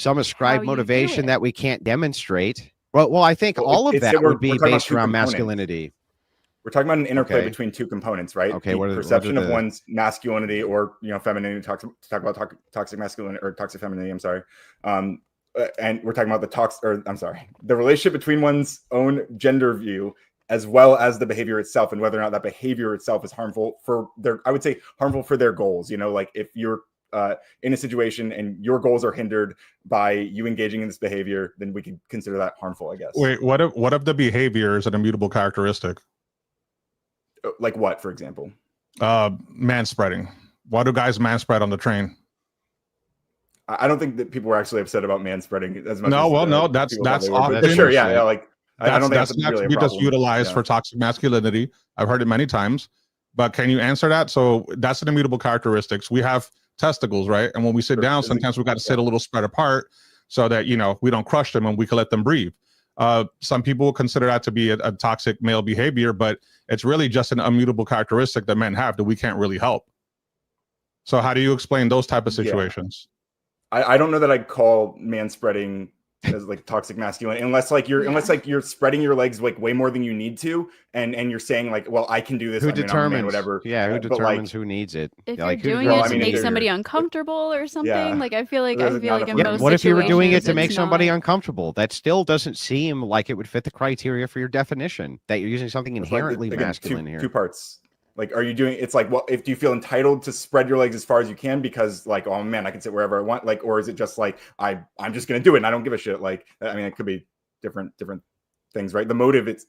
some ascribe motivation that we can't demonstrate. Well, I think all of that would be based around masculinity. We're talking about an interplay between two components, right? Okay, the perception of one's masculinity or femininity. Talk about toxic masculinity or toxic femininity. I'm sorry, and we're talking about the relationship between one's own gender view as well as the behavior itself, and whether or not that behavior itself is harmful for harmful for their goals. Like if you're in a situation and your goals are hindered by you engaging in this behavior, then we can consider that harmful, I guess. Wait, what if the behavior is an immutable characteristic? Like what, for example? Manspreading. Why do guys manspread on the train? I don't think that people were actually upset about manspreading as much. That's sure. Yeah. Like I don't think that's not really to be just utilized for toxic masculinity. I've heard it many times, but can you answer that? So that's an immutable characteristics. We have testicles, right? And when we sit down, sometimes we got to sit a little spread apart so that we don't crush them and we can let them breathe. Some people consider that to be a toxic male behavior, but it's really just an immutable characteristic that men have that we can't really help. So how do you explain those type of situations? I don't know that I'd call manspreading as like toxic masculinity, unless you're spreading your legs like way more than you need to, and you're saying like, well, I can do this. Who determines whatever? Yeah, who determines who needs it? If you're doing it to make somebody uncomfortable or something, like I feel like in most situations. What if you were doing it to make somebody uncomfortable? That still doesn't seem like it would fit the criteria for your definition. That you're using something inherently masculine here. Two parts. Like, are you doing? It's like, well, if you feel entitled to spread your legs as far as you can because, like, oh man, I can sit wherever I want. Like, or is it just like I'm just gonna do it and I don't give a shit? Like, I mean, it could be different things, right? The motive is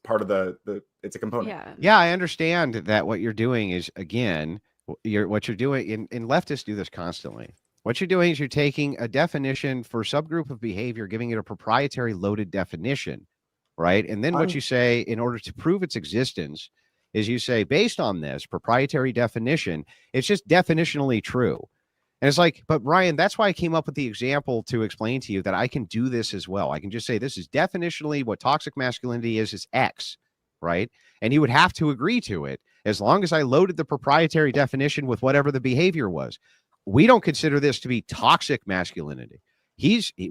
part of it's a component. Yeah, I understand that what you're doing is what you're doing in leftists do this constantly. What you're doing is you're taking a definition for a subgroup of behavior, giving it a proprietary loaded definition, right? And then what you say in order to prove its existence is you say, based on this proprietary definition, it's just definitionally true. And it's like, but Ryan, that's why I came up with the example to explain to you that I can do this as well. I can just say this is definitionally what toxic masculinity is X, right? And you would have to agree to it as long as I loaded the proprietary definition with whatever the behavior was. We don't consider this to be toxic masculinity.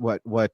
What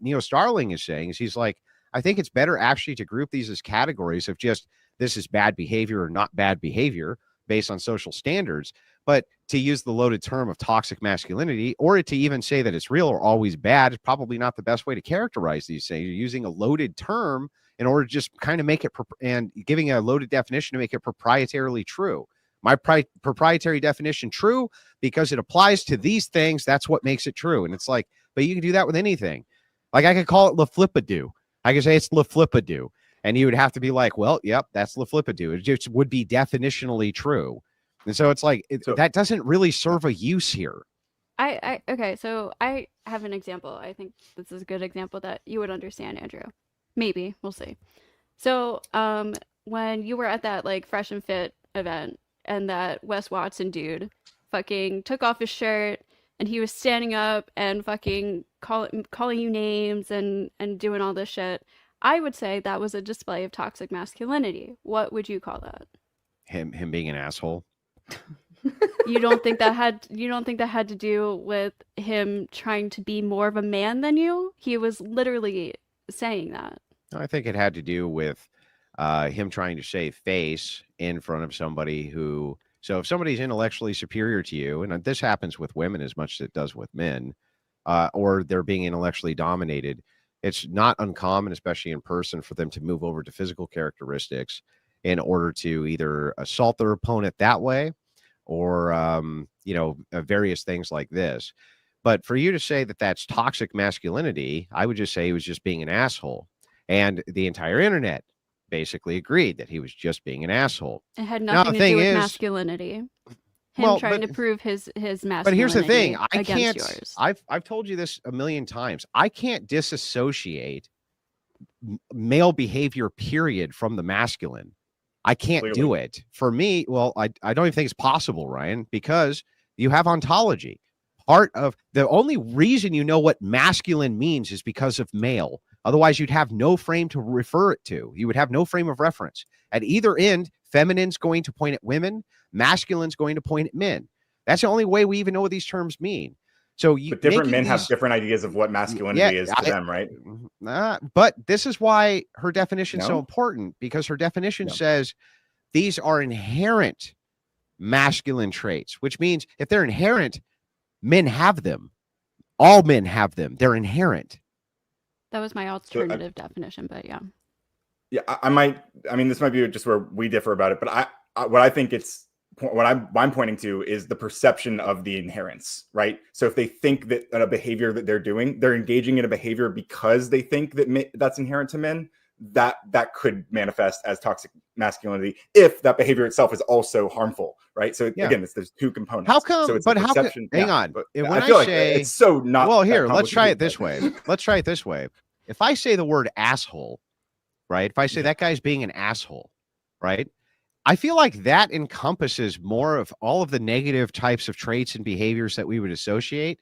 Neo Starling is saying is he's like, I think it's better actually to group these as categories of just this is bad behavior or not bad behavior based on social standards. But to use the loaded term of toxic masculinity, or to even say that it's real or always bad, is probably not the best way to characterize these things. You're using a loaded term in order to just kind of make it and giving a loaded definition to make it proprietarily true. My proprietary definition true because it applies to these things. That's what makes it true. And it's like, but you can do that with anything. Like I could call it LaFlippadoo. I could say it's LaFlippadoo. And you would have to be like, well, yep, that's LaFlippadoo. It just would be definitionally true. And so it's like, that doesn't really serve a use here. Okay, so I have an example. I think this is a good example that you would understand, Andrew. Maybe, we'll see. So when you were at that like Fresh and Fit event and that Wes Watson dude fucking took off his shirt and he was standing up and fucking calling you names and doing all this shit, I would say that was a display of toxic masculinity. What would you call that? Him being an asshole. You don't think that had to do with him trying to be more of a man than you? He was literally saying that. I think it had to do with him trying to save face in front of somebody who. So if somebody's intellectually superior to you, and this happens with women as much as it does with men, or they're being intellectually dominated, it's not uncommon, especially in person, for them to move over to physical characteristics in order to either assault their opponent that way or, various things like this. But for you to say that that's toxic masculinity, I would just say he was just being an asshole. And the entire internet basically agreed that he was just being an asshole. It had nothing to do with masculinity. Him trying to prove his masculinity. But here's the thing. I can't. Yours. I've told you this a million times. I can't disassociate male behavior, period, from the masculine. I can't do it. For me, well, I don't even think it's possible, Ryan, because you have ontology. Part of the only reason you know what masculine means is because of male. Otherwise, you'd have no frame to refer it to. You would have no frame of reference. At either end, feminine's going to point at women, masculine's going to point at men. That's the only way we even know what these terms mean. So you But different making men have these- different ideas of what masculinity is to them, right? But this is why her definition is so No? important, because her definition No. says these are inherent masculine traits, which means if they're inherent, men have them. All men have them. They're inherent. That was my alternative definition, but yeah. Yeah, I mean, this might be just where we differ about it, but what I think what I'm pointing to is the perception of the inherence, right? So if they think that a behavior that they're doing, they're engaging in a behavior because they think that that's inherent to men, that could manifest as toxic masculinity if that behavior itself is also harmful, right? So again, there's two components. How come? So it's but how? Hang on. But when I feel like say, it's so not. Well, here, let's try it complicated, this way. Let's try it this way. If I say the word asshole, right? If I say that guy's being an asshole, right? I feel like that encompasses more of all of the negative types of traits and behaviors that we would associate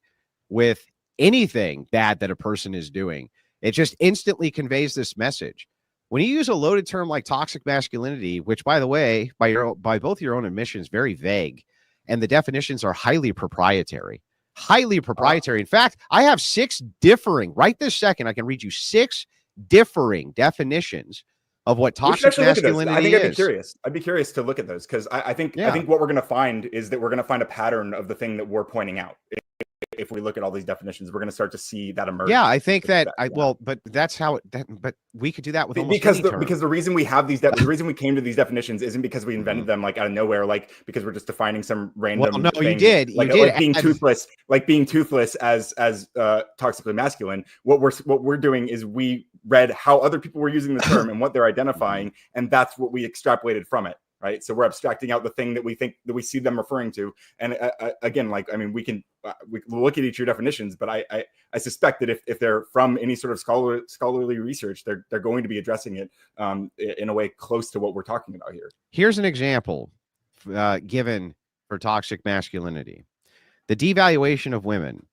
with anything bad that a person is doing. It just instantly conveys this message. When you use a loaded term like toxic masculinity, which, by the way, by both your own admissions, very vague, and the definitions are highly proprietary. In fact, I have 6 differing, right this second, I can read you 6 differing definitions of what toxic masculinity is. I think I'd be curious to look at those, because I think what we're going to find is that we're going to find a pattern of the thing that we're pointing out. If we look at all these definitions, we're going to start to see that emerge. Yeah, I think but that's how but we could do that with almost because any term. Because the reason we have these the reason we came to these definitions isn't because we invented them like out of nowhere, like because we're just defining some random thing. You did like being toothless as toxically masculine. What we're doing is we read how other people were using the term and what they're identifying, and that's what we extrapolated from it. Right. So we're abstracting out the thing that we think that we see them referring to. And again, like, I mean, we look at each of your definitions, but I suspect that if they're from any sort of scholarly research, they're going to be addressing it in a way close to what we're talking about here. Here's an example given for toxic masculinity: the devaluation of women.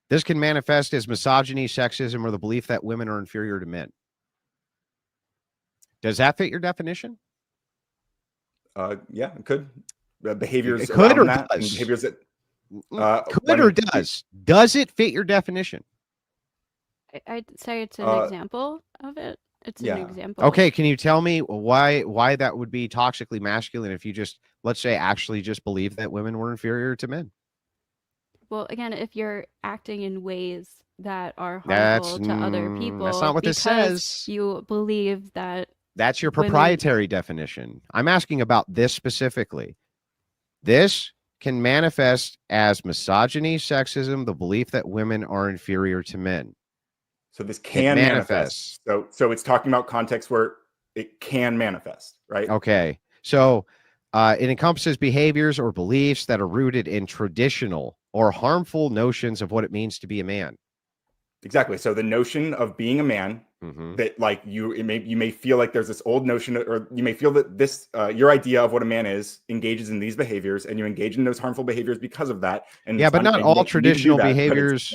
This can manifest as misogyny, sexism, or the belief that women are inferior to men. Does that fit your definition? Yeah, it could. Behaviors it could or that, does. And behaviors that could or does. Does it fit your definition? I'd say it's an example of it. It's an example. Okay, can you tell me why that would be toxically masculine if you just, let's say, actually just believe that women were inferior to men? Well, again, if you're acting in ways that are harmful to other people, that's not what this says. You believe that. That's your proprietary definition. I'm asking about this specifically. This can manifest as misogyny, sexism, the belief that women are inferior to men. So this can manifest. So it's talking about context where it can manifest, right? Okay. So it encompasses behaviors or beliefs that are rooted in traditional or harmful notions of what it means to be a man. Exactly. So the notion of being a man, that like you may feel like there's this old notion, or you may feel that this your idea of what a man is engages in these behaviors, and you engage in those harmful behaviors because of that. And yeah, but not all traditional behaviors.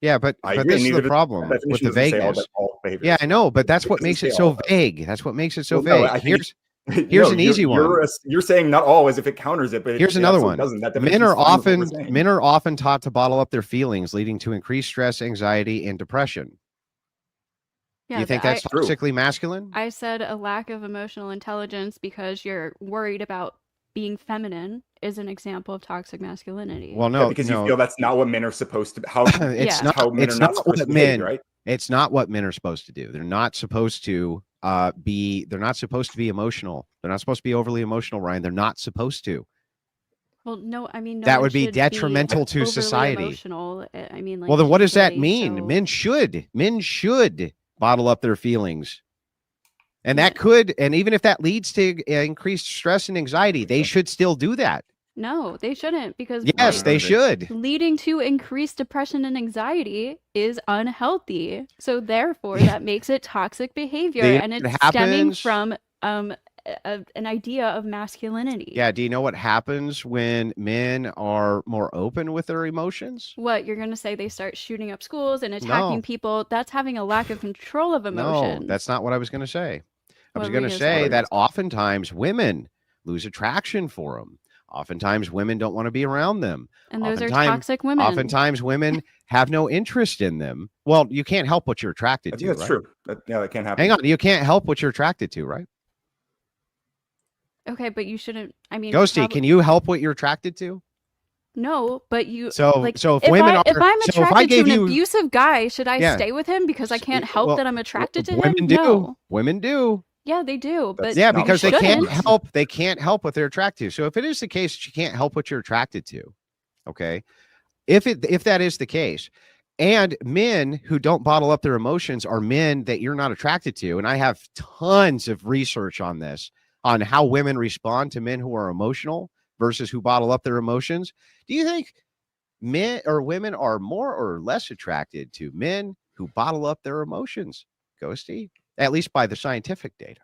But this is the problem with the vagueness. Yeah, I know, but that's what makes it so vague. That's what makes it so vague. Here's an easy one. You're saying not all as if it counters it, but here's another one. Men are often taught to bottle up their feelings, leading to increased stress, anxiety, and depression. Yeah, do you think that's toxically masculine? I said a lack of emotional intelligence because you're worried about being feminine is an example of toxic masculinity. Well, no, because you feel that's not what men are supposed to. It's not what men are supposed to do. They're not supposed to they're not supposed to be emotional. They're not supposed to be overly emotional, Ryan. They're not supposed to. Well, no, I mean, that would be detrimental to society. Emotional. I mean, like, well, then what does that mean? Men should bottle up their feelings. And that could, and even if that leads to increased stress and anxiety, they should still do that. No, they shouldn't, because yes, they should. Leading to increased depression and anxiety is unhealthy. So therefore, that makes it toxic behavior, and it's stemming from an idea of masculinity. Yeah. Do you know what happens when men are more open with their emotions? What, you're going to say they start shooting up schools and attacking people? That's having a lack of control of emotions. No, that's not what I was going to say. I was going to say that oftentimes women lose attraction for them. Oftentimes women don't want to be around them. And those are Oftentimes- toxic women. Oftentimes women have no interest in them. Well, you can't help what you're attracted I to, think that's right? true. That can happen. Hang on, you can't help what you're attracted to, right? Okay, but you shouldn't. I mean, Ghosty, can you help what you're attracted to? No, but you. So, like, so if if women I'm so if I attracted to gave an you, abusive guy, should I Yeah. stay with him because I can't help well, that I'm attracted to him? women do, No. women do. Yeah, they do. But That's Yeah, not because you they can't shouldn't. help. They can't help what they're attracted to. So if it is the case that you can't help what you're attracted to, okay, if that is the case, and men who don't bottle up their emotions are men that you're not attracted to, and I have tons of research on this, on how women respond to men who are emotional versus who bottle up their emotions. Do you think men or women are more or less attracted to men who bottle up their emotions? Ghosty, at least by the scientific data.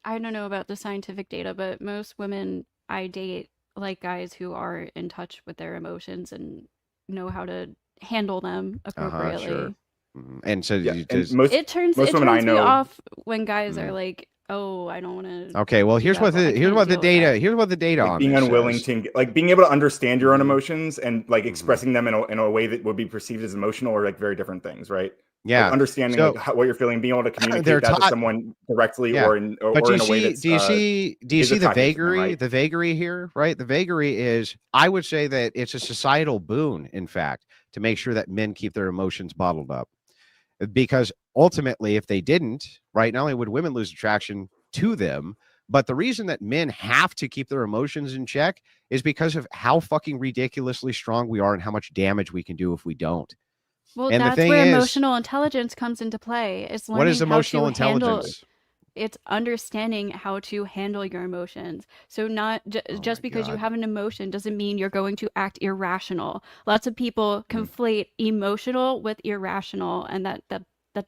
I don't know about the scientific data, but most women I date like guys who are in touch with their emotions and know how to handle them appropriately. Sure. And so Yeah, you and just, most It turns most women I me know. off when guys Mhm. are like, "Oh, I don't want to." okay, well, do here's that, what but I the here's can't what the deal with data that. here's what the data Like on being this unwilling says. to like being able to understand your own Mhm. emotions and like Mhm. expressing them in a way that would be perceived as emotional are like very different things, right? Yeah. Like understanding So like what you're feeling, being able to they're communicate that to taught. someone directly Yeah. or in But or in a way that's do you see is the attractive to them, vagary, right? the vagary here, right? The vagary is, I would say that it's a societal boon, in fact, to make sure that men keep their emotions bottled up. Because ultimately, if they didn't, right, not only would women lose attraction to them, but the reason that men have to keep their emotions in check is because of how fucking ridiculously strong we are and how much damage we can do if we don't. Well, And the that's thing where is, emotional intelligence comes into play. It's what is learning how emotional to handle. intelligence? It's understanding how to handle your emotions. So not Oh just my because you God. have an emotion doesn't mean you're going to act irrational. Lots of people conflate emotional with irrational, and that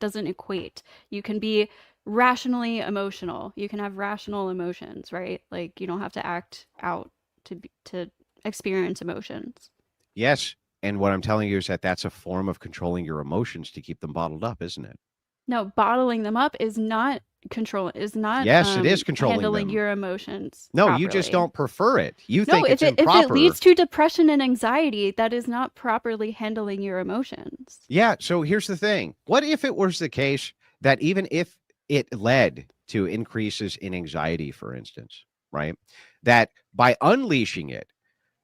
doesn't equate. You can be rationally emotional. You can have rational emotions, right? Like you don't have to act out to experience emotions. Yes. And what I'm telling you is that that's a form of controlling your emotions to keep them bottled up, isn't it? No, bottling them up is not Yes, it is controlling handling them. your emotions No, you just properly. don't prefer it. You No, think it's if it improper. leads to depression and anxiety, that is not properly handling your emotions. Yeah. So here's the thing. What if it was the case that even if it led to increases in anxiety, for instance, right? That by unleashing it,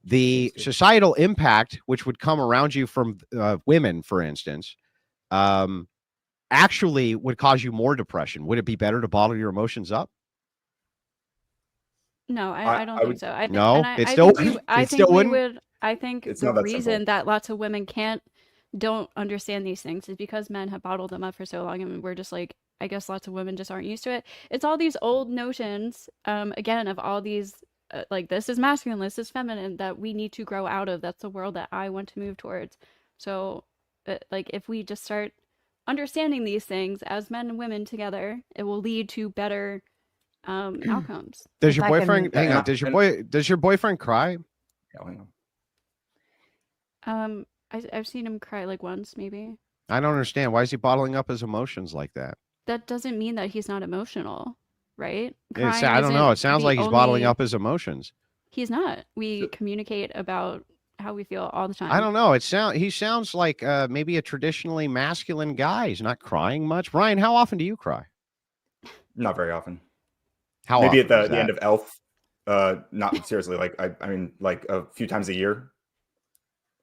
the societal impact, which would come around you from women, for instance, actually would cause you more depression. Would it be better to bottle your emotions up? No, I don't I think would so. I think, No, and I, it I still think we, I it think still we wouldn't. would. I think It's the not that reason simple. that lots of women don't understand these things is because men have bottled them up for so long, and we're just like, I guess lots of women just aren't used to it. It's all these old notions, again, of all these, like this is masculine, this is feminine, that we need to grow out of. That's the world that I want to move towards. So, like, if we just start understanding these things as men and women together, it will lead to better outcomes. Does If your I boyfriend can- hang on? Does your boyfriend cry? Yeah, hang on. I've seen him cry like once, maybe. I don't understand. Why is he bottling up his emotions like that? That doesn't mean that he's not emotional, right? I don't know. It sounds like he's bottling up his emotions. He's not. We communicate about how we feel all the time. I don't know. He sounds like maybe a traditionally masculine guy. He's not crying much. Ryan, how often do you cry? Not very often. How Maybe often at is the that? end of Elf. Not seriously. Like I mean, like a few times a year.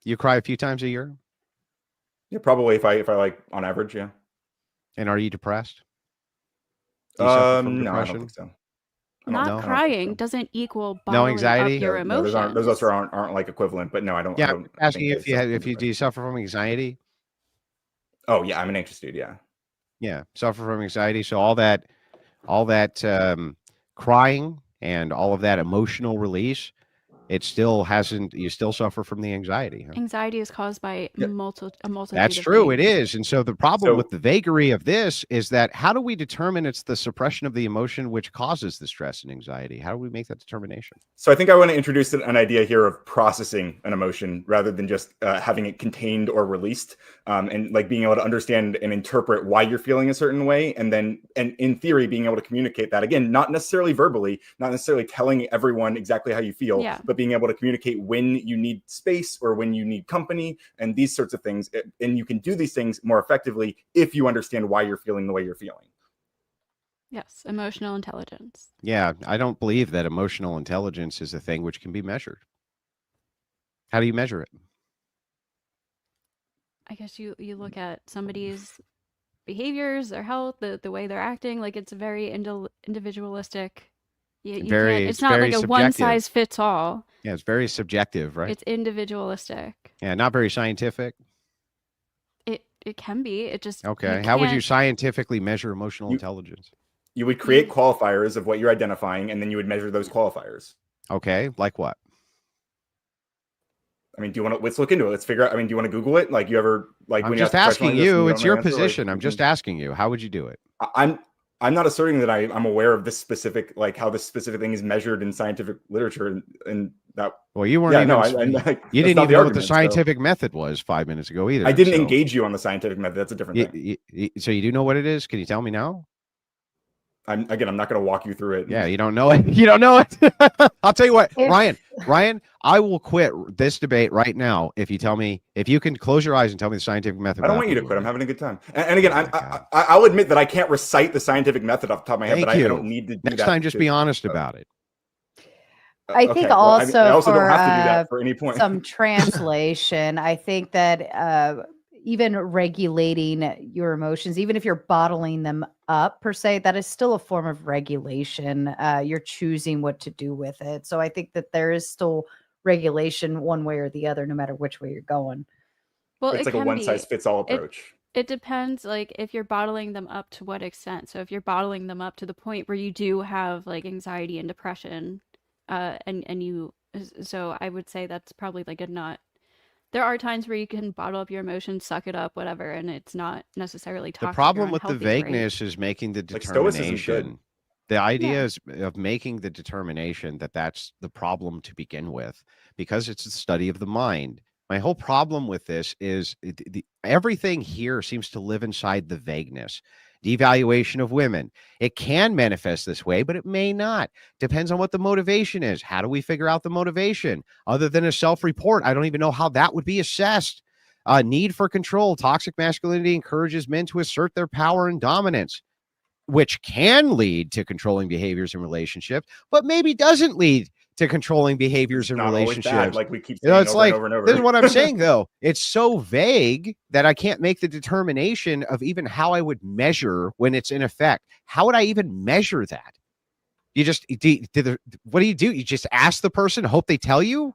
You cry a few times a year? Yeah, probably if I like on average, yeah. And are you depressed? Do you suffer from No, I don't depression? think so. I don't Not know. crying doesn't equal bottling anxiety? up your No, emotions. those also aren't like equivalent. But no, I don't. Yeah, I I'm don't asking think you I suffer from do you depression. suffer from anxiety? Oh yeah, I'm an anxious dude. Yeah. Yeah, suffer from anxiety. So all that crying and all of that emotional release it still hasn't. You still suffer from the anxiety. Huh? Anxiety is caused by Yeah. a multitude That's of true. It things. is. And so the problem So- with the vagary of this is that how do we determine it's the suppression of the emotion which causes the stress and anxiety? How do we make that determination? So I think I want to introduce an idea here of processing an emotion rather than just having it contained or released, and like being able to understand and interpret why you're feeling a certain way, and then, and in theory, being able to communicate that, again, not necessarily verbally, not necessarily telling everyone exactly how you feel, Yeah. but being able to communicate when you need space or when you need company and these sorts of things. And you can do these things more effectively if you understand why you're feeling the way you're feeling. Yes, emotional intelligence. Yeah, I don't believe that emotional intelligence is a thing which can be measured. How do you measure it? I guess you look at somebody's behaviors, their health, the way they're acting. Like it's very individualistic. You Very- can't. it's It's not very like a one subjective. size fits all. Yeah, it's very subjective, right? It's individualistic. Yeah, not very scientific. It can be. It just Okay. How would you can't- scientifically measure emotional You- intelligence? You would create qualifiers of what you're identifying, and then you would measure those qualifiers. Okay, like what? I mean, do you want to, let's look into it. Let's figure out, I mean, do you want to Google it? Like you ever, like I'm when just you ask a question asking like this and you. don't It's know your the answer, like, position. I'm you just can- asking you. How would you do it? I'm not asserting that I'm aware of this specific, like how this specific thing is measured in scientific literature, and that. Well, you weren't Yeah, even. no, you that's didn't not even the know what the argument, so- scientific method was 5 minutes ago either. I didn't so- engage you on the scientific method. That's a different thing. So you do know what it is? Can you tell me now? I'm not going to walk you through it. Yeah, you don't know it. You don't know it. I'll tell you what, If- Ryan, I will quit this debate right now if you tell me, if you can close your eyes and tell me the scientific method. I don't without want you to Googling quit. I'm it. having a good time. And again, Oh my God. I'll admit that I can't recite the scientific method off the top of my head, Thank but I you. don't need to do Next that. time, just be honest about it. I think I also also don't for, have to do that for any point. some translation. I think that even regulating your emotions, even if you're bottling them up per se, that is still a form of regulation. You're choosing what to do with it. So I think that there is still regulation one way or the other, no matter which way you're going. Well, It's it like a can one be. size fits all approach. It depends, like if you're bottling them up to what extent. So if you're bottling them up to the point where you do have like anxiety and depression, and you, so I would say that's probably like a not. There are times where you can bottle up your emotions, suck it up, whatever, and it's not necessarily toxic. The or problem with the unhealthy, right? vagueness is making the Like stoicism's good. determination. The idea is of making the determination that that's the problem to begin with, because it's the study of the mind. My whole problem with this is everything here seems to live inside the vagueness. Devaluation of women. It can manifest this way, but it may not. Depends on what the motivation is. How do we figure out the motivation? Other than a self-report, I don't even know how that would be assessed. Need for control. Toxic masculinity encourages men to assert their power and dominance, which can lead to controlling behaviors in relationships, but maybe doesn't lead to controlling behaviors in Not always relationships. bad, like we keep You saying know, it's over like, and over and over. this is what I'm saying, though. It's so vague that I can't make the determination of even how I would measure when it's in effect. How would I even measure that? You just, what do? You just ask the person, hope they tell you?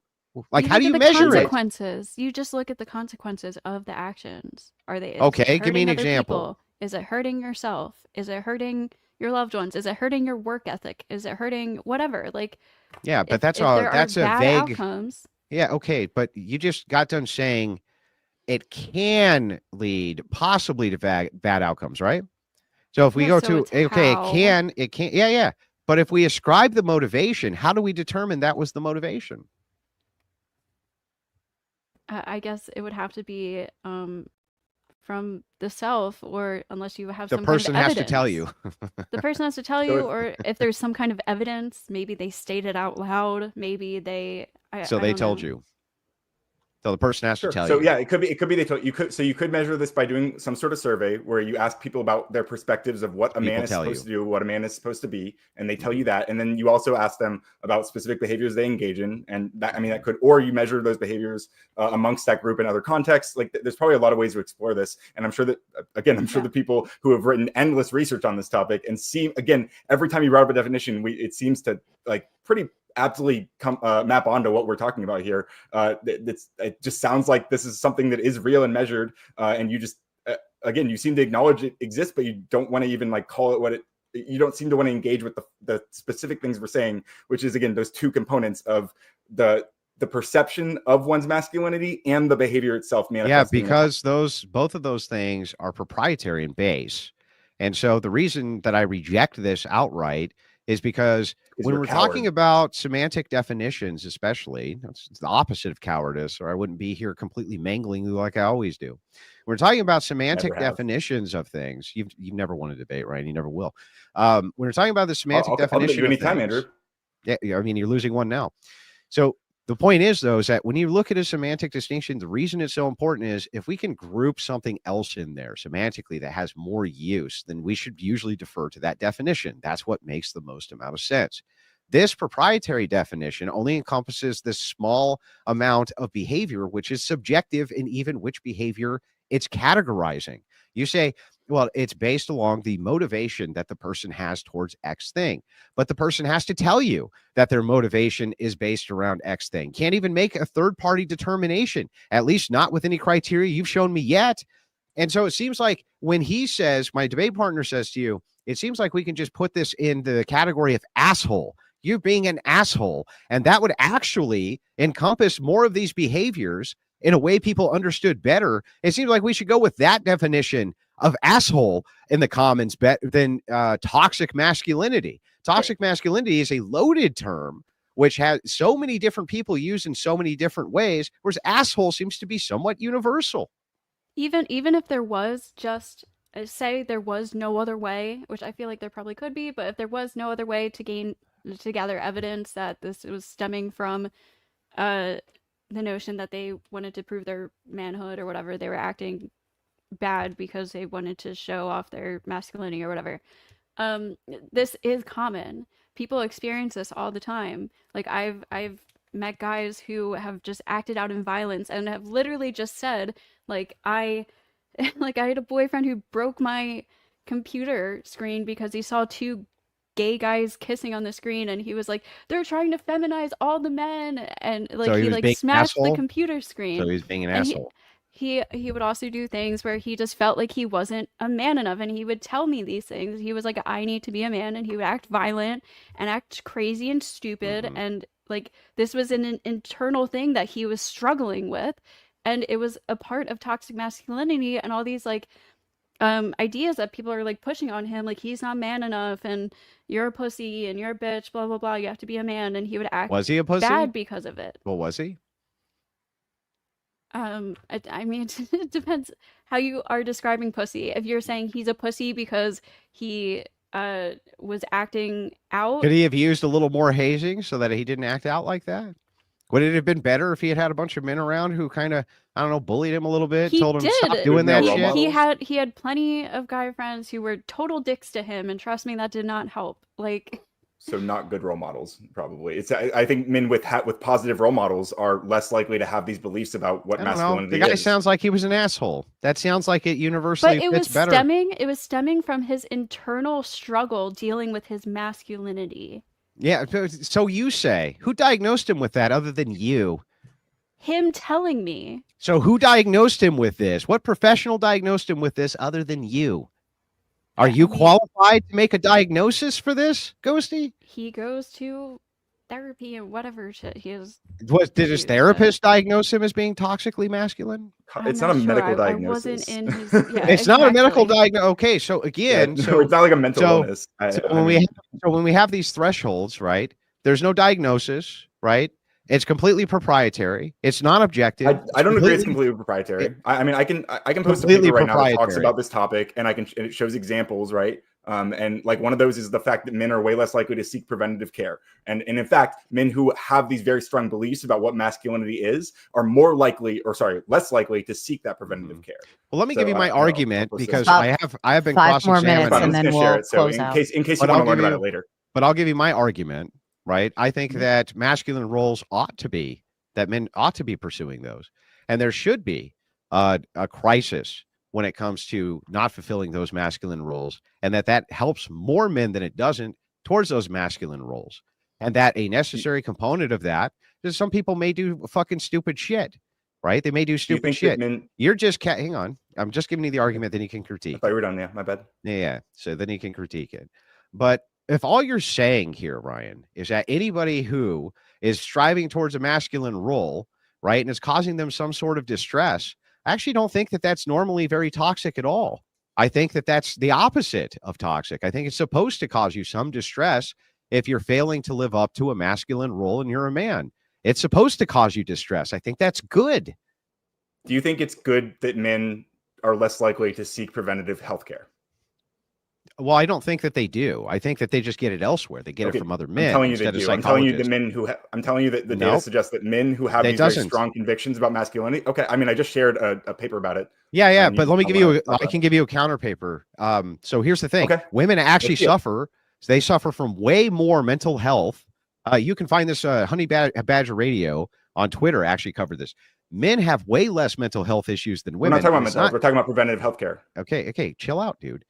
Like, how do you look at the measure it? consequences. You just look at the consequences of the actions. Are they Okay, give me an hurting other example. people? Is it hurting yourself? Is it hurting your loved ones? Is it hurting your work ethic? Is it hurting whatever? Like, Yeah, but if that's there that's are a bad vague. outcomes. Yeah, okay, but you just got done saying it can lead possibly to bad outcomes, right? So if we Yeah, go so to, it's okay, how. it can, yeah. But if we ascribe the motivation, how do we determine that was the motivation? I guess it would have to be from the self, or unless you have The some person kind of has to tell you. evidence. The person has to tell So you, if- or if there's some kind of evidence, maybe they state it out loud. Maybe they. So I they don't told know. you. So the person has to Sure. tell So you. yeah, it could be they told you could. So you could measure this by doing some sort of survey where you ask people about their perspectives of what a man People is tell supposed you. to do, what a man is supposed to be, and they tell you that. And then you also ask them about specific behaviors they engage in, and that, I mean, that could, or you measure those behaviors amongst that group in other contexts. Like there's probably a lot of ways to explore this, and I'm sure that I'm sure the people who have written endless research on this topic and see, again, every time you brought up a definition, it seems to like pretty absolutely map onto what we're talking about here. It just sounds like this is something that is real and measured, and you just again, you seem to acknowledge it exists, but you don't want to even like call it what it. You don't seem to want to engage with the specific things we're saying, which is again those two components of the perception of one's masculinity and the behavior itself Yeah, manifesting. because both of those things are proprietary in base. And so the reason that I reject this outright is because when we're talking about semantic definitions, especially, it's the opposite of cowardice, or I wouldn't be here completely mangling you like I always do. We're talking about semantic definitions of things. You've never won a debate, right? You never will. When we're talking about the semantic definition of anytime, things, Andrew. Yeah, I mean, you're losing one now. So the point is, though, is that when you look at a semantic distinction, the reason it's so important is if we can group something else in there semantically that has more use, then we should usually defer to that definition. That's what makes the most amount of sense. This proprietary definition only encompasses this small amount of behavior, which is subjective in even which behavior it's categorizing. You say, well, it's based along the motivation that the person has towards X thing. But the person has to tell you that their motivation is based around X thing. Can't even make a third-party determination, at least not with any criteria you've shown me yet. And so it seems like when he says, my debate partner says to you, it seems like we can just put this in the category of asshole. You being an asshole. And that would actually encompass more of these behaviors in a way people understood better. It seems like we should go with that definition of asshole in the commons than toxic masculinity. Toxic masculinity is a loaded term which has so many different people used in so many different ways, whereas asshole seems to be somewhat universal. Even if there was just say there was no other way, which I feel like there probably could be, but if there was no other way to gather evidence that this was stemming from the notion that they wanted to prove their manhood or whatever, they were acting bad because they wanted to show off their masculinity or whatever. This is common. People experience this all the time. Like I've met guys who have just acted out in violence and have literally just said, like, I had a boyfriend who broke my computer screen because he saw two gay guys kissing on the screen, and he was like, they're trying to feminize all the men, and like so he like smashed the computer screen. So he's being an asshole. He would also do things where he just felt like he wasn't a man enough, and he would tell me these things. He was like, I need to be a man, and he would act violent and act crazy and stupid, and like this was an internal thing that he was struggling with, and it was a part of toxic masculinity and all these like ideas that people are like pushing on him, like he's not man enough and you're a pussy and you're a bitch, blah blah blah, you have to be a man, and he would act was he a pussy? Bad because of it. Well, was he? I mean, it depends how you are describing pussy. If you're saying he's a pussy because he was acting out, could he have used a little more hazing so that he didn't act out like that? Would it have been better if he had a bunch of men around who kind of, I don't know, bullied him a little bit, told him to stop doing that shit? He had plenty of guy friends who were total dicks to him, and trust me, that did not help. Like, so not good role models, probably. I think men with positive role models are less likely to have these beliefs about what masculinity is. The guy sounds like he was an asshole. That sounds like it universally fits better. It was stemming from his internal struggle dealing with his masculinity. Yeah, so you say, who diagnosed him with that other than you? Him telling me. So who diagnosed him with this? What professional diagnosed him with this other than you? Are you qualified to make a diagnosis for this, Ghosty? He goes to therapy and whatever shit he is. Did his therapist diagnose him as being toxically masculine? It's not a medical diagnosis. I wasn't in his. Yeah, it's not a medical diagnosis. Okay, so again, so it's not like a mental illness. When we have these thresholds, right? There's no diagnosis, right? It's completely proprietary. It's not objective. I don't agree. It's completely proprietary. I mean, I can post a paper right now that talks about this topic, and it shows examples, right? And like one of those is the fact that men are way less likely to seek preventative care, and in fact, men who have these very strong beliefs about what masculinity is are less likely to seek that preventative care. Well, let me give you my argument because I have been cross-examined, and then we'll close out. In case you want to learn about it later. But I'll give you my argument. Right. I think that masculine roles that men ought to be pursuing those. And there should be a crisis when it comes to not fulfilling those masculine roles, and that helps more men than it doesn't towards those masculine roles. And that a necessary component of that is some people may do fucking stupid shit. Right. They may do stupid shit. You're just hang on. I'm just giving you the argument. Then you can critique. I thought you were done. Yeah, my bad. Yeah. So then you can critique it. But if all you're saying here, Ryan, is that anybody who is striving towards a masculine role, right? And it's causing them some sort of distress. I actually don't think that that's normally very toxic at all. I think that that's the opposite of toxic. I think it's supposed to cause you some distress if you're failing to live up to a masculine role and you're a man. It's supposed to cause you distress. I think that's good. Do you think it's good that men are less likely to seek preventative health care? Well, I don't think that they do. I think that they just get it elsewhere. They get it from other men. I'm telling you they instead of do. I'm telling you that psychologists. I'm telling you that the data Nope. suggests that men who have It these very doesn't. strong convictions about masculinity. Okay, I mean, I just shared a paper about it. Yeah, And but let me give I you. wanna talk I about can give you a counter paper. So here's the thing: Okay. women actually Let's hear it. suffer. They suffer from way more mental health. You can find this Honey Badger Radio on Twitter. Actually covered this. Men have way less mental health issues than We're women. not talking about and it's mental health. We're talking about preventative health care. Okay, chill out, dude.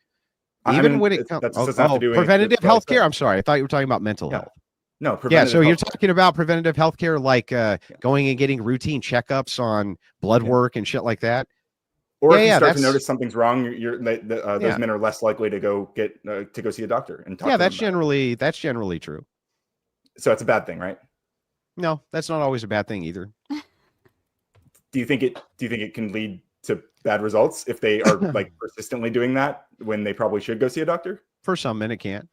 I Even mean, when it that comes doesn't have to do anything preventative with what I health care. said. I'm sorry, I thought you were talking about mental Yeah. health. No, Yeah, preventative so you're health care. talking about preventative health care, like going and getting routine checkups on blood work and shit like that. Or if Yeah, you start to that's- notice something's wrong, those Yeah. men are less likely to go see a doctor and talk Yeah, to them that's about it. generally true. So it's a bad thing, right? No, that's not always a bad thing either. Do you think it can lead to bad results if they are like persistently doing that when they probably should go see a doctor? For some men, it can't,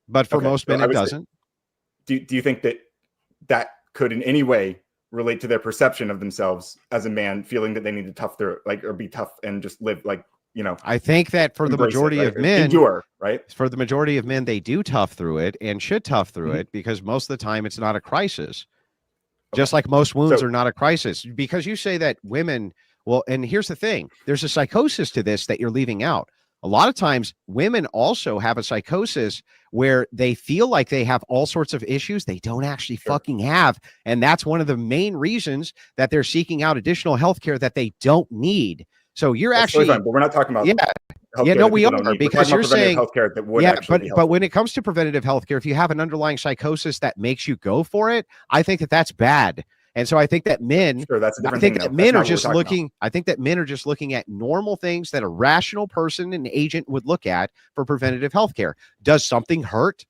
but for Okay, most so men, I it would say- doesn't. Do you think that could in any way relate to their perception of themselves as a man, feeling that they need to tough through it, like, or be tough and just live like, I think that for the embrace it, majority right? of men, endure, right? for the majority of men, they do tough through it and should tough through Mhm. it because most of the time it's not a crisis. Just like most wounds are not a crisis. Because you say that women, well, and here's the thing: there's a psychosis to this that you're leaving out. A lot of times, women also have a psychosis where they feel like they have all sorts of issues they don't actually fucking have, and that's one of the main reasons that they're seeking out additional health care that they don't need. So you're That's actually, totally fine, but we're not talking about yeah, healthcare yeah, no, that we people don't are, need. We're because talking you're about preventative saying, healthcare that would yeah, actually be but helpful. when it comes to preventative healthcare, if you have an underlying psychosis that makes you go for it, I think that that's bad. And so I think that men, Sure, that's a I different think thing, that though. men That's not are what we're just talking about. looking. I think that men are just looking at normal things that a rational person, an agent, would look at for preventative healthcare. Does something hurt?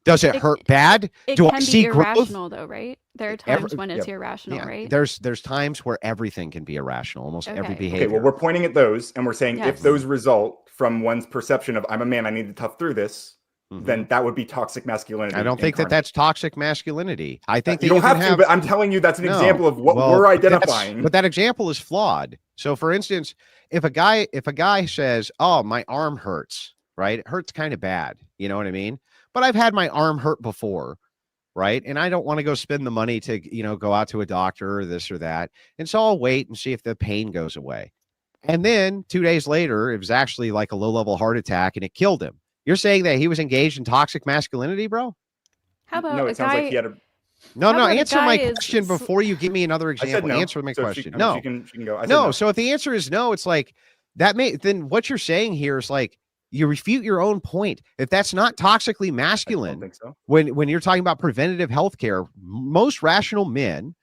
Does it hurt bad? It Do I can be see growth? irrational, though, right? There are times when it's irrational, Yeah, right? there's times where everything can be irrational, almost every Okay. behavior. Okay, well, we're pointing at those and we're saying Yes. if those result from one's perception of I'm a man, I need to tough through this, then that would be toxic masculinity. I don't think that incarnate. that's toxic masculinity. I think You that don't can have to, but I'm telling you that's an No. example of what Well, we're but that's- identifying. But that example is flawed. So for instance, if a guy says, "Oh, my arm hurts," right? It hurts kind of bad, you know what I mean? But I've had my arm hurt before, right? And I don't want to go spend the money to, go out to a doctor or this or that. And so I'll wait and see if the pain goes away. And then 2 days later, it was actually like a low-level heart attack and it killed him. You're saying that he was engaged in toxic masculinity, bro? How about No, a it sounds guy? like he had a. No, How no. about a Answer my guy is question before you give me another I example. said no. Answer my So question. she can go. I said no. So if the answer is no, it's like then what you're saying here is like you refute your own point. If that's not toxically I don't masculine, think so. when you're talking about preventative health care, most rational men,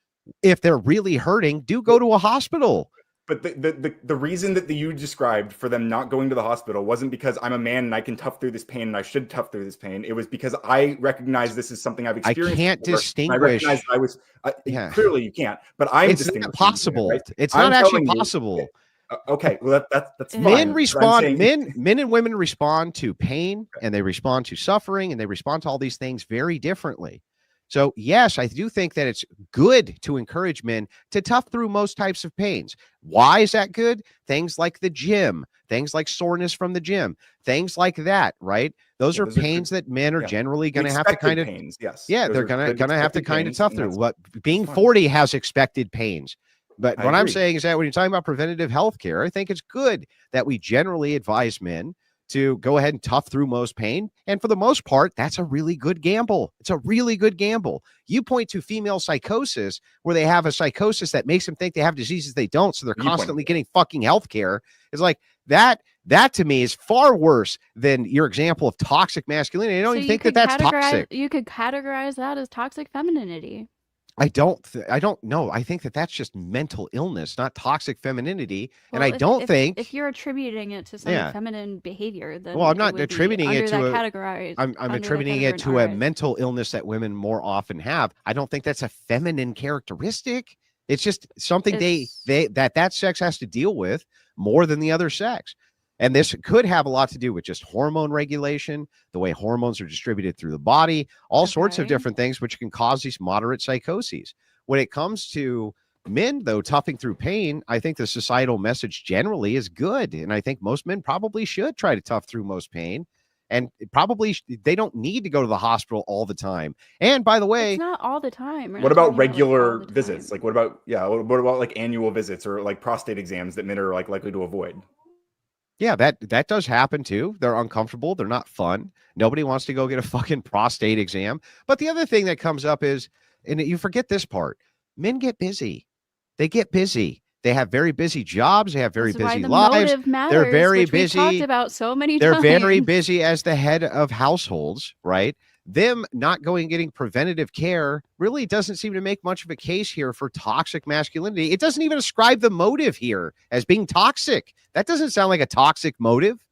if they're really hurting, do go to a hospital. But the reason that you described for them not going to the hospital wasn't because I'm a man and I can tough through this pain and I should tough through this pain. It was because I recognize this is something I've experienced. can't before, and distinguish- I recognize I was. Yeah. Clearly, you can't. But I'm It's distinguishing. not possible. Right? It's I'm not actually telling you- possible. Okay, well that's fine. Men but I'm respond. saying- Men and women respond to pain, and they respond to suffering, and they respond to all these things very differently. So yes, I do think that it's good to encourage men to tough through most types of pains. Why is that good? Things like the gym, things like soreness from the gym, things like that, right? Those Yeah, are those are pains that men are yeah. generally going to have to Expected kind of, pains, yes. yeah, Those they're are gonna good have to expected kind of pains, tough and through. that's- What being fine. 40 has expected pains. But I what I'm agree. saying is that when you're talking about preventative health care, I think it's good that we generally advise men to go ahead and tough through most pain. And for the most part, that's a really good gamble. It's a really good gamble. You point to female psychosis where they have a psychosis that makes them think they have diseases they don't. So they're You point constantly to getting fucking health care. It's like that to me is far worse than your example of toxic masculinity. I don't So even you think could that that's categorize- toxic. You could categorize that as toxic femininity. I don't know. I think that that's just mental illness, not toxic femininity. And Well, I don't think if you're attributing it to some Yeah. feminine behavior, then Well, I'm it not would be attributing under it that to a category. I'm under that attributing category it in to our a eyes. mental illness that women more often have. I don't think that's a feminine characteristic. It's just something It's- that sex has to deal with more than the other sex. And this could have a lot to do with just hormone regulation, the way hormones are distributed through the body, all sorts of Okay. different things which can cause these moderate psychoses. When it comes to men, though, toughing through pain, I think the societal message generally is good. And I think most men probably should try to tough through most pain. And they don't need to go to the hospital all the time. And by the way, It's not all the time. We're What not about talking like, regular all the visits? time. Like, what about like annual visits or like prostate exams that men are like likely to avoid? yeah, that does happen too. They're uncomfortable. They're not fun. Nobody wants to go get a fucking prostate exam. But the other thing that comes up is, and you forget this part, men get busy. They get busy. They have very busy jobs. They have very This is why busy the lives. motive matters, very which we've talked busy. about so many They're times. very busy as the head of households, right? Them not going getting preventative care really doesn't seem to make much of a case here for toxic masculinity. It doesn't even ascribe the motive here as being toxic. That doesn't sound like a toxic motive.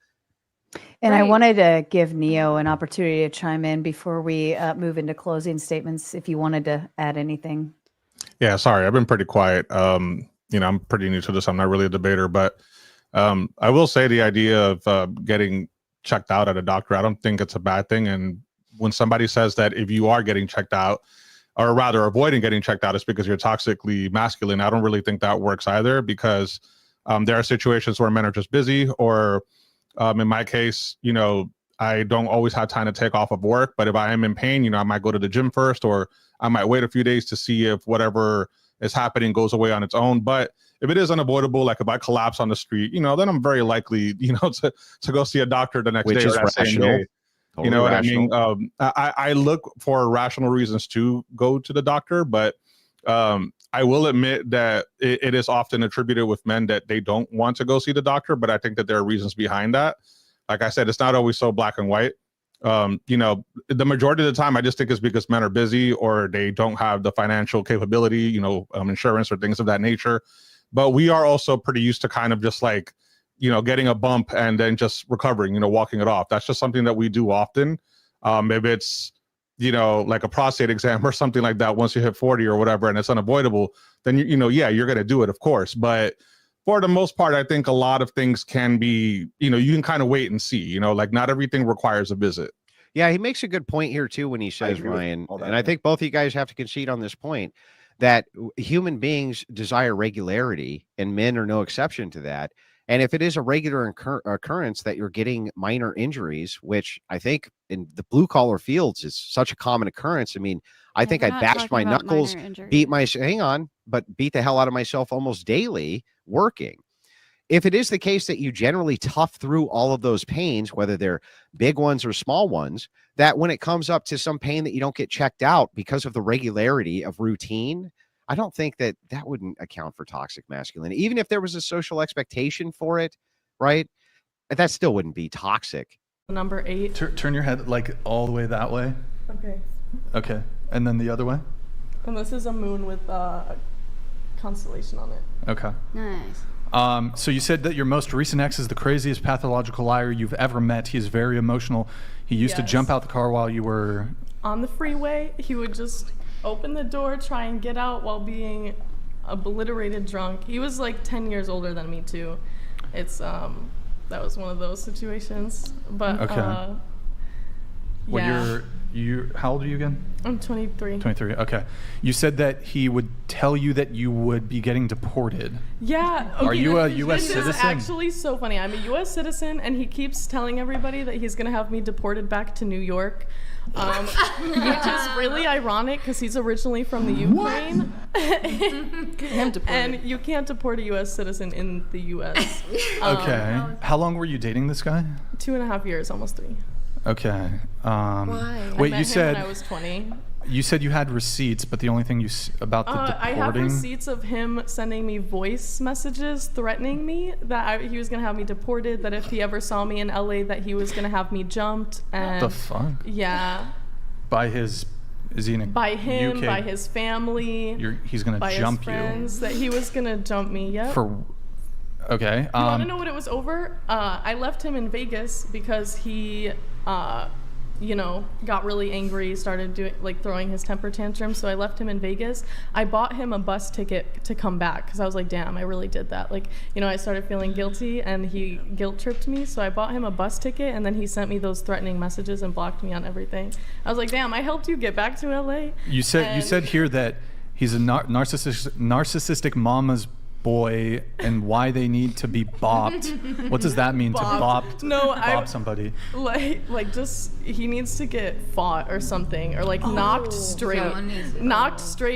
And I Right. wanted to give Neo an opportunity to chime in before we move into closing statements, if you wanted to add anything. Yeah, sorry, I've been pretty quiet. I'm pretty new to this. I'm not really a debater, but I will say the idea of getting checked out at a doctor, I don't think it's a bad thing. And when somebody says that if you are getting checked out, or rather avoiding getting checked out, is because you're toxically masculine, I don't really think that works either, because there are situations where men are just busy, or in my case, I don't always have time to take off of work, but if I am in pain, I might go to the gym first, or I might wait a few days to see if whatever is happening goes away on its own. But if it is unavoidable, like if I collapse on the street, then I'm very likely, to go see a doctor the next Which day is or that same rational. day. Totally You know what rational. I mean? I look for rational reasons to go to the doctor, but I will admit that it is often attributed with men that they don't want to go see the doctor, but I think that there are reasons behind that. Like I said, it's not always so black and white. The majority of the time, I just think it's because men are busy or they don't have the financial capability, insurance or things of that nature. But we are also pretty used to kind of just like, getting a bump and then just recovering, walking it off. That's just something that we do often. If it's, like a prostate exam or something like that, once you hit 40 or whatever, and it's unavoidable, then, you're going to do it, of course. But for the most part, I think a lot of things can be, you can kind of wait and see, like not everything requires a visit. Yeah, he makes a good point here too when he says, agree with Ryan, all that, and I yeah. think both of you guys have to concede on this point, that human beings desire regularity, and men are no exception to that. And if it is a regular occurrence that you're getting minor injuries, which I think in the blue collar fields is such a common occurrence. I mean, I think we're I not bashed talking my about knuckles, minor injuries. beat the hell out of myself almost daily working. If it is the case that you generally tough through all of those pains, whether they're big ones or small ones, that when it comes up to some pain that you don't get checked out because of the regularity of routine, I don't think that wouldn't account for toxic masculinity. Even if there was a social expectation for it, right? That still wouldn't be toxic. Number 8. Turn your head like all the way that way. Okay. Okay. And then the other way. And this is a moon with a constellation on it. Okay. Nice. So you said that your most recent ex is the craziest pathological liar you've ever met. He is very emotional. He used to Yes. jump out the car while you were... On the freeway, he would just open the door, try and get out while being obliterated drunk. He was like 10 years older than me too. It's that was one of those situations. But Okay. Well, yeah. you're how old are you again? I'm 23. 23. Okay. You said that he would tell you that you would be getting deported. Yeah. Are you a this- US this citizen? is actually so funny. I'm a U.S. citizen, and he keeps telling everybody that he's gonna have me deported back to New York, which is really ironic because he's originally from the Ukraine. And you can't deport a U.S. citizen in the U.S. Okay. How long were you dating this guy? 2.5 years, almost 3. Okay. Why? Wait, I met you him said when I was 20. you said you had receipts, but the only thing about the I have deporting. receipts of him sending me voice messages threatening me that he was gonna have me deported. That if he ever saw me in LA, that he was gonna have me jumped. And The fuck? yeah, By his Is he in a by him, UK? by his family, He's gonna by jump his friends, that he was gonna jump me. Yep. Okay. You want to know what it was over? I left him in Vegas because he, got really angry, started throwing his temper tantrum. So I left him in Vegas. I bought him a bus ticket to come back because I was like, damn, I really did that. I started feeling guilty and he guilt tripped me. So I bought him a bus ticket and then he sent me those threatening messages and blocked me on everything. I was like, damn, I helped you get back to LA. You said here that he's a narcissistic mama's boy and why they need to be bopped. What does that mean, to bop somebody? Just he needs to get fought or something, or knocked straight,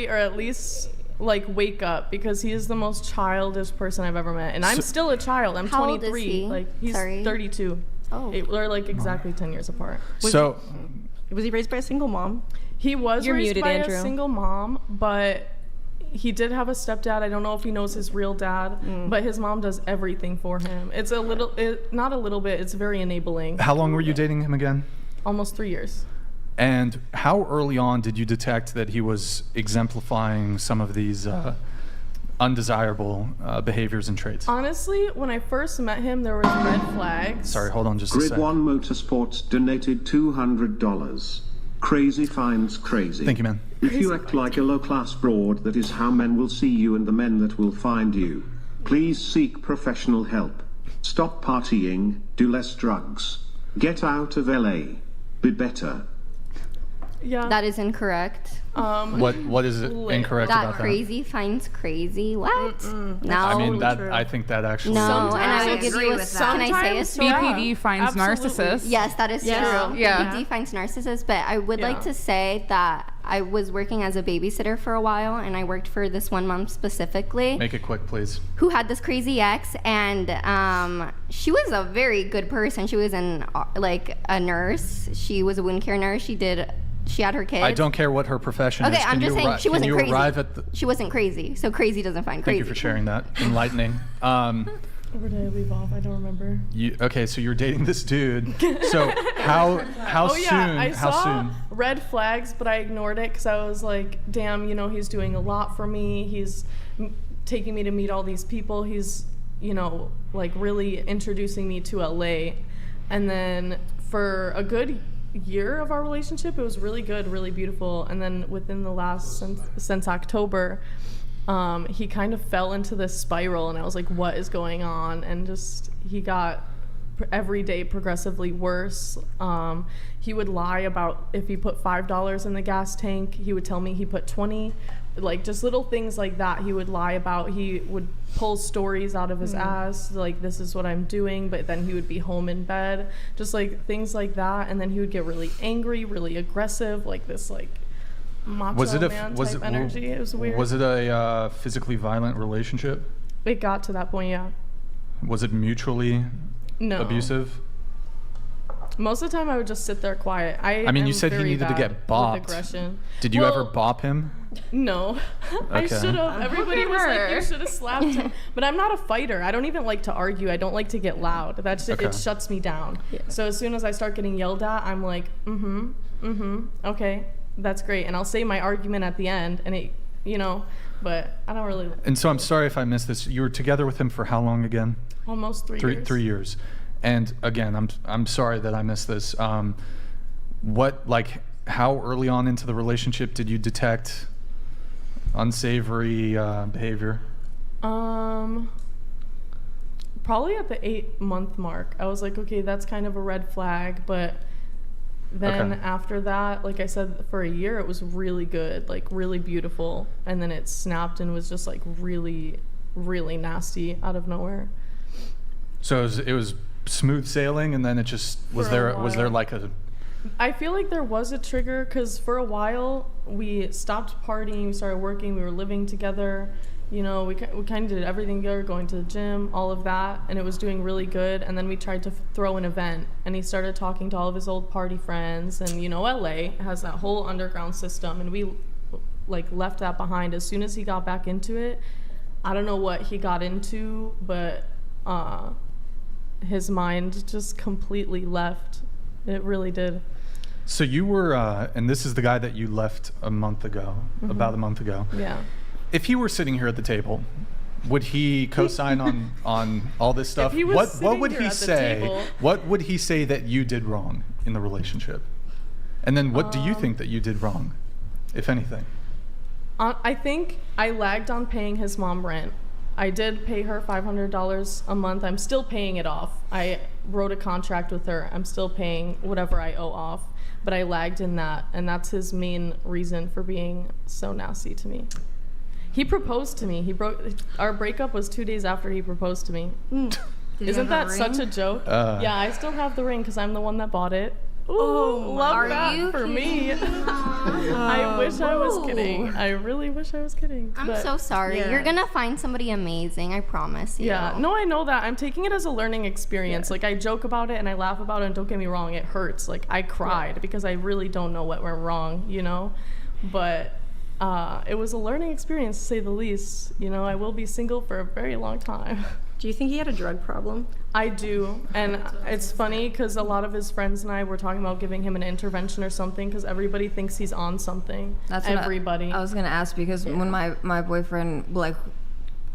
or at least wake up, because he is the most childish person I've ever met, and I'm still a child. I'm 23. How old is he? He's Sorry. 32. We're exactly 10 years apart. Was he raised by a single mom? He was You're raised muted, by Andrew. a single mom, but he did have a stepdad. I don't know if he knows his real dad, but his mom does everything for him. It's not a little bit, it's very enabling. How long were you dating him again? Almost 3 years. And how early on did you detect that he was exemplifying some of these undesirable behaviors and traits? Honestly, when I first met him, there was red flags. Sorry, hold on just a Grid second. 1 Motorsports donated $200. Crazy finds crazy. Thank you, man. If you act like a low-class broad, that is how men will see you and the men that will find you. Please seek professional help. Stop partying, do less drugs. Get out of LA. Be better. Yeah. That is incorrect. What is it incorrect That about crazy finds crazy. What? No. that? I mean, True. I think that actually. No, and I will I give agree you a. with that. Can I say a story? BPD finds Absolutely. narcissists. Yes, that is true. Yeah. BPD finds narcissists, but I would like Yeah. to say that I was working as a babysitter for a while, and I worked for this one mom specifically, Make it quick, please. who had this crazy ex, and she was a very good person. She was a nurse. She was a wound care nurse. She had her kids. I don't care what her profession is. Okay, I'm just saying she wasn't crazy. Arrive at the... She wasn't crazy, so crazy doesn't find crazy. Thank you for sharing that. Enlightening. Where did I leave off? I don't remember. Okay, so you're dating this dude. So how soon? I how saw soon? red flags, but I ignored it because I was like, damn, he's doing a lot for me. He's taking me to meet all these people. He's, really introducing me to LA. And then for a good year of our relationship, it was really good, really beautiful. And then within the last, since October, he kind of fell into this spiral, and I was like, what is going on? And just, he got every day progressively worse. He would lie about if he put $5 in the gas tank, he would tell me he put 20. Just little things like that he would lie about. He would pull stories out of his ass, this is what I'm doing, but then he would be home in bed, just things like that. And then he would get really angry, really aggressive, this macho man type energy. It was weird. Was it a physically violent relationship? It got to that point, yeah. Was it mutually abusive? Most of the time I would just sit there quiet. I mean, you said he needed to get bopped. Aggression. Did you ever bop him? No. I Okay. should have. Everybody was like, you should have slapped him. But I'm not a fighter. I don't even like to argue. I don't like to get loud. It shuts me down. Yeah. So as soon as I start getting yelled at, I'm like, okay, that's great. And I'll say my argument at the end, and but I don't really. And so I'm sorry if I missed this. You were together with him for how long again? Almost 3 years. 3 years. And again, I'm sorry that I missed this. How early on into the relationship did you detect unsavory behavior? Probably at the 8-month mark. I was like, okay, that's kind of a red flag. But then after that, like I said, for a year, it was really good, really beautiful. And then it snapped and was just really, really nasty out of nowhere. So it was smooth sailing, and then it just was there a I feel like there was a trigger, because for a while we stopped partying, we started working, we were living together, we kind of did everything together, going to the gym, all of that, and it was doing really good. And then we tried to throw an event, and he started talking to all of his old party friends, and LA has that whole underground system, and we left that behind as soon as he got back into it. I don't know what he got into, but his mind just completely left. It really did. So you were, and this is the guy that you left a month ago, about a month ago. Yeah. If he were sitting here at the table, would he co-sign on all this stuff? If he was What would sitting he here at the say? table- What would he say that you did wrong in the relationship? And then what do you think that you did wrong, if anything? I think I lagged on paying his mom rent. I did pay her $500 a month. I'm still paying it off. I wrote a contract with her. I'm still paying whatever I owe off, but I lagged in that, and that's his main reason for being so nasty to me. He proposed to me. Our breakup was 2 days after he proposed to me. Isn't that such a joke? Yeah, I still have the ring because I'm the one that bought it. Ooh, love that for me. I wish I was kidding. I really wish I was kidding. I'm so sorry. Yeah. You're gonna find somebody amazing, I promise you. Yeah, no, I know that. I'm taking it as a learning experience. Like, I joke about it and I laugh about it, and don't get me wrong, it hurts. Like, I cried because I really don't know what went wrong, you know? But it was a learning experience, to say the least. You know, I will be single for a very long time. Do you think he had a drug problem? I do, and it's funny because a lot of his friends and I were talking about giving him an intervention or something because everybody thinks he's on something. That's what everybody. I was gonna ask because when my boyfriend, like,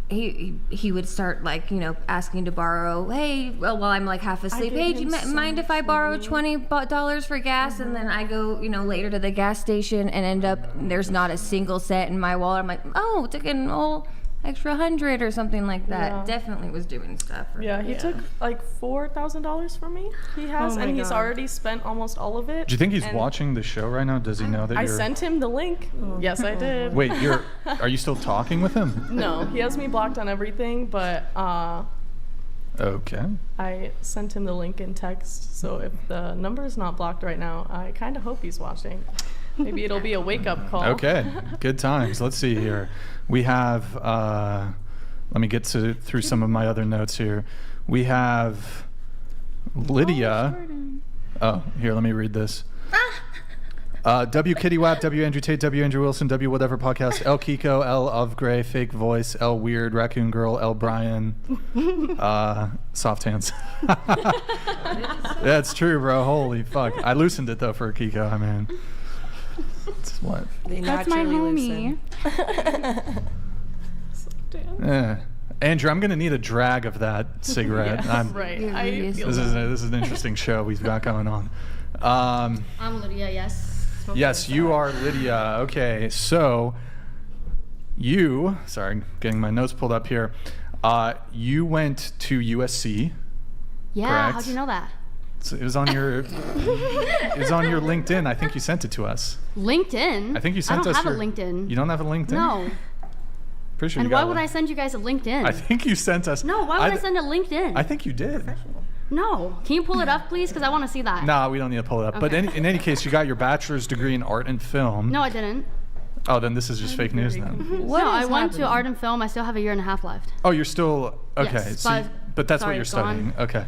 he would start, like, you know, asking to borrow, hey, well, while I'm like half asleep, hey, do you mind if I borrow $20 for gas? And then I go, you know, later to the gas station and end up there's not a single cent in my wallet. I'm like, oh, took an old extra 100 or something like that. Yeah. Definitely was doing stuff. Yeah, he took like $4,000 from me. He has, and he's already spent almost all of it. Do you think he's watching the show right now? Does he know that I you're... sent him the link. Yes, I did. Wait, are you still talking with him? No, he has me blocked on everything, but Okay. I sent him the link in text. So if the number is not blocked right now, I kind of hope he's watching. Maybe it'll be a wake-up call. Okay, good times. Let's see here. We have, let me get through some of my other notes here. We have Lydia. Oh, here, let me read this. W Kitty Wap, W Andrew Tate, W Andrew Wilson, W Whatever Podcast, L Kiko, L of Gray, Fake Voice, L Weird, Raccoon Girl, L Brian, Soft Hands. That's true, bro. Holy fuck. I loosened it though for Kiko. I mean, it's what? That's my homie. Andrew, I'm gonna need a drag of that cigarette. Yes, right. This is an interesting show we've got going on. I'm Lydia, yes. Yes, you are Lydia. Okay, so you, sorry, getting my notes pulled up here. You went to USC. Yeah, correct? how'd you know that? So it was on your LinkedIn. I think you sent it to us. LinkedIn? I think you sent us. I don't have a LinkedIn. You don't have a LinkedIn? No. Pretty sure And you got why would one. I send you guys a LinkedIn? I think you sent us. No, why would I send a LinkedIn? I think you did. No. Can you pull it up, please? Because I want to see that. No, we don't need to pull it up. But Okay. in any case, you got your bachelor's degree in art and film. No, I didn't. Oh, then this is just fake news then. No, I went to art and film. I still have a year and a half left. Oh, you're still okay. Yes, so but that's what sorry, you're go on. studying. Okay.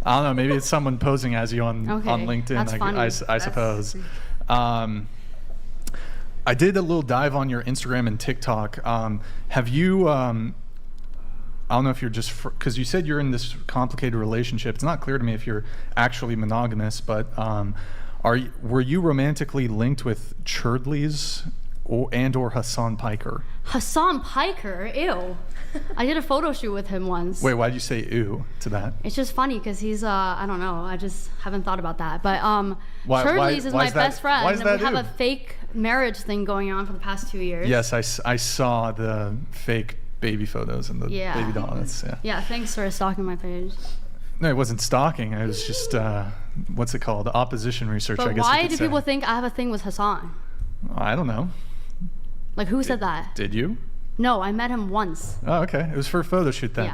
I don't know. Maybe it's someone posing as you on LinkedIn. That's funny. I suppose. I did a little dive on your Instagram and TikTok. Have you? I don't know if you're just because you said you're in this complicated relationship. It's not clear to me if you're actually monogamous, but were you romantically linked with Churdleys or Hassan Piker? Hassan Piker? Ew. I did a photo shoot with him once. Wait, why did you say ew to that? It's just funny because he's I don't know. I just haven't thought about that. But Churdleys is why my best friend, and that we have ew? a fake marriage thing going on for the past 2 years. Yes, I saw the fake baby photos and the baby donuts. Yeah. Yeah. Thanks for stalking my page. No, it wasn't stalking. It was just what's it called? Opposition research. But I guess. why do people think I have a thing with Hassan? I don't know. Like, who said that? Did you? No, I met him once. Oh, okay. It was for a photo shoot then.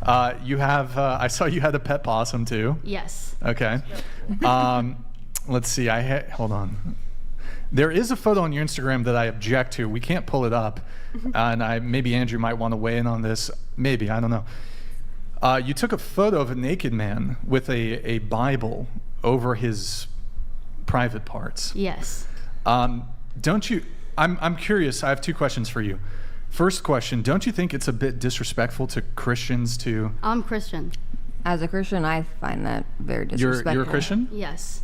Yeah. You have. I saw you had a pet possum too. Yes. Okay. Let's see. Hold on. There is a photo on your Instagram that I object to. We can't pull it up, and maybe Andrew might want to weigh in on this. Maybe, I don't know. You took a photo of a naked man with a Bible over his private parts. Yes. Don't you? I'm curious. I have two questions for you. First question: don't you think it's a bit disrespectful to Christians to? I'm Christian. As a Christian, I find that very disrespectful. You're a Christian? Yes.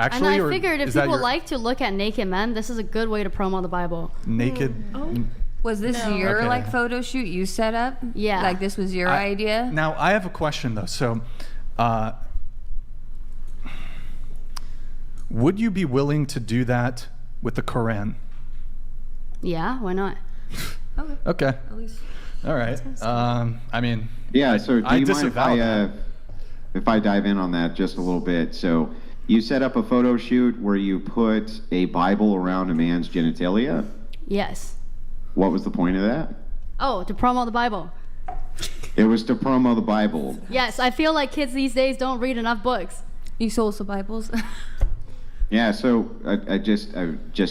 Actually, and I or figured if is that people your like to look at naked men, this is a good way to promo the Bible. naked? Was this your Okay. like photo shoot you set up? Yeah. Like this was your idea? Now I have a question though. So, would you be willing to do that with the Quran? Yeah, why not? Okay. At least. All right. I mean, Yeah, so do I you mind disavow if I dive in on that just a little bit? So you set up a photo shoot where you put a Bible around a man's genitalia. Yes. What was the point of that? Oh, to promo the Bible. It was to promo the Bible. Yes, I feel like kids these days don't read enough books. You sold some Bibles. Yeah, so I just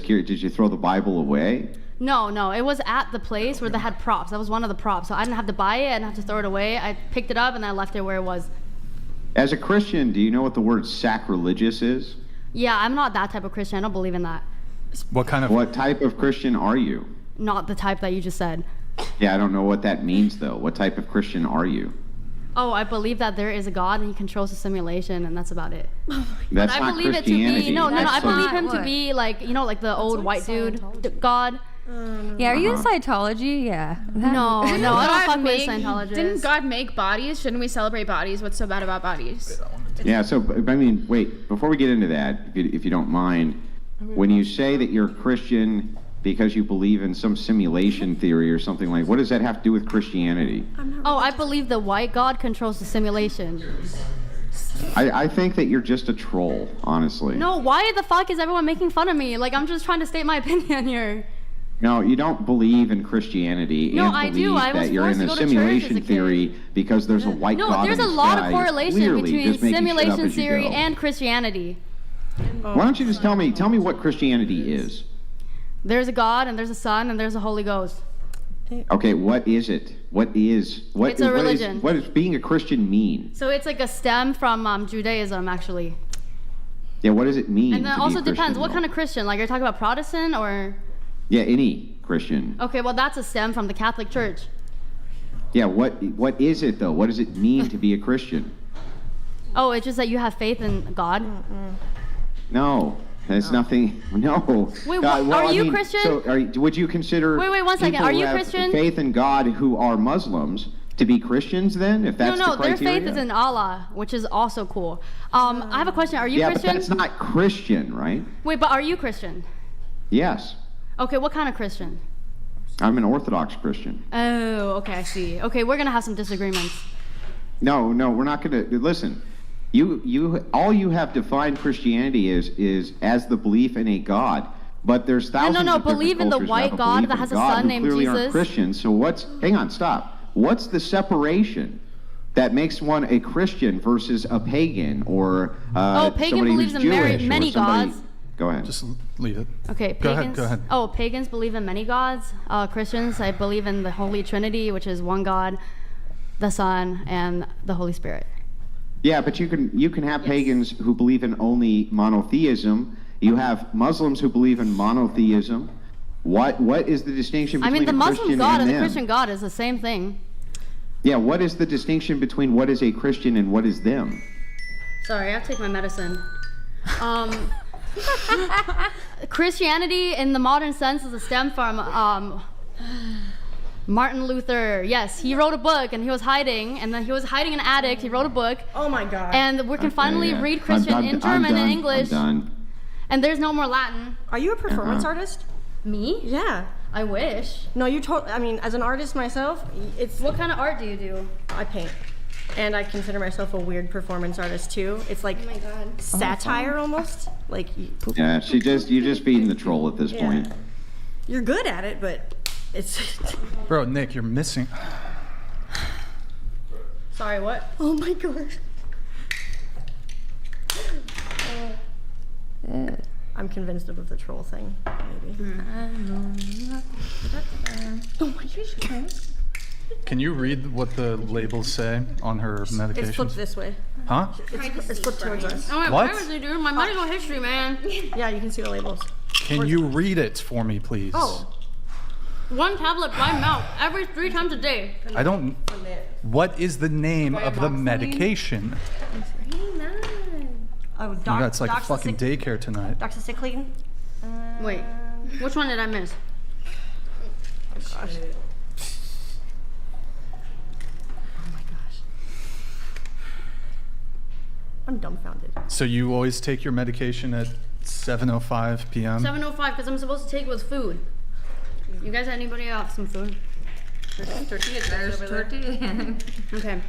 curious, did you throw the Bible away? No, it was at the place where they had props. That was one of the props. So I didn't have to buy it, I didn't have to throw it away. I picked it up and I left it where it was. As a Christian, do you know what the word sacrilegious is? Yeah, I'm not that type of Christian. I don't believe in that. what kind of? What type of Christian are you? Not the type that you just said. Yeah, I don't know what that means though. What type of Christian are you? Oh, I believe that there is a God and he controls the simulation and that's about it. That's I not believe it to Christianity. be, no, I That's believe him what? to be like, you know, like the old white dude, God. Yeah, are you in Scientology? Yeah. No, I don't God fuck with make- Scientologists. Didn't God make bodies? Shouldn't we celebrate bodies? What's so bad about bodies? Yeah, so, I mean, wait, before we get into that, if you don't mind, when you say that you're a Christian because you believe in some simulation theory or something like, what does that have to do with Christianity? Oh, I believe the white God controls the simulation. I think that you're just a troll, honestly. No, why the fuck is everyone making fun of me? Like, I'm just trying to state my opinion here. No, you don't believe in Christianity No, and I believe do. I was that you're in forced a to go to church as simulation a kid. theory because there's a white No, God there's in a the lot sky. of correlation Clearly between just making shit up simulation as you theory go. and Christianity. Why don't you just tell me what Christianity is? There's a God and there's a Son and there's a Holy Ghost. Okay, what is it? It's a religion. What does being a Christian mean? So it's like a stem from Judaism, actually. Yeah, what does it mean? And then to be also a depends, Christian, what though? kind of Christian? Like, you're talking about Protestant or? Yeah, any Christian. Okay, well, that's a stem from the Catholic Church. Yeah, what is it though? What does it mean to be a Christian? Oh, it's just that you have faith in God. No, there's nothing. No. Wait, God, what, are I you mean, Christian? So, would you consider? Wait, 1 second. people Are who you have Christian? Faith in God who are Muslims to be Christians then? If that's No, the their criteria? faith is in Allah, which is also cool. I have a question. Are you Yeah, Christian? but that's not Christian, right? Wait, but are you Christian? Yes, Okay, what kind of Christian? I'm an Orthodox Christian. Oh, okay, I see. Okay, we're gonna have some disagreements. No, we're not going to listen. You all you have defined Christianity is as the belief in a God, but there's thousands. No, of different believe in the cultures that white have a God belief that in has a God son who named clearly Jesus. aren't Christians. So hang on, stop. What's the separation that makes one a Christian versus a pagan or pagan somebody believes who's in Jewish or many somebody- gods. Go ahead. Just leave it. Okay, Go pagans. ahead. Oh, pagans believe in many gods. Christians, I believe in the Holy Trinity, which is one God, the Son, and the Holy Spirit. Yeah, but you can have pagans who believe in only monotheism. You have Muslims who believe in monotheism. What is the distinction I between mean, the a Muslim Christian God and and the them? Christian God is the same thing. Yeah, what is the distinction between what is a Christian and what is them? Sorry, I have to take my medicine. Christianity in the modern sense is a stem from Martin Luther. Yes, he wrote a book and he was hiding, and then he was hiding in an attic. He wrote a book. Oh my God. And we can finally Yeah. read Christian in German and English. I'm done. And there's no more Latin. Are you a performance artist? Me? Yeah. I wish. No, you I mean, as an artist myself, it's What kind of art do you do? I paint. And I consider myself a weird performance artist too. It's like satire almost. Like Yeah, you're just feeding the troll at this point. you're good at it, but it's Bro, Nick, you're missing. Sorry, what? oh my gosh. I'm convinced of the troll thing. Maybe. Oh my gosh. Can you read what the labels say on her It's flipped medications? this way. Huh? It's flipped towards us. Oh, my What? privacy, dude. My medical history, man. Yeah, you can see the labels. Can you read it for me, please? Oh. 1 tablet by mouth every 3 times a day. I don't. What is the name of the medication? Oh, That's like a fucking daycare tonight. Doxycycline. Wait, which one did I miss? Oh gosh. Oh my gosh. I'm dumbfounded. So you always take your medication at 7:05 p.m. 7:05 because I'm supposed to take it with food. You guys, anybody have some food? There's tortilla. Okay.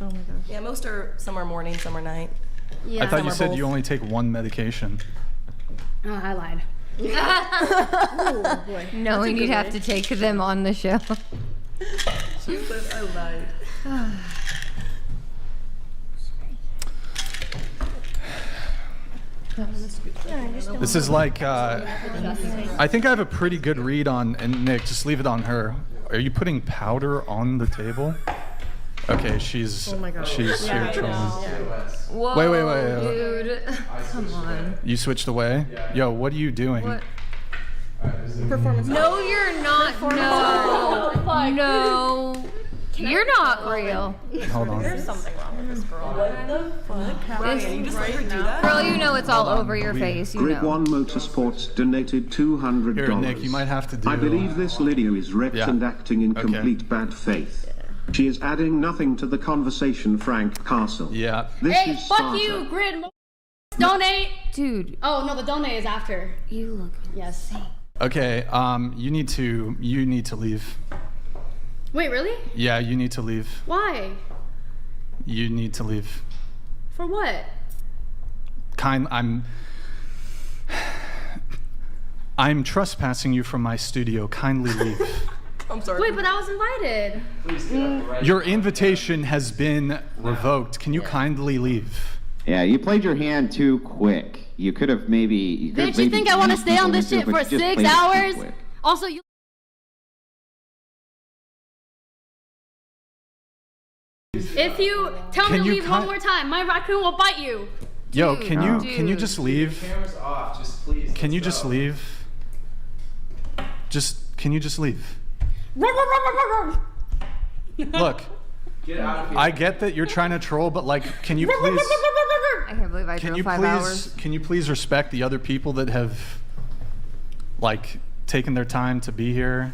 Oh my gosh. Yeah, most are some are morning, some are night. Yeah. I thought Some you are said both. you only take one medication. Oh, I lied. Oh boy. Knowing you'd have to take them on the show. She said I lied. This is like, I think I have a pretty good read on, and Nick, just leave it on her. Are you putting powder on the table? Okay, she's here trolling. Whoa, Wait. dude. Come on. You switched away? Yo, what are you doing? What? Performance. No, you're not. No. No. You're not real. Hold on. There's something wrong with this girl. What the fuck? Ryan, you just let her do that? Girl, you know it's all over your face. You Grid know. One Motorsports donated $200. Here, Nick, you might have to do. I believe this Lydia is wrecked Yeah. and acting in Okay. complete bad faith. She is adding nothing to the conversation, Frank Castle. Yeah. This Hey, is fuck Sparta. you, Grid. Donate. Dude, Oh no, the donate is after. you look. Yes. Okay. You need to leave. Wait, really? Yeah, you need to leave. Why? You need to leave. For what? I'm trespassing you from my studio. Kindly leave. I'm sorry. Wait, but I was invited. Your invitation has been revoked. Can you kindly leave? Yeah, you played your hand too quick. You could have maybe. Bitch, you think I want to stay on this shit for 6 hours? Also, you. If you tell me Can to you leave one kin- more time, my raccoon will bite you. Yo, Dude, can you just leave? Camera's off. Just please. Can you let's just go. leave? Can you just leave? Look, Get out of here. I get that you're trying to troll, but like, can you please? I can't believe I Can drove you 5 please? hours. Can you please respect the other people that have, like, taken their time to be here?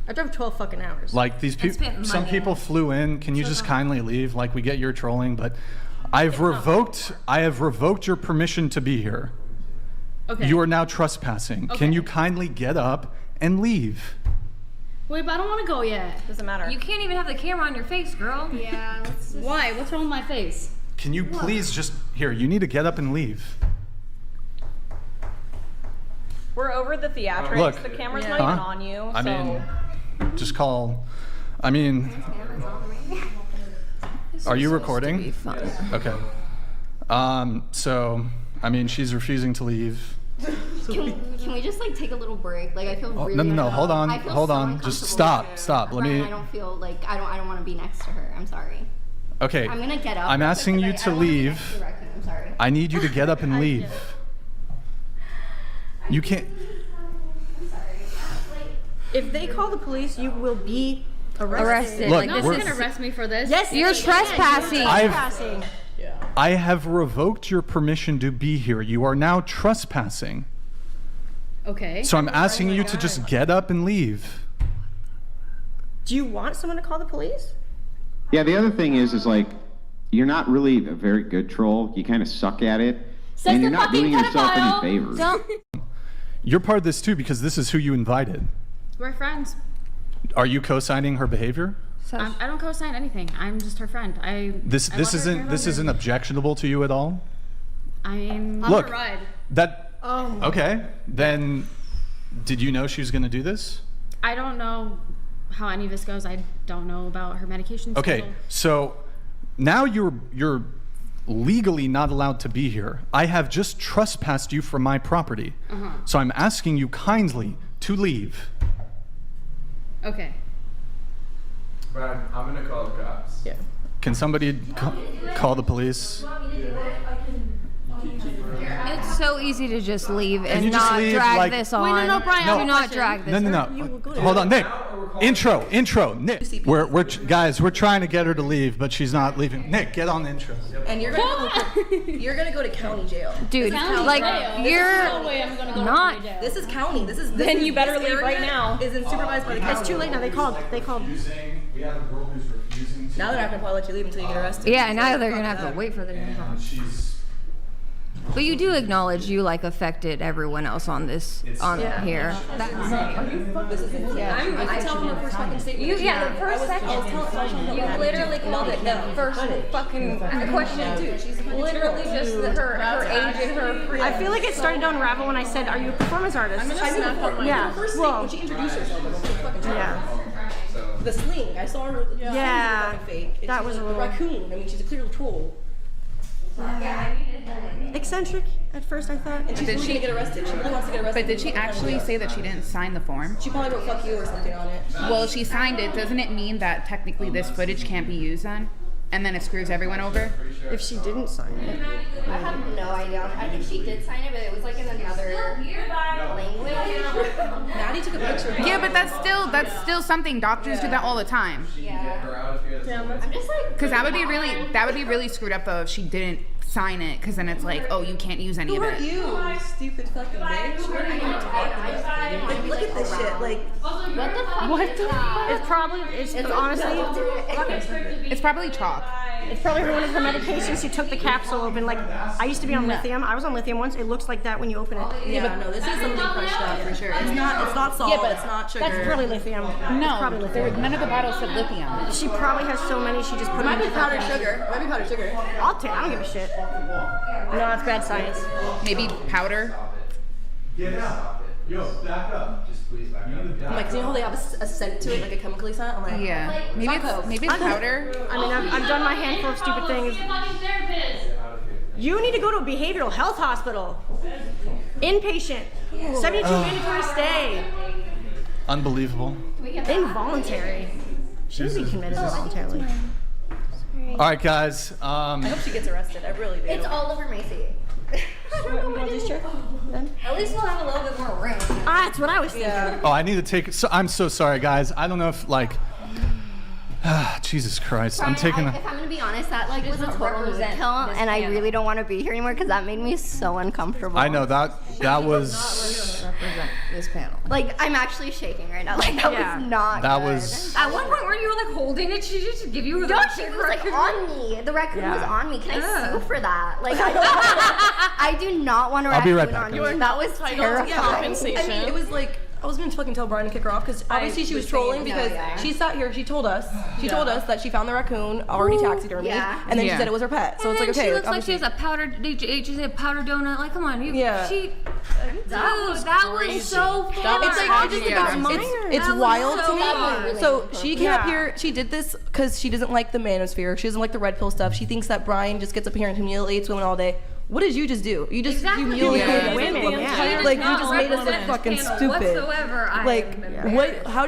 I drove 12 fucking hours. Like these people, spent some money. people flew in. Can you just kindly leave? Like, we get your trolling, but I have revoked your permission to be here. Okay. You are now trespassing. Okay. Can you kindly get up and leave? Wait, but I don't want to go yet. Doesn't matter. You can't even have the camera on your face, girl. Yeah. Why? What's wrong with my face? Can you please just here? You need to get up and leave. We're over the theatrics. Look. The camera's not Huh? even on you. I mean, just call. I mean, are you recording? Okay. So, I mean, she's refusing to leave. Can we just like take a little break? Like I feel really. No. Hold on. I feel Hold so on. Just uncomfortable stop. Let Ryan, me. I don't feel like I don't want to be next to her. I'm sorry. Okay. I'm gonna get up. I'm asking you to leave. I'm sorry. I need you to get up and leave. You can't. If they call the police, you will be arrested. Look, No we're- one's gonna arrest me for this. Yes, You're yes, trespassing. You're trespassing. I have revoked your permission to be here. You are now trespassing. Okay. So I'm asking you to just get up and leave. Do you want someone to call the police? Yeah, the other thing is like, you're not really a very good troll. You kind of suck at it. Says And you're the not fucking doing yourself any pedophile. favors. Don't. You're part of this too because this is who you invited. We're friends. Are you co-signing her behavior? I don't co-sign anything. I'm just her friend. This isn't objectionable to you at all? I'm Look, on a ride. that okay. Then did you know she was going to do this? I don't know how any of this goes. I don't know about her medication Okay. schedule. So now you're legally not allowed to be here. I have just trespassed you from my property. So I'm asking you kindly to leave. Okay. Brad, I'm gonna call the cops. Yeah. Can somebody call the police? It's so easy to just leave you and just not leave, drag like- this Wait, on. no, Brian, I have Do a not question. drag this. No. Hold on, Nick. Intro. Nick. We're guys. We're trying to get her to leave, but she's not leaving. Nick, get on the intro. And you're gonna go to county jail, dude. Like you're not. This is county. Then you better leave right now. Isn't supervised by the county. It's too late now. They called. We have a girl who's refusing. Now they're not gonna probably let you leave until you get arrested. Yeah, now they're gonna have to wait for the. But you do acknowledge you like affected everyone else on this here. I tell them the first fucking statement. The first second. You literally called it the first fucking question. Dude, she's literally just her age and her. I feel like it started to unravel when I said, "Are you a performance artist?" Yeah. First thing when she introduced herself, it was fucking the sling. I saw her. Yeah. Fake. That was a little raccoon. I mean, she's a clear troll. Eccentric at first, I thought. And she's really gonna get arrested. She really wants to get arrested. But did she actually say that she didn't sign the form? She probably wrote "fuck you" or something on it. Well, she signed it. Doesn't it mean that technically this footage can't be used then? And then it screws everyone over? If she didn't sign it. I have no idea. I think she did sign it, but it was like in another language. Maddie took a picture of it. Yeah, but that's still something. Doctors do that all the time. Yeah. I'm just like. Because that would be really screwed up though if she didn't sign it. Because then it's like, oh, you can't use any of it. Who are you, stupid fucking bitch? What are you talking about? Like, look at this shit. Like, What the fuck? It's probably. It's honestly. It's probably chalk. It's probably one of her medications. She took the capsule open. Like, I used to be on lithium. I was on lithium once. It looks like that when you open it. Yeah, but no, this is something crushed up for sure. It's not salt. Yeah, but it's not sugar. That's probably lithium. No, probably lithium. none of the bottles said lithium. She probably has so many. She just put It might them be powdered sugar. It might be powdered sugar. I'll take. I don't give a shit. No, it's bad science. Maybe powder. Get out. Yo, back up. Just please back up. I'm like, you know how they have a scent to it, like a chemically scent? I'm like, Yeah. Maybe it's powder. I mean, I've done my handful of stupid things. You need to go to a behavioral health hospital. Inpatient. 72 mandatory stay. Unbelievable. Involuntary. She would be committed involuntarily. All right, guys. I hope she gets arrested. I really do. It's all over Macy. At least we'll have a little bit more room. That's what I was thinking. Oh, I need to take. So, I'm so sorry, guys. I don't know if Jesus Christ. I'm taking. If I'm gonna be honest, that was a total kill, and I really don't want to be here anymore because that made me so uncomfortable. I know that was. Represent this panel. Like I'm actually shaking right now. Like that was not. That good. was. At one point, where you were like holding it, she just give you. No, she was like on me. The raccoon was on me. Can I sue for that? Like I do not want a I'll be right raccoon back. on me. That was terrifying. I mean, it was like. I was gonna fucking tell Brian to kick her off because obviously she was trolling because she sat here. She told us that she found the raccoon already taxidermied, and then she said it was her pet. So it's like okay. She looks like she has a powder. Did you say a powder donut? Like come on, that was so funny. It's wild to me. So she came up here. She did this because she doesn't like the manosphere. She doesn't like the red pill stuff. She thinks that Brian just gets up here and humiliates women all day. What did you just do? You just humiliated women. Like you just made us look fucking stupid. Like what? How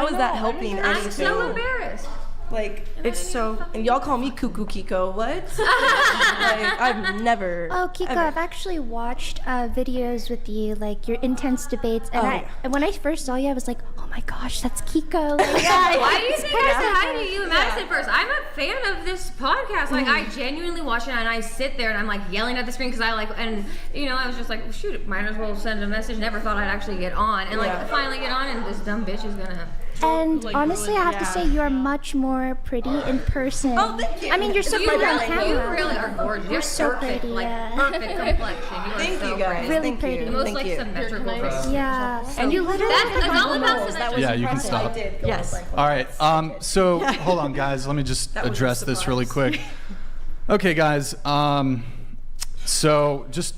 is that helping anything? I'm so embarrassed. Like it's so, and y'all call me Cuckoo Kiko. What? Like, I've never. Oh, Kiko, I've actually watched videos with you, like your intense debates, and and when I first saw you, I was like, oh my gosh, that's Kiko. Like, Why do you think I said hi to you and Madison first? I'm a fan of this podcast. Like I genuinely watch it, and I sit there and I'm like yelling at the screen because I like, and I was just like, well, shoot, might as well send a message. Never thought I'd actually get on, and finally get on, and this dumb bitch is gonna. And honestly, I have to say you are much more pretty in person. Oh, thank you. I mean, you're so pretty on camera. You really are gorgeous. You're so perfect, pretty. Perfect complexion. Thank you guys. Really pretty. The most symmetrical face. Yeah. And you literally. That's all about symmetry. Yeah, you can stop. Yes. All right. So hold on, guys. Let me just address this really quick. Okay, guys. So just.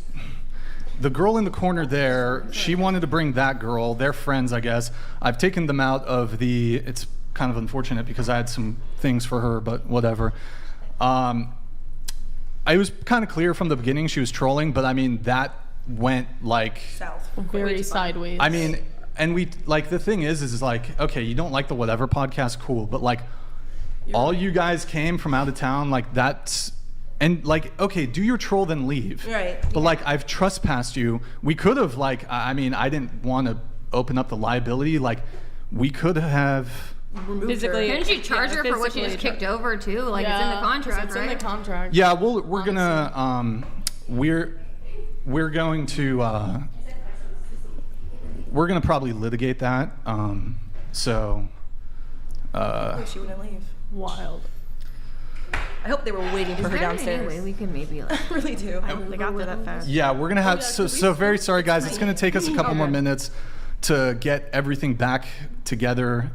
The girl in the corner there, she wanted to bring that girl. They're friends, I guess. I've taken them out of it's kind of unfortunate because I had some things for her, but whatever. It was kind of clear from the beginning she was trolling, but I mean, that went like... South. Very sideways. I mean, and the thing is like, okay, you don't like the whatever podcast, cool, but like, all you guys came from out of town, like that's... And like, okay, do your troll, then leave. Right. But like, I've trespassed you. We could have I didn't want to open up the liability. Like, we could have. Physically, couldn't you charge her for what she just kicked over too? Like it's in the contract, it's right? in the contract. Yeah, we're gonna we're going to we're gonna probably litigate that. So. She wouldn't leave. Wild. I hope they were waiting for her downstairs. Anyway, we can maybe like. I really do. They got there that fast. Yeah, we're gonna have so very sorry guys. It's gonna take us a couple more minutes to get everything back together.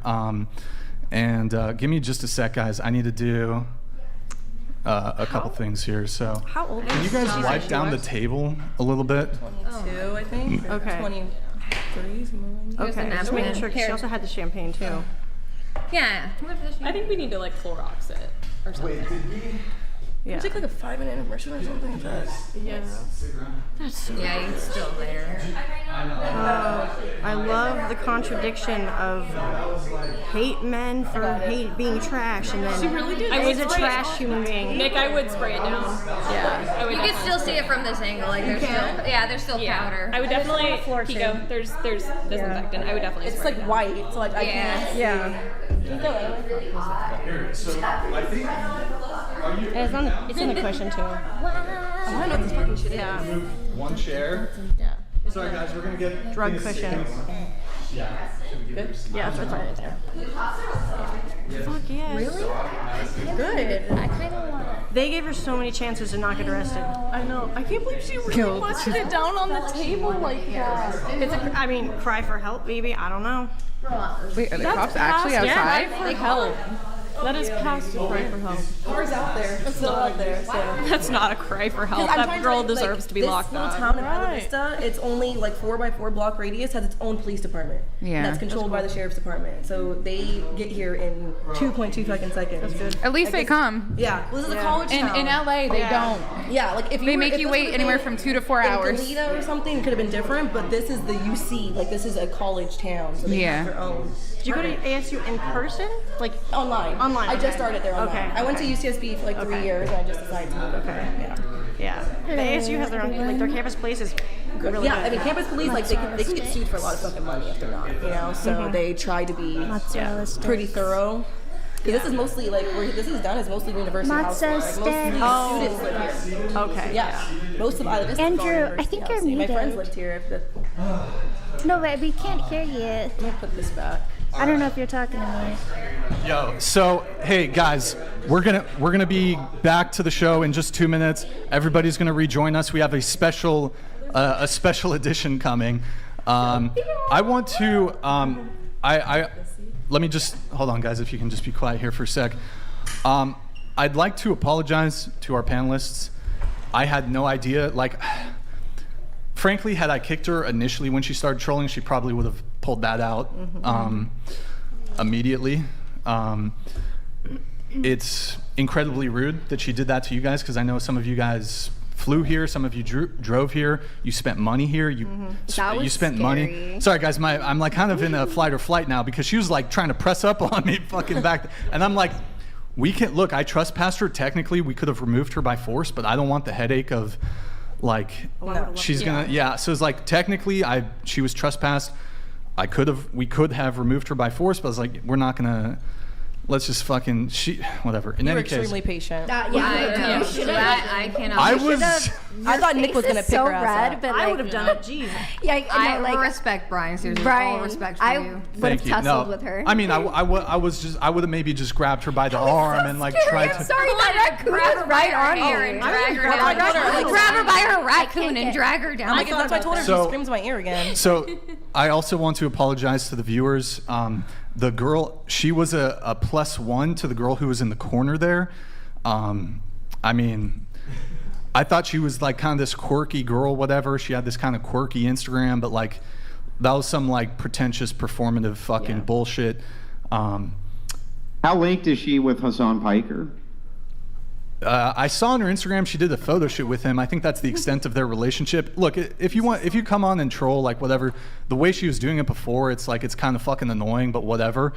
And give me just a sec, guys. I need to do a couple things here. So How old can you guys wipe down the table a little bit? 22, I think. Okay. 23. Okay. Just making sure. 'Cause she also had the champagne too. Yeah. I think we need to like Clorox it or something. Wait, did we? Yeah. Take like a 5-minute intermission or something like that. Yeah. That's so Yeah, he's still there. I love the contradiction of hate men for being trash, and then She really did. is a trash human being. Nick, I would spray it down. Yeah. I would You can still see it from this angle. Like there's still, there's still powder. I would definitely. floor, too. Pico, there's disinfectant. I would definitely. It's spray like it down. white, so like I can't. Yeah. It's in the cushion too. I want to know what this fucking shit is. Yeah. One chair. Yeah. Sorry guys, we're gonna get Drug cushion. Yeah. Good? Yeah, that's right there. Fuck yes. Really? Good. I kind of want. They gave her so many chances to not get arrested. I know. I can't believe she really pushed it down on the table like that. I mean, cry for help, maybe. I don't know. Wait, are the cops actually outside? Cry for help. That is past cry for help. Car's out there. It's still out there. So. That's not a cry for help. I'm That trying girl to, deserves to be locked This up. little town in Isla Vista, it's only like 4x4 block radius, has its own police department. Yeah. That's controlled by the sheriff's department. So they get here in 2.2 fucking seconds. That's good. At least they come. Yeah. Well, this is a college town. In LA, they don't. Yeah, like if you They were, make if you this wait would've anywhere been from 2 to 4 in hours. Toledo or something, it could have been different, but this is the UC. Like this is a college town. So they have their own. Did you go to ASU in person? Like Online. Online. I just started there online. Okay. I went to UCSB for like 3 years and I just decided to move. Okay. Yeah. Yeah. The ASU has their own, like their campus police is really Yeah, good. I mean, campus police, like, they can get sued for a lot of fucking money if they're not, you know? So they try to be pretty thorough. Because this is mostly, like, where this is done is mostly university house. Like, most students live here. Okay. Yeah. Most of Isla Vista is all Andrew, I university think house. you're My friends muted. lived here. No, but we can't hear you. Let me put this back. I don't know if you're talking to me. Yo, so hey guys, we're gonna be back to the show in just 2 minutes. Everybody's gonna rejoin us. We have a special edition coming. I want to let me just hold on, guys. If you can just be quiet here for a sec. I'd like to apologize to our panelists. I had no idea. Like, frankly, had I kicked her initially when she started trolling, she probably would have pulled that out immediately. It's incredibly rude that she did that to you guys, because I know some of you guys flew here, some of you drove here, you spent money here, you spent money. Sorry guys, I'm like kind of in a fight or flight now, because she was like trying to press up on me fucking back, and I'm like, we can look, I trespassed her. Technically we could have removed her by force, but I don't want the headache of like she's gonna so it's like technically she was trespassed. We could have removed her by force, but I was like, we're not gonna, let's just fucking whatever. In any case, extremely patient. I cannot. I thought Nick was gonna pick her ass up. But I would have done it. Jeez. Yeah, I respect Brian. Seriously, all respect for you. Would have tussled with her. I mean, I would have maybe just grabbed her by the arm and like tried to. Sorry, that raccoon was right on and you. drag her down. Grab her by her raccoon and drag her down. That's why I told her she screams in my ear again. So, I also want to apologize to the viewers. The girl, she was a +1 to the girl who was in the corner there. I mean, I thought she was like kind of this quirky girl, whatever. She had this kind of quirky Instagram, but like that was some like pretentious performative fucking bullshit. How linked is she with Hassan Piker? I saw on her Instagram she did a photo shoot with him. I think that's the extent of their relationship. Look, if you come on and troll, like whatever, the way she was doing it before, it's like it's kind of fucking annoying, but whatever.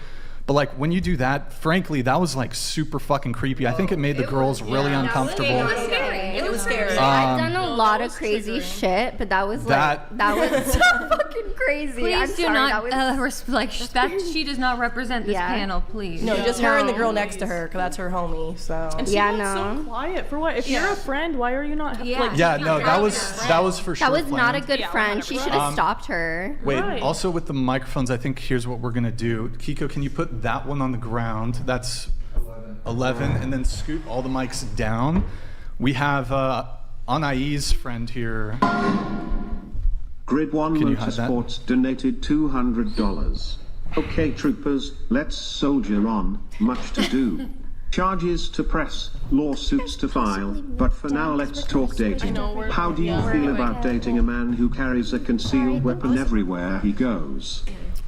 But like when you do that, frankly, that was like super fucking creepy. I think it made the girls really uncomfortable. It was scary. I've done a lot of crazy shit, but that was That- like that was so fucking crazy. Please I'm do sorry, not that was she does not represent this panel, please. No, just her and the girl next to her, because that's her homie. So And she got so quiet for what? If you're a friend, why are you not? Yeah, no, that was for sure. that was not a planned. good friend. She should have stopped her. Wait, also with the microphones, I think here's what we're gonna do. Kiko, can you put that one on the ground? That's 11, and then scoot all the mics down. We have Anai's friend here. Grid 1 Can you hide that? Motorsports donated $200. Okay, troopers, let's soldier on. Much to do. Charges to press, lawsuits to file, but for now let's talk dating. How do you feel about dating a man who carries a concealed weapon everywhere he goes?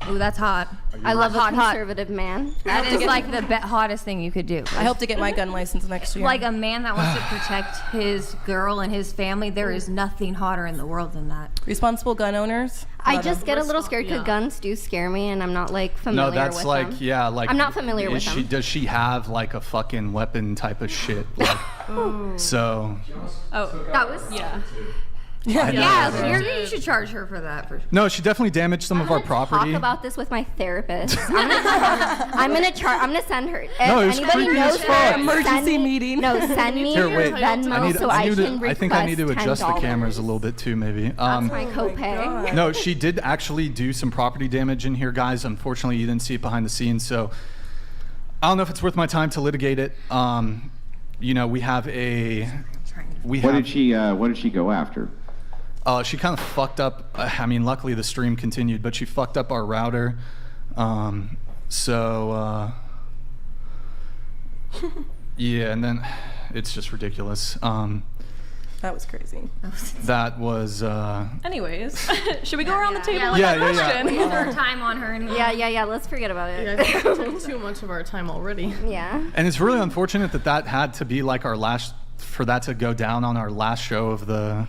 Ooh, that's hot. I love a conservative man. That is like the hottest thing you could do. I hope to get my gun license next year. Like a man that wants to protect his girl and his family, there is nothing hotter in the world than that. Responsible gun owners. I just get a little scared because guns do scare me, and I'm not like familiar No, that's with like them. yeah, like I'm not familiar with them. Does she have like a fucking weapon type of shit? Like, so. Oh, that was I know. You should charge her for that. No, she definitely damaged some of our property. Talk about this with my therapist. I'm gonna send her. If No, it was anybody creepy knows as her, fuck. Emergency meeting. No, send me Here, your wait. Venmo so I can I think I need to request adjust the $10. cameras a little bit too, maybe. That's my copay. No, she did actually do some property damage in here, guys. Unfortunately, you didn't see it behind the scenes, so I don't know if it's worth my time to litigate it. You know, we have a. What did she go after? She kind of fucked up. I mean, luckily the stream continued, but she fucked up our router. Yeah, and then it's just ridiculous. That was crazy. That was. Anyways, should we go around the table with Yeah, that yeah, yeah. question? We used our time on her. Anyway. Yeah. Let's forget about it. Yeah, I took too much of our time already. Yeah. And it's really unfortunate that had to be like our last, for that to go down on our last show of the.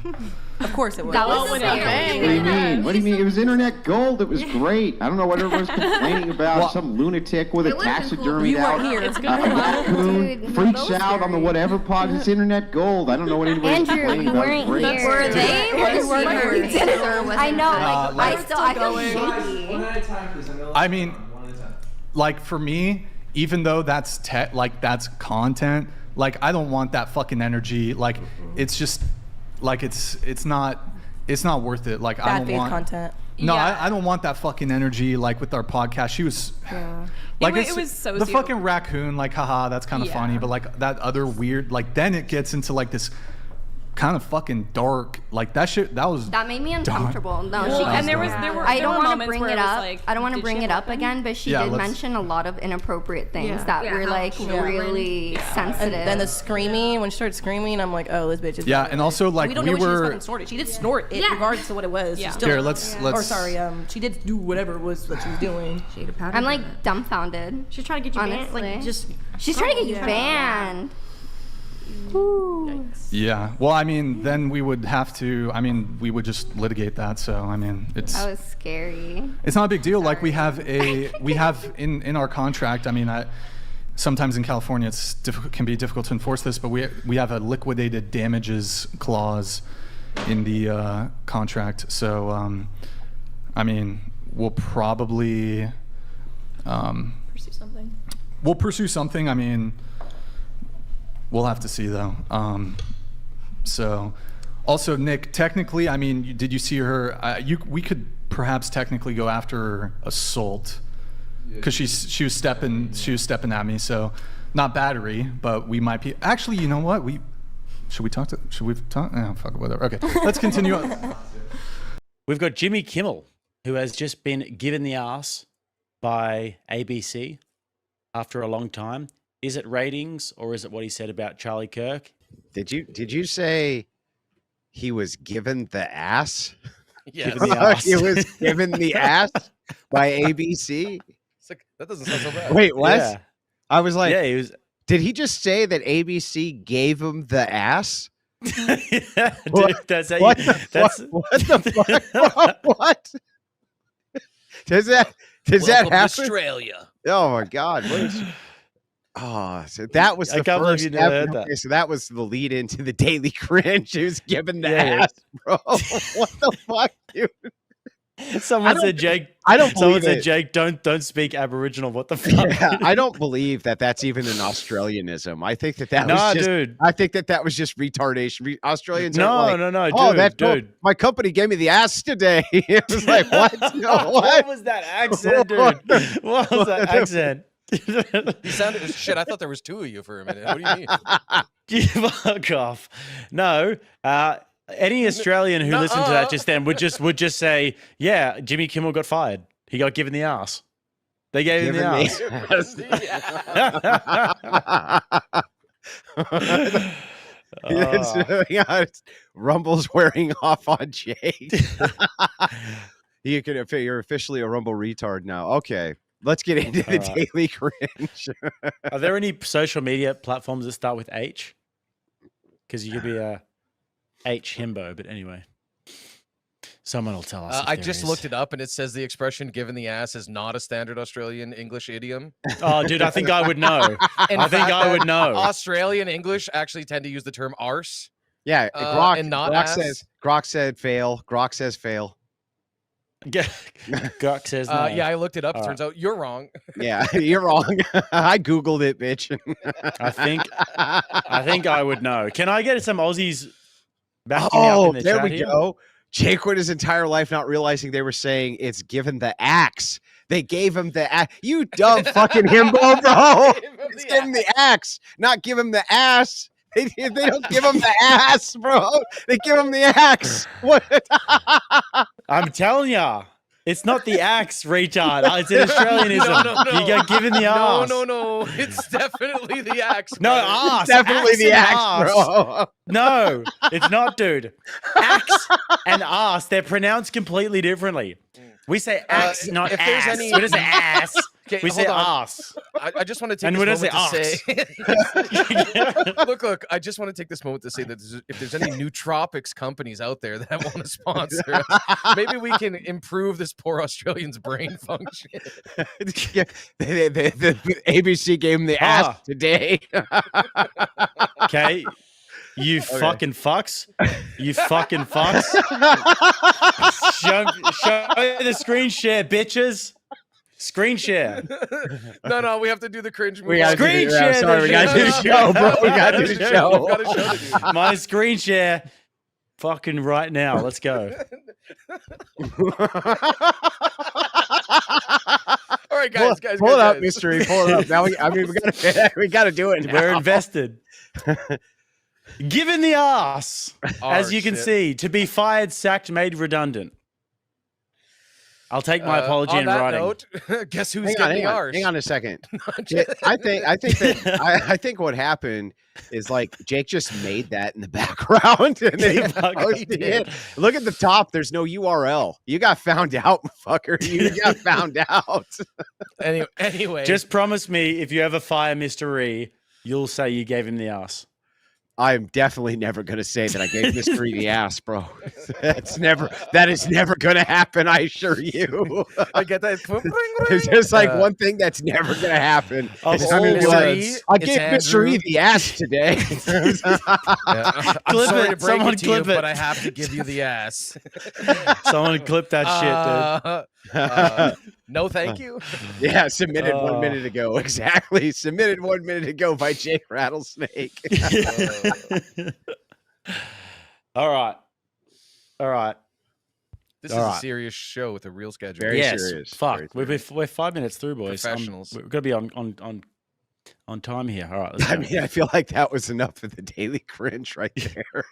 Of course it was. That was What do you mean? What do you mean? It was internet gold. It was great. I don't know what everyone's complaining about. Well, some lunatic with a taxidermy You weren't out. here. It's A raccoon freaks out on the whatever pod. It's internet gold. I don't know what anybody's Andrew, complaining you about. weren't Great. here. Were they? We didn't. I know. Like I feel like- shaky. One at a time, present. I mean, One at a time. like for me, even though that's that's content, like I don't want that fucking energy. Like it's just like it's not worth it. Like I Bad don't faith want content. No, Yeah. I don't want that fucking energy. Like with our podcast, she was like It was so the soon. fucking raccoon. Like haha, that's kind of Yeah. funny. But like that other weird. Like then it gets into like this kind of fucking dark. Like that shit. That made me uncomfortable. No, Well, she and there were I don't want want to bring it up. I don't want to bring it up again, but she Yeah, did let's- mention a lot of inappropriate things that Yeah, were like really sensitive. And then the screaming, when she started screaming, I'm like, oh, this bitch is. Yeah, and also like we don't know what she just fucking snorted. She did snort it, regardless of what it was. Yeah. She still, Here, let's- Or sorry, she did do whatever it was that she was doing. I'm like dumbfounded. She's trying to get you banned. Honestly. Like, just. She's trying to get you banned. Yeah. Well, I mean, then we would have to. I mean, we would just litigate that. So I mean, it's. That was scary. It's not a big deal. Like we have in our contract. I mean, sometimes in California it's can be difficult to enforce this, but we have a liquidated damages clause in the contract. So I mean, we'll probably Pursue something. we'll pursue something. I mean, we'll have to see though. So also Nick, technically, I mean, did you see her? We could perhaps technically go after her assault because she was stepping at me. So not battery, but we might be. Actually, you know what? Should we talk? Oh, fuck it, whatever. Okay, let's continue on. We've got Jimmy Kimmel, who has just been given the ass by ABC after a long time. Is it ratings or is it what he said about Charlie Kirk? Did you say he was given the ass? Yeah, given the ass. He was given the ass by ABC. It's like, that doesn't sound so bad. Wait, what? Yeah. I was like, Yeah, he was. Did he just say that ABC gave him the ass? Yeah, What? dude, that's how What you. the That's fuck? What the fuck? What? Does that Welcome to happen? Australia. Oh my God! What is, Oh, so that was I the can't believe first you never heard that. Okay, so that was the lead into the Daily Cringe. He was giving the Yeah. ass, bro. What the fuck, dude? Someone said, Jake. I don't Someone believe said, it. Jake, don't speak Aboriginal. What the fuck? Yeah, I don't believe that that's even an Australianism. I think that Nah, was just, dude. I think that was just retardation. Australians No, are like, no, oh, dude, dude. my company gave me the ass today. It was like, what? No, what? What was that accent, dude? What was that accent? You sounded shit. I thought there was 2 of you for a minute. What do you mean? Fuck off. No. Any Australian who listened to that just then would just say, yeah, Jimmy Kimmel got fired. He got given the ass. They gave him the ass. It's Rumble's wearing off on Jake. You're officially a Rumble retard now. Okay, let's get into the Daily Cringe. Are there any social media platforms that start with H? Because you could be a H himbo, but anyway. Someone will tell us. I just looked it up, and it says the expression "given the ass" is not a standard Australian English idiom. Oh, dude, I think I would know. I would know. Australian English actually tend to use the term arse. Yeah, and not ass. Grok said fail. Grok says fail. Grok says no. Yeah, I looked it up. It turns out you're wrong. Yeah, you're wrong. I Googled it, bitch. I think I would know. Can I get some Aussies backing me up in the there chat we here? go. Jake went his entire life not realizing they were saying it's given the axe. They gave him the axe. You dumb fucking himbo, bro. It's give him the axe, not give him the ass. They don't give him the ass, bro. They give him the axe. What? I'm telling ya. It's not the axe, retard. It's an Australianism. No. You got given the ass. No. It's definitely the axe. No, brother. ass. Definitely the and axe, bro. No, it's not, dude. Axe and ass, they're pronounced completely differently. We say axe, not if ass. there's any- We don't say ass. Okay, We say hold on. ass. I just want to take And this we don't moment to say say. Look. I just want to take this moment to say that if there's any nootropics companies out there that want to sponsor us, maybe we can improve this poor Australian's brain function. Yeah, the ABC gave him the ass today. Okay. You fucking fucks. You fucking fucks. show the screen share, bitches. Screen share. No, we have to do the cringe movie. We gotta Screen share. Sorry, we gotta do the show, bro. We gotta do the show. We've got a show to do. My screen share. Fucking right now. Let's go. All right, guys. Pull it up, mystery. Pull it up. Now we gotta do it. Now. We're invested. Given the ass, as you can shit. see, to be fired, sacked, made redundant. I'll take my apology on in that writing. note, guess who's getting ours? Hang on a second. I think what happened is like Jake just made that in the background and then he posted it. Look at the top. There's no URL. You got found out, fucker. You got found out. Anyway, Just promise me if you ever fire Mr. E, you'll say you gave him the ass. I'm definitely never going to say that I gave Mr. E the ass, bro. That is never going to happen. I assure you. I get that. There's just like one thing that's never going to happen. Oh, It's I'm gonna be Mr. like, E, I it's gave Mr. E Andrew. the ass today. I'm Clip sorry it. to break Someone it to clip you, it. but I have to give you the ass. Someone clip that shit, dude. No, thank you. Yeah, submitted 1 minute ago. Exactly. Submitted 1 minute ago by Jake Rattlesnake. All right. This is a serious show with a real schedule. Very yes. serious. Fuck. Very We're 5 minutes through, boys. Professionals. We've got to be on time here. All right. Let's I go. mean, I feel like that was enough of the Daily Cringe right there.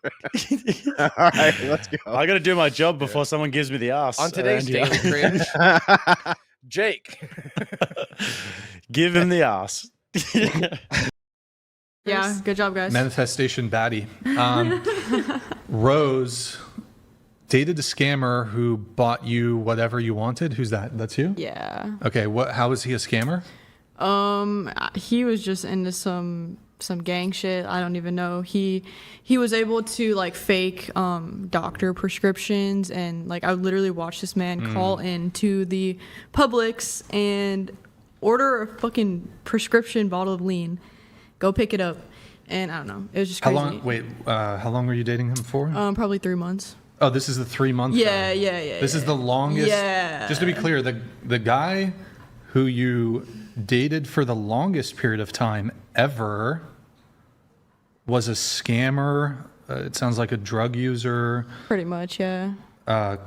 All right, let's go. I got to do my job before someone gives me the ass. On today's around Daily here. Cringe, Jake. Give him the ass. Yeah, good job, guys. Manifestation baddie. Rose dated a scammer who bought you whatever you wanted. Who's that? That's you? Yeah. Okay. How is he a scammer? He was just into some gang shit. I don't even know. He was able to like fake doctor prescriptions, and like I would literally watch this man call into the Publix and order a fucking prescription bottle of lean, go pick it up, and I don't know. It was just How crazy. long? Wait, how long were you dating him for? Probably 3 months. Oh, this is the 3 month. Yeah. This is the longest. Yeah. Just to be clear, the guy who you dated for the longest period of time ever was a scammer. It sounds like a drug user. Pretty much, yeah.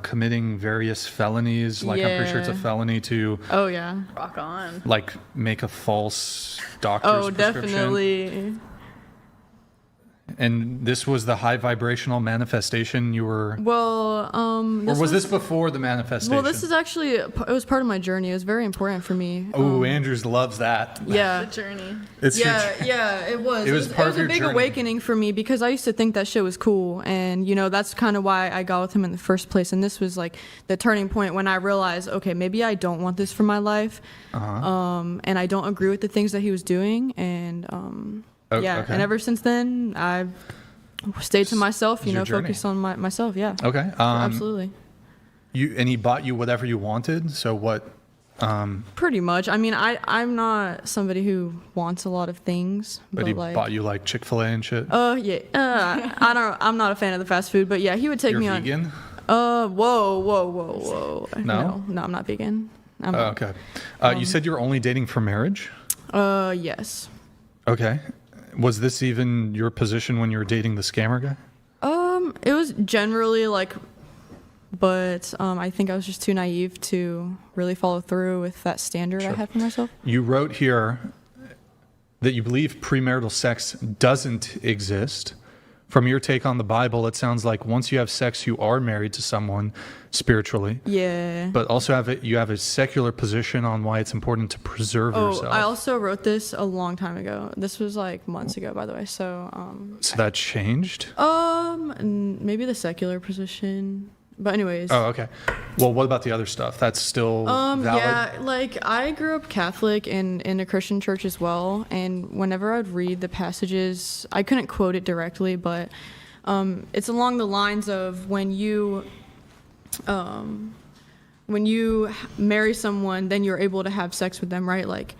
Committing various felonies. Like I'm pretty sure it's a Yeah. felony to. Oh yeah. Rock on. Like make a false doctor's prescription. Definitely. And this was the high vibrational manifestation you were. Well, Or was this before the manifestation? Well, this is actually it was part of my journey. It was very important for me. Oh, Andrews loves that. Yeah. The journey. It's your yeah, it was. It was part of a your big journey. awakening for me because I used to think that shit was cool, and that's kind of why I got with him in the first place. And this was like the turning point when I realized, okay, maybe I don't want this for my life, and I don't agree with the things that he was doing, and yeah. okay. And ever since then, I've stayed to myself. It's your journey. Focused on myself. Yeah. Okay. Absolutely. And he bought you whatever you wanted. So what? Pretty much. I mean, I'm not somebody who wants a lot of things, But he like, bought you like Chick-fil-A and shit. yeah. I'm not a fan of the fast food, but yeah, he would take You're me vegan? on. Whoa. No? No, I'm not vegan. I'm Oh, okay. You said you were only dating for marriage? Yes. Okay. Was this even your position when you were dating the scammer guy? It was generally like, but I think I was just too naive to really follow through with that standard I had for myself. You wrote here that you believe premarital sex doesn't exist. From your take on the Bible, it sounds like once you have sex, you are married to someone spiritually. Yeah. But also you have a secular position on why it's important to preserve yourself. I also wrote this a long time ago. This was like months ago, by the way. So So that changed? maybe the secular position. But anyways. Oh, okay. Well, what about the other stuff? That's still valid? Yeah, like I grew up Catholic and in a Christian church as well, and whenever I'd read the passages, I couldn't quote it directly, but it's along the lines of when you marry someone, then you're able to have sex with them, right? Like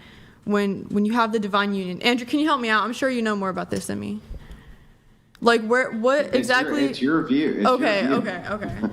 when you have the divine union. Andrew, can you help me out? I'm sure you know more about this than me. Like what exactly? It's your view. It's Okay. your view.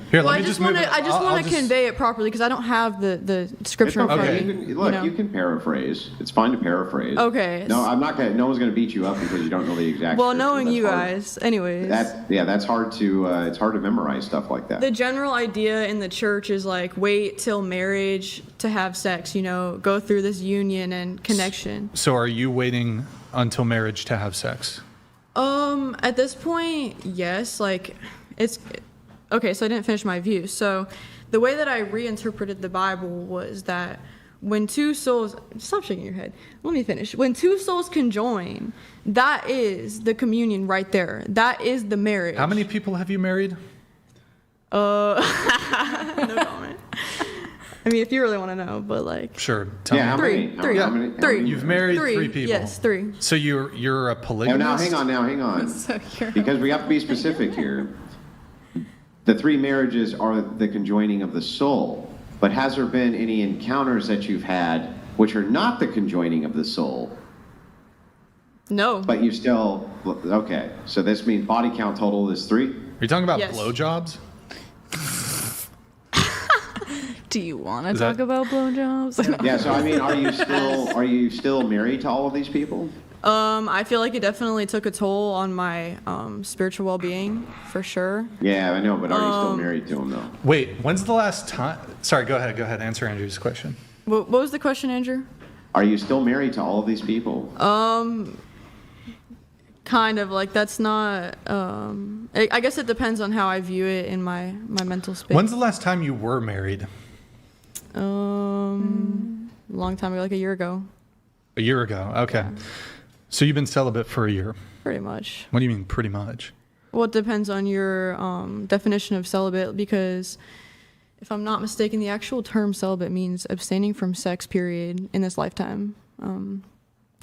Here, let I me just move want it. to. I just I'll want to just- convey it properly because I don't have the scripture in front of me. Look, you can paraphrase. It's fine to paraphrase. Okay. No, I'm not gonna. No one's gonna beat you up because you don't know the exact. Well, scripture. knowing That's you hard. guys, anyways. That's hard to. It's hard to memorize stuff like that. The general idea in the church is like wait till marriage to have sex. Go through this union and connection. So are you waiting until marriage to have sex? At this point, yes. Like, it's okay. So I didn't finish my view. So, the way that I reinterpreted the Bible was that when two souls stop shaking your head. Let me finish. When two souls conjoin, that is the communion right there. That is the marriage. How many people have you married? No comment. I mean, if you really want to know, but like. Sure. Tell me. How many? Three. You've married three people. Yes, 3. So you're a polygamist. Now hang on. So Because we have to be specific here. The 3 marriages are the conjoining of the soul. But has there been any encounters that you've had which are not the conjoining of the soul? No. But you still okay. So this means body count total is 3. Are you talking about Yes. blowjobs? Do you want to Is talk that- about blowjobs? Yeah. So I mean, are you still married to all of these people? I feel like it definitely took a toll on my spiritual well-being, for sure. Yeah, I know, but are you still married to them though? Wait, when's the last time? Sorry, go ahead. Answer Andrew's question. What was the question, Andrew? Are you still married to all of these people? Kind of like that's not. I guess it depends on how I view it in my mental space. When's the last time you were married? Long time ago, like a year ago. A year ago. Okay. So you've been celibate for a year. Pretty much. What do you mean, pretty much? Well, it depends on your definition of celibate, because if I'm not mistaken, the actual term celibate means abstaining from sex, period, in this lifetime.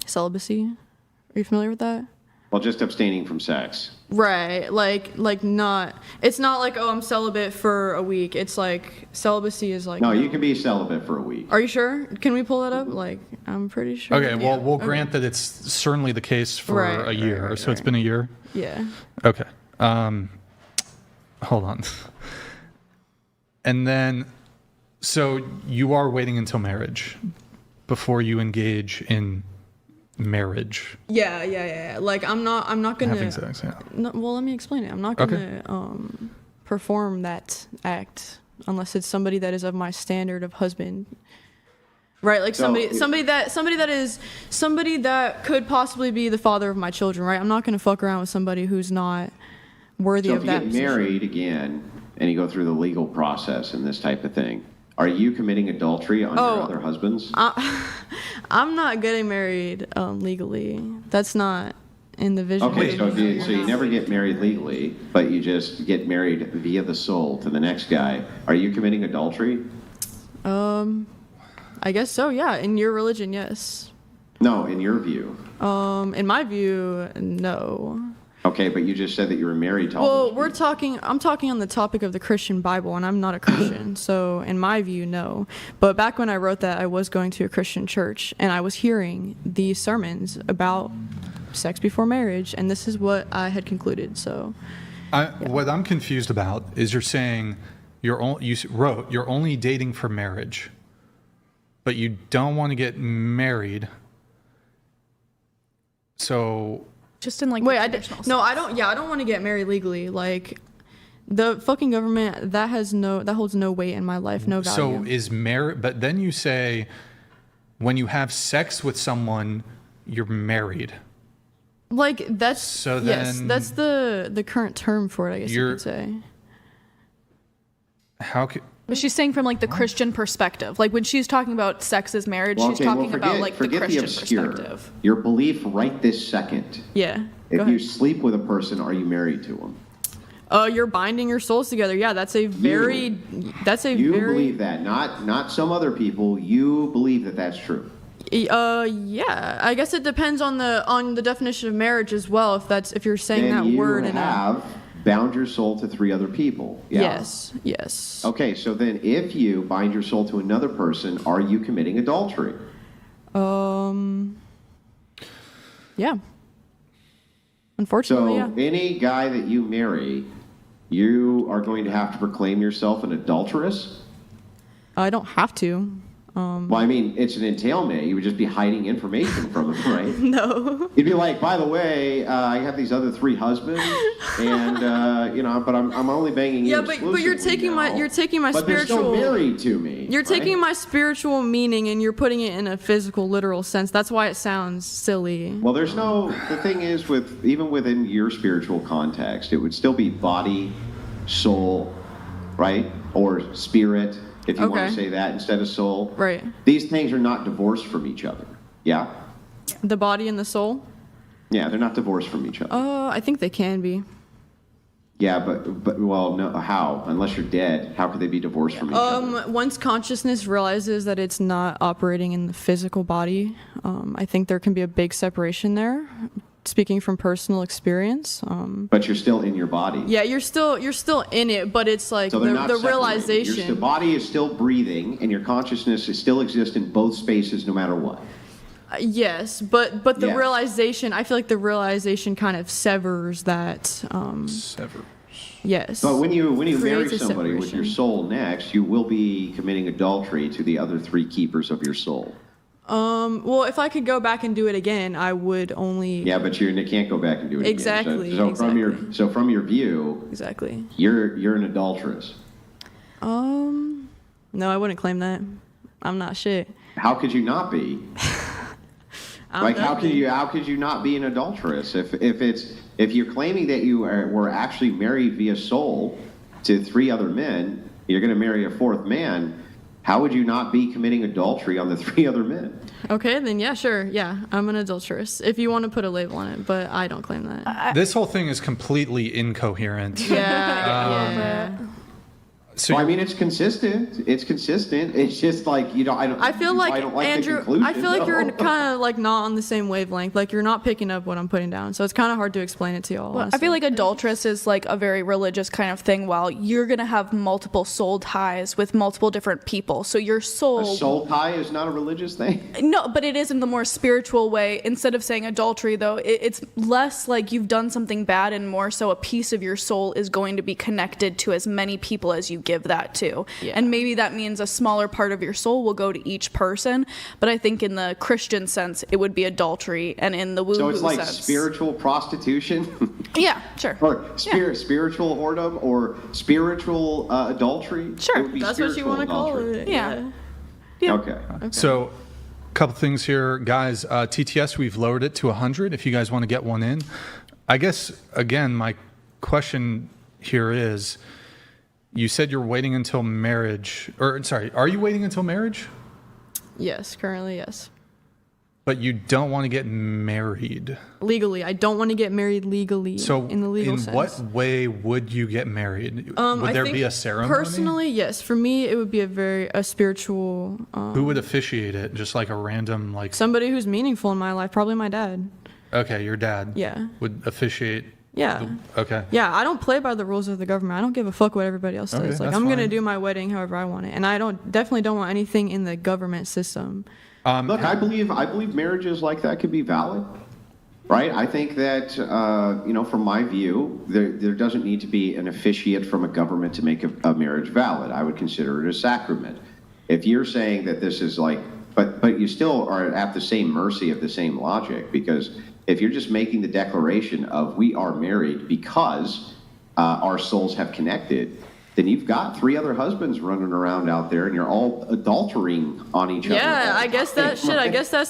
Celibacy. Are you familiar with that? Well, just abstaining from sex. Right. Like not. It's not like, oh, I'm celibate for a week. It's like celibacy is like. No, you can be celibate for a week. Are you sure? Can we pull that up? Like, I'm pretty sure. Okay, well, we'll grant that it's certainly the case for a year. So it's been a year? Yeah. Okay. Hold on. And then, so you are waiting until marriage before you engage in marriage. Yeah. Like, I'm not gonna. Having sex, yeah. No, well, let me explain it. I'm not gonna perform that act unless it's somebody that is of my standard of husband. Right, like somebody that could possibly be the father of my children, right? I'm not gonna fuck around with somebody who's not worthy of that. So if you get married again and you go through the legal process and this type of thing, are you committing adultery on your other husbands? I'm not getting married legally. That's not in the vision. Okay, so you never get married legally, but you just get married via the soul to the next guy. Are you committing adultery? I guess so, yeah. In your religion, yes. No, in your view. In my view, no. Okay, but you just said that you were married to all those people. I'm talking on the topic of the Christian Bible, and I'm not a Christian, so in my view, no. But back when I wrote that, I was going to a Christian church, and I was hearing these sermons about sex before marriage, and this is what I had concluded, so. What I'm confused about is you're saying you wrote you're only dating for marriage, but you don't want to get married. So just in like I don't want to get married legally. Like the fucking government that holds no weight in my life, no value. So is marriage? But then you say when you have sex with someone, you're married. Like that's yes, that's the current term for it. I guess you could say. How could? But she's saying from like the Christian perspective. Like when she's talking about sex as marriage, she's talking about like the Christian perspective. Your belief right this second. Yeah. If you sleep with a person, are you married to them? You're binding your souls together. Yeah, You believe that, not some other people. You believe that that's true. Yeah. I guess it depends on the definition of marriage as well. If you're saying then that word you in have bound your soul to 3 other people. Yeah? Yes. Okay, so then if you bind your soul to another person, are you committing adultery? Yeah. Unfortunately, so any guy that you marry, you are going to have to proclaim yourself an adulteress? I don't have to. Well, I mean, it's an entailment. You would just be hiding information from him, right? No. You'd be like, by the way, I have these other 3 husbands, and but I'm only banging you. Yeah, but you're taking my spiritual. But they're still married to me. You're taking my spiritual meaning and you're putting it in a physical, literal sense. That's why it sounds silly. Well, the thing is, even within your spiritual context, it would still be body, soul, right, or spirit. If you want to say that instead of soul. Right. These things are not divorced from each other. Yeah? The body and the soul? Yeah, they're not divorced from each other. I think they can be. Yeah, but well, no, how? Unless you're dead, how could they be divorced from each other? Once consciousness realizes that it's not operating in the physical body, I think there can be a big separation there. Speaking from personal experience. But you're still in your body. Yeah, you're still in it, but it's like so the realization. The body is still breathing, and your consciousness still exists in both spaces, no matter what. Yes, but the realization. I feel like the realization kind of severs that. Severs. Yes. But when you marry somebody with your soul next, you will be committing adultery to the other 3 keepers of your soul. Well, if I could go back and do it again, I would only. Yeah, but you can't go back and do it exactly, again. So from your view, exactly, you're an adulteress. No, I wouldn't claim that. I'm not shit. How could you not be? How could you not be an adulteress if you're claiming that you were actually married via soul to 3 other men, you're going to marry a 4th man. How would you not be committing adultery on the 3 other men? Okay, then yeah, sure. Yeah, I'm an adulteress. If you want to put a label on it, but I don't claim that. This whole thing is completely incoherent. Yeah. So I mean, it's consistent. It's consistent. It's just like I feel like Andrew. I feel like you're kind of like not on the same wavelength. Like you're not picking up what I'm putting down. So it's kind of hard to explain it to y'all. Well, I feel like adulteress is like a very religious kind of thing. While you're gonna have multiple soul ties with multiple different people, so your soul. A soul tie is not a religious thing. No, but it is in the more spiritual way. Instead of saying adultery, though, it's less like you've done something bad and more so a piece of your soul is going to be connected to as many people as you give that to. Yeah. And maybe that means a smaller part of your soul will go to each person. But I think in the Christian sense, it would be adultery. And in the woo-woo sense. So it's like spiritual prostitution? Yeah, sure. Or spiritual whoredom or spiritual adultery? Sure. That's what you want to call it. Yeah. Okay. So, a couple things here, guys. TTS, we've lowered it to 100 if you guys want to get one in. I guess, again, my question here is, you said you're waiting until marriage, or sorry, are you waiting until marriage? Yes, currently, yes. But you don't want to get married. Legally. I don't want to get married legally. So in the legal sense. In what way would you get married? Would there be a ceremony? Personally, yes. For me, it would be a spiritual... Who would officiate it? Just like a random, like... Somebody who's meaningful in my life. Probably my dad. Okay, your dad. Yeah. Would officiate... Yeah. Okay. Yeah, I don't play by the rules of the government. I don't give a fuck what everybody else does. Like, I'm going to do my wedding however I want it. And I definitely don't want anything in the government system. Look, I believe marriages like that could be valid, right? I think that, from my view, there doesn't need to be an officiate from a government to make a marriage valid. I would consider it a sacrament. If you're saying that this is like, but you still are at the same mercy of the same logic, because if you're just making the declaration of we are married because our souls have connected, then you've got 3 other husbands running around out there and you're all adultering on each other. Yeah, I guess that's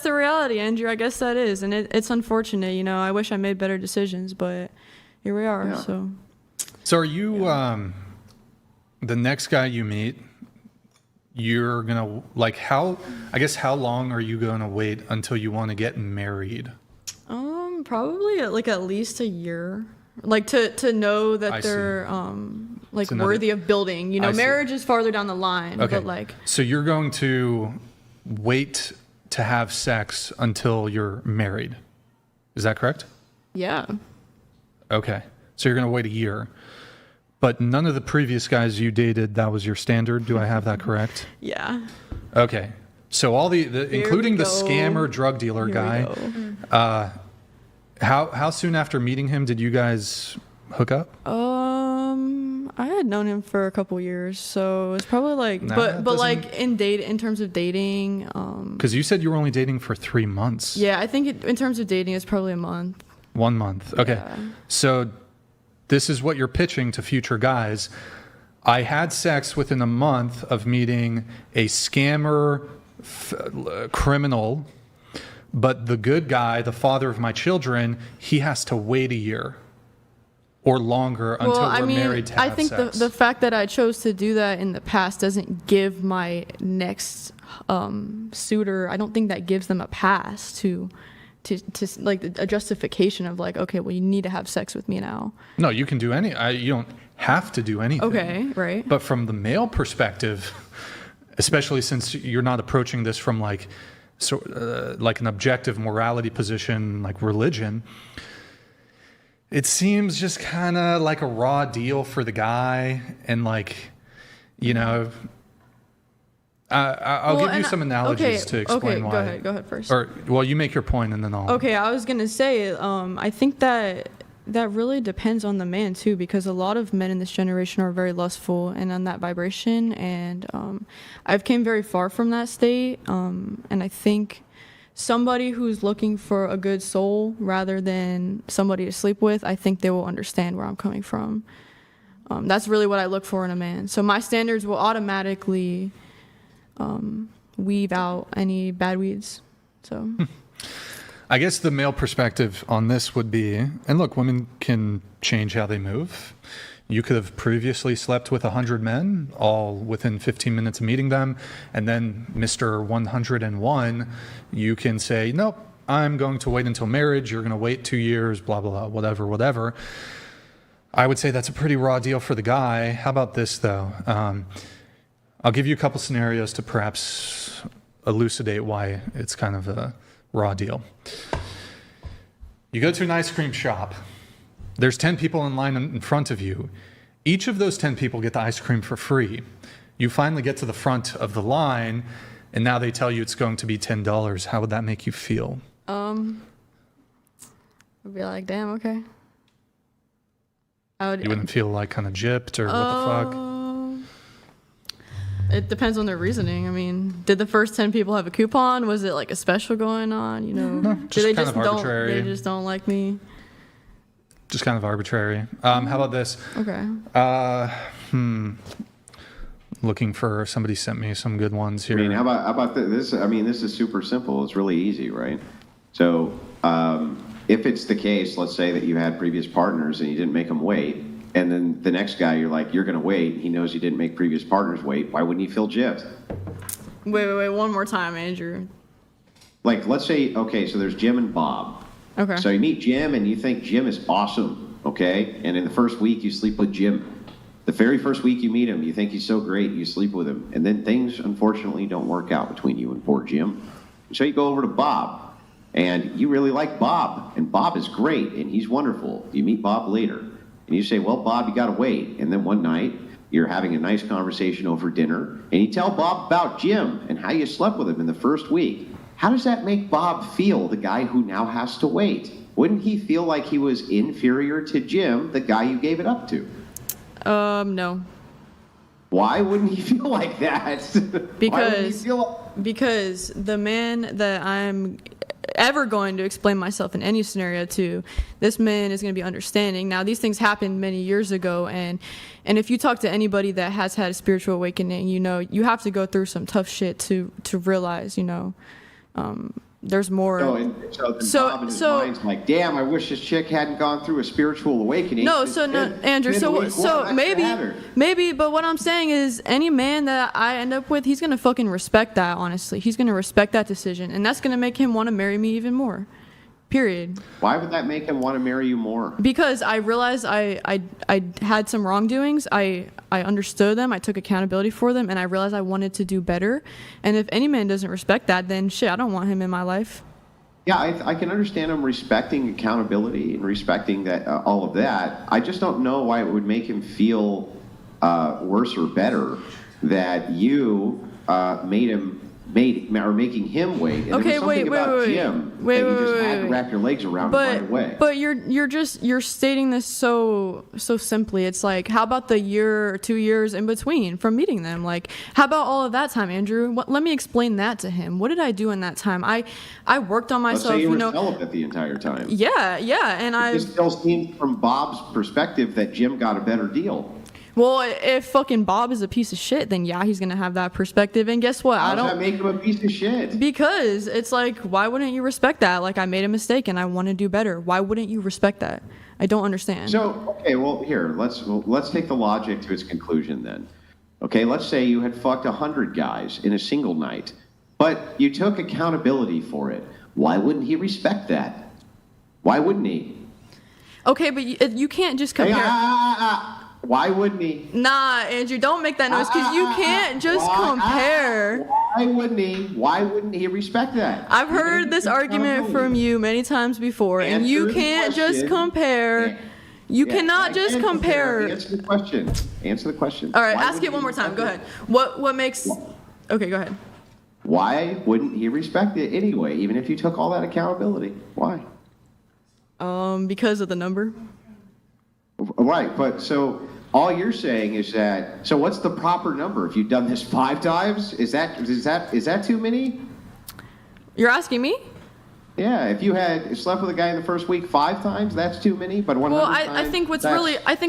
the reality, Andrew. I guess that is. And it's unfortunate, I wish I made better decisions, but here we are. Yeah. So are you the next guy you meet, you're gonna how long are you gonna wait until you want to get married? Probably at least a year. Like to know that they're worthy of building. Marriage is farther down the line. Okay. But so you're going to wait to have sex until you're married. Is that correct? Yeah. Okay. So you're going to wait a year. But none of the previous guys you dated, that was your standard. Do I have that correct? Yeah. Okay. So all the including the scammer drug dealer guy. How soon after meeting him did you guys hook up? I had known him for a couple years, so it's probably in terms of dating. Because you said you were only dating for 3 months. Yeah, I think in terms of dating, it's probably a month. 1 month. Okay. Yeah. So this is what you're pitching to future guys. I had sex within a month of meeting a scammer, criminal. But the good guy, the father of my children, he has to wait a year or longer until we're married to have sex. I think the fact that I chose to do that in the past doesn't give my next suitor, I don't think that gives them a pass to like a justification of like, okay, well, you need to have sex with me now. No, you can do you don't have to do anything. Okay, right. But from the male perspective, especially since you're not approaching this from like an objective morality position, like religion, it seems just kind of like a raw deal for the guy. And I'll give you some analogies to explain why. Go ahead first. Or, you make your point and then I'll... Okay, I was going to say, I think that really depends on the man too, because a lot of men in this generation are very lustful and on that vibration, and I've came very far from that state, and I think somebody who's looking for a good soul rather than somebody to sleep with, I think they will understand where I'm coming from. That's really what I look for in a man. So my standards will automatically weave out any bad weeds. So I guess the male perspective on this would be, and look, women can change how they move. You could have previously slept with 100 men, all within 15 minutes of meeting them, and then Mr. 101, you can say, nope, I'm going to wait until marriage, you're going to wait 2 years, blah, blah, blah, whatever. I would say that's a pretty raw deal for the guy. How about this, though? I'll give you a couple scenarios to perhaps elucidate why it's kind of a raw deal. You go to an ice cream shop. There's 10 people in line in front of you. Each of those 10 people get the ice cream for free. You finally get to the front of the line, and now they tell you it's going to be $10. How would that make you feel? I'd be like, damn, okay. You wouldn't feel like kind of gypped or what the fuck? It depends on their reasoning. I mean, did the first 10 people have a coupon? Was it like a special going on? You know, No, just kind of arbitrary. They just don't like me. Just kind of arbitrary. How about this? Okay. Looking for, somebody sent me some good ones here. I mean, how about this? I mean, this is super simple. It's really easy, right? So if it's the case, let's say that you had previous partners and you didn't make them wait, and then the next guy, you're like, you're going to wait. He knows you didn't make previous partners wait. Why wouldn't he feel gypped? Wait. One more time, Andrew. Like, let's say, okay, so there's Jim and Bob. Okay. So you meet Jim and you think Jim is awesome, okay? And in the first week, you sleep with Jim. The very first week you meet him, you think he's so great, you sleep with him. And then things, unfortunately, don't work out between you and poor Jim. So you go over to Bob. And you really like Bob, and Bob is great, and he's wonderful. You meet Bob later, and you say, well, Bob, you got to wait. And then one night, you're having a nice conversation over dinner, and you tell Bob about Jim and how you slept with him in the first week. How does that make Bob feel, the guy who now has to wait? Wouldn't he feel like he was inferior to Jim, the guy you gave it up to? No. Why wouldn't he feel like that? Because the man that I'm ever going to explain myself in any scenario to, this man is going to be understanding. Now, these things happened many years ago, and if you talk to anybody that has had a spiritual awakening, you know, you have to go through some tough shit to realize, you know, there's more. Bob in his mind's like, damn, I wish this chick hadn't gone through a spiritual awakening. Andrew, so maybe, but what I'm saying is any man that I end up with, he's going to fucking respect that, honestly. He's going to respect that decision, and that's going to make him want to marry me even more. Period. Why would that make him want to marry you more? Because I realized I had some wrongdoings. I understood them. I took accountability for them, and I realized I wanted to do better. And if any man doesn't respect that, then shit, I don't want him in my life. Yeah, I can understand him respecting accountability and respecting that all of that. I just don't know why it would make him feel worse or better that you making him wait. And okay, there was something about Jim that you just had to wrap your legs around right away. But you're stating this so simply. It's like, how about the year or 2 years in between from meeting them? Like, how about all of that time, Andrew? Let me explain that to him. What did I do in that time? I worked on myself. Let's say you were celibate the entire time. Yeah, and it still seems from Bob's perspective that Jim got a better deal. Well, if fucking Bob is a piece of shit, then yeah, he's gonna have that perspective. And guess what? How does that make him a piece of shit? Because it's like, why wouldn't you respect that? Like, I made a mistake and I want to do better. Why wouldn't you respect that? I don't understand. So, okay, well, here, let's take the logic to its conclusion then. Okay, let's say you had fucked 100 guys in a single night, but you took accountability for it. Why wouldn't he respect that? Why wouldn't he? Okay, but you can't just compare. Why wouldn't he? Nah, Andrew, don't make that noise, because you can't just compare. Why wouldn't he? Why wouldn't he respect that? I've heard this argument from you many times before, and you can't just compare. You cannot just compare. Answer the question. Answer the question. All right, ask it one more time. Go ahead. What makes... Okay, go ahead. Why wouldn't he respect it anyway, even if you took all that accountability? Why? Because of the number. Right, but so all you're saying is that, so what's the proper number? If you've done this 5 times, is that too many? You're asking me? Yeah, if you had slept with a guy in the first week 5 times, that's too many. But 100 times, I think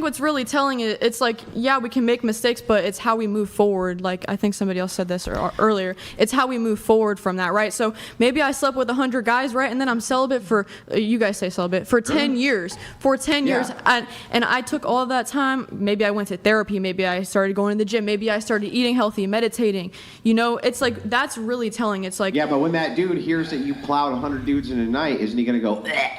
what's really telling it, it's like, yeah, we can make mistakes, but it's how we move forward. Like, I think somebody else said this earlier. It's how we move forward from that, right? So maybe I slept with 100 guys, right? And then I'm celibate for, you guys say celibate, for 10 years. For 10 years. And I took all of that time. Maybe I went to therapy. Maybe I started going to the gym. Maybe I started eating healthy, meditating. You know, it's like, that's really telling. It's like... Yeah, but when that dude hears that you plowed 100 dudes in a night, isn't he going to go, bleh?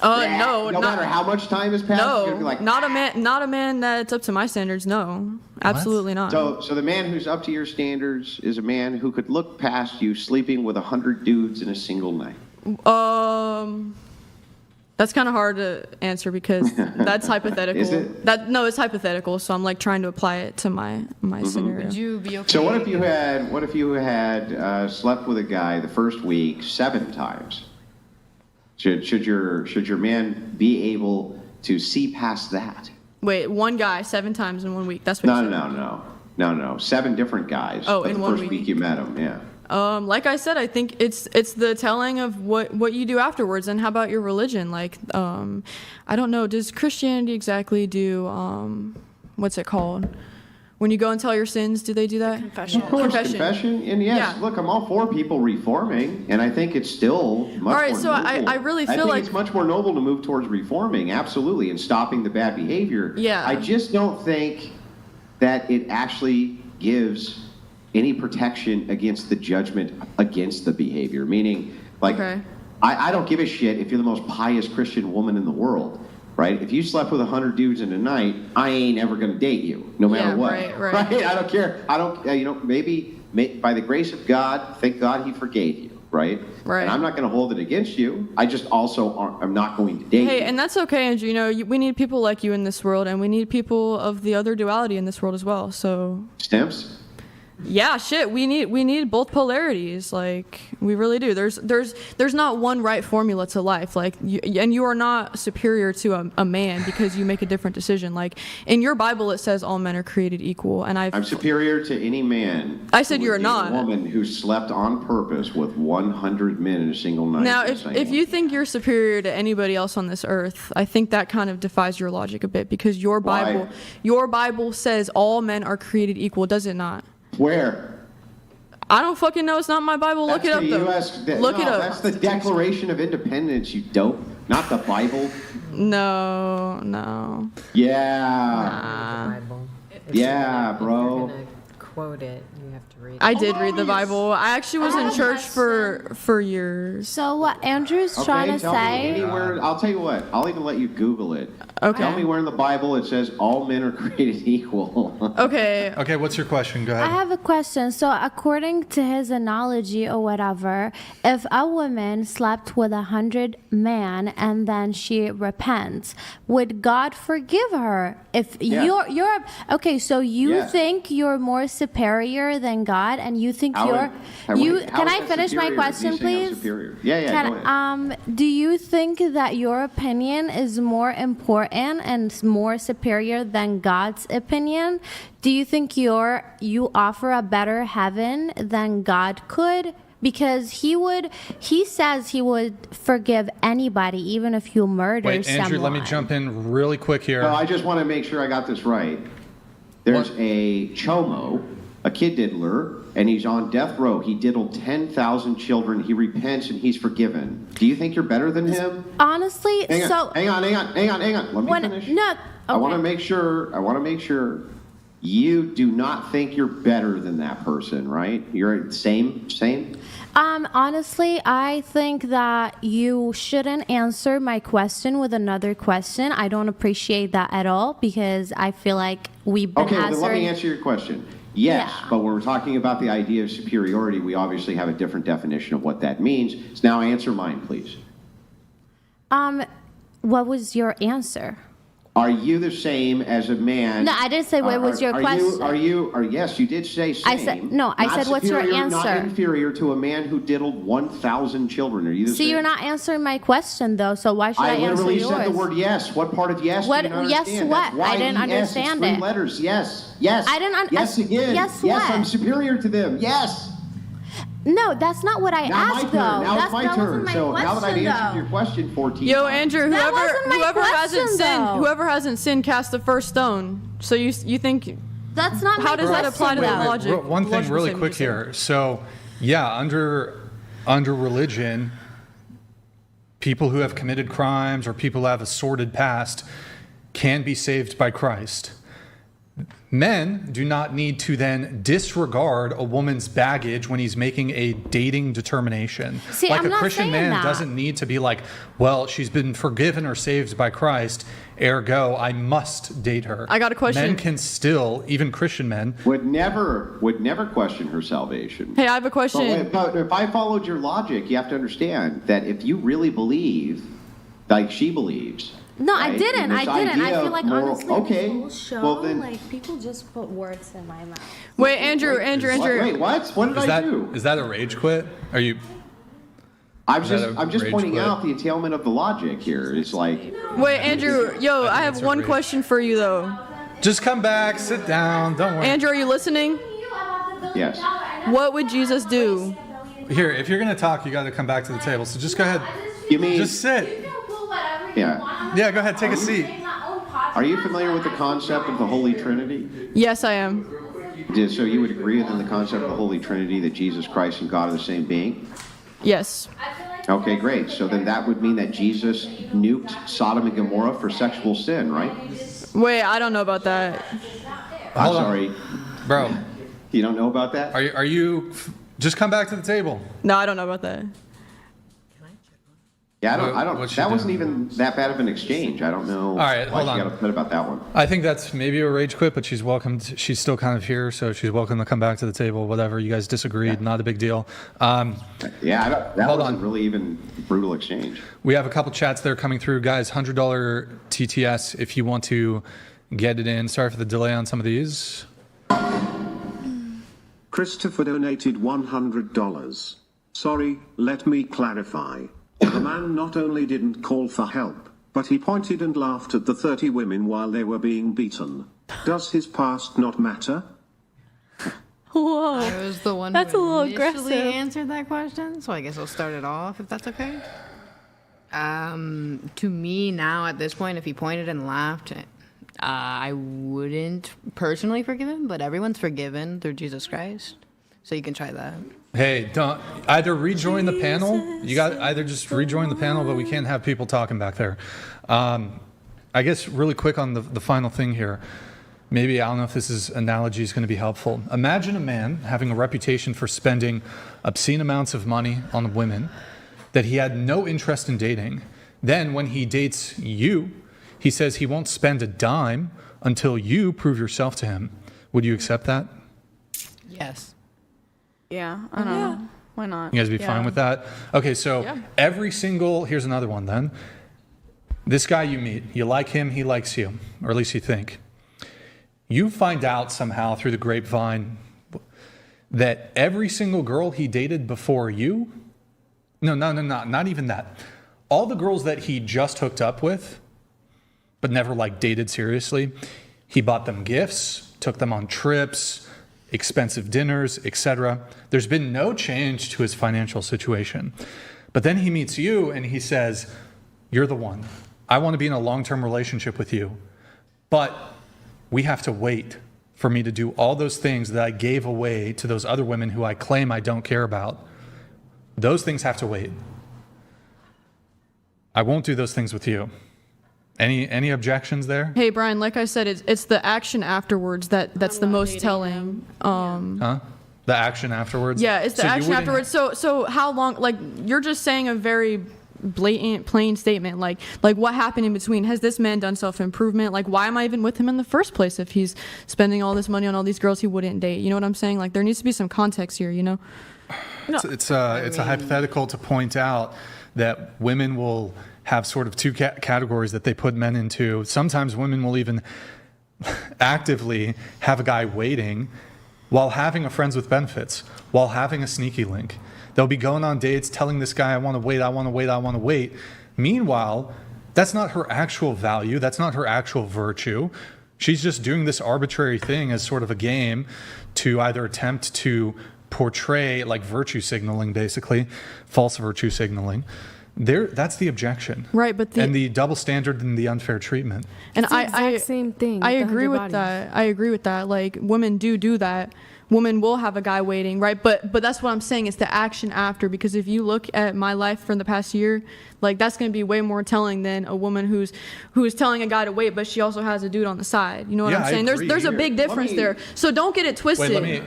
No, no matter how much time has passed, you're gonna be like, not a man that's up to my standards. No, absolutely not. So the man who's up to your standards is a man who could look past you sleeping with 100 dudes in a single night. That's kind of hard to answer because that's hypothetical. Is it? It's hypothetical. So I'm like trying to apply it to my scenario. Would you be okay? So what if you had slept with a guy the first week 7 times? Should your man be able to see past that? Wait, one guy 7 times in 1 week. That's what. No. 7 different guys. Oh, in in the 1 first week you met him. Yeah. Like I said, I think it's the telling of what you do afterwards, and how about your religion? Like, I don't know. Does Christianity exactly do what's it called? When you go and tell your sins, do they do that? Confession. And yes, look, I'm all for people reforming, and I think it's still much all right, more so noble. I really feel I think like it's much more noble to move towards reforming, absolutely, and stopping the bad behavior. Yeah. I just don't think that it actually gives any protection against the judgment against the behavior. Meaning, like, I don't give a shit if you're the most pious Christian woman in the world. Right? If you slept with 100 dudes in a night, I ain't ever going to date you, no matter what. Right. I don't care. I don't, maybe by the grace of God, thank God he forgave you, right? Right. And I'm not going to hold it against you. I just also I'm not going to date you. Hey, and that's okay, Andrew. You know, we need people like you in this world, and we need people of the other duality in this world as well. So. Stimps? Yeah, shit. We need both polarities. Like, we really do. There's not one right formula to life. Like, you are not superior to a man because you make a different decision. Like, in your Bible it says all men are created equal, and I'm superior to any man. I said you're not. A woman who slept on purpose with 100 men in a single night. Now, if you think you're superior to anybody else on this earth, I think that kind of defies your logic a bit, because your Bible says all men are created equal, does it not? Where? I don't fucking know. It's not my Bible. Look it up, though. Look it up. That's the Declaration of Independence, you dope. Not the Bible. No. Yeah. Yeah, bro. Quote it. You have to read it. I did read the Bible. I actually was in church for years. So what Andrew's trying to say? I'll tell you what. I'll even let you Google it. Okay. Tell me where in the Bible it says all men are created equal. Okay. Okay, what's your question? Go ahead. I have a question. So according to his analogy or whatever, if a woman slept with 100 men and then she repents, would God forgive her? If you're okay, so you think you're more superior than God, and you think can I finish my question, please? Yeah. Do you think that your opinion is more important and more superior than God's opinion? Do you think you offer a better heaven than God could? Because he says he would forgive anybody, even if you murder someone. Andrew, let me jump in really quick here. No, I just want to make sure I got this right. There's a chomo, a kid diddler, and he's on death row. He diddled 10,000 children. He repents and he's forgiven. Do you think you're better than him? Honestly, hang on. Let me finish. No, okay. I want to make sure you do not think you're better than that person, right? You're same? Honestly, I think that you shouldn't answer my question with another question. I don't appreciate that at all, because I feel like we've been answering. Okay, then let me answer your question. Yes, but when we're talking about the idea of superiority, we obviously have a different definition of what that means. So now answer mine, please. What was your answer? Are you the same as a man? No, I didn't say what was your question. Yes, you did say same. I said what's your answer? Not inferior to a man who diddled 1,000 children. Are you the same? You're not answering my question though, so why should I answer yours? I literally said the word yes. What part of yes do you not understand? Yes, what? I didn't understand it's 3 letters. Yes. I didn't understand. Yes again. Yes, yes, I'm superior to them. Yes. No, that's not what I asked, though. Now it's my turn. So now that I've answered your question 14 Yo, times. Andrew, whoever hasn't sinned, cast the first stone. So you think that's not how does that apply to that logic? One thing really quick here. So, yeah, under religion, people who have committed crimes or people who have a sordid past can be saved by Christ. Men do not need to then disregard a woman's baggage when he's making a dating determination. See, like I'm a not Christian saying man that. doesn't need to be like, well, she's been forgiven or saved by Christ, ergo, I must date her. I got a question. Men can still, even Christian men, would never question her salvation. Hey, I have a question. But if I followed your logic, you have to understand that if you really believe, like she believes. No, I right, didn't. and this I didn't. I idea feel of like moral- honestly, okay, this whole show, well then, like people just put words in my mouth. Wait, Andrew. Wait, what? What did I do? Is that a rage quit? Are you? I'm Is that just a rage pointing quit? out the entailment of the logic here. It's like, Wait, Andrew. Yo, I have it's a one rage. question for you though. Just come back, sit down, don't worry. Andrew, are you listening? yes. What would Jesus do? Here, if you're gonna talk, you got to come back to the table. So just go ahead. You mean? Just sit. Yeah. Yeah, go ahead, take a seat. Are you familiar with the concept of the Holy Trinity? Yes, I am. So you would agree within the concept of the Holy Trinity that Jesus Christ and God are the same being? Yes. Okay, great. So then that would mean that Jesus nuked Sodom and Gomorrah for sexual sin, right? Wait, I don't know about that. I'm sorry. Bro. You don't know about that? Are you just come back to the table? No, I don't know about that. Yeah, What's she that wasn't doing? even that bad of an exchange. I don't know All right, why hold she on. got upset about that one. I think that's maybe a rage quit, but she's welcome. She's still kind of here, so she's welcome to come back to the table. Whatever, you guys disagreed, not a big deal. That wasn't really even a brutal exchange. We have a couple chats there coming through, guys. $100 TTS if you want to get it in. Sorry for the delay on some of these. Christopher donated $100. Sorry, let me clarify. The man not only didn't call for help, but he pointed and laughed at the 30 women while they were being beaten. Does his past not matter? Whoa. I was the one That's who a little initially aggressive. answered that question, so I guess I'll start it off if that's okay. To me now at this point, if he pointed and laughed, I wouldn't personally forgive him, but everyone's forgiven through Jesus Christ, so you can try that. Hey, don't either rejoin the panel. You got either just rejoin the panel, but we can't have people talking back there. I guess really quick on the final thing here. Maybe, I don't know if this analogy is going to be helpful. Imagine a man having a reputation for spending obscene amounts of money on women that he had no interest in dating. Then when he dates you, he says he won't spend a dime until you prove yourself to him. Would you accept that? Yes. Yeah, I don't know. Why not? You guys be fine with that? Okay, so here's another one then. This guy you meet, you like him, he likes you, or at least you think. You find out somehow through the grapevine that every single girl he dated before you, not even that. All the girls that he just hooked up with, but never dated seriously, he bought them gifts, took them on trips, expensive dinners, etc. There's been no change to his financial situation. But then he meets you and he says, you're the one. I want to be in a long-term relationship with you. But we have to wait for me to do all those things that I gave away to those other women who I claim I don't care about. Those things have to wait. I won't do those things with you. Any objections there? Hey, Brian, like I said, it's the action afterwards that's the most telling. Huh? The action afterwards? Yeah, it's the So you action wouldn't- afterwards. So how long? You're just saying a very blatant, plain statement. Like what happened in between? Has this man done self-improvement? Why am I even with him in the first place if he's spending all this money on all these girls he wouldn't date? You know what I'm saying? There needs to be some context here. You know? It's a hypothetical to point out that women will have sort of two categories that they put men into. Sometimes women will even actively have a guy waiting while having a friends with benefits, while having a sneaky link. They'll be going on dates telling this guy, I want to wait, I want to wait, I want to wait. Meanwhile, that's not her actual value. That's not her actual virtue. She's just doing this arbitrary thing as sort of a game to either attempt to portray virtue signaling, basically, false virtue signaling. That's the objection. Right, but and the double standard and the unfair treatment. And It's the exact same thing. I with the agree 100 with bodies. that. I agree with that. Like women do that. Women will have a guy waiting, right? But that's what I'm saying. It's the action after. Because if you look at my life from the past year, like that's going to be way more telling than a woman who's telling a guy to wait, but she also has a dude on the side. You know what I'm saying? There's a big difference there. So don't get it twisted. Wait,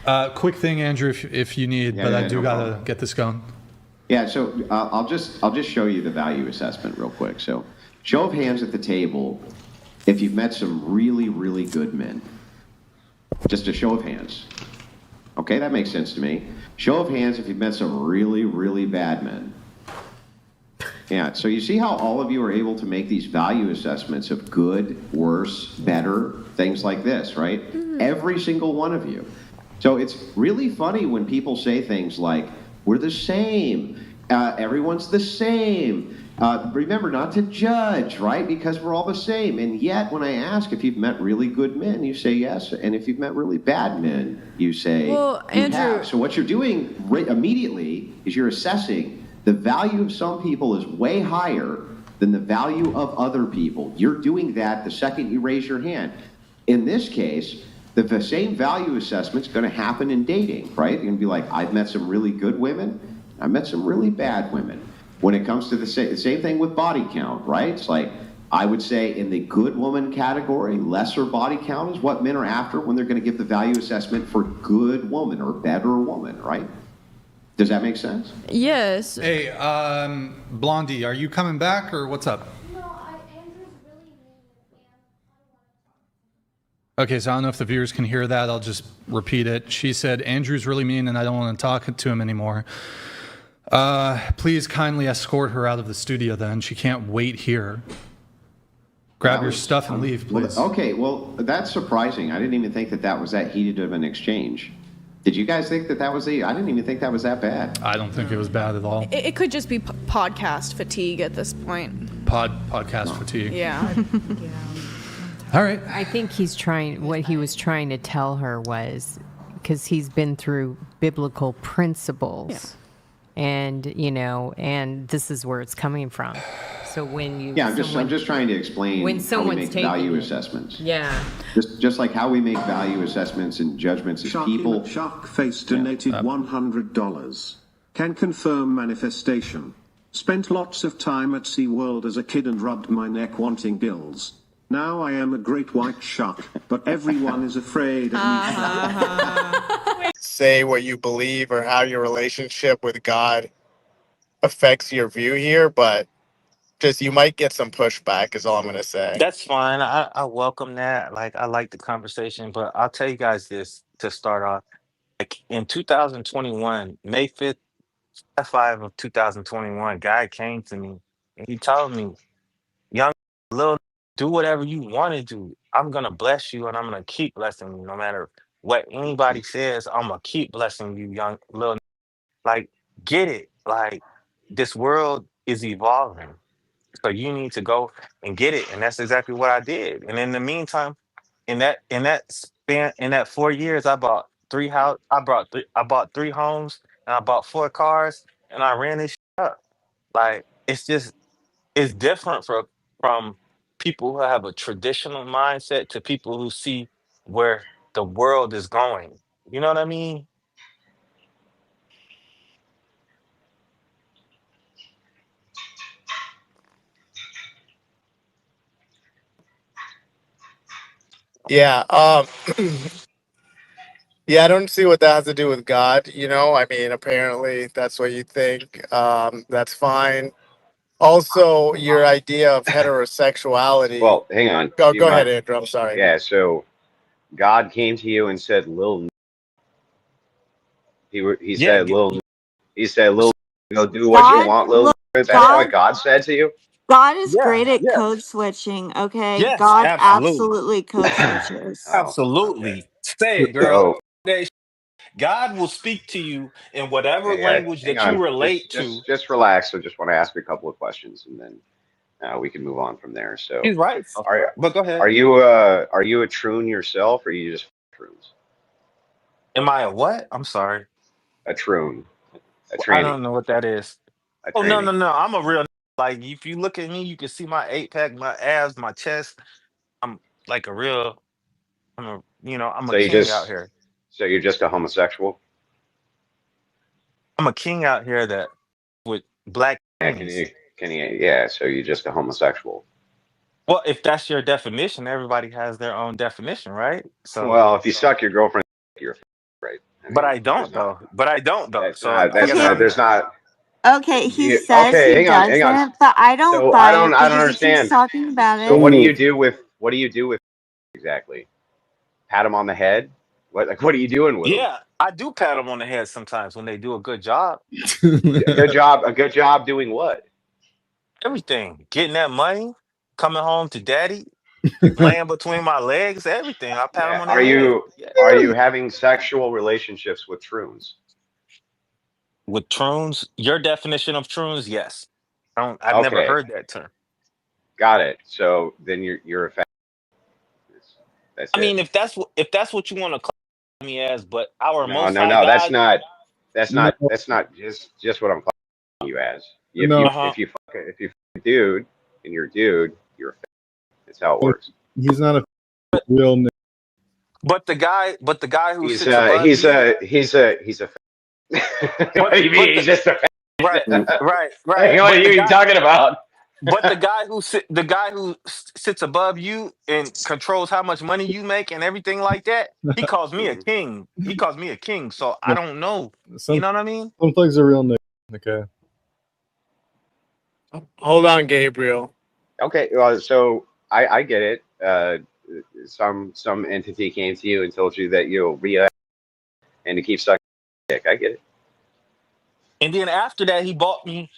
let me. Quick thing, Andrew, if you need, but I do gotta get this going. Yeah, so I'll just show you the value assessment real quick. So, show of hands at the table if you've met some really, really good men. Just a show of hands. Okay, that makes sense to me. Show of hands if you've met some really, really bad men. Yeah, so you see how all of you are able to make these value assessments of good, worse, better, things like this, right? Every single one of you. So it's really funny when people say things like, we're the same, everyone's the same. Remember not to judge, right? Because we're all the same. And yet, when I ask if you've met really good men, you say yes. And if you've met really bad men, you say well, you Andrew. have. So what you're doing immediately is you're assessing the value of some people is way higher than the value of other people. You're doing that the second you raise your hand. In this case, the same value assessment's going to happen in dating, right? You're going to be like, I've met some really good women. I've met some really bad women. When it comes to the same thing with body count, right? It's like, I would say in the good woman category, lesser body count is what men are after when they're going to give the value assessment for good woman or better woman, right? Does that make sense? Yes. Hey, Blondie, are you coming back or what's up? Okay, so I don't know if the viewers can hear that. I'll just repeat it. She said, Andrew's really mean and I don't want to talk to him anymore. Please kindly escort her out of the studio then. She can't wait here. Grab your stuff and leave, please. Okay, well, that's surprising. I didn't even think that was that heated of an exchange. Did you guys think that was I didn't even think that was that bad. I don't think it was bad at all. It could just be podcast fatigue at this point. Podcast fatigue. Yeah. All right. I think what he was trying to tell her was, because he's been through biblical principles. Yeah. And and this is where it's coming from. So when you I'm just trying to explain when how we make value it. assessments. Yeah. Just like how we make value assessments and judgments as people. Sharkface donated $100. Can confirm manifestation. Spent lots of time at SeaWorld as a kid and rubbed my neck wanting gills. Now I am a great white shark, but everyone is afraid of me. Say what you believe or how your relationship with God affects your view here, but just you might get some pushback is all I'm going to say. That's fine. I welcome that. Like, I like the conversation, but I'll tell you guys this to start off. Like in 2021, May 5th, 5 of 2021, God came to me and he told me, young little, do whatever you want to do. I'm going to bless you and I'm going to keep blessing you no matter what anybody says. I'm going to keep blessing you, young little. Like, get it. Like, this world is evolving. So you need to go and get it. And that's exactly what I did. And in the meantime, in that 4 years, I bought three homes, I bought 3 homes, and I bought 4 cars, and I ran this shit up. Like, it's different from people who have a traditional mindset to people who see where the world is going. You know what I mean? Yeah. Yeah, I don't see what that has to do with God. I mean, apparently that's what you think. That's fine. Also, your idea of heterosexuality. Well, hang on. Go You ahead, might- Andrew. I'm sorry. Yeah, so God came to you and said, he said, go do what you want, Lil. That's what God said to you? God is great at code switching, okay? Yes, God absolutely. absolutely code switches. Absolutely. Say it, girl. God will speak to you in whatever language that you relate to. Just relax. I just want to ask a couple of questions, and then we can move on from there. So He's right. But go ahead. Are you a troon yourself, or are you just troons? Am I a what? I'm sorry. A troon. I don't know what that is. a Oh no, no, tranny. no! I'm a real like. If you look at me, you can see my 8 pack, my abs, my chest. I'm like a real. I'm a So you king out just, here. so you're just a homosexual? I'm a king out here that with black Yeah, kings. yeah, so you're just a homosexual. Well, if that's your definition, everybody has their own definition, right? So, Well, if you suck your girlfriend, you're right. I but mean, I don't though. But I don't though. So I that's guess Okay, not, I'm. there's not, okay, he says okay, he hang on. doesn't, but I don't So buy it I don't because he keeps understand. talking about So it. what do you do with exactly? Pat him on the head? What are you doing with him? Yeah, I do pat them on the head sometimes when they do a good job. A good job doing what? Everything, getting that money, coming home to daddy, laying between my legs, everything. I pat them Yeah. on the head. Yeah. Are you having sexual relationships with troons? With troons, your definition of troons, yes. I don't. I've never Okay, heard that term. got it. So then you're a fat. That's I it. mean, if that's what you want to call me as, but our No, Most no, High no. God, That's not just what I'm calling you as. If uh you huh. if you fuck a dude and you're a dude, you're a fat. That's how it works. He's not a real nigga. But the guy who sits above you, He's a fat. What but do you but mean? the He's just a fat. right, right, right. Hey, what are you talking about? But the guy who sits above you and controls how much money you make and everything like that, he calls me a Mhm. king. He calls me a king. So I No, don't know. You some know what I mean? some thugs are real nigga. Okay. Hold on, Gabriel. Okay, well, so I get it. Some entity came to you and told you that you'll react and to keep sucking dick. I get And then after that, he bought me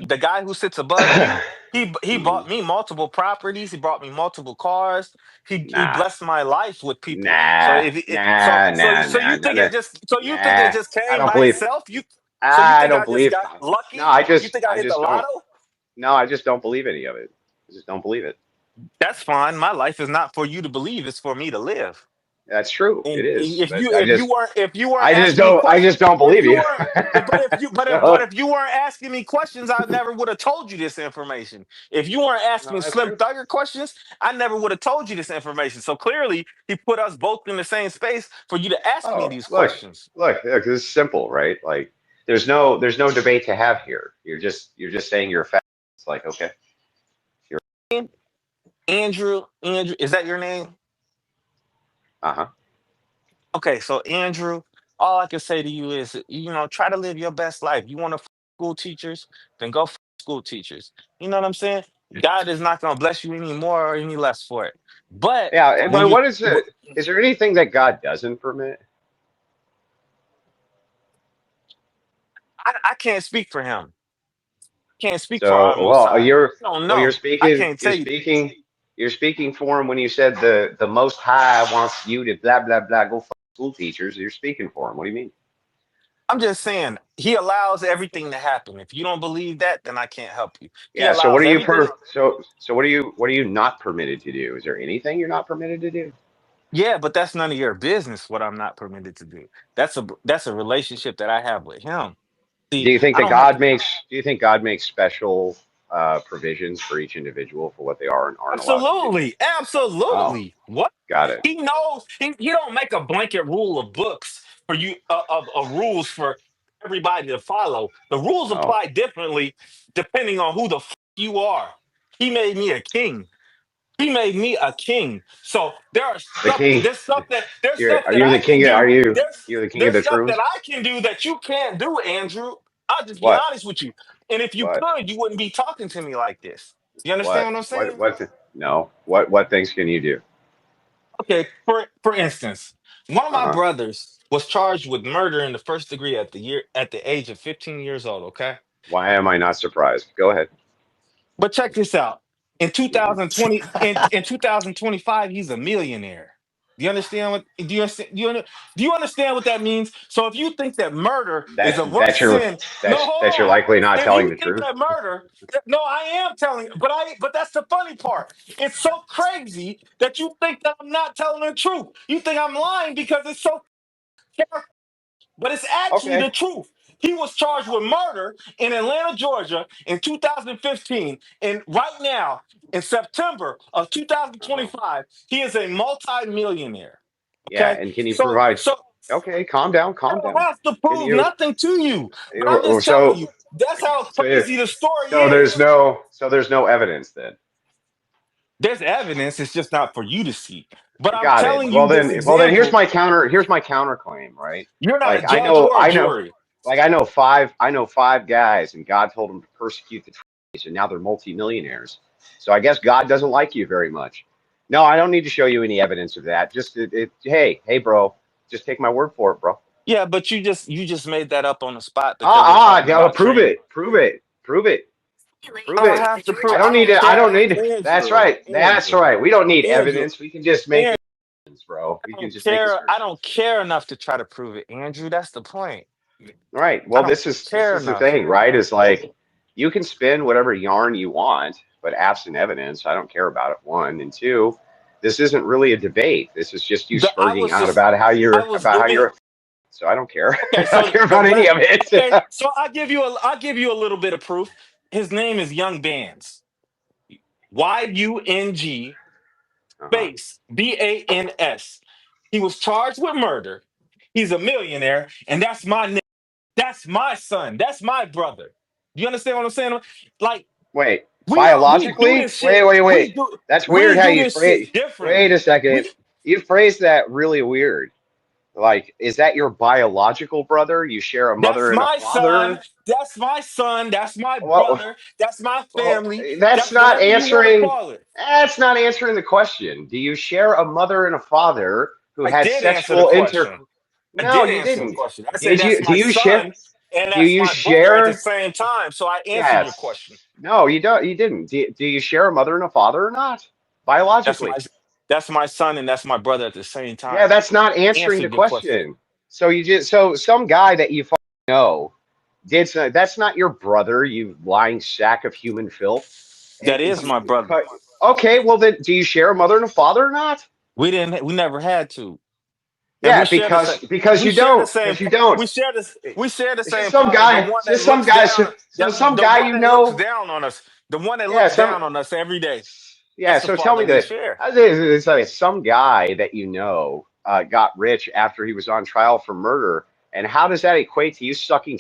the guy who sits above you. He it. bought me multiple properties. He bought me multiple cars. He Nah, blessed my life with people. So nah, if it, nah, nah, so nah, you think none of, it just so you think it nah. just I came don't by believe. itself? So you I think don't I just believe. got No, lucky? You think I I hit the just don't. lotto? No, I just don't believe any of it. I just don't believe it. That's fine. My life is not for you to believe; it's for me to live. That's true. It And is. if But you if you weren't asking me I questions, just don't if believe you you. weren't but So, if you weren't asking me questions, I never would have told you this information. If you weren't asking no, me that's Slim true. Thugger questions, I never would have told you this information. So clearly, he put us both in the same space for you to ask me Oh, these questions. look. This is simple, right? Like, there's no debate to have here. You're just saying you're a fat. It's like, okay, you're. Andrew, is that your name? Uh-huh. Okay, so Andrew, all I can say to you is, try to live your best life. You want to school teachers, then go school teachers. You know what I'm saying? God is not going to bless you any more or any less for it. But Yeah, when but you, what is it? Is there anything that God doesn't permit? I can't speak for him. Can't speak for our So, Most High. I don't you're know. I can't tell you. you're speaking for him when you said the Most High wants you to blah blah blah go fuck school teachers. You're speaking for him. What do you mean? I'm just saying he allows everything to happen. If you don't believe that, then I can't help you. He Yeah. So what allows are you everything. so what are you not permitted to do? Is there anything you're not permitted to do? Yeah, but that's none of your business what I'm not permitted to do. That's a relationship that I have with him. See, I don't have to. Do you think God makes special provisions for each individual for what they are and aren't allowed to do? Absolutely, Oh, absolutely. What got it. he knows, he don't make a blanket rule of books for you of rules for everybody to follow. The rules Oh, apply differently depending on who the you are. He made me a king. He made me a king. So the king. there's stuff Are that you the I can king? do. You're the king of There's the stuff that troons? I can do that you can't do, Andrew. I'll just be What? honest with you. And if you What? could, you wouldn't be talking to me like this. You understand what I'm saying? No. What things can you do? Okay, for instance, one of my Uh-huh. brothers was charged with murder in the first degree at the age of 15 years old, okay? Why am I not surprised? Go ahead. But check this out. In Hmm. 2020, in 2025, he's a millionaire. Do you understand do you understand what that means? So if you think that murder is a worse sin, no, That you're hold on. likely not If telling you the think truth. that no, I am telling, but that's the funny part. It's so crazy that you think that I'm not telling the truth. You think I'm lying because it's so, but it's actually Okay. the truth. He was charged with murder in Atlanta, Georgia in 2015. And right now, in September of 2025, he is a multi-millionaire. Yeah, Okay? and can you provide? So Okay, calm down, I calm don't down. have to Can prove you? nothing to you. But I'm So, just telling you, that's how so, crazy the story so is. there's no evidence then. There's evidence, it's just not for you to see. But I'm Got it. telling you this Well then here's example. my counterclaim, right? You're not Like a judge or a jury. like I know five guys, and God told them to persecute the trees, and now they're multimillionaires. So I guess God doesn't like you very much. No, I don't need to show you any evidence of that. Just hey, bro, just take my word for it, bro. Yeah, but you just made that up on the spot because we're talking No, about prove training. it. Prove it. I don't have to prove. I don't need it. I don't need it. Andrew, That's right. That's right. We don't need Andrew, evidence. We can just make Andrew, assertions, bro. We can just make assertions. I don't care enough to try to prove it, Andrew. That's the point. Right. Well, this is the thing, right? Is like you can spin whatever yarn you want, but absent evidence, I don't care about it. One and two, this isn't really a debate. This is just you spurting out about how you're So I don't care. Okay, so I don't care about any of it. Okay, so I'll give you a little bit of proof. His name is Young Bans. YUNG space BANS. He was charged with murder. He's a millionaire, and that's my name. That's my son. That's my brother. You understand what I'm saying? Like, wait, we biologically? do this shit. Wait. That's weird how you phrase. Wait a second. You phrase that really weird. Like, is that your biological brother? You share a mother and a father? That's my son. That's my brother. That's my family. That's not answering. Call it. That's not answering the question. Do you share a mother and a father who had sexual intercourse? No, you didn't. I said Do you share? And do you that's my share brother at the same time? So I answered your question. No, you don't. You didn't. Do you share a mother and a father or not? Biologically. That's my son and that's my brother at the same time. Yeah, that's not answering the question. So some guy that you know did something. That's not your brother, you lying sack of human filth. That is my brother. Okay, well then, do you share a mother and a father or not? We never had to. Yeah, because you don't. Because you don't. We share the same. Some guy. Some guy you know looks down on us. The one that looks down on us every day. Yeah, so tell me this. It's like some guy that you know got rich after he was on trial for murder, and how does that equate to you sucking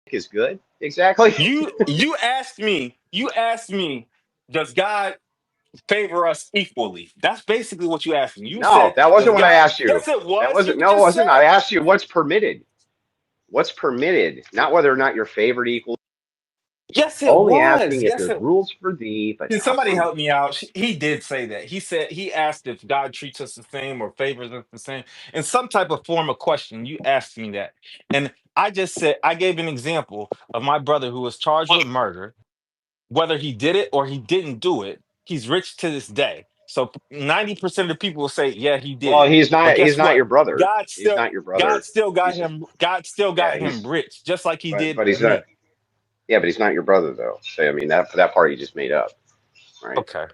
is good? Exactly. You asked me, does God favor us equally? That's basically what you asked me. You said, that wasn't what I asked you. Yes, it was. That wasn't. No, it wasn't. I asked you what's permitted. What's permitted, not whether or not you're favored equally. Yes, it only was. asking if there's rules for thee, but can somebody help me out? He did say that. He asked if God treats us the same or favors us the same. In some type of form of question, you asked me that. And I just said, I gave an example of my brother who was charged with murder. Whether he did it or he didn't do it, he's rich to this day. So 90% of the people will say, yeah, he did. Well, he's not your brother. He's not your brother. God still got him rich, just like he did. But he's not. Yeah, but he's not your brother, though. So I mean, that part you just made up, right? Okay.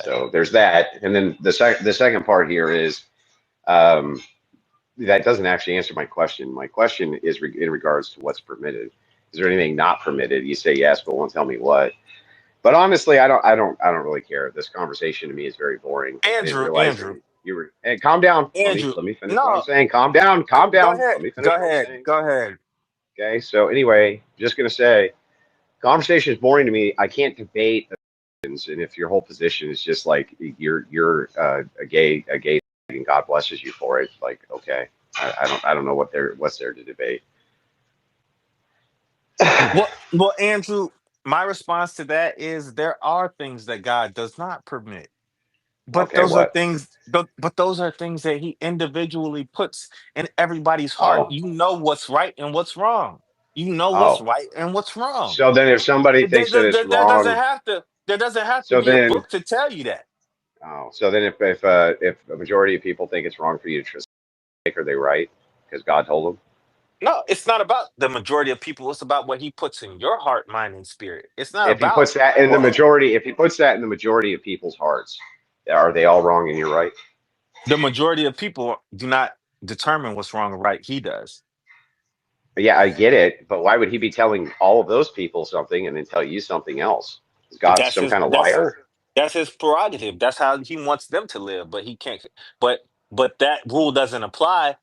So there's that, and then the second part here is that doesn't actually answer my question. My question is in regards to what's permitted. Is there anything not permitted? You say yes, but won't tell me what. But honestly, I don't really care. This conversation to me is very boring. Andrew, hey, calm down. Andrew, let me finish what I'm saying. Calm down. Go ahead. Go ahead. Okay, so anyway, just gonna say, conversation is boring to me. I can't debate opinions, and if your whole position is just like you're a gay, and God blesses you for it, like okay, I don't know what's there to debate. Well, Andrew, my response to that is there are things that God does not permit. But those are things that he individually puts in everybody's heart. You know what's right and what's wrong. You know what's right and what's wrong. So then if somebody thinks that it's wrong, there doesn't have to be a book to tell you that. Oh, so then if a majority of people think it's wrong for you to trust, are they right? Because God told them? No, it's not about the majority of people. It's about what he puts in your heart, mind, and spirit. It's not if he puts that in the majority of people's hearts, are they all wrong and you're right? The majority of people do not determine what's wrong or right. He does. Yeah, I get it, but why would he be telling all of those people something and then tell you something else? Is God That's some his kind of that's liar? that's his prerogative. That's how he wants them to live, but he can't. But that rule doesn't apply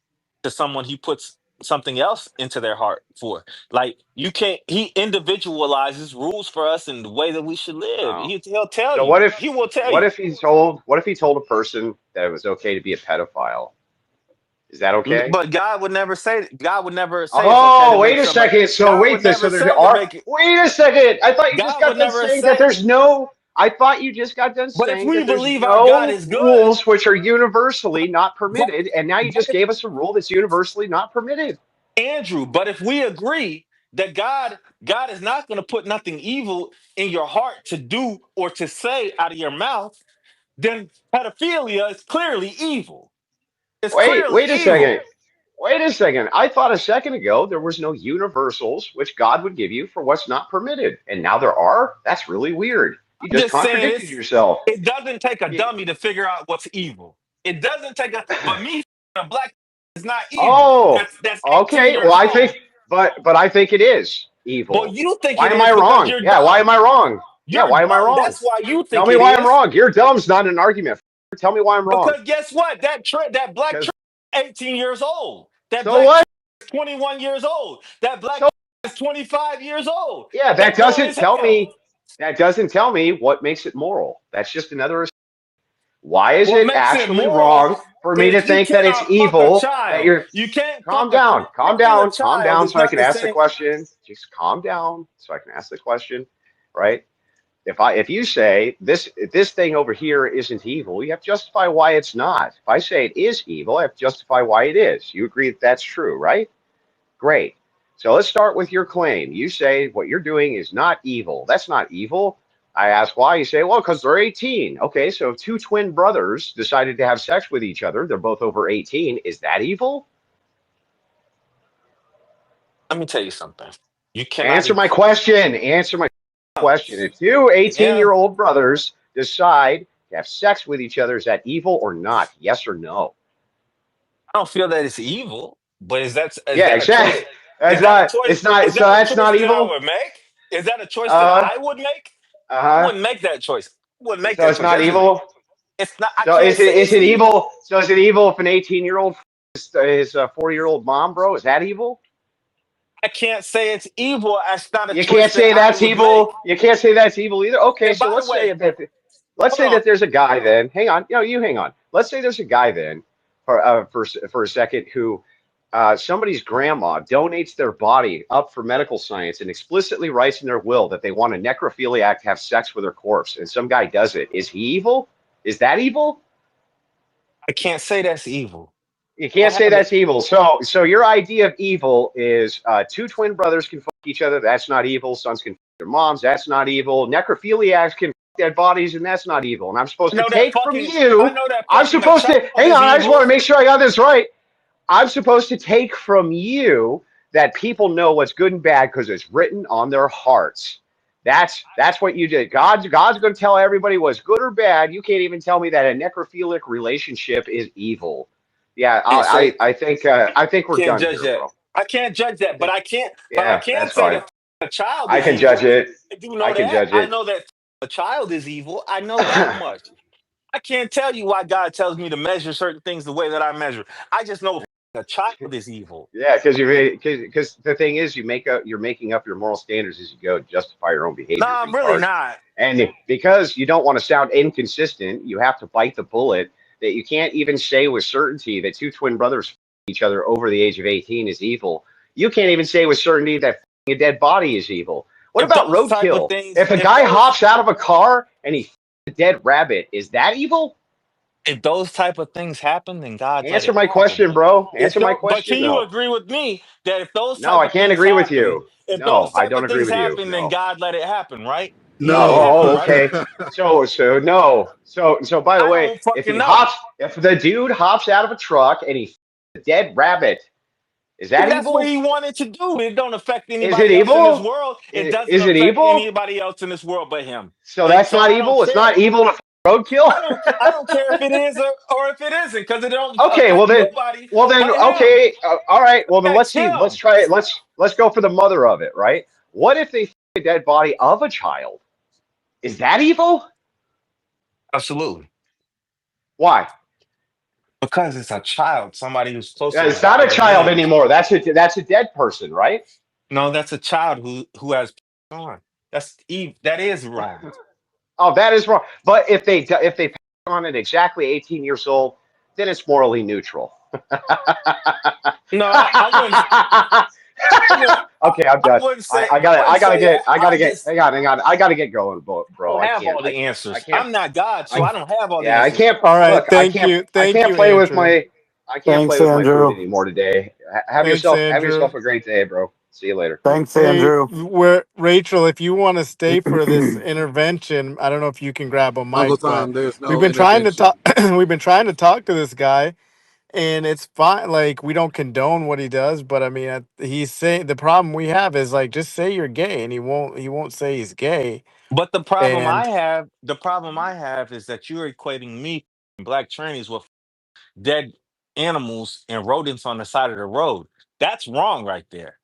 to someone he puts something else into their heart for. Like you can't. He individualizes rules for us in the way that we should live. Oh. He'll tell So you. He will tell you. what if he told a person that it was okay to be a pedophile? Is that okay? But God would never say. God would never say it's okay to Oh, make wait a somebody. second. So God would wait, never so there's say to are. make it. Wait a second. I thought you just God got would done never saying that say. there's no. I thought you just got done But if saying we that there's believe our God no is good, rules which are universally not but, permitted, and now you but just gave us a rule that's universally not permitted. Andrew, but if we agree that God is not going to put nothing evil in your heart to do or to say out of your mouth, then pedophilia is clearly evil. It's clearly Wait a second. evil. Wait a second. I thought a second ago there was no universals which God would give you for what's not permitted, and now there are. That's really weird. You I'm just just saying contradicted it's yourself. it doesn't take a dummy to figure out what's evil. It doesn't take but me a black is not evil. Oh, That's 18 okay. Well, years I old. think, but I think it is Well, evil. you think Why it am is I because wrong? you're Yeah, why am dumb. I wrong? Yeah, You're why am I dumb. wrong? That's why you Tell think me it why I'm is. wrong. You're dumb's not an argument. Tell me why I'm wrong. Because guess what? That black Because is 18 years old. That so black what? is 21 years old. That black So is 25 years old. yeah, They that grown doesn't as tell hell. me. That doesn't tell me what makes it moral. That's just another. Why is What it makes it actually moral wrong for me to is you think that it's cannot fuck a evil that child. you're You can't calm fuck a down, regular calm child. down It's so I not can the ask the same. question. Just calm down so I can ask the question, right? If you say this thing over here isn't evil, you have to justify why it's not. If I say it is evil, I have to justify why it is. You agree that that's true, right? Great. So let's start with your claim. You say what you're doing is not evil. That's not evil. I ask why. You say, well, because they're 18. Okay, so if two twin brothers decided to have sex with each other, they're both over 18. Is that evil? Let me tell you something. You cannot Answer my equate. question. Answer my question. If two Yeah, 18-year-old brothers decide to have sex with each other, is that evil or not? Yes or no? I don't feel that it's evil, but is Yeah, that a choice? exactly. That's not, it's not, Is so that a that's choice not that I evil? would make? Is that a choice that Uh, I would make? I uh-huh. wouldn't make that choice. I wouldn't make So that it's choice. not That's just evil? it's not. I So can't say is it's it evil. evil? So is it evil if an 18-year-old is a 40-year-old mom, bro? Is that evil? I can't say it's evil. That's not a You choice can't that say I that's would make. evil. You can't say that's evil either. Okay, And so by the way, let's hold say on. that there's a guy then. Hang on, you hang on. Let's say there's a guy then for a second who somebody's grandma donates their body up for medical science and explicitly writes in their will that they want a necrophiliac to have sex with her corpse, and some guy does it. Is he evil? Is that evil? I can't say that's evil. You I can't say haven't. that's evil. So your idea of evil is two twin brothers can fuck each other. That's not evil. Sons can fuck their moms. That's not evil. Necrophiliacs can fuck dead bodies, and that's not evil. And I'm supposed to take from I you. know that I'm fucking a supposed child to hang is on. I just want evil. to make sure I got this right. I'm supposed to take from you that people know what's good and bad because it's written on their hearts. That's what you did. God's going to tell everybody what's good or bad. You can't even tell me that a necrophilic relationship is evil. Yeah, Can't say. I think we're Can't done judge here, that. bro. I can't judge I that, but think I can't. But I yeah, can that's say fine. that a child I is can judge evil. it. I do I know can that. judge I it. know that a child is evil. I know that much. I can't tell you why God tells me to measure certain things the way that I measure. I just know a child is evil. Yeah, because the thing is, you're making up your moral standards as you go to justify your own No, behavior, I'm really retard. not. And because you don't want to sound inconsistent, you have to bite the bullet that you can't even say with certainty that two twin brothers each other over the age of 18 is evil. You can't even say with certainty that a dead body is evil. What If about those type of roadkill? things, If a if guy those hops out of a car and he a dead rabbit, is that evil? if those type of things happen, then God let Answer it my happen. question, bro. If Answer my don't, but question, can you though. agree with me that if those No, type I of can't things agree with happen, you. if No, those I type don't of agree things with you. happen, then No. God let it happen, right? He let it Oh, No. happen, oh, right? okay. So no. So by the I way, don't fucking know. if the dude hops out of a truck and he's a dead rabbit, is that If that's what evil? he wanted to do, it don't affect Is it anybody else in this evil? world. It doesn't Is it affect evil? anybody else in this world but him. So And that's so not I don't evil. It's care. not evil to roadkill? I don't care if it is or if it isn't, because it don't. Okay, well then, okay, all right. Well then, let's see. Him. Let's try it. Let's go for the mother of it, right? What if they find a dead body of a child? Is that evil? Absolutely. Why? Because it's a child, somebody who's close. Yeah, to it's not a child anymore. That's a dead person, right? No, that's a child who has on. That is wrong. Oh, that is wrong. But if they pass on at exactly 18 years old, then it's morally neutral. No, I wouldn't. Okay, I'm done. I gotta get going, bro. I don't have all the answers. I'm not God, so I don't have all the Yeah, I answers. can't. All right, Look, thank I can't, you. I can't play with my. I can't Thanks, play with my Andrew. food anymore today. Have Thanks, yourself Andrew. a great day, bro. See you later. Thanks, Andrew. Rachel, if you want to stay for this intervention, I don't know if you can grab a mic. Uncle but Tom, there's no we've been trying to talk. intervention. We've been trying to talk to this guy, and it's fine. Like, we don't condone what he does, but I mean, he's saying the problem we have is like, just say you're gay, and he won't say he's gay. But the problem And I have is that you're equating me, black trannies, with dead animals and rodents on the side of the road. That's wrong right there.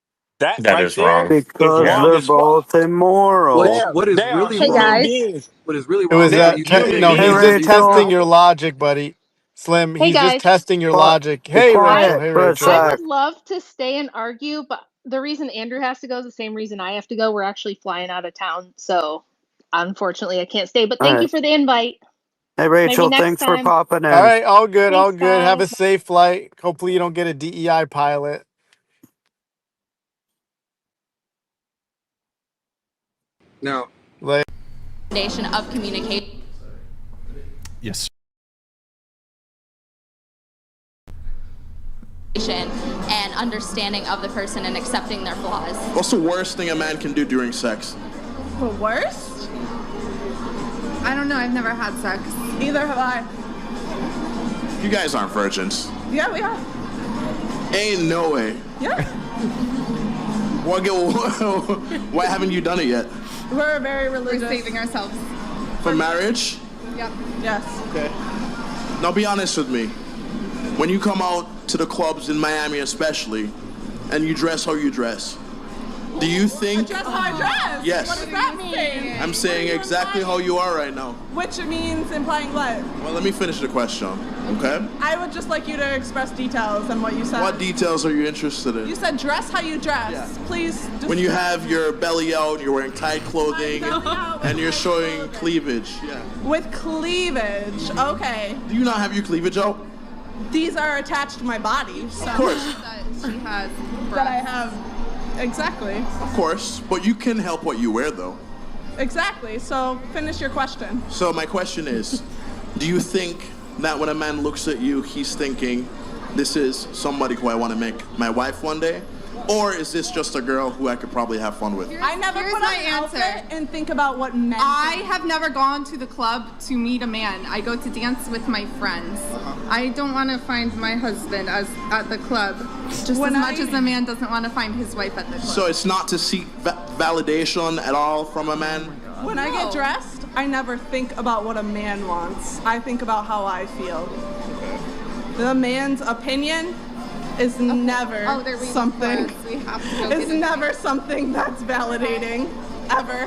That right is wrong. there is Because wrong they're as fuck. both immoral. What is They are really human wrong? beings. What is really It wrong? was They that are he's human just beings. testing your logic, buddy. Slim, Hey he's just guys, testing your logic. Hey, Rachel. Hey, Rachel. I would love to stay and argue, but the reason Andrew has to go is the same reason I have to go. We're actually flying out of town, so unfortunately I can't stay. But thank you for the invite. Hey, Rachel, thanks for popping in. All right, all good, all Thanks, good. Have a guys. safe flight. Hopefully you don't get a DEI pilot. No. Foundation of communication. Yes. And understanding of the person and accepting their flaws. What's the worst thing a man can do during sex? The worst? I don't know. I've never had sex. Either have I. You guys aren't virgins. Yeah, we are. Ain't no way. Yeah. Why haven't you done it yet? We're very religious. We're saving ourselves. For marriage? Yep. Yes. Okay. Now be honest with me. When you come out to the clubs in Miami especially, and you dress how you dress, do you think... Dress how I dress? Yes. What does that mean? I'm saying exactly how you are right now. Which means implying what? Well, let me finish the question, okay? I would just like you to express details on what you said. What details are you interested in? You said dress how you dress. Please. Just When you have your belly out, you're wearing tight clothing, and you're showing cleavage. Yeah. With cleavage, okay. Do you not have your cleavage out? These are attached to my body. So. Of course. She has. That I have. Exactly. Of course, but you can help what you wear, though. Exactly. So finish your question. So my question is, do you think that when a man looks at you, he's thinking, this is somebody who I want to make my wife one day? Or is this just a girl who I could probably have fun with? I never put on an outfit and think about what men I have never gone to the club to meet a man. I go to dance with my friends. I don't want to find my husband at the club, just as much as a man doesn't want to find his wife at the club. So it's not to seek validation at all from a man? When I get dressed, I never think about what a man wants. I think about how I feel. The man's opinion is never something. We have to go It's never something that's validating, ever.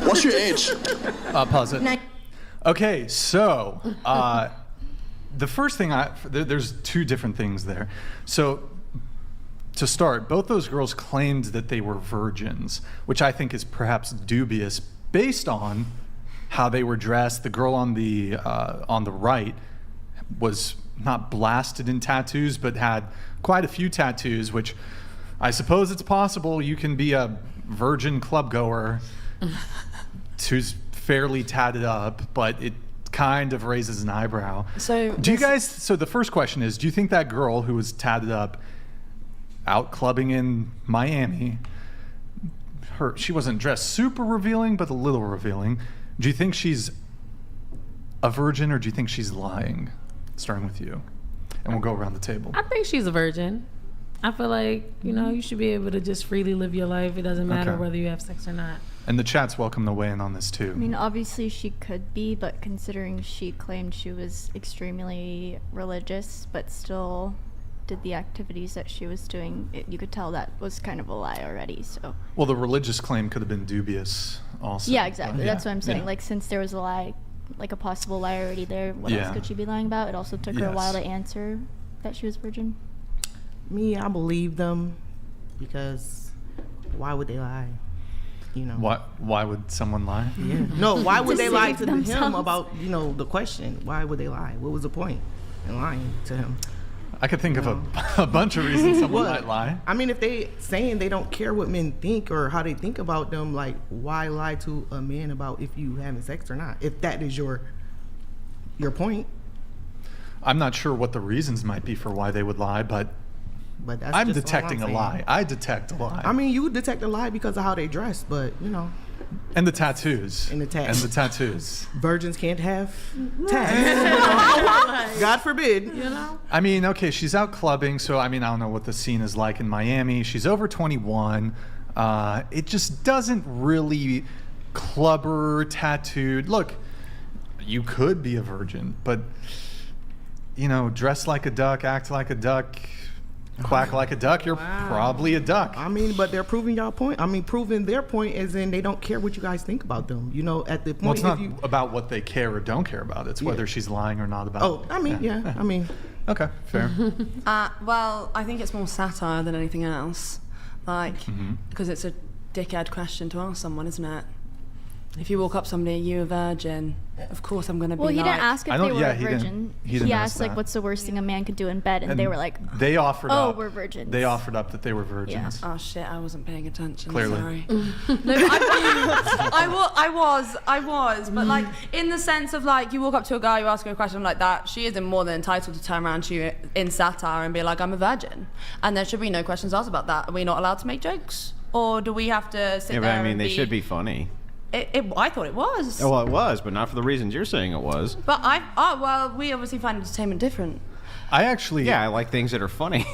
What's your age? Pause it. Okay, so the first thing there's two different things there. So to start, both those girls claimed that they were virgins, which I think is perhaps dubious based on how they were dressed. The girl on the right was not blasted in tattoos, but had quite a few tattoos, which I suppose it's possible you can be a virgin club goer who's fairly tatted up, but it kind of raises an eyebrow. So the first question is, do you think that girl who was tatted up out clubbing in Miami, she wasn't dressed super revealing, but a little revealing. Do you think she's a virgin, or do you think she's lying? Starting with you, and we'll go around the table. I think she's a virgin. I feel like, you should be able to just freely live your life. It doesn't matter whether you have sex or not. And the chat's welcome to weigh in on this too. I mean, obviously she could be, but considering she claimed she was extremely religious, but still did the activities that she was doing, you could tell that was kind of a lie already. So. Well, the religious claim could have been dubious also. Yeah, exactly. That's what I'm saying. Yeah. Like, since there was a lie, like a possible lie already there, what else could she be lying about? It also took her a while to answer that she was virgin. Me, I believe them because why would they lie? You know. Why would someone lie? Yeah. No, why would they lie to him themselves. about, the question? Why would they lie? What was the point in lying to him? I could think of a bunch of reasons someone might lie. I mean, if they saying they don't care what men think or how they think about them, like, why lie to a man about if you having sex or not? If that is your point. I'm not sure what the reasons might be for why they would lie, but that's I'm just all detecting I'm a lie. I detect a lie. I mean, you detect a lie because of how they dress, but And the tattoos. And the tattoos. Virgins can't have tats. God forbid. I mean, okay, she's out clubbing, so I mean, I don't know what the scene is like in Miami. She's over 21. It just doesn't really clubber, tattooed. Look, you could be a virgin, but dress like a duck, act like a duck, quack like a duck, you're probably a duck. I mean, but they're proving y'all point. I mean, proving their point is in they don't care what you guys think about them. At the point. Well, it's not about what they care or don't care about. It's whether she's lying or not about. Oh, I mean, I mean. Okay, fair. Well, I think it's more satire than anything else. Like, because it's a dickhead question to ask someone, isn't it? If you walk up to somebody, are you a virgin? Of course I'm going to be Well, he like... didn't ask if they were a virgin. He asked, like, what's the worst thing a man could do in bed? And they were like, they offered up, we're virgins. They offered up that they were virgins. Yeah. Oh, shit, I wasn't paying attention. Clearly. Sorry. No, I was. But, like, in the sense of, like, you walk up to a guy, you ask him a question like that, she is more than entitled to turn around to you in satire and be like, I'm a virgin. And there should be no questions asked about that. Are we not allowed to make jokes? Or do we have to sit there but I mean, and they should be funny. I thought it was. Oh, well, it was, but not for the reasons you're saying it was. But we obviously find entertainment different. I like things that are funny.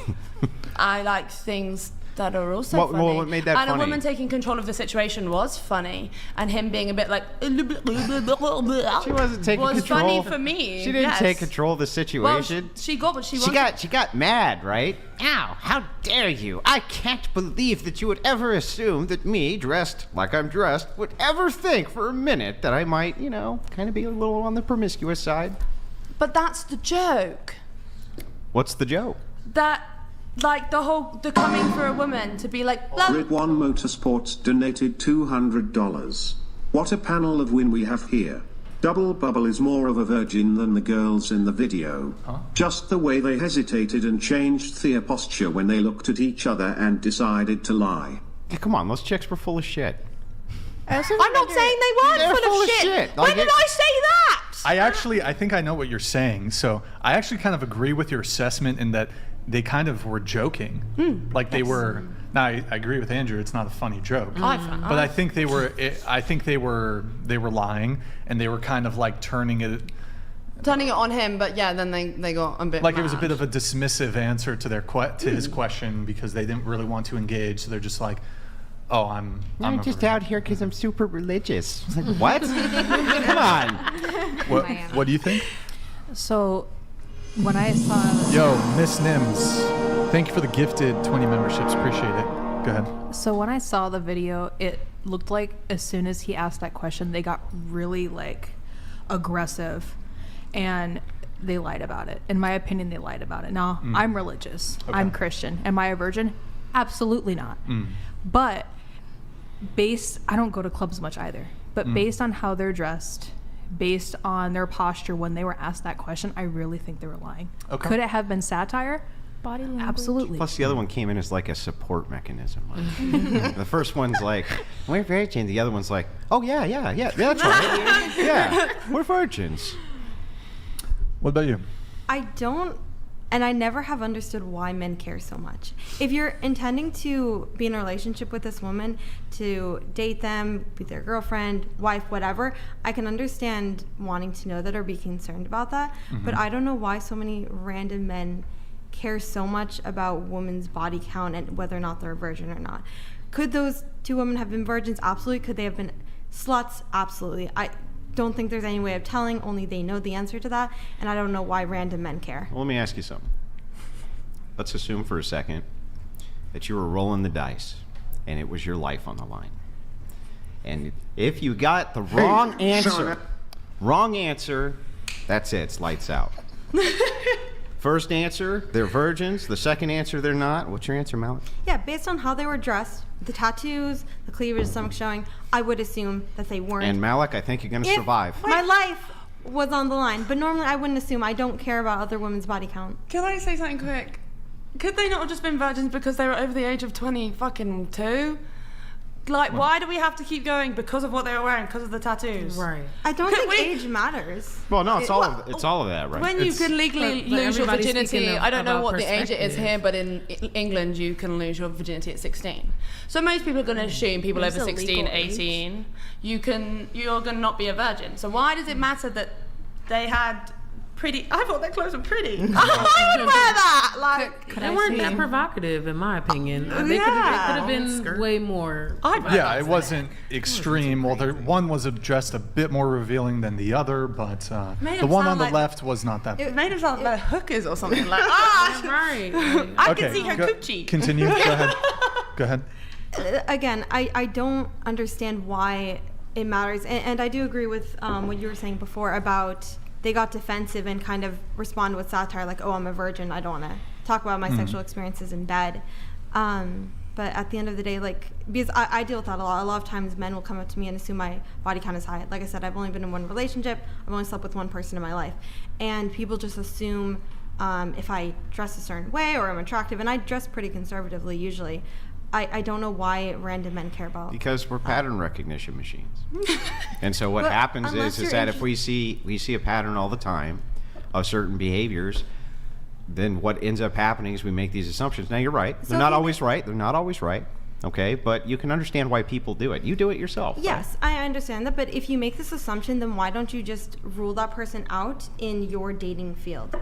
I like things that are also funny. Well, what made that funny? funny? A woman taking control of the situation was funny, and him being a bit like she wasn't taking was control. funny for me. She didn't take control of the situation. Well, she got what she wanted. She got mad, right? Ow! How dare you! I can't believe that you would ever assume that me, dressed like I'm dressed, would ever think for a minute that I might, kind of be a little on the promiscuous side. But that's the joke. What's the joke? That. Like the coming for a woman to be like. Grid One Motorsports donated $200. What a panel of win we have here. Double Bubble is more of a virgin than the girls in the video. Just the way they hesitated and changed their posture when they looked at each other and decided to lie. Yeah, come on, those chicks were full of shit. I'm not saying they weren't full of shit. When did I say that? I think I know what you're saying. So I actually kind of agree with your assessment in that they kind of were joking. Like they were. Now I agree with Andrew. It's not a funny joke. But I think they were. I think they were lying, and they were kind of like turning it on him. But yeah, then they got a bit like mad. it was a bit of a dismissive answer to their his question because they didn't really want to engage. So they're just like, oh, I'm just out here because I'm super religious. It's like, what? Come on. What do you think? So when I saw... Yo, Miss Nims, thank you for the gifted 20 memberships. Appreciate it. Go ahead. So when I saw the video, it looked like as soon as he asked that question, they got really like aggressive and they lied about it. In my opinion, they lied about it. Now, I'm religious. Okay. I'm Christian. Am I a virgin? Absolutely not. But I don't go to clubs much either, but based on how they're dressed, based on their posture when they were asked that question, I really think they were lying. Okay. Could it have been satire? Body language. Absolutely. Plus, the other one came in as like a support mechanism. The first one's like, we're virgin. The other one's like, oh, yeah, that's right. Yeah, we're virgins. What about you? I don't, and I never have understood why men care so much. If you're intending to be in a relationship with this woman, to date them, be their girlfriend, wife, whatever, I can understand wanting to know that or be concerned about that. But I don't know why so many random men care so much about women's body count and whether or not they're a virgin or not. Could those two women have been virgins? Absolutely. Could they have been sluts? Absolutely. I don't think there's any way of telling. Only they know the answer to that, and I don't know why random men care. Well, let me ask you something. Let's assume for a second that you were rolling the dice and it was your life on the line. And if you got the wrong answer, that's it, it's lights out. First answer, they're virgins. The second answer, they're not. What's your answer, Malik? Yeah, based on how they were dressed, the tattoos, the cleavage, the stomach showing, I would assume that they weren't. And Malik, I think you're going to survive. My life was on the line, but normally I wouldn't assume. I don't care about other women's body count. Can I say something quick? Could they not have just been virgins because they were over the age of 22? Like, why do we have to keep going because of what they were wearing, because of the tattoos? Right. I don't think age matters. Well, no, it's all of that, right? When you can legally lose your virginity, I don't know what the age it is here, but in England you can lose your virginity at 16. So most people are going to assume people over 16, 18, you're going to not be a virgin. So why does it matter that they had pretty? I thought their clothes were pretty. I would wear that. Like, they weren't that provocative, in my opinion. They could have been way more. Yeah, it wasn't extreme. Well, one was dressed a bit more revealing than the other, but the one on the left was not that. It made them sound like hookers or something. Like, right. I can see her coochie. Continue. Go ahead. Go ahead. Again, I don't understand why it matters, and I do agree with what you were saying before about they got defensive and kind of respond with satire, like, oh, I'm a virgin, I don't want to talk about my sexual experiences in bed. But at the end of the day, like, because I deal with that a lot. A lot of times men will come up to me and assume my body count is high. Like I said, I've only been in one relationship. I've only slept with one person in my life. And people just assume if I dress a certain way or I'm attractive, and I dress pretty conservatively usually, I don't know why random men care about. Because we're pattern recognition machines. And so what happens is that if we see a pattern all the time of certain behaviors, then what ends up happening is we make these assumptions. Now you're right. They're not always right. They're not always right. Okay, but you can understand why people do it. You do it yourself. Yes, right? I understand that, but if you make this assumption, then why don't you just rule that person out in your dating field?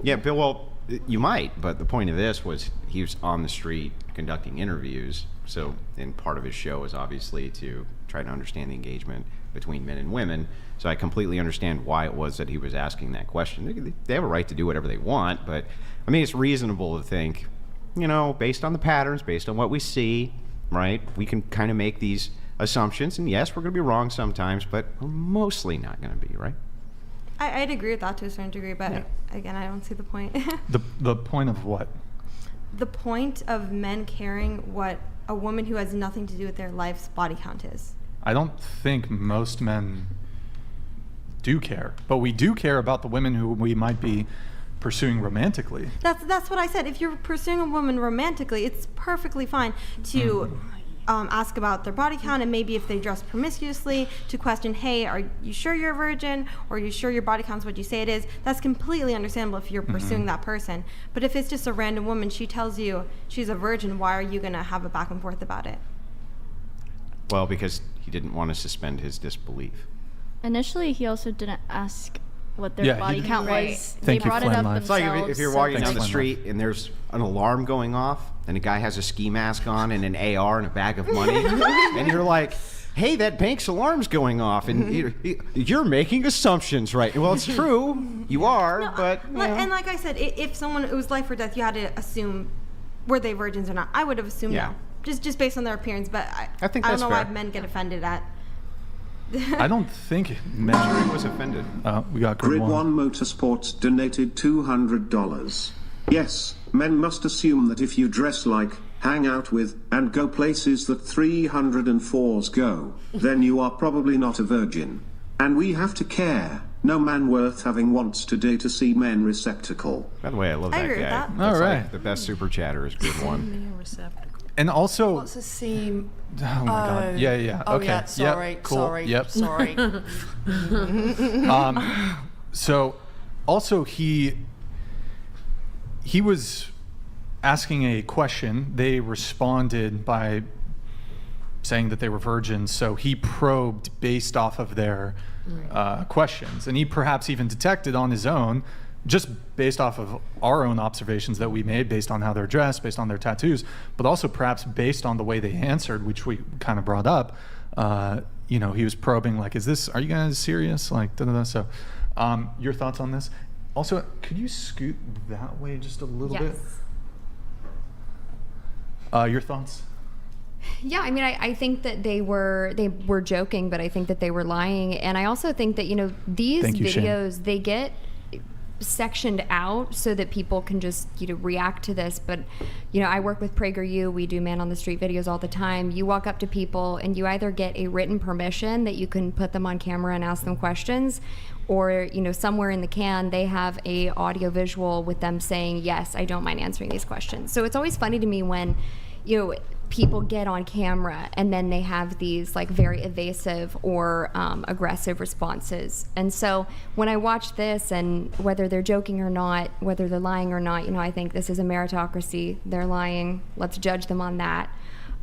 Yeah, Bill, well, you might, but the point of this was he was on the street conducting interviews, so, and part of his show is obviously to try to understand the engagement between men and women, so I completely understand why it was that he was asking that question. They have a right to do whatever they want, but I mean, it's reasonable to think, you know, based on the patterns, based on what we see, right, we can kind of make these assumptions, and yes, we're going to be wrong sometimes, but we're mostly not going to be, right? I'd agree with that to a certain degree, but again, I don't see the point. The point of what? The point of men caring what a woman who has nothing to do with their life's body count is. I don't think most men do care, but we do care about the women who we might be pursuing romantically. That's what I said. If you're pursuing a woman romantically, it's perfectly fine to ask about their body count, and maybe if they dress promiscuously, to question, hey, are you sure you're a virgin, or are you sure your body count's what you say it is? That's completely understandable if you're pursuing that person. But if it's just a random woman, she tells you she's a virgin, why are you going to have a back and forth about it? Well, because he didn't want to suspend his disbelief. Initially, he also didn't ask what their body count was. They brought it up themselves. It's like if you're walking down the street and there's an alarm going off and a guy has a ski mask on and an AR and a bag of money and you're like, hey, that bank's alarm's going off and you're making assumptions, right? Well, it's true, you are, but and like I said, if someone, it was life or death, you had to assume were they virgins or not. I would have assumed no, just based on their appearance, but I think I don't know why men get offended at. I don't think men was offended. We got Grid One Motorsports donated $200. Yes, men must assume that if you dress like, hang out with, and go places that 304s go, then you are probably not a virgin. And we have to care. No man worth having wants to date a semen receptacle. By the way, I love that guy. All right. Like the best super chatter is Grid One. And also, what's a seam? Oh my God! Yeah. Oh, okay. yeah, sorry. Yep. Cool. Sorry. Yep. Sorry. So, also he was asking a question. They responded by saying that they were virgins. So he probed based off of their questions, and he perhaps even detected on his own just based off of our own observations that we made, based on how they're dressed, based on their tattoos, but also perhaps based on the way they answered, which we kind of brought up. You know, he was probing, like, are you guys serious? Like, da-da-da. So, your thoughts on this? Also, could you scoot that way just a little bit? Your thoughts? Yeah, I mean, I think that they were joking, but I think that they were lying. And I also think that, you know, these videos, they get sectioned out so that people can just, you know, react to this. But, you know, I work with PragerU. We do man on the street videos all the time. You walk up to people and you either get a written permission that you can put them on camera and ask them questions, or, you know, somewhere in the can they have a audio visual with them saying, yes, I don't mind answering these questions. So it's always funny to me when, you know, people get on camera and then they have these like very evasive or aggressive responses. And so when I watch this, and whether they're joking or not, whether they're lying or not, you know, I think this is a meritocracy. They're lying. Let's judge them on that.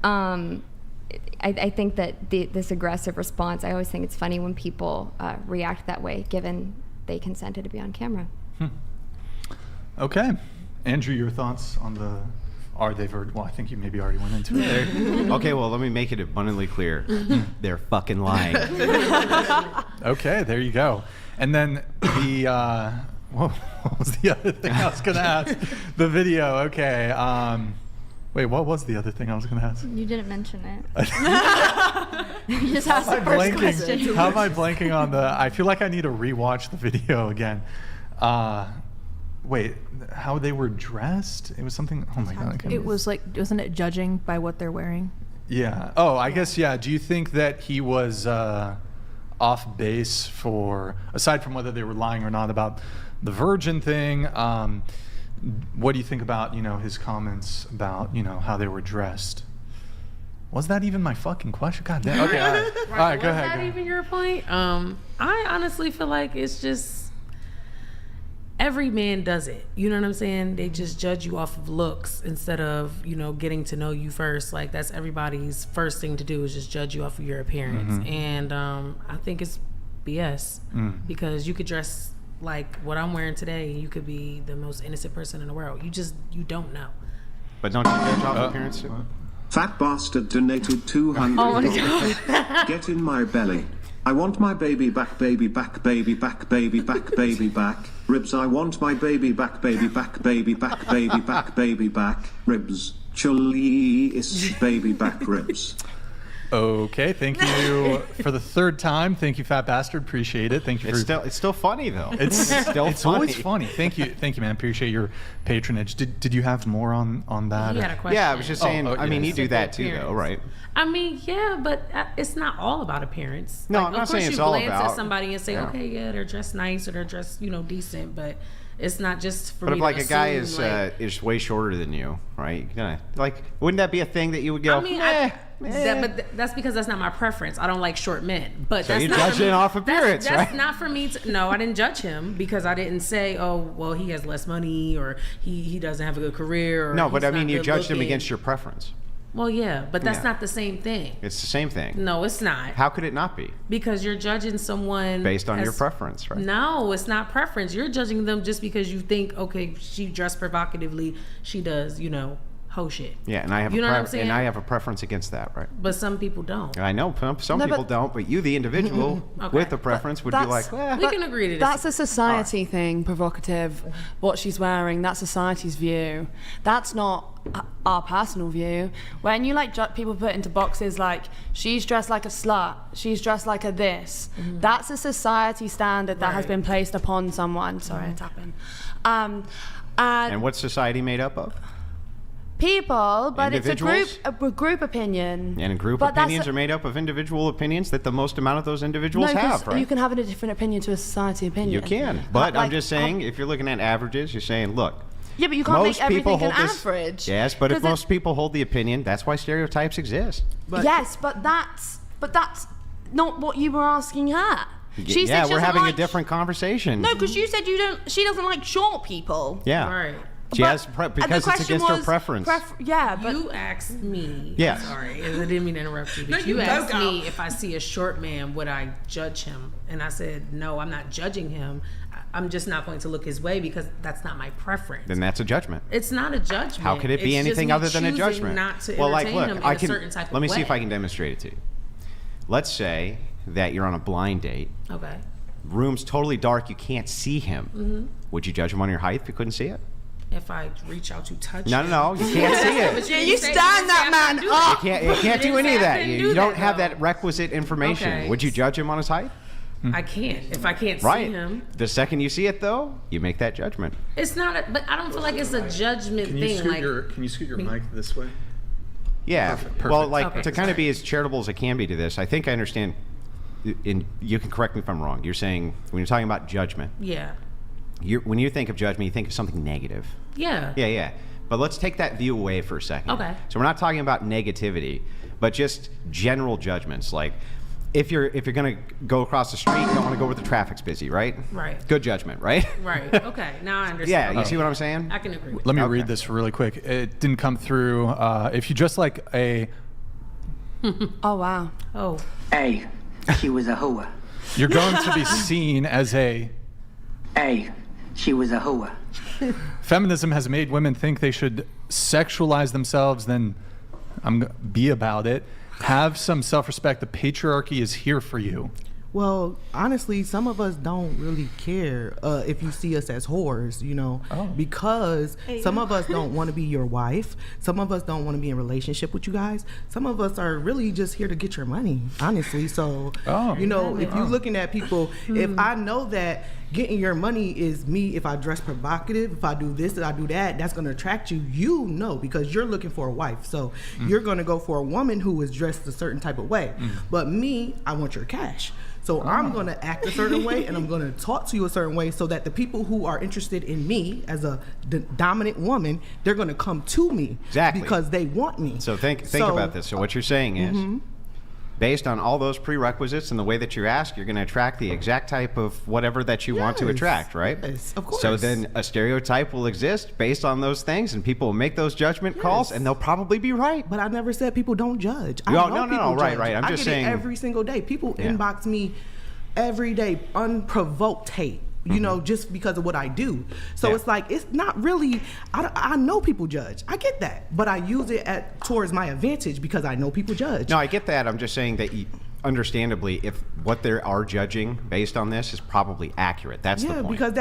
I think that this aggressive response, I always think it's funny when people react that way, given they consented to be on camera. Okay. Andrew, your thoughts on the... Well, I think you maybe already went into it. Okay, well, let me make it abundantly clear. They're fucking lying. Okay, there you go. And then what was the other thing I was going to ask? The video, okay. Wait, what was the other thing I was going to ask? You didn't mention it. You just asked the first question. How am I blanking on I feel like I need to rewatch the video again. Wait, how they were dressed? It was something. Oh my god! It was like, wasn't it judging by what they're wearing? Yeah. Oh, I guess yeah. Do you think that he was off base aside from whether they were lying or not about the virgin thing? What do you think about, you know, his comments about, you know, how they were dressed? Was that even my fucking question? God damn. Okay. All right. All right. Go ahead. Was that even your point? I honestly feel like it's just. Every man does it. You know what I'm saying? They just judge you off of looks instead of, you know, getting to know you first. Like, that's everybody's first thing to do, is just judge you off of your appearance. Mm-hmm. And I think it's BS because you could dress like what I'm wearing today. You could be the most innocent person in the world. You don't know. But don't you judge off appearance too? Fat bastard donated 200. Oh my God. Get in my belly. I want my baby back, baby back, baby back, baby back, baby back. Ribs, I want my baby back, baby back, baby back, baby back, baby back. Ribs, chully is baby back ribs. Okay, thank you for the third time. Thank you, Fat Bastard. Appreciate it. Thank you. It's still funny though. It's still funny. Always funny. Thank you, man. Appreciate your patronage. Did you have more on that? You had a question. Yeah, I was just saying. I mean, you do that too, though, right? I mean, yeah, but it's not all about appearance. No, like, I'm not saying it's all about. Of course, you glance at somebody and say, okay, yeah, they're dressed nice or they're dressed, you know, decent, but it's not just for me to assume. But if like a guy is way shorter than you, right? You're gonna, like, wouldn't that be a thing that you would go? I mean, but that's because that's not my preference. I don't like short men. But so that's you're not judging off appearance, that's right? not for me to. No, I didn't judge him because I didn't say, oh, well, he has less money or he doesn't have a good career. Or no, but I mean, you judged him against your preference. Well, yeah, but that's not the same thing. It's the same thing. No, it's not. How could it not be? Because you're judging someone based on your preference, right? No, it's not preference. You're judging them just because you think, okay, she dressed provocatively, she does, you know, hoe shit. Yeah, and I have I have a preference against that, right? But some people don't. I know some people don't, but you, the individual with the preference, would be like, we can agree to that's a society thing. Provocative, what she's wearing, that's society's view. That's not our personal view. When you like people put into boxes like she's dressed like a slut, she's dressed like a this, that's a society standard that has been placed upon someone. Sorry, it's happened. And what's society made up of? People, but it's a group opinion. And group opinions are made up of individual opinions that the most amount of those individuals have, right? You can have a different opinion to a society opinion. You can, but I'm just saying, if you're looking at averages, you're saying, look. Yeah, but you can't make everything an average. Yes, but if most people hold the opinion, that's why stereotypes exist. Yes, but that's not what you were asking her. She said we're having a different conversation. No, because you said she doesn't like short people. Yeah. Right. She has because it's against her preference. Yeah, but you asked me. Yes. Sorry, I didn't mean to interrupt you. But you asked me if I see a short man, would I judge him? And I said, no, I'm not judging him. I'm just not going to look his way because that's not my preference. Then that's a judgment. It's not a judgment. How could it be It's anything just me other than a choosing judgment? Not to Well, like, entertain look, him I in a can. certain type Let me of see if way. I can demonstrate it to you. Let's say that you're on a blind date. Okay. Room's totally dark. You can't see him. Mm-hmm. Would you judge him on your height if you couldn't see it? If I reach out to touch No, him. no, you can't see it. But Yeah, you say stand that man up. You can't do any of that. couldn't You do don't that, have though. that requisite information. Okay. Would you judge him on his height? I can't. If I can't Right. see him. The second you see it, though, you make that judgment. It's not but I don't feel like it's a judgment Can you thing. scoot Like, your mic this way? Yeah. Perfect. Well, like Okay. to kind of be as charitable as I can be to this, I think I understand. And you can correct me if I'm wrong. You're saying when you're talking about judgment, yeah. when you think of judgment, you think of something negative. Yeah. Yeah. But let's take that view away for a second. Okay. So we're not talking about negativity, but just general judgments. Like if you're gonna go across the street, you don't want to go where the traffic's busy, right? Right. Good judgment, right? Right. Okay. Now I understand. Yeah. You see what I'm saying? I can agree with Let me that. read this really quick. It didn't come through. If you just like a, Oh wow. Oh. Hey, she was a hoe. you're going to be seen as a. Hey, she was a hoe. Feminism has made women think they should sexualize themselves, then be about it. Have some self-respect. The patriarchy is here for you. Well, honestly, some of us don't really care if you see us as whores, because some of us don't want to be your wife. Some of us don't want to be in a relationship with you guys. Some of us are really just here to get your money, honestly. So, if you're looking at people, if I know that getting your money is me, if I dress provocative, if I do this, if I do that, that's going to attract you, because you're looking for a wife. So you're going to go for a woman who is dressed a certain type of way. But me, I want your cash. So I'm going to act a certain way and I'm going to talk to you a certain way so that the people who are interested in me as a dominant woman, they're going to come to me because they want me. So think about this. So what you're saying is, based on all those prerequisites and the way that you ask, you're going to attract the exact type of whatever that you want to attract, right? Yes, of course. So then a stereotype will exist based on those things, and people will make those judgment calls, and they'll probably be right. But I never said people don't judge. I No, know no, people right, judge. right. I'm I just get saying. it every single day. People inbox me every day, unprovoked hate. Just because of what I do. So it's like, it's not really, I know people judge. I get that. But I use it towards my advantage because I know people judge. No, I get that. I'm just saying that understandably, if what they are judging based on this is probably accurate. That's the point. Because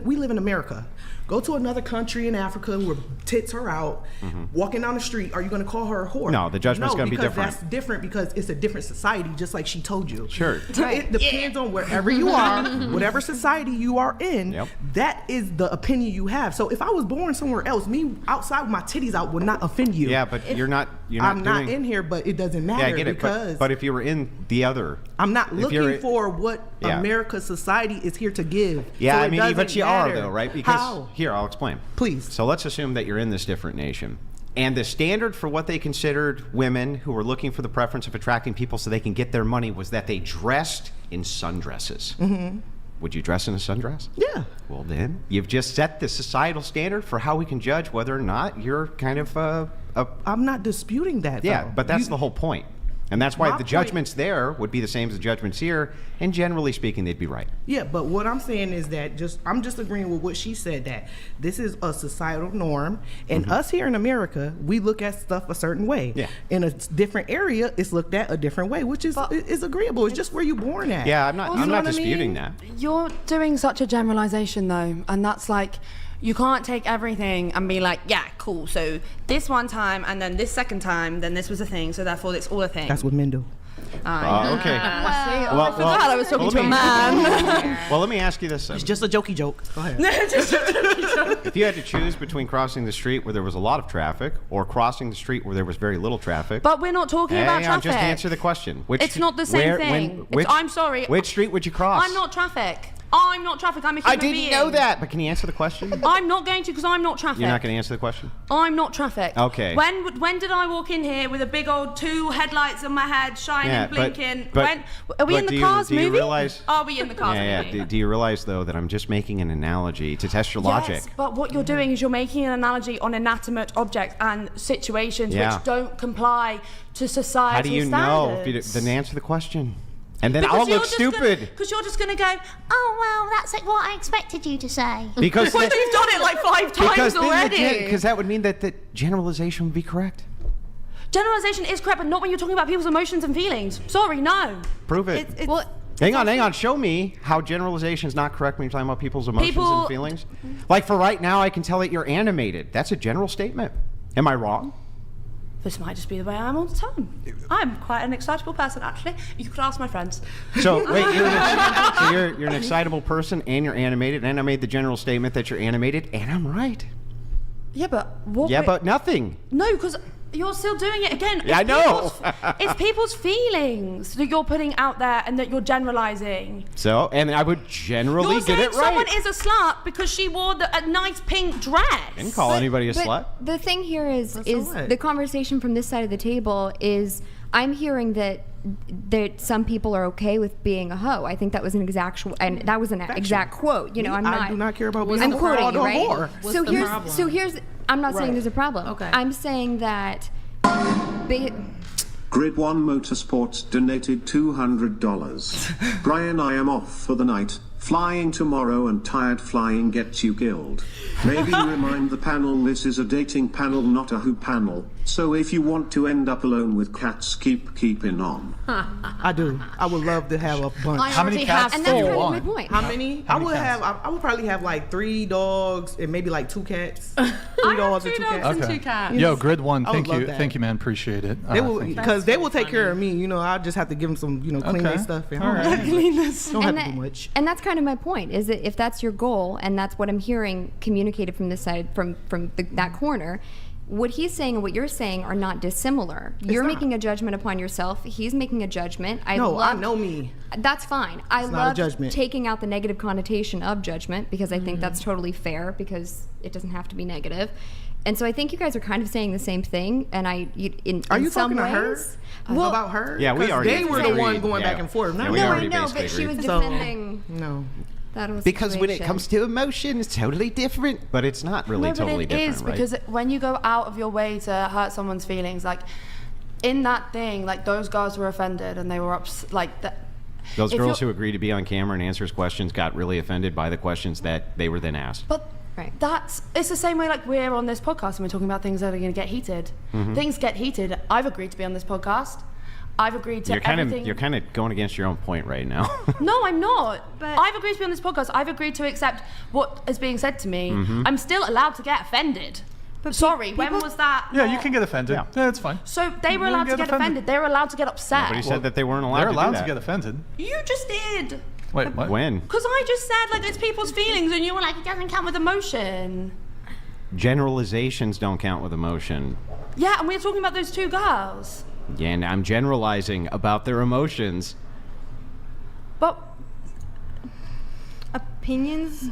we live in America. Go to another country in Africa where tits are out, walking down the street, are you going to call her a whore? No, the judgment's going to be different. That's different because it's a different society, just like she told you. Sure. It depends on wherever you are, whatever society you are in, that is the opinion you have. So if I was born somewhere else, me outside with my titties out would not offend you. Yeah, but you're not I'm not in here, but it doesn't matter. Yeah, I get it. Because but if you were in the other, I'm not looking for what America's society is here to give. Yeah, so I mean, but you are matter. though, right? Because How? Here, I'll explain. Please. So let's assume that you're in this different nation. And the standard for what they considered women who were looking for the preference of attracting people so they can get their money was that they dressed in sundresses. Would you dress in a sundress? Yeah. Well, then you've just set the societal standard for how we can judge whether or not you're kind of I'm not disputing that. Yeah, though. but that's the whole point. And that's why My the point- judgments there would be the same as the judgments here, and generally speaking, they'd be right. Yeah, but what I'm saying is that I'm just agreeing with what she said, that this is a societal norm, and us here in America, we look at stuff a certain way. Yeah. In a different area, it's looked at a different way, which is agreeable. It's just where you're born at. Yeah, I'm not You know what I disputing mean? that. You're doing such a generalization though, and that's like, you can't take everything and be like, yeah, cool. So this one time, and then this second time, then this was a thing. So therefore, it's all a thing. That's what men do. Okay. I forgot I was talking to a man. Well, let me ask you this. It's just a jokey joke. Go ahead. If you had to choose between crossing the street where there was a lot of traffic or crossing the street where there was very little traffic. But we're not talking about traffic. Just answer the question. It's not the same thing. I'm sorry. Which street would you cross? I'm not traffic. I'm not traffic. I'm a human being. I didn't know that, but can you answer the question? I'm not going to because I'm not traffic. You're not going to answer the question? I'm not traffic. Okay. When did I walk in here with a big old 2 headlights on my head, shining, blinking? But are we in the Cars movie? Do you realize? Are we in the Cars movie? Do you realize though that I'm just making an analogy to test your logic? Yes, but what you're doing is you're making an analogy on inanimate objects and situations which don't comply to societal How do you standards. know? Then answer the question. And then I'll look stupid. Because you're just going to go, oh, well, that's like what I expected you to say. Because you've done it like 5 times already. Because that would mean that the generalization would be correct. Generalization is correct, but not when you're talking about people's emotions and feelings. Sorry, no. Prove it. Hang on. Show me how generalization is not correct when you're talking about people's emotions and feelings. Like for right now, I can tell that you're animated. That's a general statement. Am I wrong? This might just be the way I am all the time. I'm quite an excitable person, actually. You could ask my friends. So wait, you're an excitable person and you're animated, and I made the general statement that you're animated, and I'm right. Yeah, but what? Yeah, but nothing. No, because you're still doing it again. Yeah, I know. It's people's feelings that you're putting out there and that you're generalizing. So, and I would generally get it right. Someone is a slut because she wore a nice pink dress. I didn't call anybody a slut. The thing here is the conversation from this side of the table is I'm hearing that some people are okay with being a hoe. I think that was an exact quote. You know, I do not care about being I'm quoting you, right? What's So here's I'm not saying Right. there's a problem. Okay. I'm saying that Grid 1 Motorsports donated $200. Brian, I am off for the night. Flying tomorrow and tired flying gets you killed. Maybe remind the panel this is a dating panel, not a who panel. So if you want to end up alone with cats, keeping on. I do. I would love to have a bunch. How many cats do you want? How many? I would probably have like 3 dogs and maybe like 2 cats. 3 dogs and 2 cats. Okay. 2 cats. Yo, Grid 1, I would thank love you. that. Thank you, man. Appreciate it. Because they will take care of me. You know, I just have to give them some, clean their stuff. And All right. Don't have to do much. And that's kind of my point, is that if that's your goal, and that's what I'm hearing communicated from this side, from that corner, what he's saying and what you're saying are not dissimilar. You're making a judgment upon yourself. He's making a judgment. I know me. That's fine. I It's not a love judgment. taking out the negative connotation of judgment because I think that's totally fair because it doesn't have to be negative. And so I think you guys are kind of saying the same thing. And Are you some talking to her? ways, About her? Yeah, we 'Cause already They were the agreed. one going Yeah. back and forth. Yeah, Not we me. already no, basically but she was agreed. defending No. that whole Because when it situation. comes to emotion, it's totally different. But it's not really totally it different, is right? because when you go out of your way to hurt someone's feelings, like in that thing, like those guys were offended and they were like that. Those if girls you're- who agreed to be on camera and answer his questions got really offended by the questions that they were then asked. But it's the same way like we're on this podcast and we're talking about things that are going to get heated. Mhm. Things get heated. I've agreed to be on this podcast. I've agreed to everything. You're kind of going against your own point right now. No, I'm not. But I've agreed to be on this podcast. I've agreed to accept what is being said to me. Mhm. I'm still allowed to get offended. But sorry, when was that? Yeah, you can get offended. Yeah, it's fine. So they were allowed to get offended. They were allowed to get upset. Nobody said that they weren't allowed They're to do allowed that. to get offended. You just did. Wait, what? When? Because I just said like it's people's feelings, and you were like it doesn't count with emotion. Generalizations don't count with emotion. Yeah, and we were talking about those 2 girls. Yeah, and I'm generalizing about their emotions. But opinions.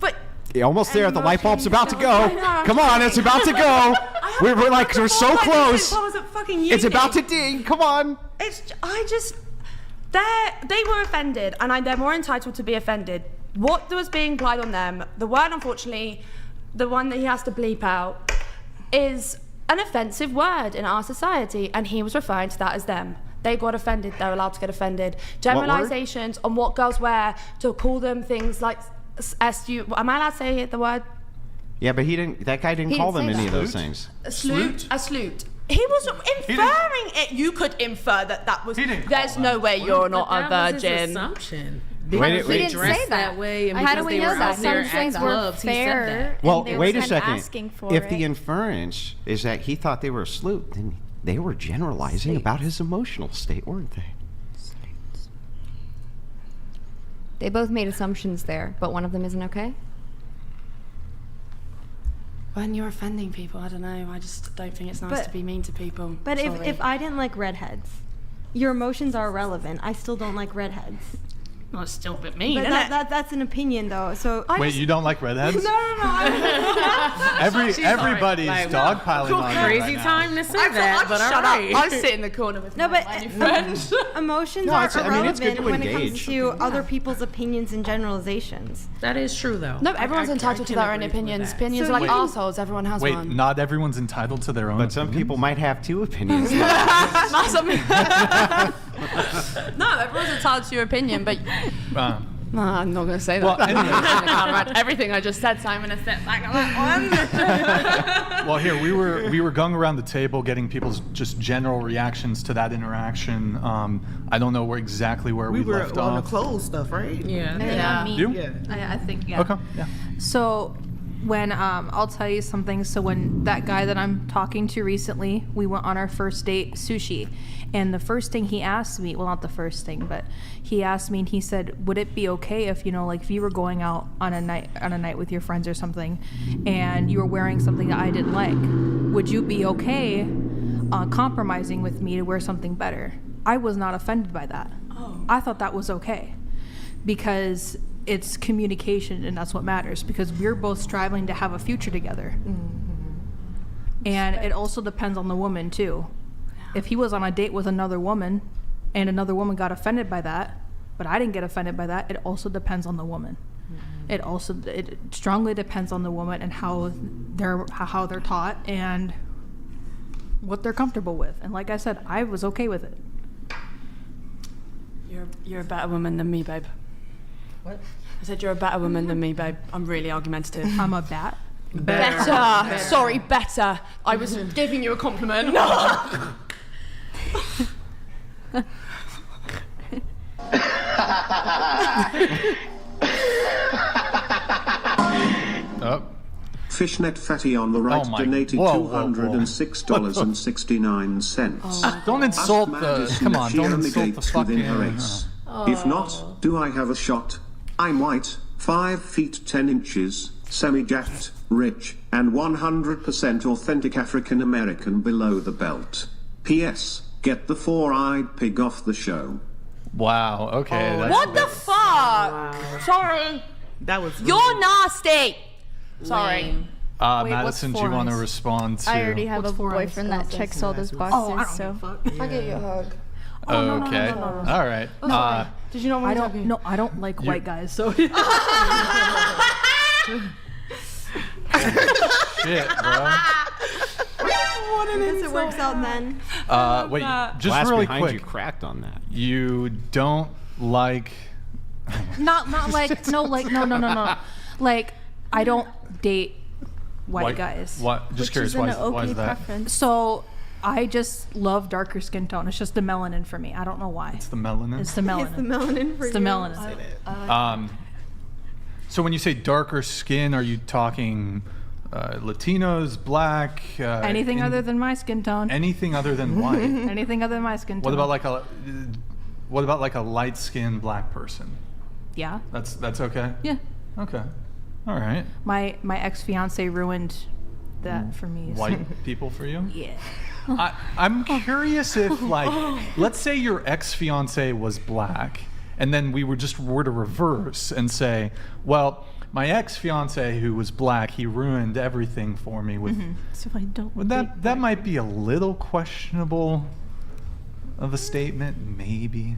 But you're almost there. The light bulb's about to go. I know. Come on, it's about to go. We're so close. I wasn't fucking It's about to using. ding. Come on. They were offended, and they're more entitled to be offended. What was being applied on them, the word, unfortunately, the one that he has to bleep out, is an offensive word in our society, and he was referring to that as them. They got offended. They're allowed to get offended. Generalizations on what girls wear, to call them things like SU. Am I allowed to say the word? Yeah, but that guy didn't call them say any that. of those things. A sloot. He was inferring it. You could infer that was. There's no way you're not a virgin. Assumption. Wait, They wait. dressed that way, and How because do they we know were that? out there Some at things were clubs, he said fair. that. Well, they wait were a second. asking for If it. the inference is that he thought they were a sloot, then they were generalizing about his emotional state, weren't they? They both made assumptions there, but one of them isn't okay. When you're offending people, I don't know. I just don't think it's nice to be mean to people. But Sorry. if I didn't like redheads, your emotions are irrelevant. I still don't like redheads. Well, it's still a bit mean, But isn't it? that's an opinion, though. So Wait, you don't like redheads? no. Everybody's Like, dogpiling on you crazy right now. time to say that, but all right. I sit in the corner with No, my but new friend. emotions No, are it's- I mean, it's good irrelevant to when it comes engage. to other people's opinions and generalizations. That is true, though. No, everyone's I entitled to can their own agree with opinions. that. Opinions So are like you- assholes. Everyone has Wait, one. not everyone's entitled to their own. But some people might have 2 opinions. No, everyone's entitled to your opinion, but no, I'm not going to say that. Well, anyway. I can't imagine everything I just said, so I'm going to step back on that one. Well, here we were going around the table, getting people's just general reactions to that interaction. I don't know exactly where we left on off. the clothes stuff, right? Yeah. You? Yeah. I think, yeah. Okay. Yeah. So when, I'll tell you something. So when that guy that I'm talking to recently, we went on our first date, sushi. And the first thing he asked me, well, not the first thing, but he asked me and he said, would it be okay if, if you were going out on a night with your friends or something and you were wearing something that I didn't like, would you be okay compromising with me to wear something better? I was not offended by that. I thought that was okay because it's communication and that's what matters because we're both striving to have a future together. And it also depends on the woman too. If he was on a date with another woman and another woman got offended by that, but I didn't get offended by that, it also depends on the woman. It strongly depends on the woman and how they're taught and what they're comfortable with. And like I said, I was okay with it. You're a better woman than me, babe. What? I said you're a better woman than me, babe. I'm really argumentative. I'm a bat. Better. Sorry, better. I was giving you a compliment. No. Fishnet Fatty on the right donated $206.69. Don't insult the. Come on, don't insult the fucking. If not, do I have a shot? I'm white, 5 feet 10 inches, semi-jacked, rich, and 100% authentic African American below the belt. P.S. Get the 4-eyed pig off the show. Wow. Okay. What the fuck? Wow. Sorry. That was. You're nasty. Sorry. Wait, Madison, do you want to respond to? I already have a boyfriend that checks all those boxes, so I get you a hug. Okay. All right. Did you know I don't? No, I don't like white guys. So. Shit, bro. What an insult. It works out then. Wait, just Glass really behind quick. you cracked on that. You don't like. Not like no. Like I don't date white guys. What? Just curious. Why is that? Preference. So I just love darker skin tone. It's just the melanin for me. I don't know why. It's the melanin. It's the melanin. It's the melanin for It's the you. melanin. So when you say darker skin, are you talking Latinos, black? Anything other than my skin tone. Anything other than white? Anything other than my skin tone. What about like a light-skinned black person? Yeah. That's okay. Yeah. Okay. All right. My ex-fiance ruined that for me. So. White people for you? Yeah. I'm curious if, like, let's say your ex-fiance was black, and then we were to reverse and say, well, my ex-fiance who was black, he ruined everything for me with. So I don't. Would that might be a little questionable of a statement, maybe.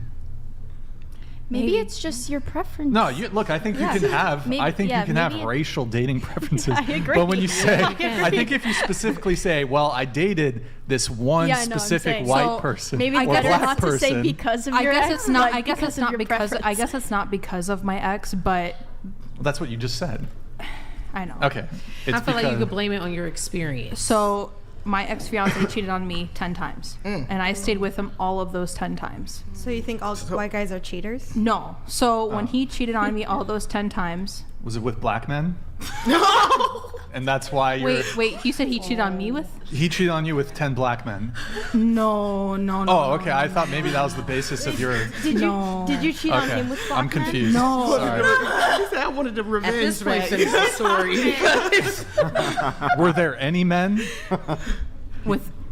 Maybe it's just your preference. No, look. I think you can have. I think you can have racial dating preferences. I agree. But when you say, I think if you specifically say, "Well, I dated this one specific white person maybe or better black not person," to say because of I your guess ex. it's not. Like, I guess it's not because. I guess it's not because of my ex, but well, that's what you just said. I know. Okay. I feel like you could blame it on your experience. So my ex-fiance cheated on me 10 times, and I stayed with him all of those 10 times. So you think all white guys are cheaters? No. So when he cheated on me all those 10 times. Was it with black men? No. And that's why you're. Wait. You said he cheated on me with? He cheated on you with 10 black men. No. Oh, okay. I thought maybe that was the basis of your. Did you cheat on him with black I'm confused. No. Sorry. I wanted to revenge. At this point, finish the story. Were there any men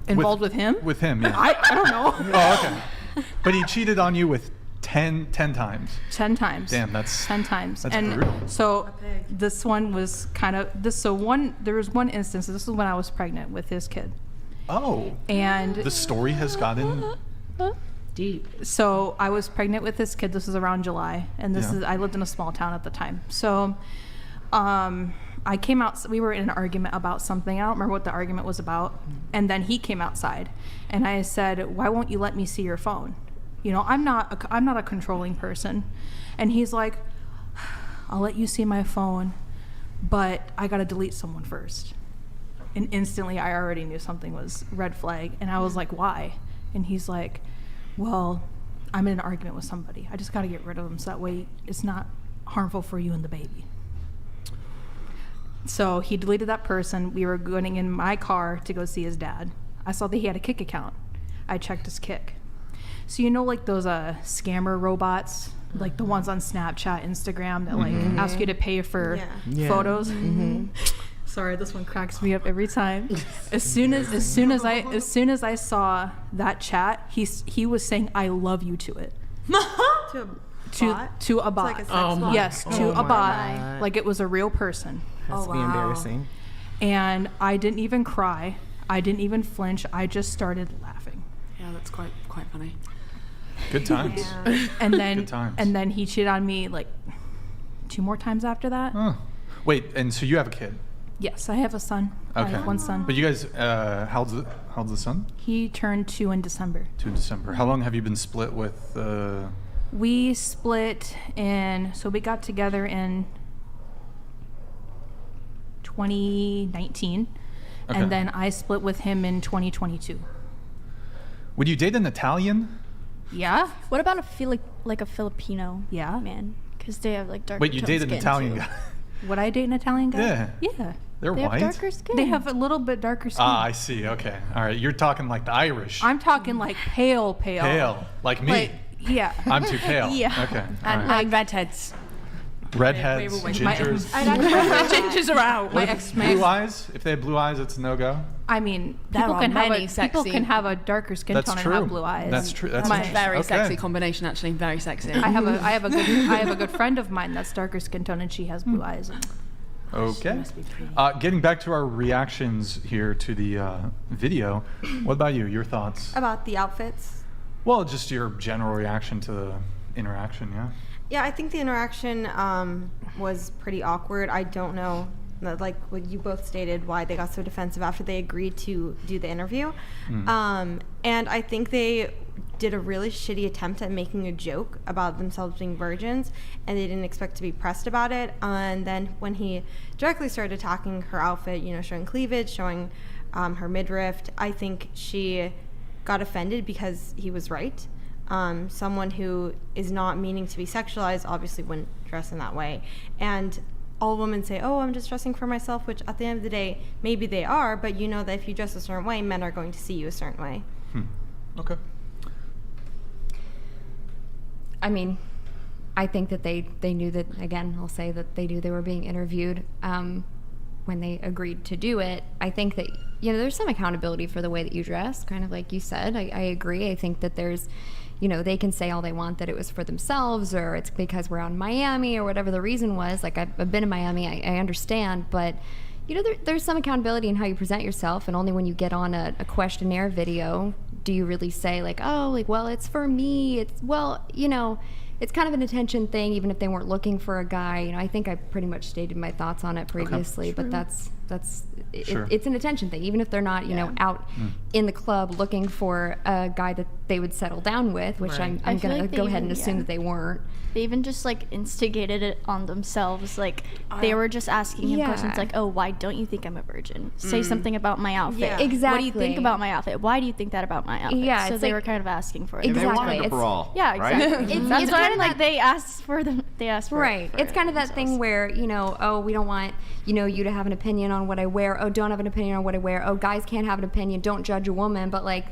involved with him? With him, yeah. I don't know. Oh, okay. But he cheated on you with 10 times. 10 times. Damn, that's 10 times. That's and brutal. So this one was kind of this. So there was one instance. This was when I was pregnant with his kid. Oh. And the story has gotten deep. So I was pregnant with this kid. This was around July, and I lived in a small town at the time. So, I came out. We were in an argument about something. I don't remember what the argument was about. And then he came outside, and I said, "Why won't you let me see your phone?" You know, I'm not a controlling person. And he's like, I'll let you see my phone, but I got to delete someone first. And instantly I already knew something was red flag. And I was like, why? And he's like, well, I'm in an argument with somebody. I just got to get rid of them so that way it's not harmful for you and the baby. So he deleted that person. We were going in my car to go see his dad. I saw that he had a Kik account. I checked his Kik. So you know, like those scammer robots, like the ones on Snapchat, Instagram that like ask you to pay for photos. Sorry, this one cracks me up every time. As soon as I saw that chat, he was saying I love you to it. To a bot. Like a sex bot? Yes, to a bot. God. Like it was a real person. That's be embarrassing. And I didn't even cry. I didn't even flinch. I just started laughing. Yeah, that's quite funny. Good times. And then Good times. and then he cheated on me like 2 more times after that. Oh. Wait, and so you have a kid? Yes, I have a son. Okay. I have 1 son. But you guys, how old's the son? He turned 2 in December. 2 in December. How long have you been split with? We split so we got together in 2019, Okay. and then I split with him in 2022. Would you date an Italian? Yeah. What about a Filipino man? Because they have like darker Wait, you toned date an skin, Italian too. guy? Would I date an Italian guy? Yeah. Yeah. They're They white? have darker skin. They have a little bit darker skin. Ah, I see. Okay. All right. You're talking like the Irish. I'm talking like pale. Pale. Like me. Like, yeah. I'm too pale. Yeah. Okay. all And right. like redheads. Redheads, gingers. Gingers are out. What if blue eyes? If they have blue eyes, it's no go. I mean, There people are can have many people sexy- can have a darker skin That's tone true. and have blue eyes. That's true. That's That's a very okay. sexy combination, actually. Very sexy. I have a good friend of mine that's darker skin tone and she has blue eyes. Okay. Getting back to our reactions here to the video, what about you? Your thoughts? About the outfits. Well, just your general reaction to the interaction, yeah? Yeah, I think the interaction was pretty awkward. I don't know, like what you both stated, why they got so defensive after they agreed to do the interview. And I think they did a really shitty attempt at making a joke about themselves being virgins, and they didn't expect to be pressed about it. And then when he directly started attacking her outfit, you know, showing cleavage, showing her midriff, I think she got offended because he was right. Someone who is not meaning to be sexualized obviously wouldn't dress in that way. And all women say, oh, I'm just dressing for myself, which at the end of the day, maybe they are, but you know that if you dress a certain way, men are going to see you a certain way. Okay. I mean, I think that they knew that, again, I'll say that they knew they were being interviewed when they agreed to do it. I think that, you know, there's some accountability for the way that you dress, kind of like you said. I agree. I think that there's, you know, they can say all they want that it was for themselves or it's because we're out in Miami or whatever the reason was. Like, I've been in Miami, I understand, but, you know, there's some accountability in how you present yourself, and only when you get on a questionnaire video do you really say, like, oh, like, well, it's for me. It's, well, you know, it's kind of an attention thing, even if they weren't looking for a guy. You know, I think I pretty much stated my thoughts on it previously, but it's an attention thing, even if they're not, you know, out in the club looking for a guy that they would settle down with, which I'm going to go ahead and assume that they weren't. They even just like instigated it on themselves. Like they were just asking him questions like, "Oh, why don't you think I'm a virgin? Say something about my outfit. Yeah. Exactly. What do you think about my outfit? Why do you think that about my outfit?" Yeah, so it's they like- were kind of asking for it. Exactly. They wanted to brawl. Yeah, right? exactly. That's It's what kind I'm of like. They asked for them. They asked for Right. It It's kind of that thing where, you know, oh, we don't want, you know, you to have an opinion on what I wear. Oh, don't have an opinion on what I wear. Oh, guys can't have an opinion. Don't judge a woman. But like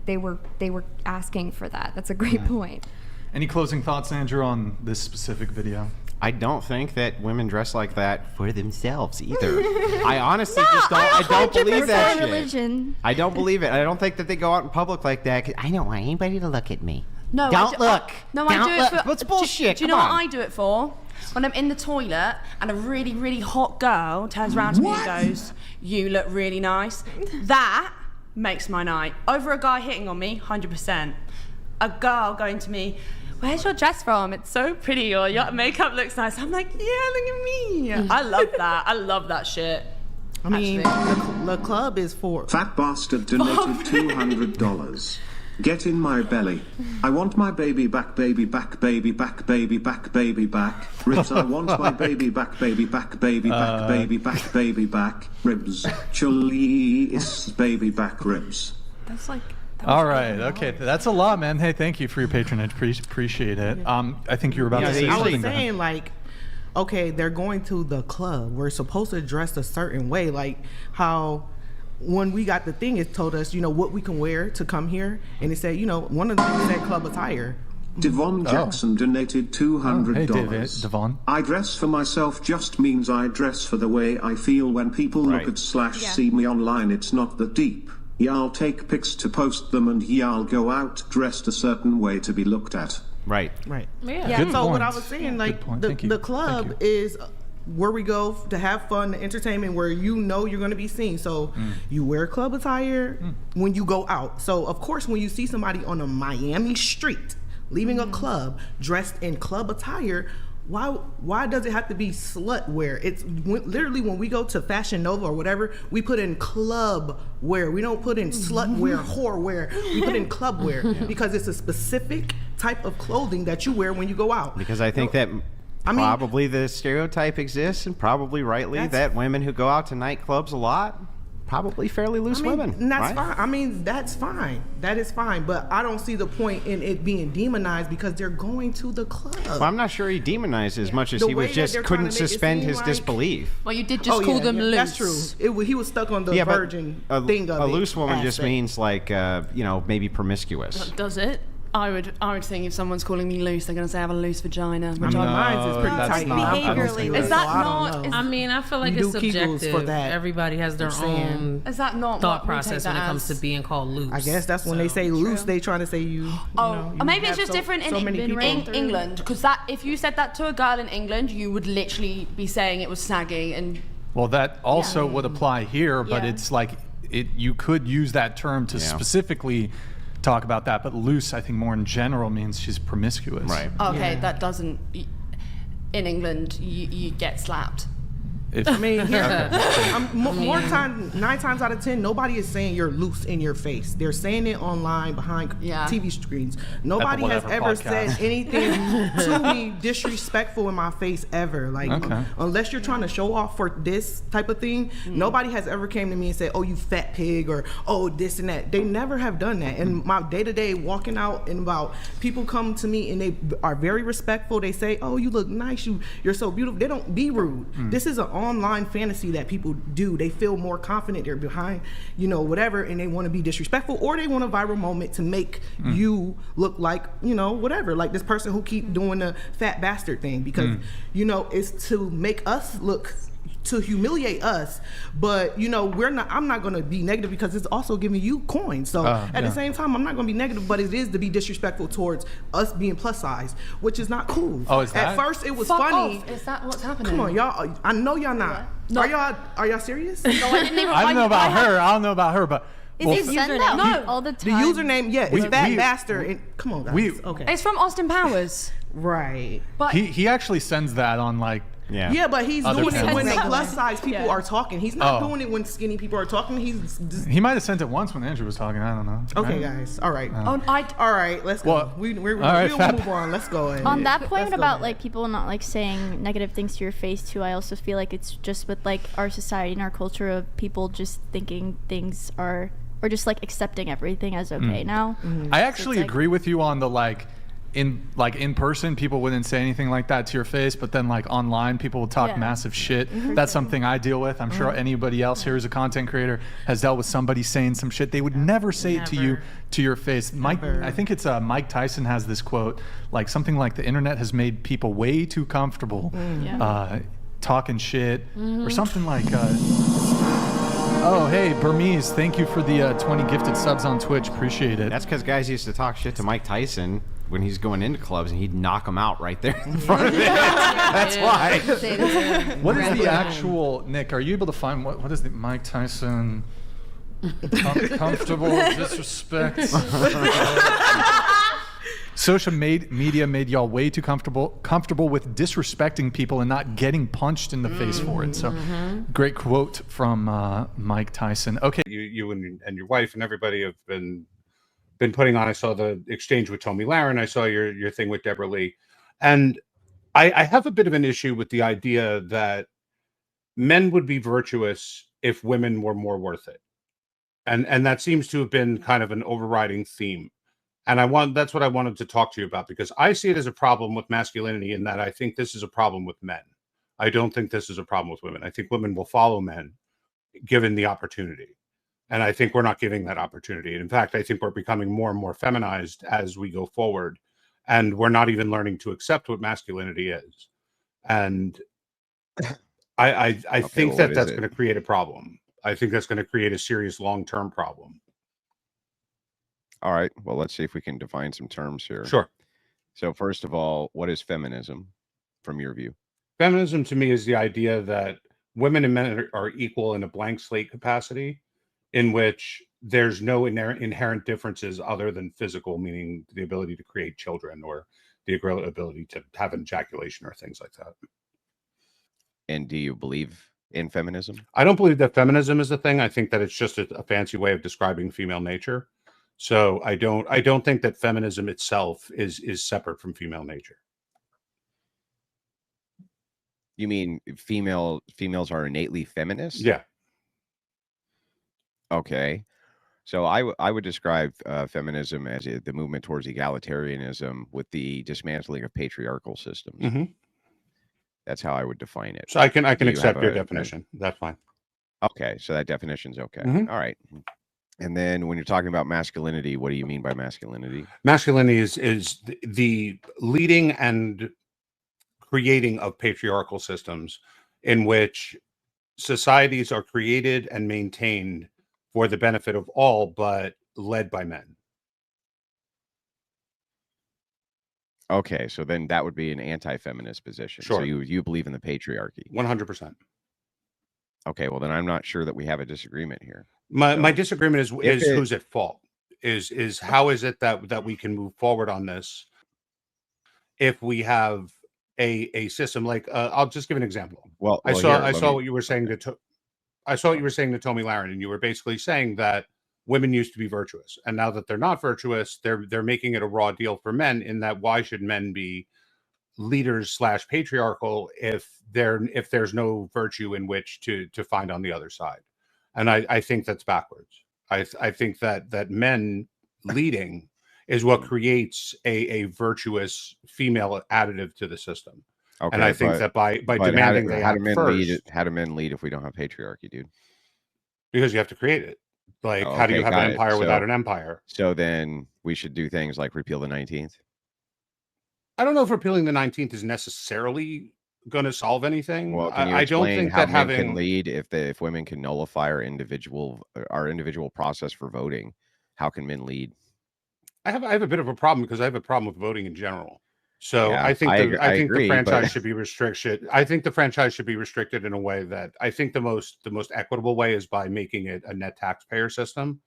they were asking for that. That's a great point. Any closing thoughts, Andrew, on this specific video? I don't think that women dress like that for themselves either. I honestly just don't. I don't believe that shit. Religion. I don't believe it. I don't think that they go out in public like that. 'Cause I don't want anybody to look at me. No, Don't look. No, Don't I do look. it for. That's bullshit. Do you Come know on. what I do it for? When I'm in the toilet and a really, really hot girl turns around to me and goes, "You look really nice." That makes my night. Over a guy hitting on me, 100%. A girl going to me, "Where's your dress from? It's so pretty," or "Your makeup looks nice." I'm like, "Yeah, look at me." I love that. I love that shit. I mean, the club is for... Fat bastard donated $200. Get in my belly. I want my baby back, baby back, baby back, baby back, baby back. Ribs, I want my baby back, baby back, baby back, baby back, baby back. Ribs. Chalice, baby back ribs. That's like. All right. Okay. That's a lot, man. Hey, thank you for your patronage. Appreciate it. I think you were about to say I something. was saying, like, okay, they're going to the club. We're supposed to dress a certain way, like how when we got the thing, it told us, what we can wear to come here, and it said, one of the things said club attire. Devon Jackson donated $200. Hey, Devon. I dress for myself just means I dress for the way I feel when people look at / see me online. It's not that deep. Y'all take pics to post them and y'all go out dressed a certain way to be looked at. Right. Yeah. Good So point. what I was saying, like, Thank you. the club is where we go to have fun, the entertainment, where you're going to be seen. So you wear club attire when you go out. So of course, when you see somebody on a Miami street leaving a club dressed in club attire, why does it have to be slut wear? It's literally when we go to Fashion Nova or whatever, we put in club wear. We don't put in slut wear, whore wear. We put in club wear because it's a specific type of clothing that you wear when you go out. Because I think that probably the stereotype exists, and probably rightly, that women who go out to nightclubs a lot, probably fairly loose women. And that's right? fine. That's fine. That is fine. But I don't see the point in it being demonized because they're going to the club. Well, I'm not sure he demonized as much as he was just couldn't suspend his disbelief. Well, you did just call them loose. That's true. He was stuck on the virgin thing of it. A loose woman just means like, maybe promiscuous. Does it? I would think if someone's calling me loose, they're going to say I have a loose vagina. Which mine's is pretty tight. Behaviorally, is that not? I mean, I feel like it's subjective. For that. Everybody has their own is that not thought process when it comes to being called loose. I guess that's when they say loose, they trying to say you. Maybe it's just different in England, because if you said that to a girl in England, you would literally be saying it was snaggy and. Well, that also would apply here, but it's like you could use that term to specifically talk about that, but loose, I think more in general means she's promiscuous. Right. Okay, that doesn't. In England, you get slapped. I mean, nine times out of 10, nobody is saying you're loose in your face. They're saying it online behind TV screens. Nobody has ever said anything to me disrespectful in my face ever. Like, unless you're trying to show off for this type of thing, nobody has ever came to me and said, "Oh, you fat pig," or "Oh, this and that." They never have done that. And my day-to-day walking out and about, people come to me and they are very respectful. They say, "Oh, you look nice. You're so beautiful." They don't be rude. This is an online fantasy that people do. They feel more confident. They're behind, whatever, and they want to be disrespectful, or they want a viral moment to make you look like, whatever. Like this person who keep doing the fat bastard thing because, it's to make us look, to humiliate us, but I'm not going to be negative because it's also giving you coins. So at the same time, I'm not going to be negative, but it is to be disrespectful towards us being plus size, which is not cool. Oh, is that? At first, it was funny. Is that what's happening? Come on, y'all. I know y'all not. No. Are y'all serious? No, I didn't even. I don't know about her. I don't know about her, but. Is it username? No, all the time. The username, it's fat bastard. And, come on, guys. Okay. It's from Austin Powers. Right. But he actually sends that on like. Yeah, but he's doing it when the plus size people are talking. He's not doing it when skinny people are talking. He might have sent it once when Andrew was talking. I don't know. Okay, guys. All right. All right. Let's go. Well, we'll move on. Let's go. On that point about like people not like saying negative things to your face too, I also feel like it's just with like our society and our culture of people just thinking things are, or just like accepting everything as okay now. I actually agree with you on the in person, people wouldn't say anything like that to your face, but then like online, people will talk massive shit. That's something I deal with. I'm sure anybody else here who's a content creator has dealt with somebody saying some shit they would never say it to you, to your face. I think it's Mike Tyson has this quote, like something like, "The internet has made people way too comfortable talking shit," or something like. Oh, hey, Burmese, thank you for the 20 gifted subs on Twitch. Appreciate it. That's because guys used to talk shit to Mike Tyson when he's going into clubs, and he'd knock him out right there in front of him. That's why. What is the actual, Nick, are you able to find, what is the Mike Tyson comfortable disrespect? Social media made y'all way too comfortable with disrespecting people and not getting punched in the face for it. So, great quote from Mike Tyson. Okay, you and your wife and everybody have been been putting on. I saw the exchange with Tommy Lahren. I saw your thing with Deborah Lee, and I have a bit of an issue with the idea that men would be virtuous if women were more worth it, and that seems to have been kind of an overriding theme. And that's what I wanted to talk to you about, because I see it as a problem with masculinity in that I think this is a problem with men. I don't think this is a problem with women. I think women will follow men given the opportunity. And I think we're not giving that opportunity. And in fact, I think we're becoming more and more feminized as we go forward. And we're not even learning to accept what masculinity is. And I think well, that's going to create a problem. I think that's going to create a serious long-term problem. All right. Well, let's see if we can define some terms here. Sure. So first of all, what is feminism from your view? Feminism to me is the idea that women and men are equal in a blank slate capacity, in which there's no inherent differences other than physical, meaning the ability to create children or the ability to have an ejaculation or things like that. And do you believe in feminism? I don't believe that feminism is a thing. I think that it's just a fancy way of describing female nature. So I don't think that feminism itself is separate from female nature. You mean females are innately feminist? Yeah. Okay. So I would describe feminism as the movement towards egalitarianism with the dismantling of patriarchal systems. Mm-hmm. That's how I would define it. So I can accept your definition. That's fine. Okay, so that definition's okay. Mm-hmm. All right. And then when you're talking about masculinity, what do you mean by masculinity? Masculinity is the leading and creating of patriarchal systems in which societies are created and maintained for the benefit of all, but led by men. Okay, so then that would be an anti-feminist position. Sure. So you believe in the patriarchy. 100%. Okay, well then I'm not sure that we have a disagreement here. My disagreement is who's at fault. Is how is it that we can move forward on this if we have a system like I'll just give an example. Well, I saw what you were saying to Tommy Lahren, and you were basically saying that women used to be virtuous, and now that they're not virtuous, they're making it a raw deal for men. In that, why should men be leaders / patriarchal if there's no virtue in which to find on the other side? And I think that's backwards. I think that men leading is what creates a virtuous female additive to the system. Okay, and I think that by demanding how do men lead if we don't have patriarchy, dude? Because you have to create it. Like, how do you have an empire without an empire? So then we should do things like repeal the 19th? I don't know if repealing the 19th is necessarily going to solve anything. Well, can you I don't think how that men having can lead if women can nullify our individual process for voting? How can men lead? I have a bit of a problem because I have a problem with voting in general. So Yeah, I think I agree, the franchise but- should be restricted. I think the franchise should be restricted in a way that I think the most equitable way is by making it a net taxpayer system.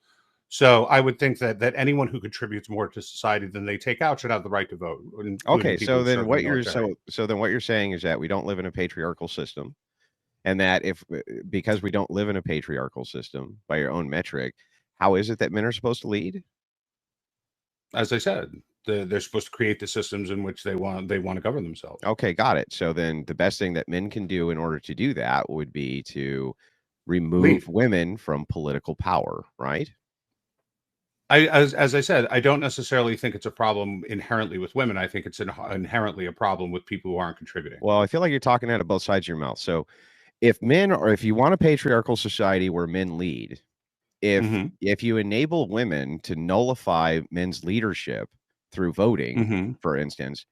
So I would think that anyone who contributes more to society than they take out should have the right to vote. including Okay, people so who then serve in what the you're military. so then what you're saying is that we don't live in a patriarchal system, and that because we don't live in a patriarchal system by your own metric, how is it that men are supposed to lead? As I said, they're supposed to create the systems in which they want to govern themselves. Okay, got it. So then the best thing that men can do in order to do that would be to remove women from political power, right? As I said, I don't necessarily think it's a problem inherently with women. I think it's inherently a problem with people who aren't contributing. Well, I feel like you're talking out of both sides of your mouth. So if you want a patriarchal society where men lead, if you enable women to nullify men's leadership through voting, for instance,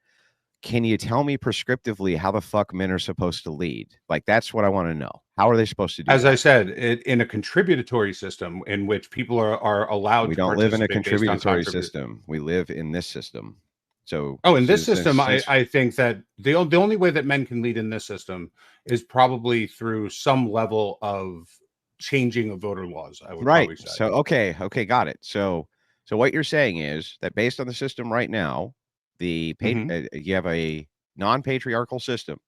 can you tell me prescriptively how the fuck men are supposed to lead? Like, that's what I want to know. How are they supposed to do As that? I said, in a contributory system in which people are allowed We to don't live in a participate based on contributory system. We live in this system. So in this since- system, since- I think that the only way that men can lead in this system is probably through some level of changing of voter laws, I would probably say. So okay, got it. So what you're saying is that based on the system right now, you have a non-patriarchal system.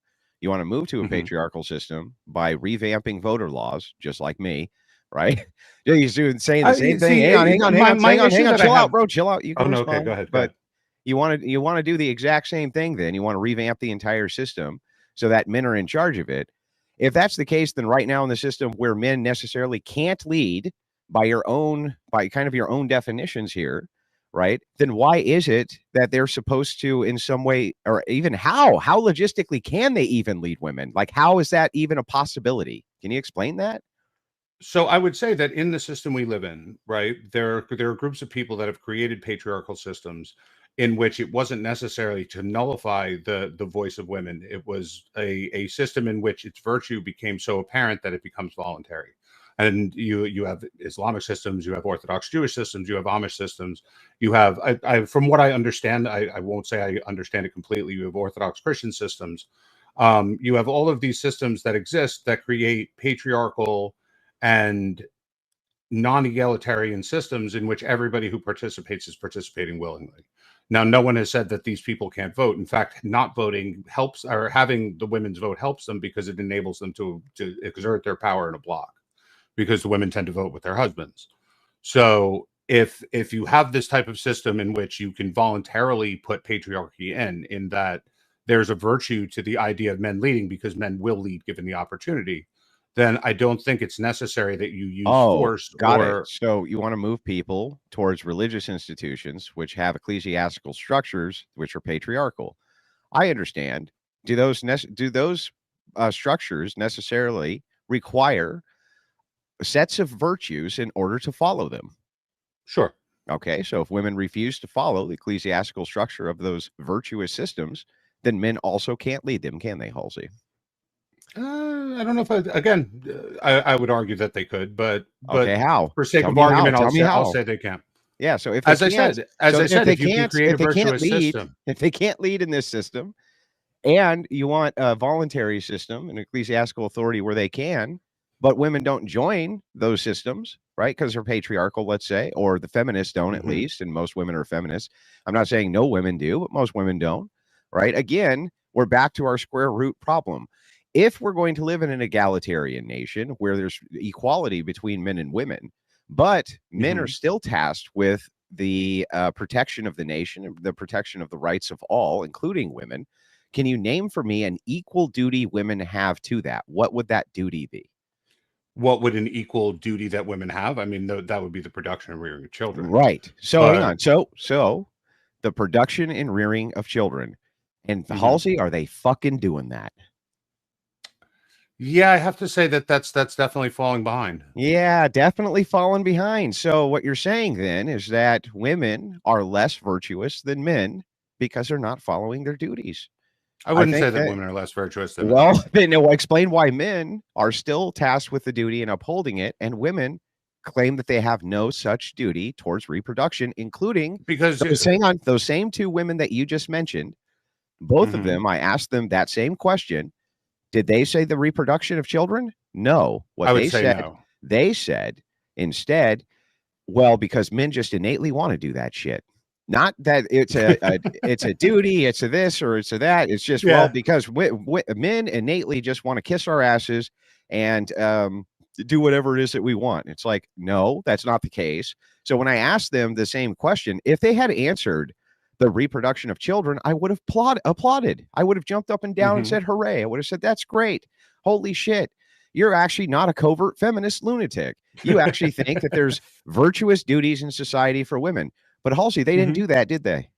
You want to move to a patriarchal system by revamping voter laws, just like me, right? Yeah, he's saying the same thing. see, Hang on, that I chill out, have- bro, chill out. You Oh can no, respond. okay, go ahead. But you want to do the exact same thing. Then you want to revamp the entire system so that men are in charge of it. If that's the case, then right now in the system where men necessarily can't lead by kind of your own definitions here, right? Then why is it that they're supposed to, in some way, or even how logistically can they even lead women? Like, how is that even a possibility? Can you explain that? So I would say that in the system we live in, right, there are groups of people that have created patriarchal systems in which it wasn't necessarily to nullify the voice of women. It was a system in which its virtue became so apparent that it becomes voluntary. And you have Islamic systems, you have Orthodox Jewish systems, you have Amish systems, you have, from what I understand, I won't say I understand it completely, you have Orthodox Christian systems. You have all of these systems that exist that create patriarchal and non-egalitarian systems in which everybody who participates is participating willingly. Now, no one has said that these people can't vote. In fact, not voting helps, or having the women's vote helps them because it enables them to exert their power in a block, because the women tend to vote with their husbands. So if you have this type of system in which you can voluntarily put patriarchy in that there's a virtue to the idea of men leading because men will lead given the opportunity, then I don't think it's necessary that you use force. Got it. So you want to move people towards religious institutions which have ecclesiastical structures which are patriarchal. I understand. Do those structures necessarily require sets of virtues in order to follow them? Sure. Okay, so if women refuse to follow the ecclesiastical structure of those virtuous systems, then men also can't lead them, can they, Halsey? I don't know if I would argue that they could, but okay, how? For sake Tell of me argument, how. I'll say they can't. Yeah, so if as they I can't, said, if you can create a virtuous system. If they can't lead in this system, and you want a voluntary system, an ecclesiastical authority where they can, but women don't join those systems, right? Because they're patriarchal, let's say, or the feminists don't, at least, and most women are feminists. I'm not saying no women do, but most women don't, right? Again, we're back to our square root problem. If we're going to live in an egalitarian nation where there's equality between men and women, but men are still tasked with the protection of the nation, the protection of the rights of all, including women, can you name for me an equal duty women have to that? What would that duty be? What would an equal duty that women have? I mean, that would be the production and rearing of children. Right. So hang on. So the production and rearing of children. And Halsey, are they fucking doing that? Yeah, I have to say that's definitely falling behind. Yeah, definitely falling behind. So what you're saying then is that women are less virtuous than men because they're not following their duties. I wouldn't say that women are less virtuous than men. Well, then explain why men are still tasked with the duty and upholding it, and women claim that they have no such duty towards reproduction, including because those same two women that you just mentioned, both of them, I asked them that same question. Did they say the reproduction of children? No. What I would they say said, no. They said instead, well, because men just innately want to do that shit. Not that it's it's a duty, it's a this or it's a that. It's just, well, because men innately just want to kiss our asses and do whatever it is that we want. It's like, no, that's not the case. So when I asked them the same question, if they had answered the reproduction of children, I would have applauded. I would have jumped up and down and said, hooray. I would have said, that's great. Holy shit. You're actually not a covert feminist lunatic. You actually think that there's virtuous duties in society for women. But Halsey, they didn't do that, did they?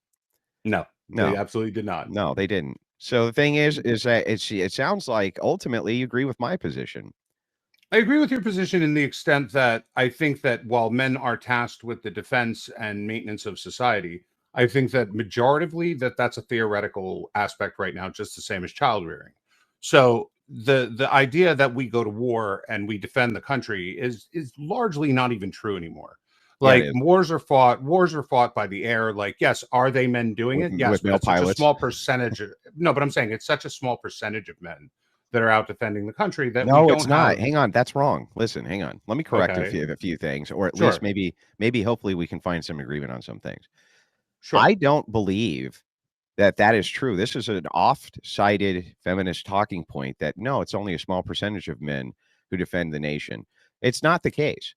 No, they absolutely did not. No, they didn't. So the thing is that it sounds like ultimately you agree with my position. I agree with your position in the extent that I think that while men are tasked with the defense and maintenance of society, I think that majoritively that's a theoretical aspect right now, just the same as child rearing. So the idea that we go to war and we defend the country is largely not even true anymore. Like wars are fought by the air. Like, yes, are they men doing it? Yes, but it's such a small percentage. No, but I'm saying it's such a small percentage of men that are out defending the country that no, we don't it's not. have... Hang on, that's wrong. Listen, hang on. Let me correct a few things, or at least maybe hopefully we can find some agreement on some things. Sure. I don't believe that is true. This is an oft-cited feminist talking point that no, it's only a small percentage of men who defend the nation. It's not the case.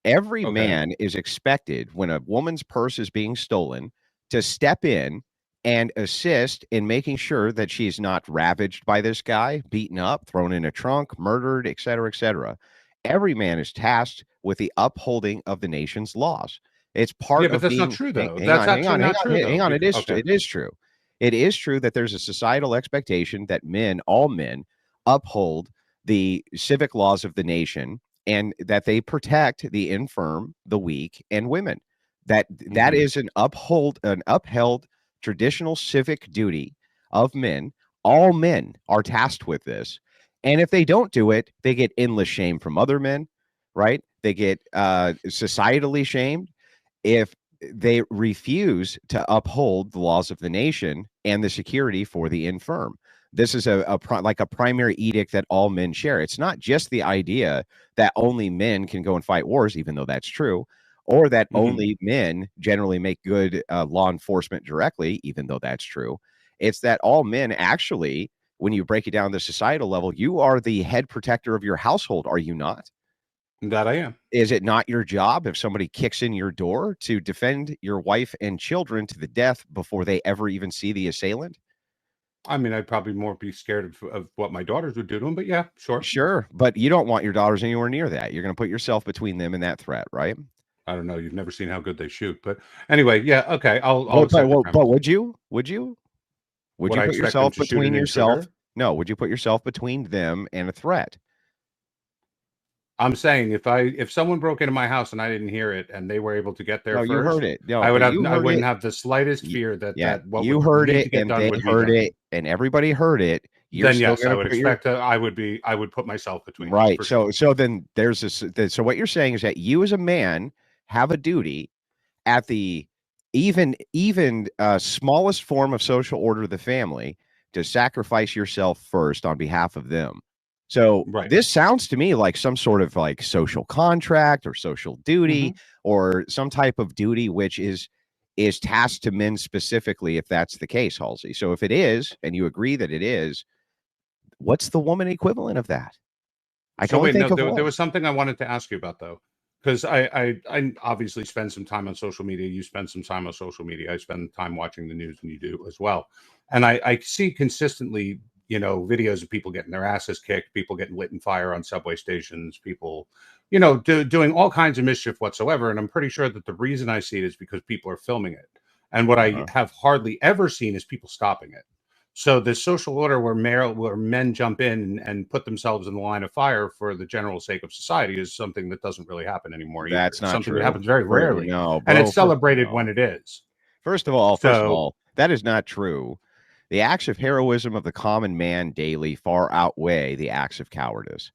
Every Okay. man is expected, when a woman's purse is being stolen, to step in and assist in making sure that she's not ravaged by this guy, beaten up, thrown in a trunk, murdered, et cetera, et cetera. Every man is tasked with the upholding of the nation's laws. It's part Yeah, but of that's not being. true, though. Hang That's on, hang actually on, hang not on, true, hang though. on. It is. Okay. It is true. It is true that there's a societal expectation that men, all men, uphold the civic laws of the nation, and that they protect the infirm, the weak, and women. That is an upheld traditional civic duty of men. All men are tasked with this. And if they don't do it, they get endless shame from other men, right? They get societally shamed. If they refuse to uphold the laws of the nation and the security for the infirm. This is like a primary edict that all men share. It's not just the idea that only men can go and fight wars, even though that's true, or that only men generally make good law enforcement directly, even though that's true. It's that all men actually, when you break it down to the societal level, you are the head protector of your household, are you not? That I am. Is it not your job, if somebody kicks in your door, to defend your wife and children to the death before they ever even see the assailant? I mean, I'd probably more be scared of what my daughters would do to them, but yeah, sure. Sure, but you don't want your daughters anywhere near that. You're going to put yourself between them and that threat, right? I don't know. You've never seen how good they shoot, but anyway, yeah, okay. I'll But, accept the premise. but would you? Would you Would I put expect yourself them to shoot between an yourself? intruder? No. Would you put yourself between them and a threat? I'm saying if someone broke into my house and I didn't hear it and they were able to get there No, first, you heard it. No, I but wouldn't have the slightest fear that what you would heard need it to get and done they would be heard done. it and everybody heard it. You're Then still yes, I going would to put your expect I would put myself between them, right. for So sure. so then there's this. So what you're saying is that you as a man have a duty at the even smallest form of social order of the family to sacrifice yourself first on behalf of them. So Right. this sounds to me like some sort of like social contract or social duty or some type of duty which is tasked to men specifically, if that's the case, Halsey. So if it is, and you agree that it is, what's the woman equivalent of that? I can So only wait, think no, of there one. was something I wanted to ask you about, though, because I obviously spend some time on social media. You spend some time on social media. I spend time watching the news, and you do as well. And I see consistently, videos of people getting their asses kicked, people getting lit in fire on subway stations, people, doing all kinds of mischief whatsoever. And I'm pretty sure that the reason I see it is because people are filming it. And what I have hardly ever seen is people stopping it. So the social order where men jump in and put themselves in the line of fire for the general sake of society is something that doesn't really happen anymore either. That's It's not something true. that happens very rarely. No, and bro, it's celebrated when it is. First of all, that is not true. The acts of heroism of the common man daily far outweigh the acts of cowardice.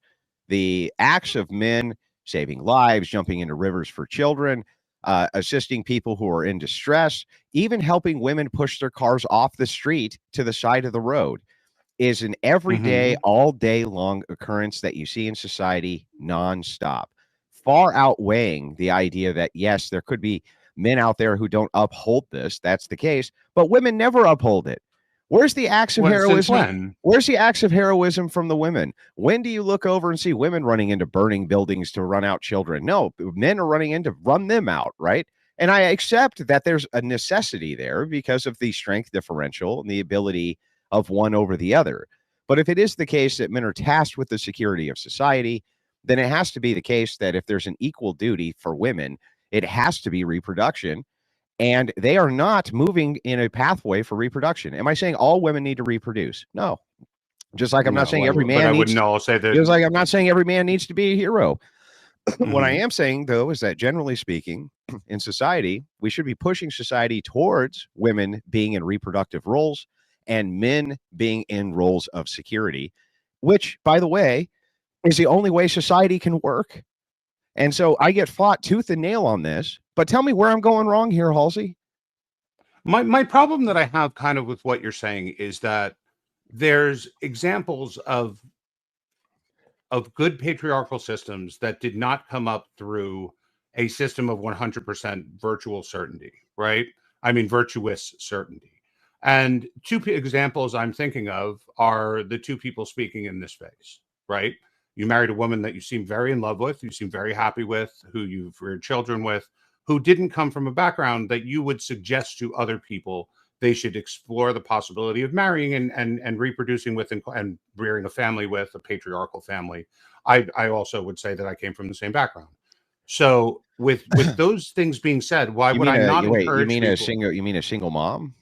The acts of men saving lives, jumping into rivers for children, assisting people who are in distress, even helping women push their cars off the street to the side of the road is an everyday, all day long occurrence that you see in society nonstop, far outweighing the idea that, yes, there could be men out there who don't uphold this. That's the case, but women never uphold it. Where's the acts of heroism? Where's the acts of heroism from the women? When do you look over and see women running into burning buildings to run out children? No, men are running in to run them out, right? And I accept that there's a necessity there because of the strength differential and the ability of one over the other. But if it is the case that men are tasked with the security of society, then it has to be the case that if there's an equal duty for women, it has to be reproduction. And they are not moving in a pathway for reproduction. Am I saying all women need to reproduce? No. Just like I'm not saying every man needs. Just like I'm not saying every man needs to be a hero. What I am saying, though, is that generally speaking, in society, we should be pushing society towards women being in reproductive roles and men being in roles of security, which, by the way, is the only way society can work. And so I get fought tooth and nail on this, but tell me where I'm going wrong here, Halsey. My problem that I have kind of with what you're saying is that there's examples of good patriarchal systems that did not come up through a system of 100% virtual certainty, right? I mean, virtuous certainty. And two examples I'm thinking of are the two people speaking in this space, right? You married a woman that you seem very in love with, you seem very happy with, who you've reared children with, who didn't come from a background that you would suggest to other people they should explore the possibility of marrying and reproducing with and rearing a family with, a patriarchal family. I also would say that I came from the same background. So with those things being said, why would I not encourage you mean people? you mean a single mom?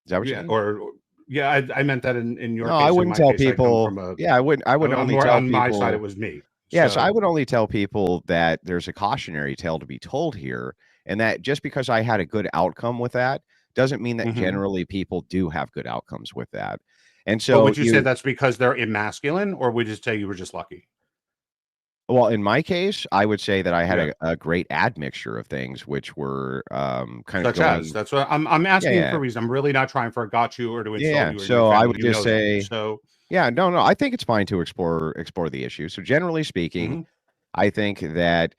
Is that what you Yeah, mean? or yeah, I meant that in your No, case. I In wouldn't my tell case, I come people. from a Yeah, I would only more tell on my side. It people. was me. Yes, I So would only tell people that there's a cautionary tale to be told here, and that just because I had a good outcome with that doesn't mean that Mhm. generally people do have good outcomes with that. And But so would you say that's because they're emasculine, or would you say you were just lucky? well, in my case, I would say that I had Yeah. a great admixture of things, which were kind of Such as going. that's what I'm Yeah, asking for yeah, a reason. I'm really not trying for a got you or to yeah, insult yeah. you or your So I family. would You just know that. say, So yeah, no, no. I think it's fine to explore the issue. So generally speaking, mhm. I think that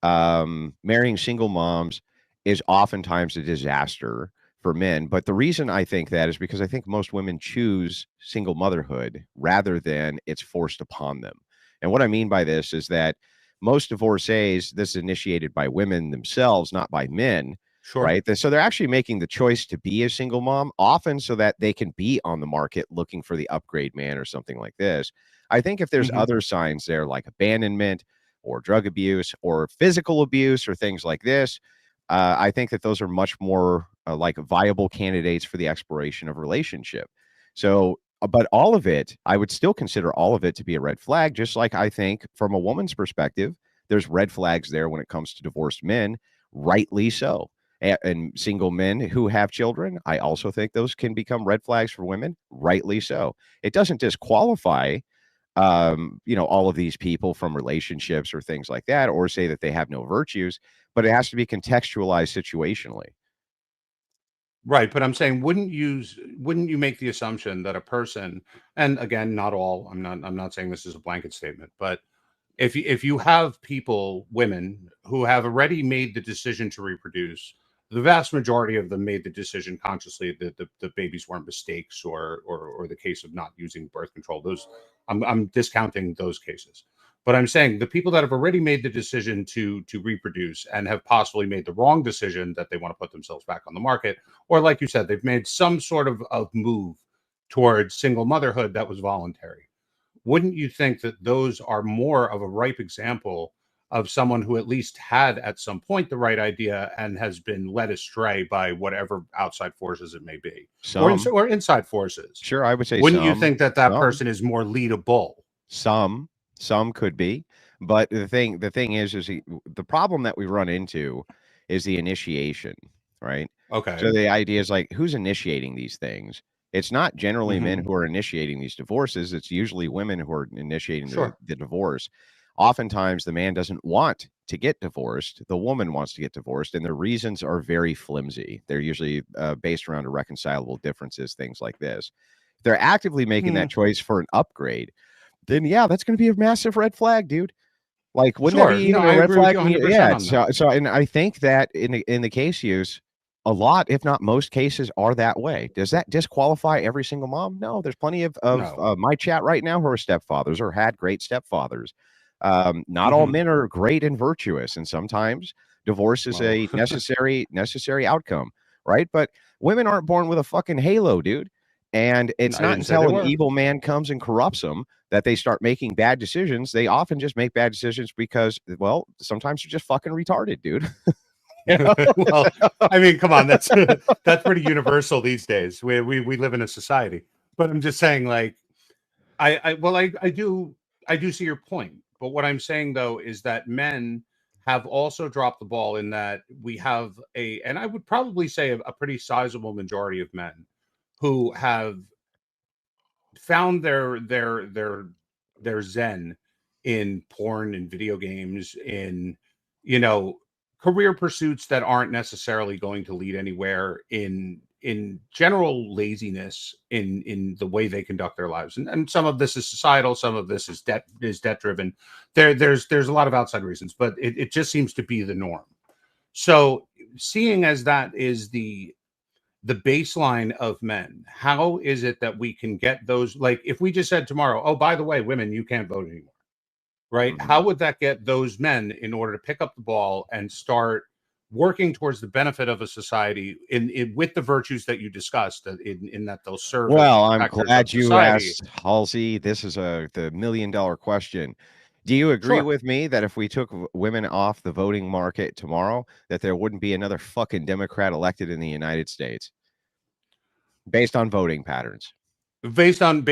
marrying single moms is oftentimes a disaster for men. But the reason I think that is because I think most women choose single motherhood rather than it's forced upon them. And what I mean by this is that most divorcees, this is initiated by women themselves, not by men, Sure. right? So they're actually making the choice to be a single mom, often so that they can be on the market looking for the upgrade man or something like this. I think if there's Mhm. other signs there like abandonment, or drug abuse or physical abuse or things like this, I think that those are much more like viable candidates for the exploration of relationship. So, but all of it, I would still consider all of it to be a red flag, just like I think from a woman's perspective, there's red flags there when it comes to divorced men, rightly so. And single men who have children, I also think those can become red flags for women, rightly so. It doesn't disqualify all of these people from relationships or things like that, or say that they have no virtues, but it has to be contextualized situationally. Right, but I'm saying wouldn't you make the assumption that a person, and again, not all, I'm not saying this is a blanket statement, but if you have people, women who have already made the decision to reproduce, the vast majority of them made the decision consciously that the babies weren't mistakes or the case of not using birth control. Those I'm discounting those cases. But I'm saying the people that have already made the decision to reproduce and have possibly made the wrong decision that they want to put themselves back on the market, or like you said, they've made some sort of move towards single motherhood that was voluntary. Wouldn't you think that those are more of a ripe example of someone who at least had at some point the right idea and has been led astray by whatever outside forces it may be, Some, or inside forces? sure, I would say Wouldn't you some, think that that person is more leadable? some, some could be, but the thing is the problem that we run into is the initiation, right? So Okay. the idea is like, who's initiating these things? It's not generally men Mhm. who are initiating these divorces. It's usually women who are initiating Sure. the divorce. Oftentimes, the man doesn't want to get divorced. The woman wants to get divorced, and the reasons are very flimsy. They're usually based around irreconcilable differences, things like this. If they're actively making that Mm. choice for an upgrade, then yeah, that's going to be a massive red flag, dude. Like, wouldn't that Sure. be No, even I a red agree with flag? you Yeah. 100% on that. So, and I think that in the case use, a lot, if not most cases, are that way. Does that disqualify every single mom? No. There's plenty of No. my chat right now who are stepfathers or had great stepfathers. Not all Mhm. men are great and virtuous, and sometimes divorce is Well, a necessary outcome, right? But women aren't born with a fucking halo, dude. And it's I not didn't say they until an were. evil man comes and corrupts them that they start making bad decisions. They often just make bad decisions because, well, sometimes they're just fucking retarded, dude. You know? Well, I mean, come on, that's that's pretty universal these days. We live in a society. But I'm just saying, like, I do see your point. But what I'm saying though is that men have also dropped the ball in that we have and I would probably say a pretty sizable majority of men who have found their zen in porn and video games, in you know career pursuits that aren't necessarily going to lead anywhere, in general laziness in the way they conduct their lives, and some of this is societal, some of this is debt driven. There's a lot of outside reasons, but it just seems to be the norm. So seeing as that is the baseline of men, how is it that we can get those, like if we just said tomorrow, oh by the way, women, you can't vote anymore, right? How would that get those men in order to pick up the ball and start working towards the benefit of a society in with the virtues that you discussed in that they'll serve? Well, as I'm protectors glad of you society. asked, Halsey. This is the million-dollar question. Do you agree Sure. with me that if we took women off the voting market tomorrow, that there wouldn't be another fucking Democrat elected in the United States based on voting patterns? Based on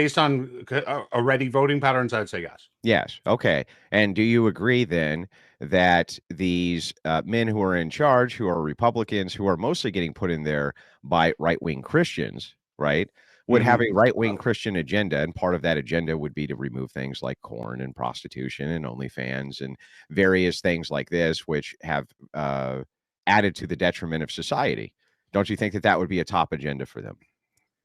already voting patterns, I'd say yes. Yes. Okay. And do you agree then that these men who are in charge, who are Republicans, who are mostly getting put in there by right-wing Christians, right, would have a right-wing Christian agenda, and part of that agenda would be to remove things like corn and prostitution and OnlyFans and various things like this, which have added to the detriment of society? Don't you think that that would be a top agenda for them?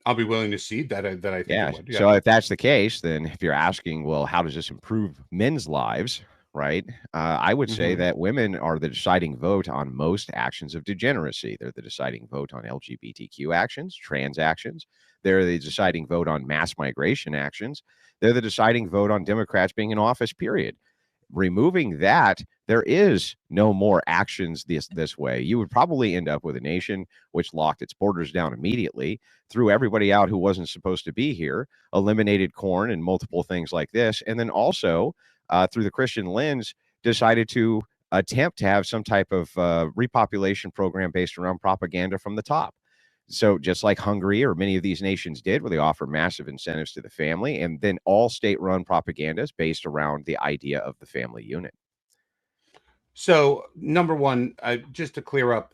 I'll be willing to see that. I think Yeah. it would. Yeah. So if that's the case, then if you're asking, well, how does this improve men's lives, right? I would say that women are the deciding vote on most actions of degeneracy. They're the deciding vote on LGBTQ actions, trans actions. They're the deciding vote on mass migration actions. They're the deciding vote on Democrats being in office, period. Removing that, there is no more actions this way. You would probably end up with a nation which locked its borders down immediately, threw everybody out who wasn't supposed to be here, eliminated corn and multiple things like this, and then also through the Christian lens decided to attempt to have some type of repopulation program based around propaganda from the top. So just like Hungary or many of these nations did, where they offer massive incentives to the family, and then all state-run propaganda is based around the idea of the family unit. So, number one, just to clear up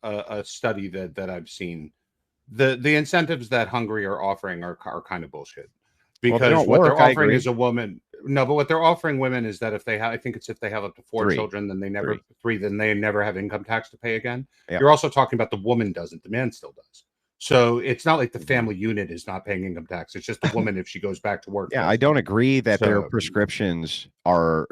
a study that I've seen, the incentives that Hungary are offering are kind of bullshit, because what they're offering is a woman. No, but what they're offering women is that if they have, I think it's if they have up to four children, then they never have income tax to pay again. Yep. You're also talking about the woman doesn't, the man still does. So it's not like the family unit is not paying income tax. It's just the woman if she goes back to work. Yeah, I don't agree that their prescriptions are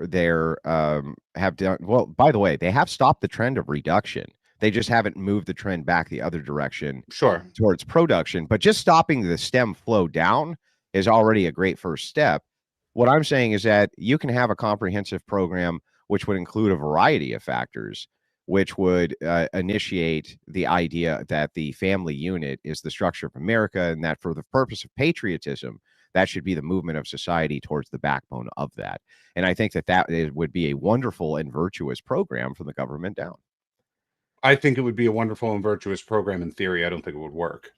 have done well. By the way, they have stopped the trend of reduction. They just haven't moved the trend back the other direction. Sure. Towards production, but just stopping the stem flow down is already a great first step. What I'm saying is that you can have a comprehensive program which would include a variety of factors, which would initiate the idea that the family unit is the structure of America, and that for the purpose of patriotism, that should be the movement of society towards the backbone of that. And I think that would be a wonderful and virtuous program from the government down. I think it would be a wonderful and virtuous program in theory. I don't think it would work.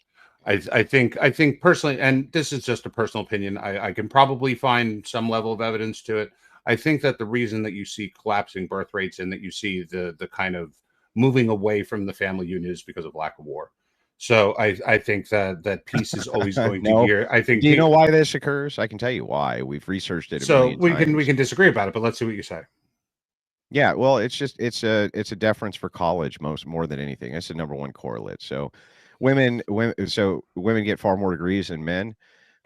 I think personally, and this is just a personal opinion, I can probably find some level of evidence to it. I think that the reason that you see collapsing birth rates and that you see the kind of moving away from the family unit is because of lack of war. So I think that peace is always going to be here. I think. Do you know why this occurs? I can tell you why. We've researched it. So we can disagree about it, but let's see what you say. Yeah, well, it's a deference for college more than anything. That's the number one correlate. So women get far more degrees than men,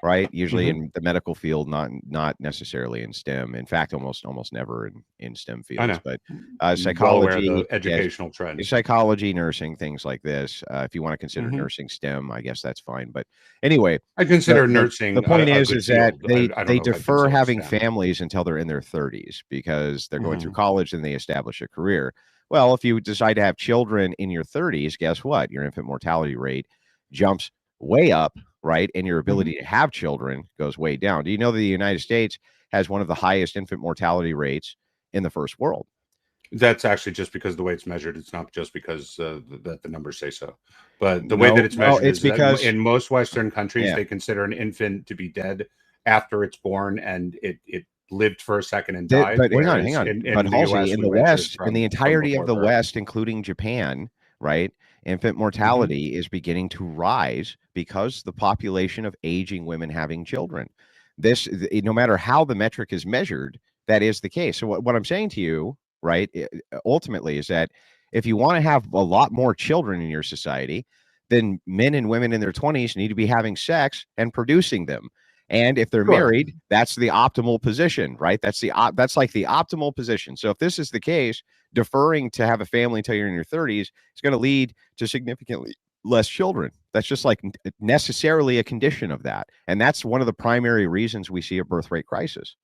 right? Usually in the medical field, not necessarily in STEM. In fact, almost never in STEM fields. I know. But psychology, educational trend, psychology, nursing, things like this. If you want to consider nursing STEM, I guess that's fine. But anyway, I consider nursing. The point is that they defer having STEM. families until they're in their 30s because they're going through college and they establish a career. Well, if you decide to have children in your 30s, guess what? Your infant mortality rate jumps way up, right? And your ability to have children goes way down. Do you know that the United States has one of the highest infant mortality rates in the first world? That's actually just because the way it's measured. It's not just because that the numbers say so. But the way that it's measured is because in most Western countries, they consider an infant to be dead after it's born, and it lived for a second and died. But hang on. But Halsey, in the West, in the from entirety of the before birth. West, including Japan, right, infant mortality is beginning to rise because the population of aging women having children. This, no matter how the metric is measured, that is the case. So what I'm saying to you, right, ultimately is that if you want to have a lot more children in your society, then men and women in their 20s need to be having sex and producing them. And if they're married, that's the optimal position, right? That's like the optimal position. So if this is the case, deferring to have a family until you're in your 30s is going to lead to significantly less children. That's just like necessarily a condition of that. And that's one of the primary reasons we see a birth rate crisis.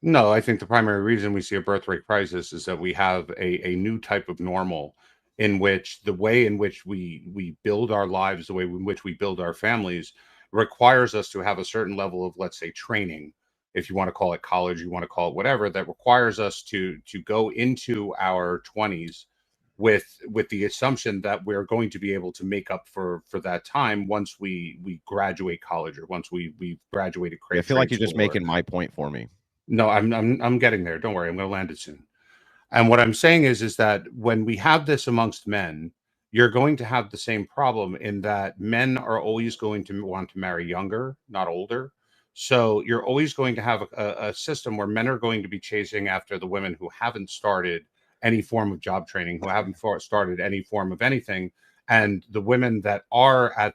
No, I think the primary reason we see a birth rate crisis is that we have a new type of normal in which the way in which we build our lives, the way in which we build our families, requires us to have a certain level of, let's say, training, if you want to call it college, you want to call it whatever, that requires us to go into our 20s with the assumption that we're going to be able to make up for that time once we graduate college, or once we've graduated I feel trade like you're just school. making my point for me. No, I'm getting there. Don't worry, I'm going to land it soon. And what I'm saying is that when we have this amongst men, you're going to have the same problem in that men are always going to want to marry younger, not older. So you're always going to have a system where men are going to be chasing after the women who haven't started any form of job training, who haven't started any form of anything, and the women that are at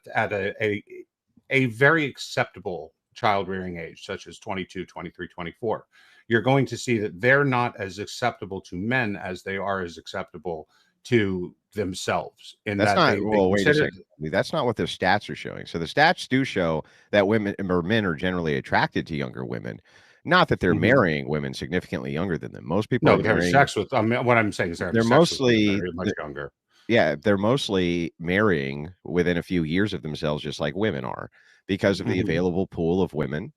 a very acceptable child rearing age, such as 22, 23, 24, you're going to see that they're not as acceptable to men as they are as acceptable to themselves. In That's that not, they well, wait a consider, second. That's not what the stats are showing. So the stats do show that women or men are generally attracted to younger women. Not that they're marrying women significantly younger than them. Most people no, are but having marrying. sex with, I mean, what I'm saying is they're having They're sex with women that mostly are much younger. Yeah, they're mostly marrying within a few years of themselves, just like women are, because of the available pool of women.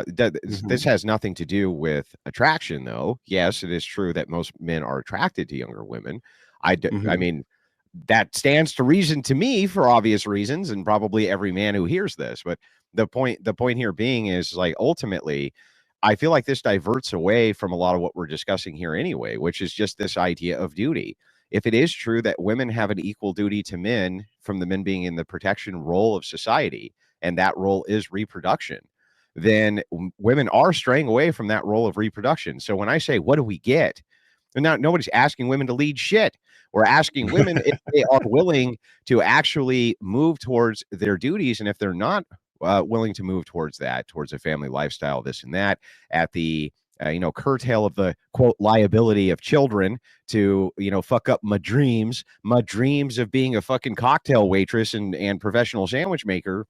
This has nothing to do with attraction, though. Yes, it is true that most men are attracted to younger women. I mean, that stands to reason to me for obvious reasons, and probably every man who hears this. But the point here being is, like, ultimately, I feel like this diverts away from a lot of what we're discussing here anyway, which is just this idea of duty. If it is true that women have an equal duty to men, from the men being in the protection role of society, and that role is reproduction, then women are straying away from that role of reproduction. So when I say, what do we get? And nobody's asking women to lead shit. We're asking women if they are willing to actually move towards their duties. And if they're not willing to move towards that, towards a family lifestyle, this and that, at the curtail of the quote liability of children to, fuck up my dreams of being a fucking cocktail waitress and professional sandwich maker.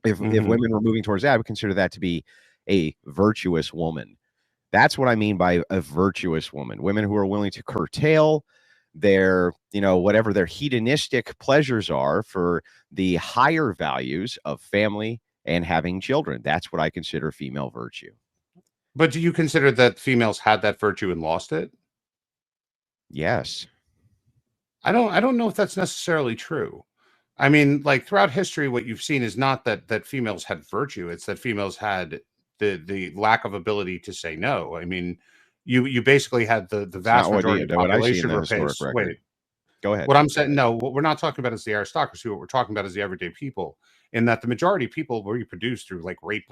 If women were moving towards that, I would consider that to be a virtuous woman. That's what I mean by a virtuous woman. Women who are willing to curtail their, whatever their hedonistic pleasures are for the higher values of family and having children. That's what I consider female virtue. But do you consider that females had that virtue and lost it? Yes. I don't know if that's necessarily true. I mean, like, throughout history, what you've seen is not that females had virtue; it's that females had the lack of ability to say no. I mean, you basically had the vast majority of the population replace. Wait, go ahead. What I'm saying, no, what we're not talking about is the aristocracy. What we're talking about is the everyday people. In that the majority of people were reproduced through, like, rape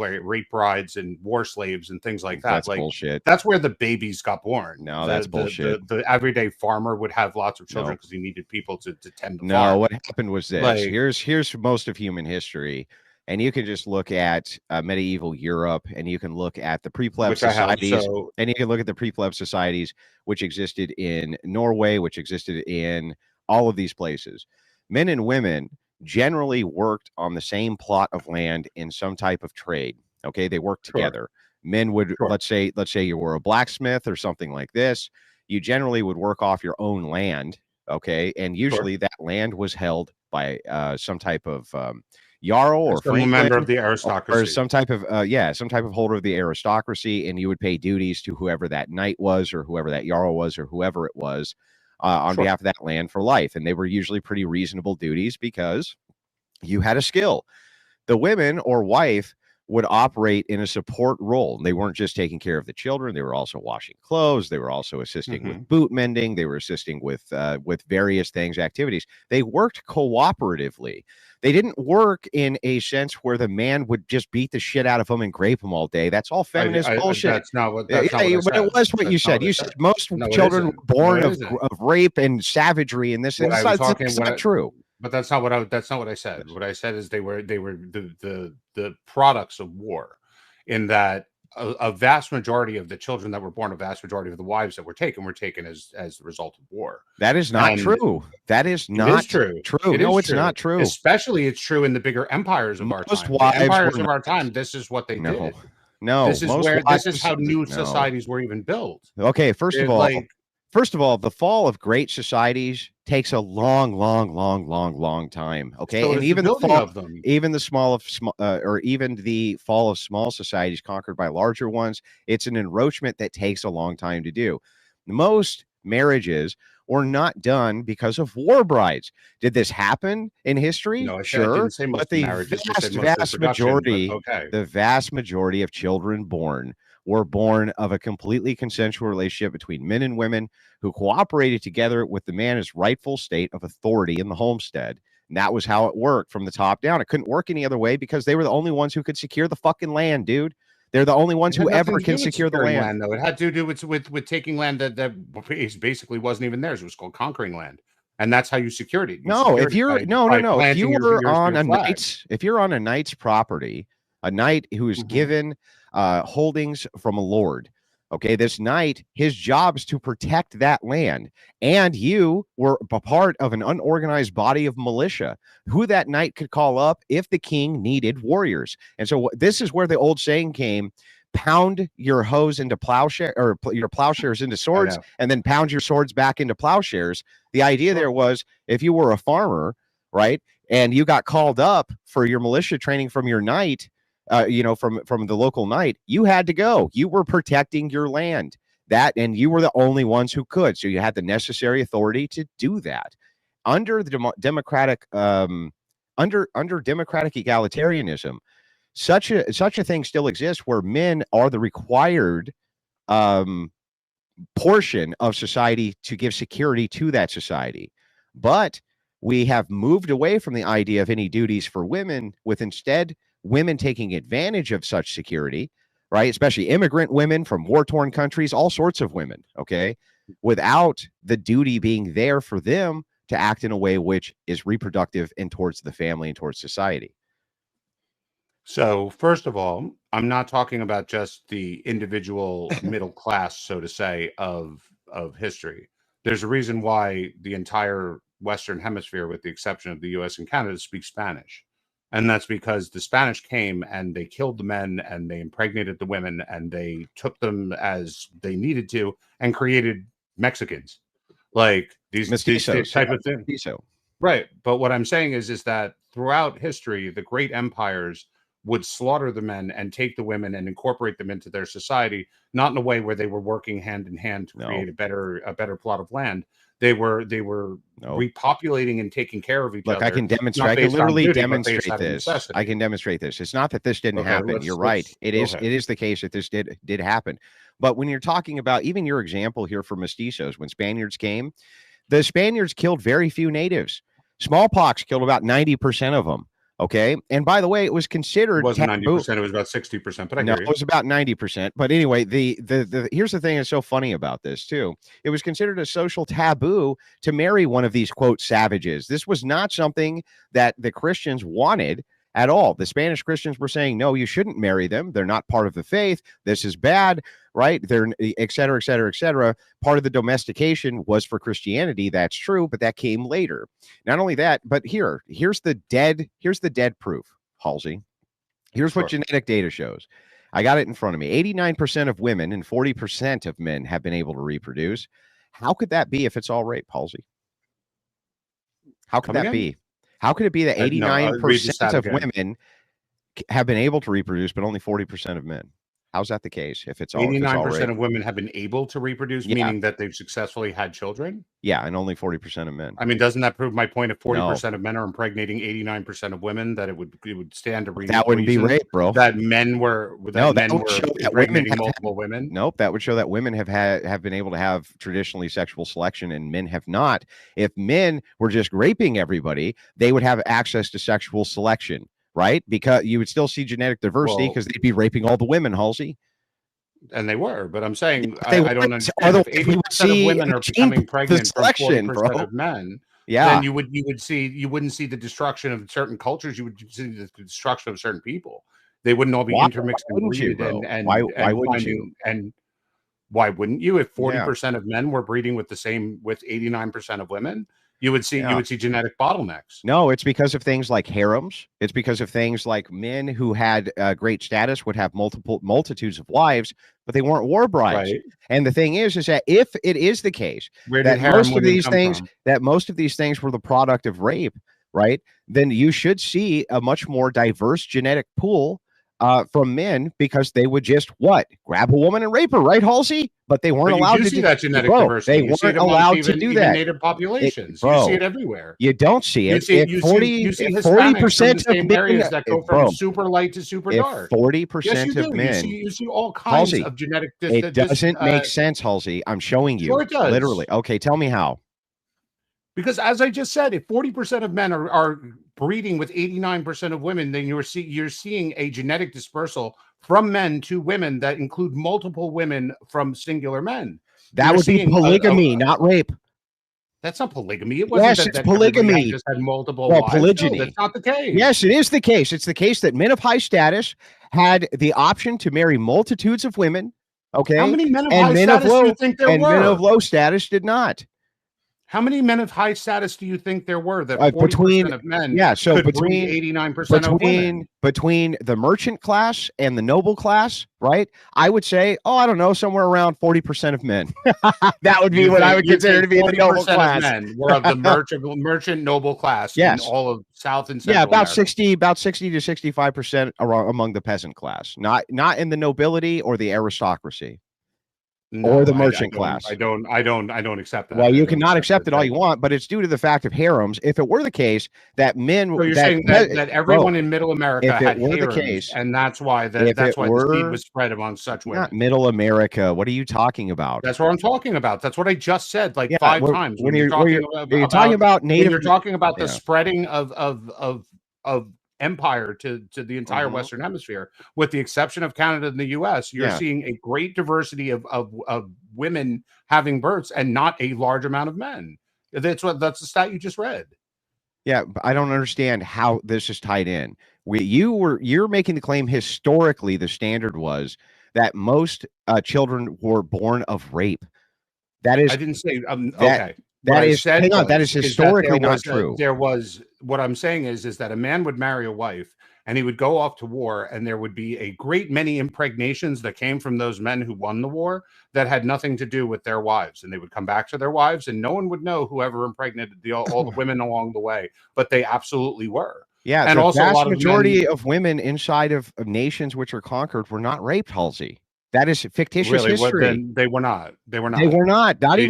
brides and war slaves and things like that. That's like, bullshit. That's where the babies got born. No, that's bullshit. The everyday farmer would have lots of children because he needed people to tend the farm. No, what happened was this. Like, here's most of human history, and you can just look at medieval Europe, and you can look at the pre-pleb societies, and you can look at the pre-pleb societies which existed in Norway, which existed in all of these places. Men and women generally worked on the same plot of land in some type of trade. Okay, they worked together. Men would, let's say you were a blacksmith or something like this. You generally would work off your own land. Okay, and usually that land was held by some type of jarl or some member of the aristocracy, or some type of holder of the aristocracy, and you would pay duties to whoever that knight was, or whoever that jarl was, or whoever it was, on behalf of that land for life. And they were usually pretty reasonable duties because you had a skill. The women or wife would operate in a support role. They weren't just taking care of the children. They were also washing clothes. They were also assisting with boot mending. They were assisting with various things, activities. They worked cooperatively. They didn't work in a sense where the man would just beat the shit out of them and grape them all day. That's all feminist bullshit. That's not what. But it was what you said. You said most children were born of rape and savagery, and this. It's not true. But that's not what I said. What I said is they were the products of war, in that a vast majority of the children that were born, a vast majority of the wives that were taken as the result of war. That is not true. That is not true. No, it's not true. Especially it's true in the bigger empires of our time. The empires of our time, this is what they did. No, This is how new societies were even built. Okay, first of all, the fall of great societies takes a long time. Okay, So and does even the the building fall, of them. even the or even the fall of small societies conquered by larger ones, it's an encroachment that takes a long time to do. Most marriages were not done because of war brides. Did this happen in history? No, I Sure, didn't say most but the marriages. I said most vast reproduction, but majority, okay. the vast majority of children born were born of a completely consensual relationship between men and women who cooperated together with the man's rightful state of authority in the homestead. And that was how it worked from the top down. It couldn't work any other way because they were the only ones who could secure the fucking land, dude. They're the only ones who ever can secure the land. Though. It had to do with taking land that basically wasn't even theirs. It was called conquering land. And that's how you secured it. If you're if you were on a knight's, if you're on a knight's property, a knight who is given holdings from a lord, okay, this knight, his job is to protect that land, and you were a part of an unorganized body of militia who that knight could call up if the king needed warriors. And so this is where the old saying came: pound your hoes into plowshare, or your plowshares into swords, and then pound your swords back into plowshares. The idea there was, if you were a farmer, right, and you got called up for your militia training from your knight, from the local knight, you had to go. You were protecting your land, and you were the only ones who could. So you had the necessary authority to do that. Under the democratic egalitarianism, such a thing still exists, where men are the required portion of society to give security to that society. But we have moved away from the idea of any duties for women, with instead women taking advantage of such security, right? Especially immigrant women from war-torn countries, all sorts of women, okay? Without the duty being there for them to act in a way which is reproductive and towards the family and towards society. So, first of all, I'm not talking about just the individual middle class, so to say, of history. There's a reason why the entire Western Hemisphere, with the exception of the US and Canada, speaks Spanish. And that's because the Spanish came and they killed the men and they impregnated the women and they took them as they needed to and created Mexicans. Like these type of thing. Right. But what I'm saying is that throughout history, the great empires would slaughter the men and take the women and incorporate them into their society, not in a way where they were working hand in hand to create a better plot of land. They were repopulating and taking care of each other. Look, I can demonstrate. I can literally demonstrate this. I can demonstrate this. It's not that this didn't happen. You're right. It is the case that this did happen. But when you're talking about even your example here for mestizos, when Spaniards came, the Spaniards killed very few natives. Smallpox killed about 90% of them. Okay. And by the way, it was considered. It wasn't 90%, it was about 60%, but I hear you. It was about 90%. But anyway, the here's the thing that's so funny about this too. It was considered a social taboo to marry one of these, quote, savages. This was not something that the Christians wanted at all. The Spanish Christians were saying, no, you shouldn't marry them. They're not part of the faith. This is bad, right? They're et cetera, et cetera, et cetera. Part of the domestication was for Christianity. That's true, but that came later. Not only that, but here's the dead proof, Halsey. Here's what genetic data shows. I got it in front of me. 89% of women and 40% of men have been able to reproduce. How could that be if it's all rape, Halsey? How could that be? How could it be that 89% of women have been able to reproduce, but only 40% of men? How's that the case? If it's all 89% of women have been able to reproduce, meaning that they've successfully had children? Yeah, and only 40% of men. I mean, doesn't that prove my point? If 40% of men are impregnating 89% of women, that it would stand to reason. That wouldn't be rape, bro. That men were impregnating multiple women. Nope, that would show that women have been able to have traditionally sexual selection, and men have not. If men were just raping everybody, they would have access to sexual selection. Right? Because you would still see genetic diversity because they'd be raping all the women, Halsey. And they were, but I'm saying I don't understand. If 80% of women are becoming pregnant from 40% of men, then you wouldn't see the destruction of certain cultures. You would see the destruction of certain people. They wouldn't all be intermixed and breeded. Why wouldn't you? And why wouldn't you? If 40% of men were breeding with 89% of women, You would see genetic bottlenecks. No, it's because of things like harems. It's because of things like men who had great status would have multitudes of wives, but they weren't war brides. Right. And the thing is that if it is the case Where that did harem most of women these come things from? that most of these things were the product of rape, right? Then you should see a much more diverse genetic pool from men, because they would just grab a woman and rape her, right, Halsey? But they weren't But allowed you to see do that genetic bro, diversity. they You see weren't it amongst allowed to even do that. native populations. Bro, you see it everywhere. You don't see it. If You 40 see if Hispanics 40% from the of same men, areas that go bro, from super light to super if dark. 40% Yes, you of do. men, You see all kinds Halsey, of genetic. it doesn't make sense, Halsey. I'm showing you. Sure it does. Literally. Okay, tell me how. Because as I just said, if 40% of men are breeding with 89% of women, then you're seeing a genetic dispersal from men to women that include multiple women from singular men. That would be polygamy, not rape. That's not polygamy. It wasn't Yes, it's that polygamy. everybody just had multiple Well, wives. polygyny. No, that's not the case. Yes, it is the case. It's the case that men of high status had the option to marry multitudes of women. Okay, How many men of and high men of status do low you think there and men were? of low status did not. How many men of high status do you think there were that 40% of men could breed 89% of women? Between the merchant class and the noble class, right? I would say, I don't know, somewhere around 40% of men. That would be what I would consider to be the noble class. Of men were of the merchant noble class Yes. in all of South and Central about America. about 60 to 65% among the peasant class, not in the nobility or the aristocracy. No, or the merchant class. I don't accept that. Well, you cannot accept it all you want, but it's due to the fact of harems. If it were the case that men, So you're saying that everyone in Middle America had harems, and that's why the seed was spread among such women. Not Middle America. What are you talking about? That's what I'm talking about. That's what I just said like 5 times. When you're talking about native, when you're talking about the spreading of empire to the entire Western Hemisphere, with the exception of Canada and the US, you're seeing a great diversity of women having births and not a large amount of men. That's the stat you just read. Yeah, but I don't understand how this is tied in. You're making the claim historically the standard was that most children were born of rape. That is, I didn't say okay. That is historically not true. There was, what I'm saying is that a man would marry a wife and he would go off to war, and there would be a great many impregnations that came from those men who won the war that had nothing to do with their wives, and they would come back to their wives, and no one would know whoever impregnated all the women along the way, but they absolutely were. Yeah, and the also vast a lot of majority of women inside of nations which are conquered were not raped, Halsey. That is fictitious history. They were not. They were not. They were not. Not They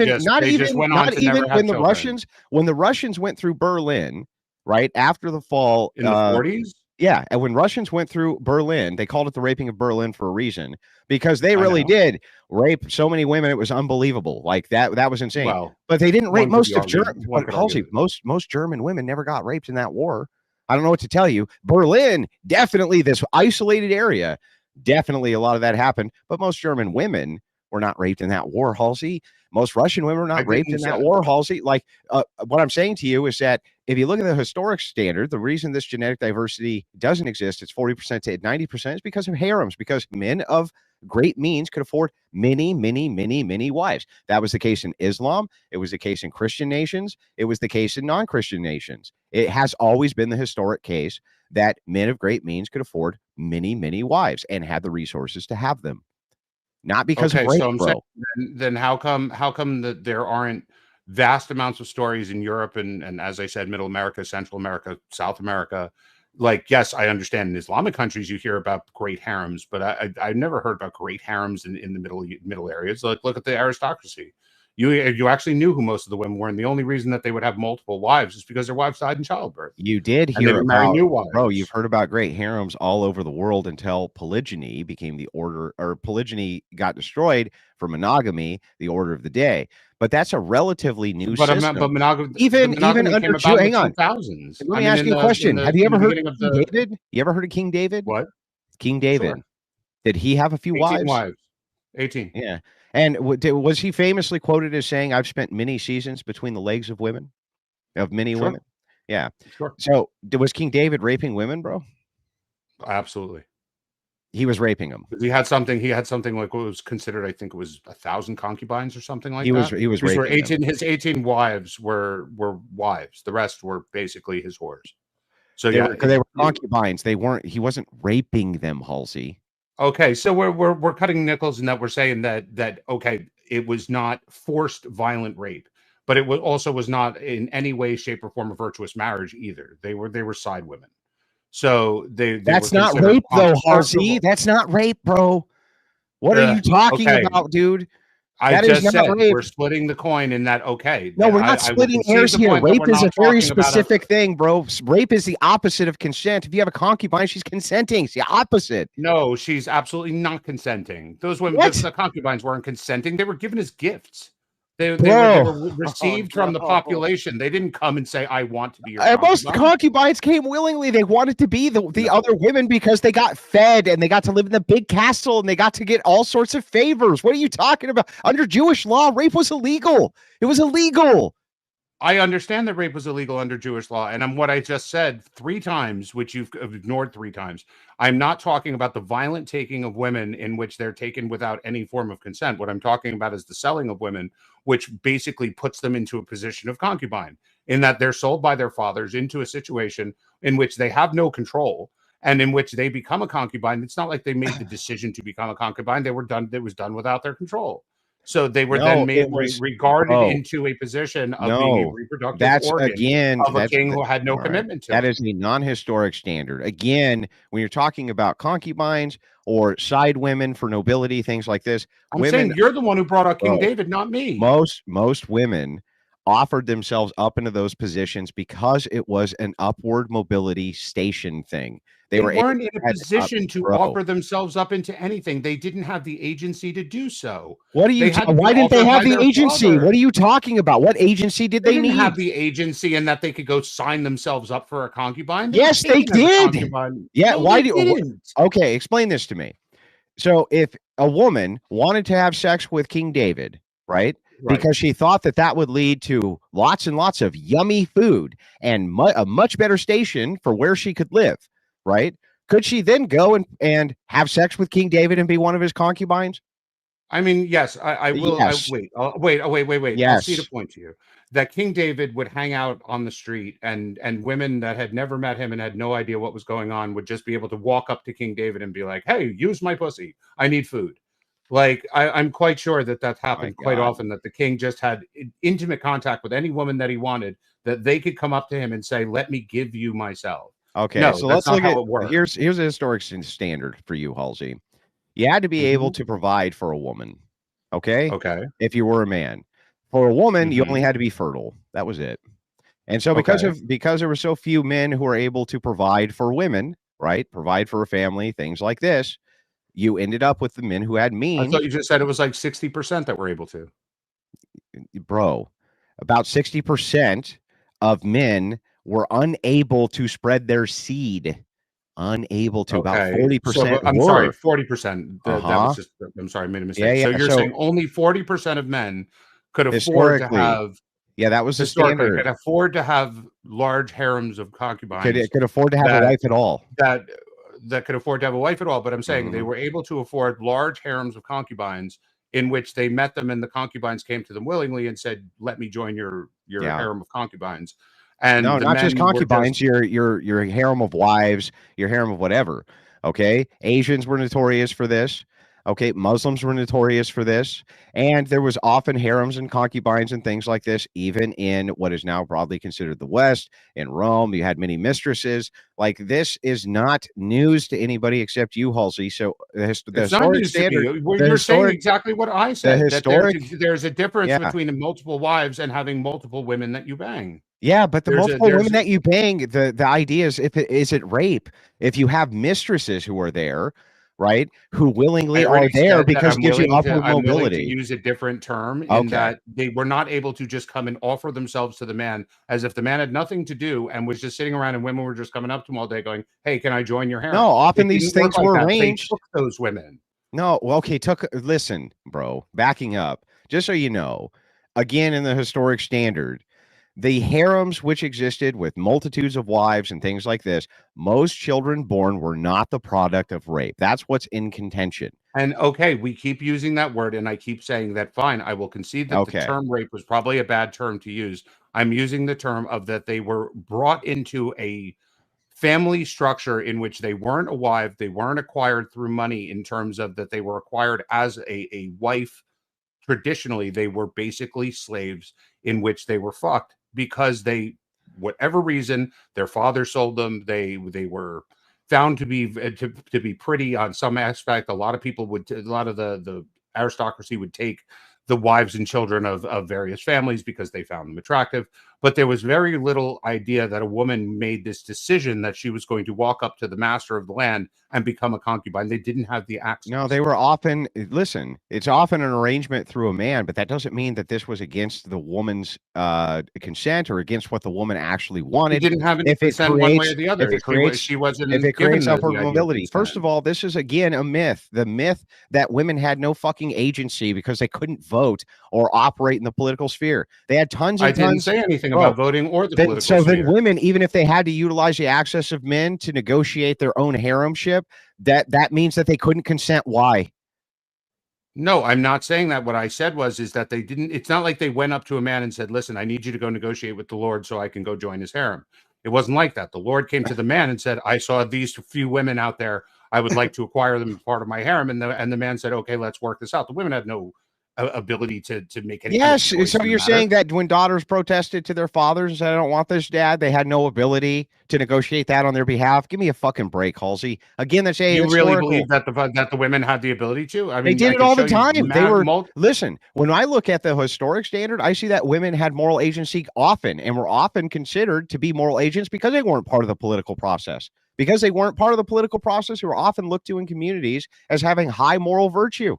even when the Russians went through Berlin, right after the fall in the 40s. Yeah, and when Russians went through Berlin, they called it the raping of Berlin for a reason, because they really did rape so many women. It was unbelievable. Like that was insane. Well, but they didn't rape most of German. Halsey, most German women never got raped in that war. I don't know what to tell you. Berlin, definitely this isolated area. Definitely a lot of that happened, but most German women were not raped in that war, Halsey. Most Russian women were not raped in that war, Halsey. Like what I'm saying to you is that if you look at the historic standard, the reason this genetic diversity doesn't exist, it's 40% to 90%, is because of harems, because men of great means could afford many, many, many, many wives. That was the case in Islam. It was the case in Christian nations. It was the case in non-Christian nations. It has always been the historic case that men of great means could afford many, many wives and had the resources to have them. Not because of rape, so I'm bro. saying, then how come that there aren't vast amounts of stories in Europe and as I said, Middle America, Central America, South America? Like, yes, I understand in Islamic countries you hear about great harems, but I've never heard about great harems in the middle areas. Like, look at the aristocracy. You actually knew who most of the women were, and the only reason that they would have multiple wives is because their wives died in childbirth. You did And they hear would marry about, new wives. bro, you've heard about great harems all over the world until polygyny became the order, or polygyny got destroyed for monogamy, the order of the day. But that's a relatively new system. But monogamy, even under Jew, hang on. 2000s. Let me ask you a question. Have you ever heard of King David? You ever heard of King David? What? King David. Sure. Did he have a few 18 wives? 18. Yeah. And was he famously quoted as saying, "I've spent many seasons between the legs of women, of many women"? Yeah. Sure. So was King David raping women, bro? Absolutely. He was raping them. He had something like what was considered, I think it was 1,000 concubines or something like that. He was These were raping 18. them. His 18 wives were wives. The rest were basically his whores. So They were concubines. He wasn't raping them, Halsey. Okay, so we're cutting nickels in that we're saying that okay, it was not forced violent rape, but it was not in any way, shape, or form a virtuous marriage either. They were side women. So that's not rape though, Halsey. That's not rape, bro. What are you talking about, dude? I just said we're splitting the coin in that. Okay, no, we're not splitting hairs here. Rape is a very specific thing, bro. Rape is the opposite of consent. If you have a concubine, she's consenting. It's the opposite. No, she's absolutely not consenting. Those women, the concubines weren't consenting. They were given as gifts. They were received from the population. They didn't come and say, "I want to be your concubine." Most concubines came willingly. They wanted to be the other women because they got fed and they got to live in the big castle and they got to get all sorts of favors. What are you talking about? Under Jewish law, rape was illegal. It was illegal. I understand that rape was illegal under Jewish law, and what I just said 3 times, which you've ignored 3 times. I'm not talking about the violent taking of women in which they're taken without any form of consent. What I'm talking about is the selling of women, which basically puts them into a position of concubine, in that they're sold by their fathers into a situation in which they have no control, and in which they become a concubine. It's not like they made the decision to become a concubine. It was done without their control. So they were then regarded into a position of being a reproductive organ of a king who had no commitment to it. That is a non-historic standard. Again, when you're talking about concubines or side women for nobility, things like this, I'm saying you're the one who brought up King David, not me. Most women offered themselves up into those positions because it was an upward mobility station thing. They weren't in a position to offer themselves up into anything. They didn't have the agency to do so. Why didn't they have the agency? What are you talking about? What agency did they need? Have the agency in that they could go sign themselves up for a concubine? Yes, they did. Yeah, no, why they didn't. Okay, explain this to me. So if a woman wanted to have sex with King David, right? Because she thought that would lead to lots and lots of yummy food and a much better station for where she could live. Right? Could she then go and have sex with King David and be one of his concubines? I mean, yes, I will. Yes. Wait. Yes. I'll see the point to you. That King David would hang out on the street, and women that had never met him and had no idea what was going on would just be able to walk up to King David and be like, "Hey, use my pussy. I need food." Like, I'm quite sure that happened quite often, that the king just had intimate contact with any woman that he wanted, that they could come up to him and say, "Let me give you myself." Okay, no, so let's look at here's a historic standard for you, Halsey. You had to be able to provide for a woman. Okay. If you were a man, for a woman, you only had to be fertile. That was it. And so because there were so few men who were able to provide for women, right? Provide for a family, things like this, you ended up with the men who had means. I thought you just said it was like 60% that were able to. Bro, about 60% of men were unable to spread their seed. Unable to. About 40%. So, I'm sorry, 40%. That was just. I'm sorry, I made a mistake. So you're saying only 40% of men could afford to have. Yeah, that was the standard. Could afford to have large harems of concubines. Could afford to have a wife at all. That could afford to have a wife at all. But I'm saying they were able to afford large harems of concubines, in which they met them, and the concubines came to them willingly and said, "Let me join your harem of concubines." And no, not just concubines, your harem of wives, your harem of whatever. Okay. Asians were notorious for this. Okay. Muslims were notorious for this. And there was often harems and concubines and things like this, even in what is now broadly considered the West. In Rome, you had many mistresses. Like, this is not news to anybody except you, Halsey. So the historic standard. You're saying exactly what I said. There's a difference between multiple wives and having multiple women that you bang. Yeah, but the multiple women that you bang, the idea is, is it rape? If you have mistresses who are there, right, who willingly are there because it gives you upward mobility. I'm willing to use a different term in that they were not able to just come and offer themselves to the man as if the man had nothing to do and was just sitting around, and women were just coming up to him all day going, "Hey, can I join your harem?" No, often these things were arranged. They took those women. No, well, okay, listen, bro, backing up, just so you know, again, in the historic standard, the harems which existed with multitudes of wives and things like this, most children born were not the product of rape. That's what's in contention. And okay, we keep using that word, and I keep saying that. Fine, I will concede that the term rape was probably a bad term to use. I'm using the term of that they were brought into a family structure in which they weren't a wife, they weren't acquired through money, in terms of that they were acquired as a wife. Traditionally, they were basically slaves in which they were fucked because they, whatever reason, their father sold them. They were found to be pretty on some aspect. A lot of people would, a lot of the aristocracy would take the wives and children of various families because they found them attractive. But there was very little idea that a woman made this decision that she was going to walk up to the master of the land and become a concubine. They didn't have the access. No, they were often, listen, it's often an arrangement through a man, but that doesn't mean that this was against the woman's consent or against what the woman actually wanted. She didn't have any consent one way or the other. She wasn't if it creates given upward the idea of mobility. consent. First of all, this is again a myth. The myth that women had no fucking agency because they couldn't vote or operate in the political sphere. They had tons and I didn't tons. say anything about voting or the political So sphere. then women, even if they had to utilize the access of men to negotiate their own haremship, that means that they couldn't consent. Why? No, I'm not saying that. What I said is that they didn't. It's not like they went up to a man and said, "Listen, I need you to go negotiate with the Lord so I can go join his harem." It wasn't like that. The Lord came to the man and said, "I saw these few women out there. I would like to acquire them as part of my harem." And the man said, "Okay, let's work this out." The women had no ability to make any. Yes, kind of choice so in the you're matter. saying that when daughters protested to their fathers and said, "I don't want this, Dad," they had no ability to negotiate that on their behalf? Give me a fucking break, Halsey. Again, that's You really historical. believe that the women had the ability to? I mean, They did I it can all the show you time. They were mul- listen. When I look at the historic standard, I see that women had moral agency often, and were often considered to be moral agents because they weren't part of the political process. Because they weren't part of the political process, they were often looked to in communities as having high moral virtue.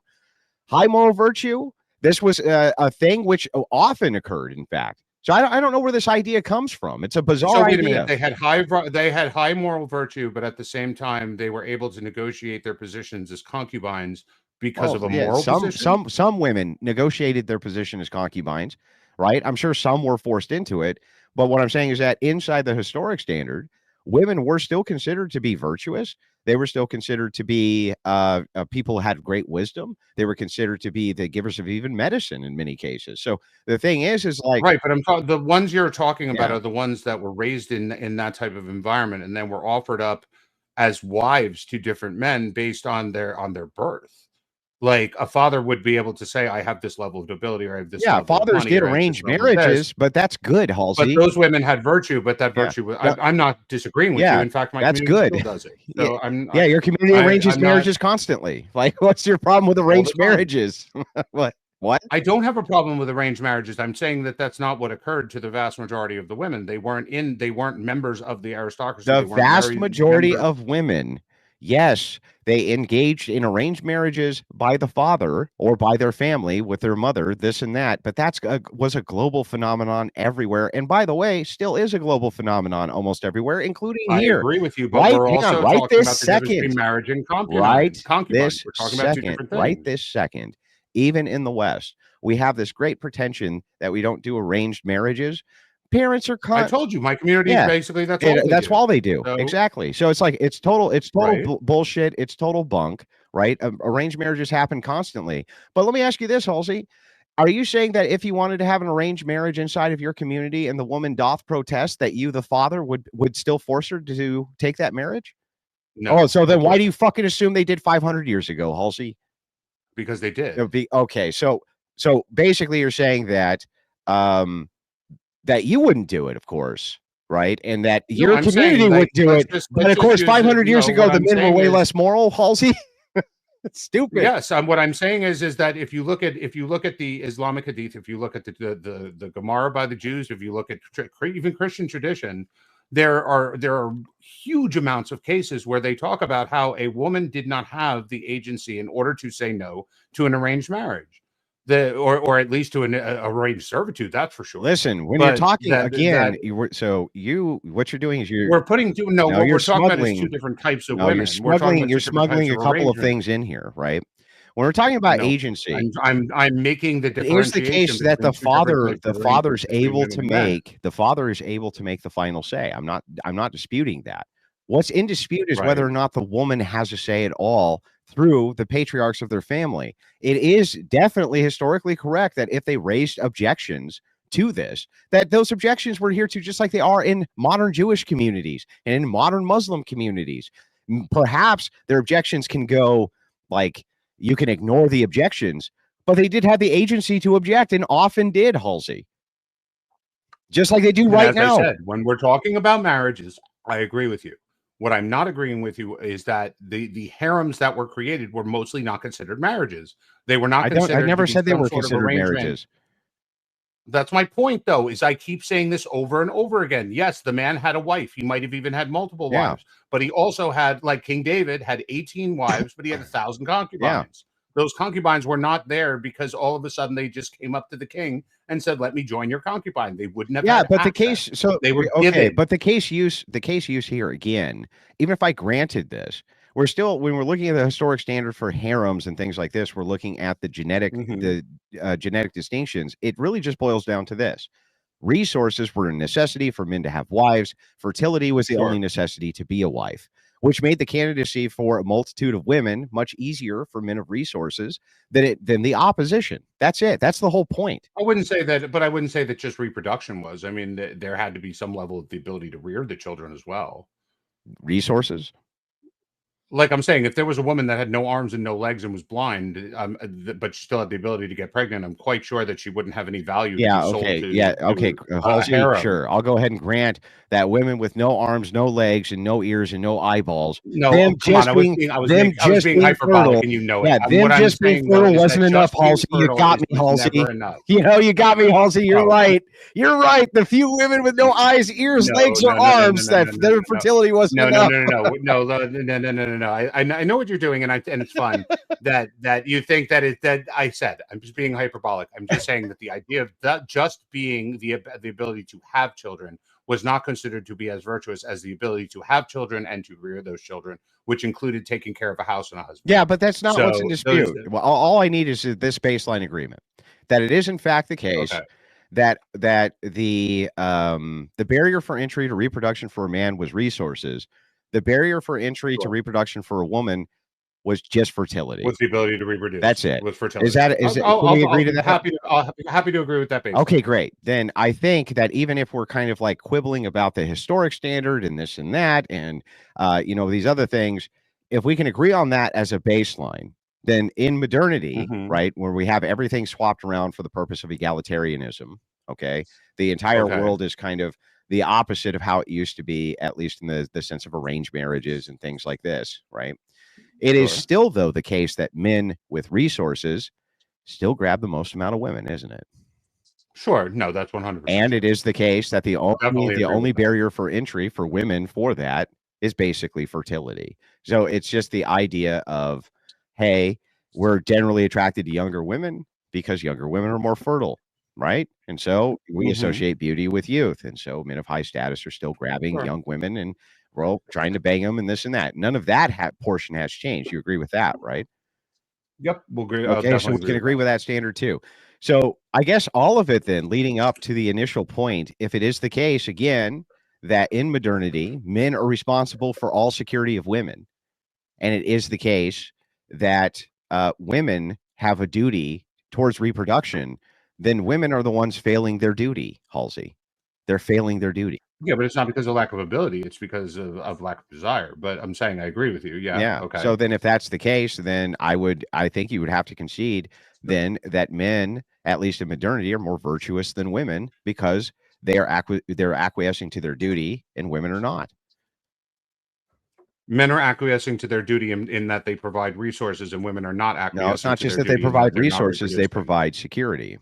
High moral virtue. This was a thing which often occurred, in fact. So I don't know where this idea comes from. It's a bizarre So wait a idea. minute. They had high moral virtue, but at the same time, they were able to negotiate their positions as concubines because of a moral position. Some women negotiated their position as concubines, right? I'm sure some were forced into it, but what I'm saying is that inside the historic standard, women were still considered to be virtuous. They were still considered to be people who had great wisdom. They were considered to be the givers of even medicine in many cases. So the thing is like, right, but I'm talking, the ones you're talking about Yeah. are the ones that were raised in that type of environment and then were offered up as wives to different men based on their birth. Like a father would be able to say, "I have this level of ability," or "I have this." yeah, level of fathers money," did or, "I have this arrange level of this." marriages, but that's good, But Halsey. those women had virtue, but that Yeah. virtue was. Well- I'm not disagreeing with you. In fact, my that's community good. still does it. So Yeah, your community arranges I'm not- marriages constantly. Like, what's your problem with arranged time. marriages? What? I don't have a problem with arranged marriages. I'm saying that that's not what occurred to the vast majority of the women. They weren't members of the aristocracy. The They weren't vast married majority members. of women, yes, they engaged in arranged marriages by the father or by their family with their mother, this and that. But that's was a global phenomenon everywhere. And by the way, still is a global phenomenon almost everywhere, including I here. agree with you, but Right, we're hang also on, right talking this about the difference between second. marriage and Right concubines. this We're talking about two second. different things. Right this second. Even in the West, we have this great pretension that we don't do arranged marriages. Parents are I told you, my community is basically that's all they that's do. all they do. So- Exactly. So it's like it's total Right. bullshit. It's total bunk, right? Arranged marriages happen constantly. But let me ask you this, Halsey. Are you saying that if you wanted to have an arranged marriage inside of your community and the woman doth protest, that you, the father, would still force her to take that marriage? No. Oh, so then why do you fucking assume they did 500 years ago, Halsey? Because they did. Okay. So basically you're saying that that you wouldn't do it, of course, right? And that No, your I'm community saying, would like, do let's it. just- But let's of just course, use 500 it, years ago, what the I'm men were saying way is- less moral, Halsey. It's stupid. Yes, what I'm saying is that if you look at the Islamic Hadith, if you look at the Gemara by the Jews, if you look at even Christian tradition, there are huge amounts of cases where they talk about how a woman did not have the agency in order to say no to an arranged marriage, or at least to an arranged servitude. That's for sure. Listen, when you're But talking that- again, that- what you're doing is you're we're putting two. No, what you're we're talking about is smuggling. two different types of No, women. you're We're talking smuggling. about You're two different smuggling types a couple of arrangements. things in here, right? When we're talking about No, agency, I'm making the it is the differentiation case that between two different types the of father arrangements is between able women to and men. make the final say. I'm not disputing that. What's in dispute is whether Right. or not the woman has a say at all through the patriarchs of their family. It is definitely historically correct that if they raised objections to this, that those objections were adhered to just like they are in modern Jewish communities and in modern Muslim communities. Perhaps their objections can go like, you can ignore the objections, but they did have the agency to object and often did, Halsey. Just like they do And right as I now. said, when we're talking about marriages, I agree with you. What I'm not agreeing with you is that the harems that were created were mostly not considered marriages. They were not I considered never to be said they some were sort of considered arrangement. marriages. That's my point, though, is I keep saying this over and over again. Yes, the man had a wife. He might have even had multiple Yeah. wives, but he also had, like King David, had 18 wives, but he had 1,000 concubines. Those concubines were not there because all of a sudden they just came up to the king and said, "Let me join your concubine." They wouldn't have. Yeah, had but the access. case, so they were okay, given. but the case use here again, even if I granted this, we're still, when we're looking at the historic standard for harems and things like this, we're looking at the genetic genetic distinctions. It really just boils down to this: resources were a necessity for men to have wives. Fertility was the only necessity to be a wife, which made the candidacy for a multitude of women much easier for men of resources than the opposition. That's it. That's the whole point. I wouldn't say that, but I wouldn't say that just reproduction was. I mean, there had to be some level of the ability to rear the children as well. Resources. Like I'm saying, if there was a woman that had no arms and no legs and was blind, but she still had the ability to get pregnant, I'm quite sure that she wouldn't have any value. Yeah. To be sold Okay. to, Yeah. Okay. Halsey, harem. sure. I'll go ahead and grant that women with no arms, no legs, and no ears and no eyeballs. No, them come on. just I was being, being, I was them being, I was just being being hyperbolic, fertile. and you know it. Yeah. Them What I'm just being saying, though, fertile is wasn't that enough, just being Halsey. You fertile got me, was Halsey. never enough. You know, you got me, Halsey. You're No. right. You're right. The few women with no eyes, ears, legs, or arms that their fertility wasn't enough. No. I know what you're doing, and it's fun that you think that I said I'm just being hyperbolic. I'm just saying that the idea of that just being the ability to have children was not considered to be as virtuous as the ability to have children and to rear those children, which included taking care of a house and a husband. Yeah, but that's not what's in So dispute. Well, all I need is this baseline agreement that it is in fact the case that the barrier for entry to reproduction for a man was resources. The barrier for entry to reproduction for a woman was just fertility. With the ability to reproduce. That's it. With fertility. Can we agree to that? I'll be happy to agree with that baseline. Okay, great. Then I think that even if we're kind of like quibbling about the historic standard and this and that, and these other things, if we can agree on that as a baseline, then in modernity, right, where we have everything swapped around for the purpose of egalitarianism, okay, the entire world is kind of the opposite of how it used to be, at least in the sense of arranged marriages and things like this, right? It is still, though, the case that men with resources still grab the most amount of women, isn't it? Sure. No, that's 100%. And it is the case that the only barrier for entry for women for that is basically fertility. So it's just the idea of, hey, we're generally attracted to younger women because younger women are more fertile, right? And so we associate beauty with youth. And so men of high status are still grabbing young women and trying to bang them and this and that. None of that portion has changed. You agree with that, right? Yep, we'll agree. Okay, so we can agree with that standard too. So I guess all of it then leading up to the initial point, if it is the case, again, that in modernity, men are responsible for all security of women, and it is the case that women have a duty towards reproduction, then women are the ones failing their duty, Halsey. They're failing their duty. Yeah, but it's not because of lack of ability. It's because of lack of desire. But I'm saying I agree with you. Yeah. Okay. So then if that's the case, then I think you would have to concede then that men, at least in modernity, are more virtuous than women because they're acquiescing to their duty and women are not. Men are acquiescing to their duty in that they provide resources, and women are not acquiescing. No, it's not just that they provide resources, they provide security.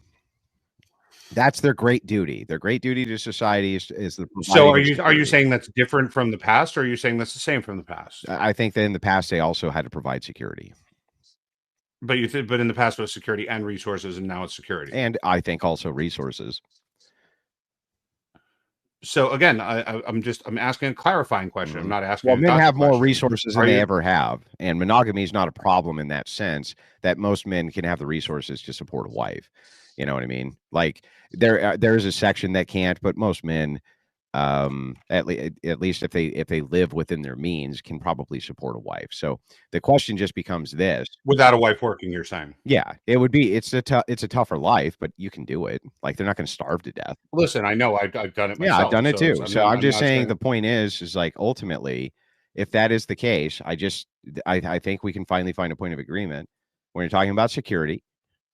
That's their great duty. Their great duty to society is the. So are you saying that's different from the past, or are you saying that's the same from the past? I think that in the past they also had to provide security. But but in the past it was security and resources, and now it's security. And I think also resources. So again, I'm asking a clarifying question. I'm not asking. Well, a men gotcha have more question. resources than they ever have, and monogamy is not a problem in that sense. That most men can have the resources to support a wife. You know what I mean? Like there is a section that can't, but most men, at least if they live within their means, can probably support a wife. So the question just becomes this: without a wife working, you're saying? Yeah, it would be. It's a tougher life, but you can do it. Like they're not going to starve to death. Listen, I know I've done it myself. Yeah, I've done it too. So I'm just not saying the point is like ultimately, if that is the case, I think we can finally find a point of agreement when you're talking about security,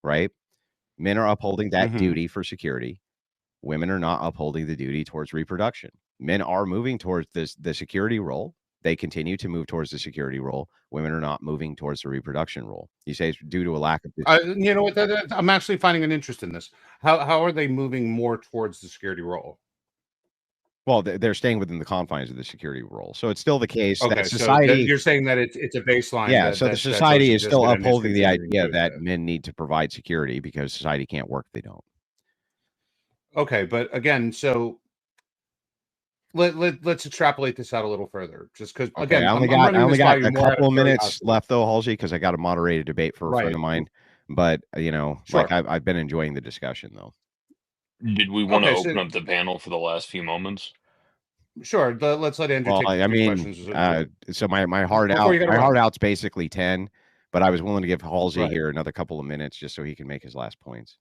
right? Men are upholding that duty for security. Women are not upholding the duty towards reproduction. Men are moving towards the security role. They continue to move towards the security role. Women are not moving towards the reproduction role. You say it's due to a lack of. You know what? I'm actually finding an interest in this. How are they moving more towards the security role? Well, they're staying within the confines of the security role. So it's still the case Okay, that society. So you're saying that it's a baseline. Yeah. So the society is still upholding the idea that that. men need to provide security because society can't work if they don't. Okay, but again, so let's extrapolate this out a little further, just because again, I only got a couple of minutes left though, Halsey, because I got a moderated debate for a friend of mine. But like I've been enjoying the discussion though. Did we want to open up the panel for the last few moments? Sure. Let's let Andrew take a few questions. So my hard out's basically 10, but I was willing to give Halsey here another couple of minutes just so he can make his last points.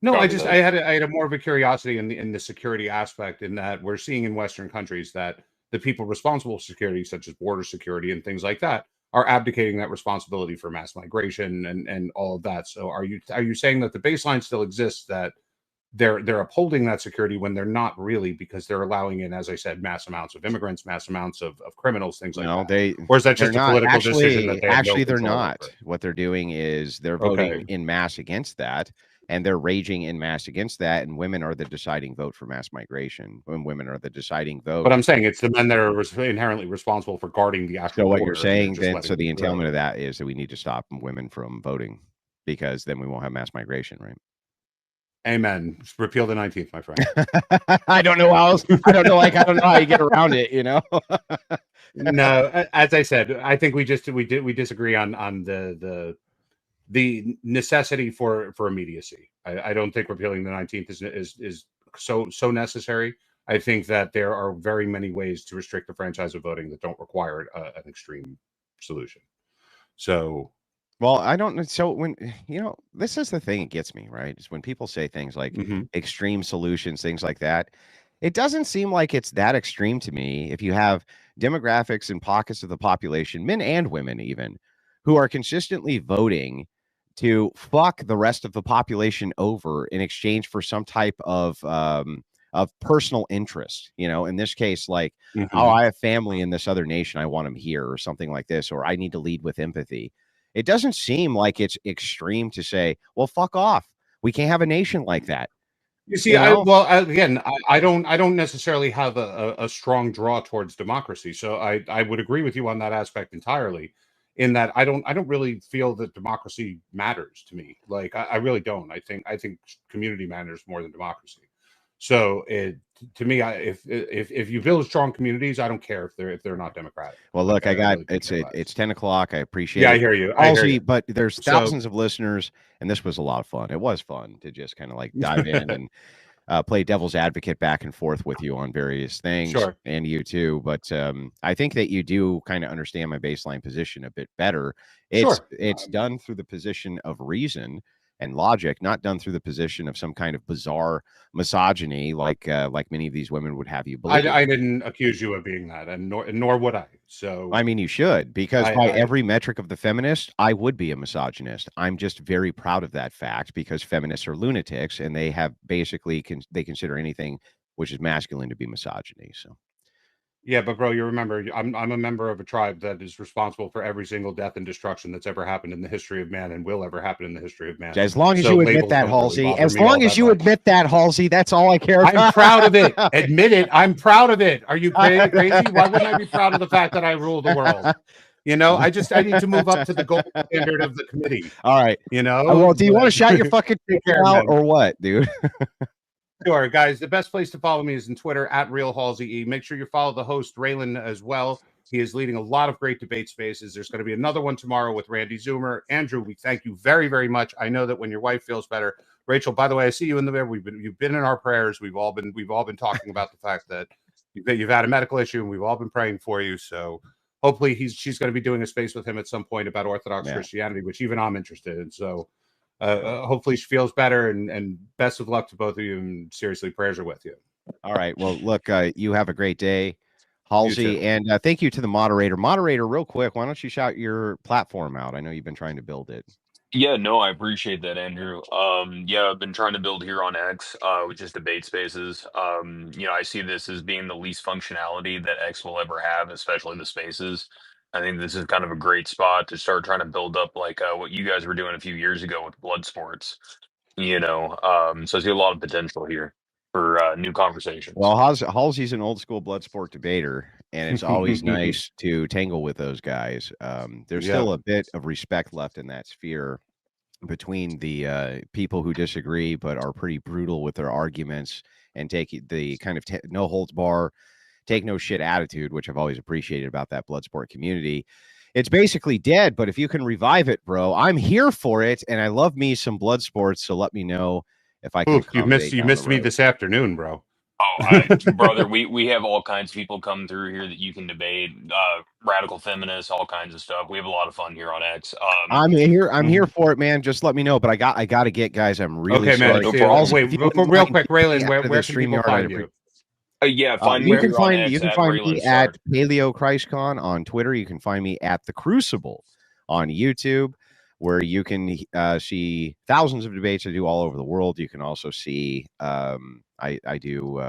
No, I had a more of a curiosity in the security aspect, in that we're seeing in Western countries that the people responsible for security, such as border security and things like that, are abdicating that responsibility for mass migration and all of that. So are you saying that the baseline still exists, that they're upholding that security when they're not really, because they're allowing in, as I said, mass amounts of immigrants, mass amounts of criminals, things like that? Or is that just a political decision that they have no they're control not. over? What they're doing is they're voting in mass against that, and they're raging in mass against that, and women are the deciding vote for mass migration. When women are the deciding vote. But I'm saying it's the men that are inherently responsible for guarding the actual. So what border, you're saying then, so the it entailment of that is that we need to stop women from voting, because then we won't have mass migration, right? Amen. Repeal the 19th, my friend. I don't know how else. I don't know how you get around it, No, as I said, I think we disagree on the necessity for immediacy. I don't think repealing the 19th is so necessary. I think that there are very many ways to restrict the franchise of voting that don't require an extreme solution. So. Well, I don't. So when this is the thing that gets me, right? Is when people say things like extreme solutions, things like that. It doesn't seem like it's that extreme to me. If you have demographics and pockets of the population, men and women even, who are consistently voting to fuck the rest of the population over in exchange for some type of personal interest, in this case, like, oh, I have family in this other nation, I want them here, or something like this, or I need to lead with empathy. It doesn't seem like it's extreme to say, well, fuck off. We can't have a nation like that. You see, I don't necessarily have a strong draw towards democracy. So I would agree with you on that aspect entirely, in that I don't really feel that democracy matters to me. Like I really don't. I think community matters more than democracy. So to me, if you build strong communities, I don't care if they're not democratic. Well, look, it's 10 o'clock. I appreciate it. I hear you. But there's thousands of listeners, and this was a lot of fun. It was fun to just kind of like dive in and play devil's advocate back and forth with you on various things. Sure. And you too. But I think that you do kind of understand my baseline position a bit better. It's done through the position of reason and logic, not done through the position of some kind of bizarre misogyny, like many of these women would have you believe. I didn't accuse you of being that, and nor would I. So I mean, you should, because by every metric of the feminist, I would be a misogynist. I'm just very proud of that fact, because feminists are lunatics, and they have basically they consider anything which is masculine to be misogyny. So. Yeah, but bro, you remember, I'm a member of a tribe that is responsible for every single death and destruction that's ever happened in the history of man and will ever happen in the history of man. As long as you admit that, Halsey, that's all I care about. I'm proud of it. Admit it. I'm proud of it. Are you crazy? Why wouldn't I be proud of the fact that I rule the world? I need to move up to the gold standard of the committee. All right. Well, do you want to shout your fucking dick out or what, dude? Sure, guys. The best place to follow me is in Twitter at RealHalsey. Make sure you follow the host Raylan as well. He is leading a lot of great debate spaces. There's going to be another one tomorrow with Randy Zoomer. Andrew, we thank you very, very much. I know that when your wife feels better, Rachel. By the way, I see you in the mirror. You've been in our prayers. We've all been talking about the fact that you've had a medical issue, and we've all been praying for you. So hopefully she's going to be doing a space with him at some point about Orthodox Christianity, which even I'm interested in. So hopefully she feels better, and best of luck to both of you. And seriously, prayers are with you. All right. Well, look, you have a great day, Halsey, and thank you to the moderator. Moderator, real quick, why don't you shout your platform out? I know you've been trying to build it. Yeah, no, I appreciate that, Andrew. Yeah, I've been trying to build here on X, which is debate spaces. I see this as being the least functionality that X will ever have, especially the spaces. I think this is kind of a great spot to start trying to build up like what you guys were doing a few years ago with blood sports. So I see a lot of potential here for new conversations. Well, Halsey's an old school blood sport debater, and it's always nice to tangle with those guys. There's still a bit of respect left in that sphere between the people who disagree but are pretty brutal with their arguments and take the kind of no holds bar, take no shit attitude, which I've always appreciated about that blood sport community. It's basically dead, but if you can revive it, bro, I'm here for it, and I love me some blood sports. So let me know if I can. You missed me this afternoon, bro. Oh, brother, we have all kinds of people come through here that you can debate. Radical feminists, all kinds of stuff. We have a lot of fun here on X. I'm here for it, man. Just let me know. But I got to get, guys. I'm really sorry. Man. Wait, real quick, Raylan, where can people find you? Yeah, find me. You can find me at Paleo ChristCon on Twitter. You can find me at The Crucible on YouTube, where you can see thousands of debates I do all over the world. You can also see I do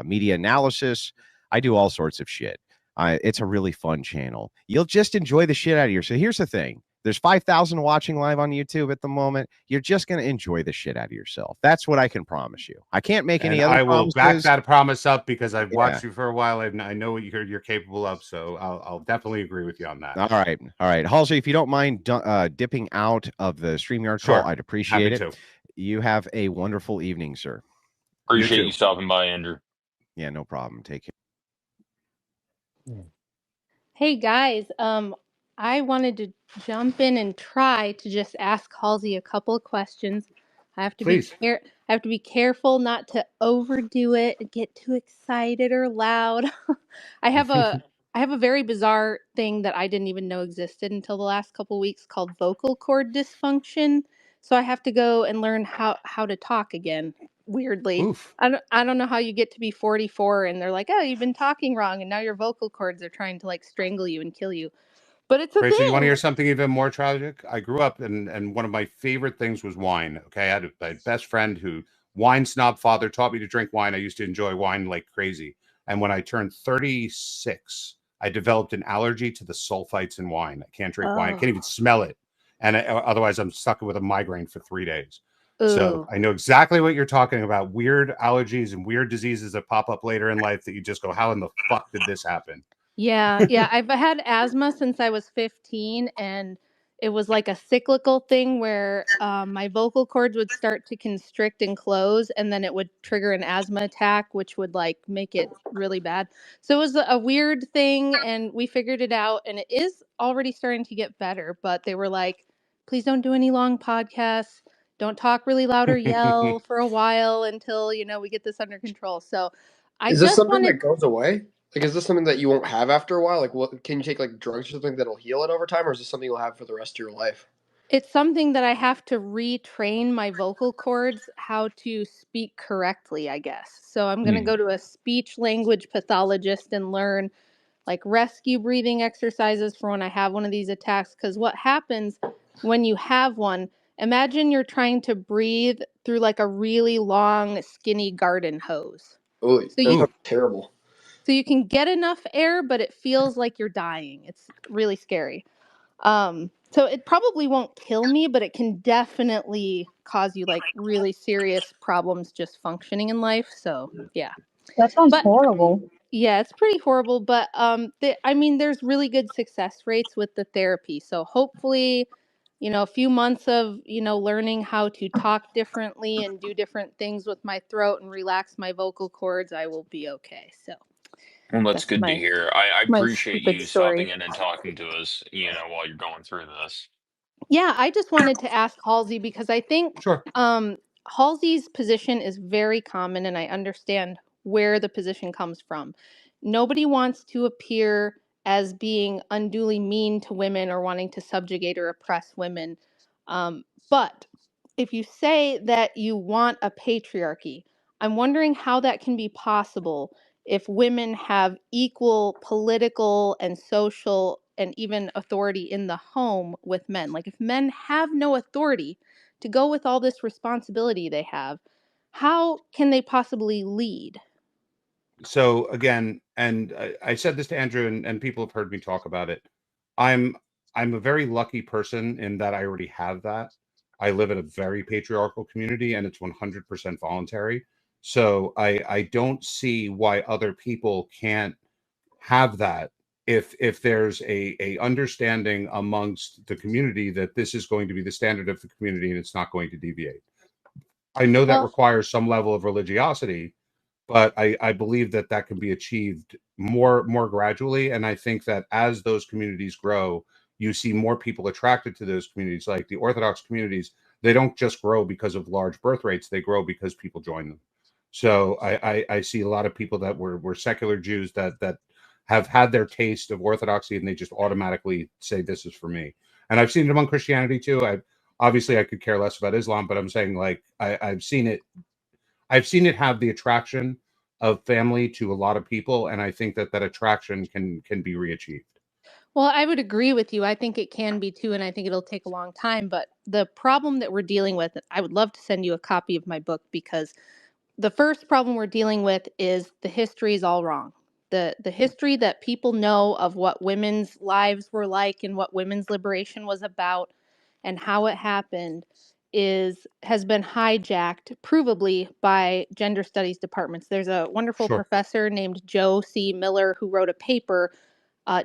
media analysis. I do all sorts of shit. It's a really fun channel. You'll just enjoy the shit out of you. So here's the thing. There's 5,000 watching live on YouTube at the moment. You're just going to enjoy the shit out of yourself. That's what I can promise you. I can't make any other promises. I will back that promise up because I've watched you for a while. I know what you're capable of, so I'll definitely agree with you on that. All right. Halsey, if you don't mind dipping out of the StreamYard call, I'd appreciate it. You have a wonderful evening, sir. Appreciate you stopping by, Andrew. Yeah, no problem. Take care. Hey, guys. I wanted to jump in and try to just ask Halsey a couple of questions. I have to be careful not to overdo it and get too excited or loud. I have a very bizarre thing that I didn't even know existed until the last couple of weeks called vocal cord dysfunction. So I have to go and learn how to talk again. Weirdly, Oof. I don't know how you get to be 44 and they're like, oh, you've been talking wrong, and now your vocal cords are trying to like strangle you and kill you. But it's a Rachel, thing. you want to hear something even more tragic? I grew up and one of my favorite things was wine. Okay, I had my best friend who wine snob father taught me to drink wine. I used to enjoy wine like crazy. And when I turned 36, I developed an allergy to the sulfites in wine. I can't drink wine. I can't even smell it. And otherwise, I'm stuck with a migraine for 3 days. Ooh. So I know exactly what you're talking about. Weird allergies and weird diseases that pop up later in life that you just go, how in the fuck did this happen? Yeah. I've had asthma since I was 15, and it was like a cyclical thing where my vocal cords would start to constrict and close, and then it would trigger an asthma attack, which would like make it really bad. So it was a weird thing, and we figured it out, and it is already starting to get better. But they were like, please don't do any long podcasts. Don't talk really loud or yell for a while until, we get this under control. So Is this something that goes away? Like, is this something that you won't have after a while? Like, what can you take like drugs or something that'll heal it over time, or is this something you'll have for the rest of your life? It's something that I have to retrain my vocal cords how to speak correctly, I guess. So I'm going to go to a speech language pathologist and learn like rescue breathing exercises for when I have one of these attacks. Because what happens when you have one, imagine you're trying to breathe through like a really long, skinny garden hose. Oh, that's terrible. So you can get enough air, but it feels like you're dying. It's really scary. So it probably won't kill me, but it can definitely cause you like really serious problems just functioning in life. So yeah. That sounds horrible. Yeah, it's pretty horrible, but there's really good success rates with the therapy. So hopefully, a few months of, learning how to talk differently and do different things with my throat and relax my vocal cords, I will be okay. So Well, that's that's good to my hear. I my appreciate stupid you stopping story. in and talking to us, while you're going through this. Yeah, I just wanted to ask Halsey because I think Sure. Halsey's position is very common, and I understand where the position comes from. Nobody wants to appear as being unduly mean to women or wanting to subjugate or oppress women. But if you say that you want a patriarchy, I'm wondering how that can be possible if women have equal political and social and even authority in the home with men. Like if men have no authority to go with all this responsibility they have, how can they possibly lead? So again, and I said this to Andrew, and people have heard me talk about it. I'm a very lucky person in that I already have that. I live in a very patriarchal community, and it's 100% voluntary. So I don't see why other people can't have that if there's a understanding amongst the community that this is going to be the standard of the community and it's not going to deviate. I know that Well, requires some level of religiosity, but I believe that that can be achieved more gradually. And I think that as those communities grow, you see more people attracted to those communities. Like the Orthodox communities, they don't just grow because of large birth rates; they grow because people join them. So I see a lot of people that were secular Jews that have had their taste of Orthodoxy, and they just automatically say this is for me. And I've seen it among Christianity too. Obviously I could care less about Islam, but I'm saying like I've seen it. I've seen it have the attraction of family to a lot of people, and I think that that attraction can be reachieved. well, I would agree with you. I think it can be too, and I think it'll take a long time. But the problem that we're dealing with, I would love to send you a copy of my book because the first problem we're dealing with is the history is all wrong. The history that people know of what women's lives were like and what women's liberation was about and how it happened has been hijacked provably by gender studies departments. There's a wonderful Sure. professor named Joe C. Miller who wrote a paper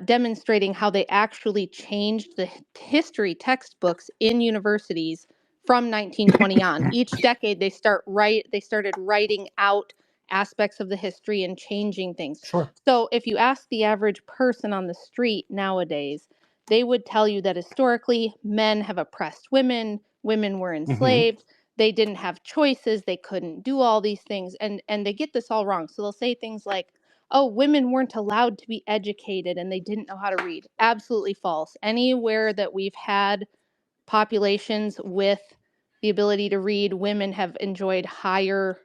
demonstrating how they actually changed the history textbooks in universities from 1920 on. Each decade, they started writing out aspects of the history and changing things. Sure. So if you ask the average person on the street nowadays, they would tell you that historically men have oppressed women, women were enslaved, they didn't have choices, they couldn't do all these things, and they get this all wrong. So they'll say things like, oh, women weren't allowed to be educated and they didn't know how to read. Absolutely false. Anywhere that we've had populations with the ability to read, women have enjoyed higher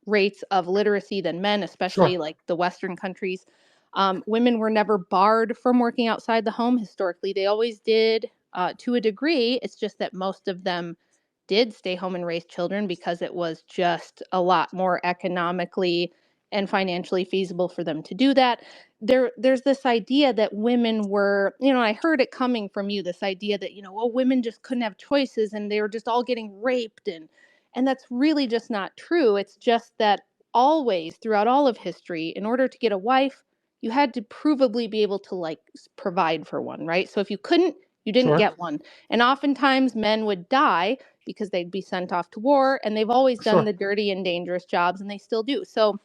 rates of literacy than men, especially Sure. like the Western countries. Women were never barred from working outside the home historically. They always did to a degree. It's just that most of them did stay home and raise children because it was just a lot more economically and financially feasible for them to do that. There's this idea that women were, I heard it coming from you, this idea that, well, women just couldn't have choices and they were just all getting raped, and that's really just not true. It's just that always throughout all of history, in order to get a wife, you had to provably be able to like provide for one, right? So if you couldn't, you didn't Sure. get one. And oftentimes men would die because they'd be sent off to war, and they've always done Sure. the dirty and dangerous jobs, and they still do. So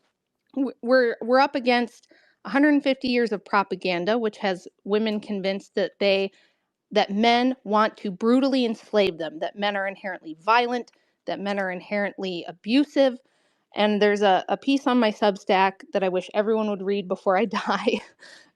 we're up against 150 years of propaganda, which has women convinced that men want to brutally enslave them, that men are inherently violent, that men are inherently abusive. And there's a piece on my Substack that I wish everyone would read before I die,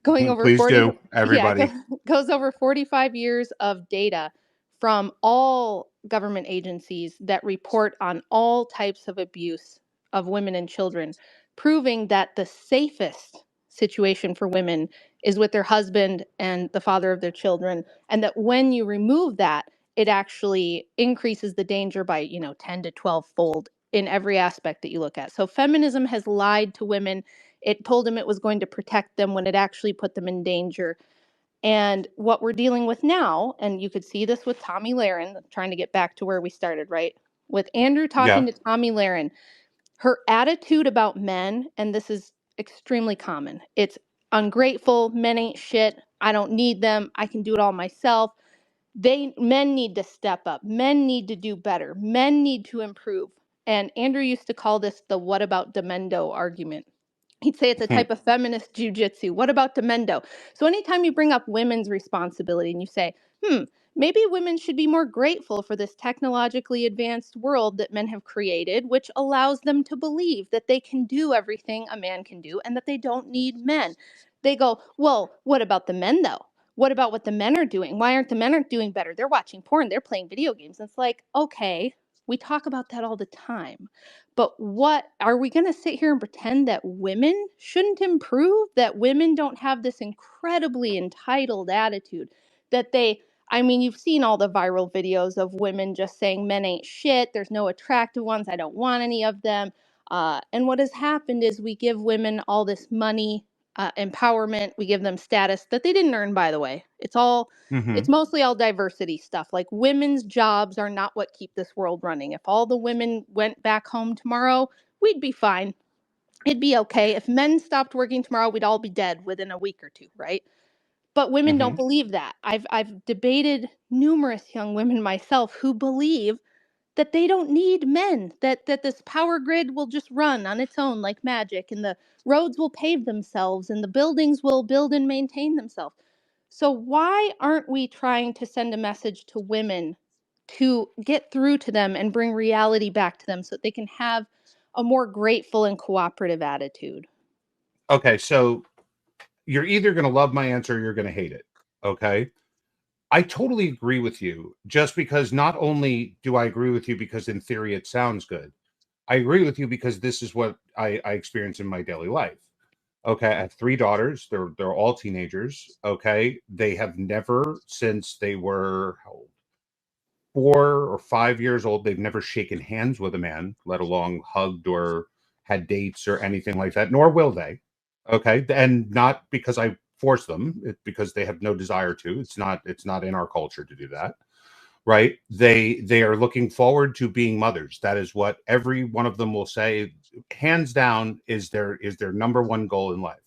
going over Please 40, do, everybody. goes over 45 years of data from all government agencies that report on all types of abuse of women and children, proving that the safest situation for women is with their husband and the father of their children, and that when you remove that, it actually increases the danger by 10 to 12 fold in every aspect that you look at. So feminism has lied to women. It told them it was going to protect them when it actually put them in danger. And what we're dealing with now, and you could see this with Tommy Lahren, trying to get back to where we started, right? With Andrew talking Yeah. to Tommy Lahren, her attitude about men, and this is extremely common, it's ungrateful, men ain't shit, I don't need them, I can do it all myself. Men need to step up. Men need to do better. Men need to improve. And Andrew used to call this the what about demendo argument. He'd say it's a type of feminist jujitsu. What about demendo? So anytime you bring up women's responsibility and you say, maybe women should be more grateful for this technologically advanced world that men have created, which allows them to believe that they can do everything a man can do and that they don't need men. They go, well, what about the men though? What about what the men are doing? Why aren't the men doing better? They're watching porn. They're playing video games. And it's like, okay, we talk about that all the time. But what are we going to sit here and pretend that women shouldn't improve? That women don't have this incredibly entitled attitude that you've seen all the viral videos of women just saying men ain't shit. There's no attractive ones. I don't want any of them. And what has happened is we give women all this money, empowerment. We give them status that they didn't earn, by the way. It's mostly all diversity stuff. Like women's jobs are not what keep this world running. If all the women went back home tomorrow, we'd be fine. It'd be okay. If men stopped working tomorrow, we'd all be dead within a week or two, right? But women don't believe that. I've debated numerous young women myself who believe that they don't need men, that this power grid will just run on its own like magic, and the roads will pave themselves, and the buildings will build and maintain themselves. So why aren't we trying to send a message to women to get through to them and bring reality back to them so that they can have a more grateful and cooperative attitude? Okay, so you're either going to love my answer or you're going to hate it. Okay. I totally agree with you, just because not only do I agree with you because in theory it sounds good, I agree with you because this is what I experience in my daily life. Okay, I have 3 daughters. They're all teenagers. Okay, they have never, since they were how old? 4 or 5 years old, they've never shaken hands with a man, let alone hugged or had dates or anything like that, nor will they. Okay, and not because I force them, it's because they have no desire to. It's not in our culture to do that. Right? They are looking forward to being mothers. That is what every one of them will say, hands down, is their number one goal in life.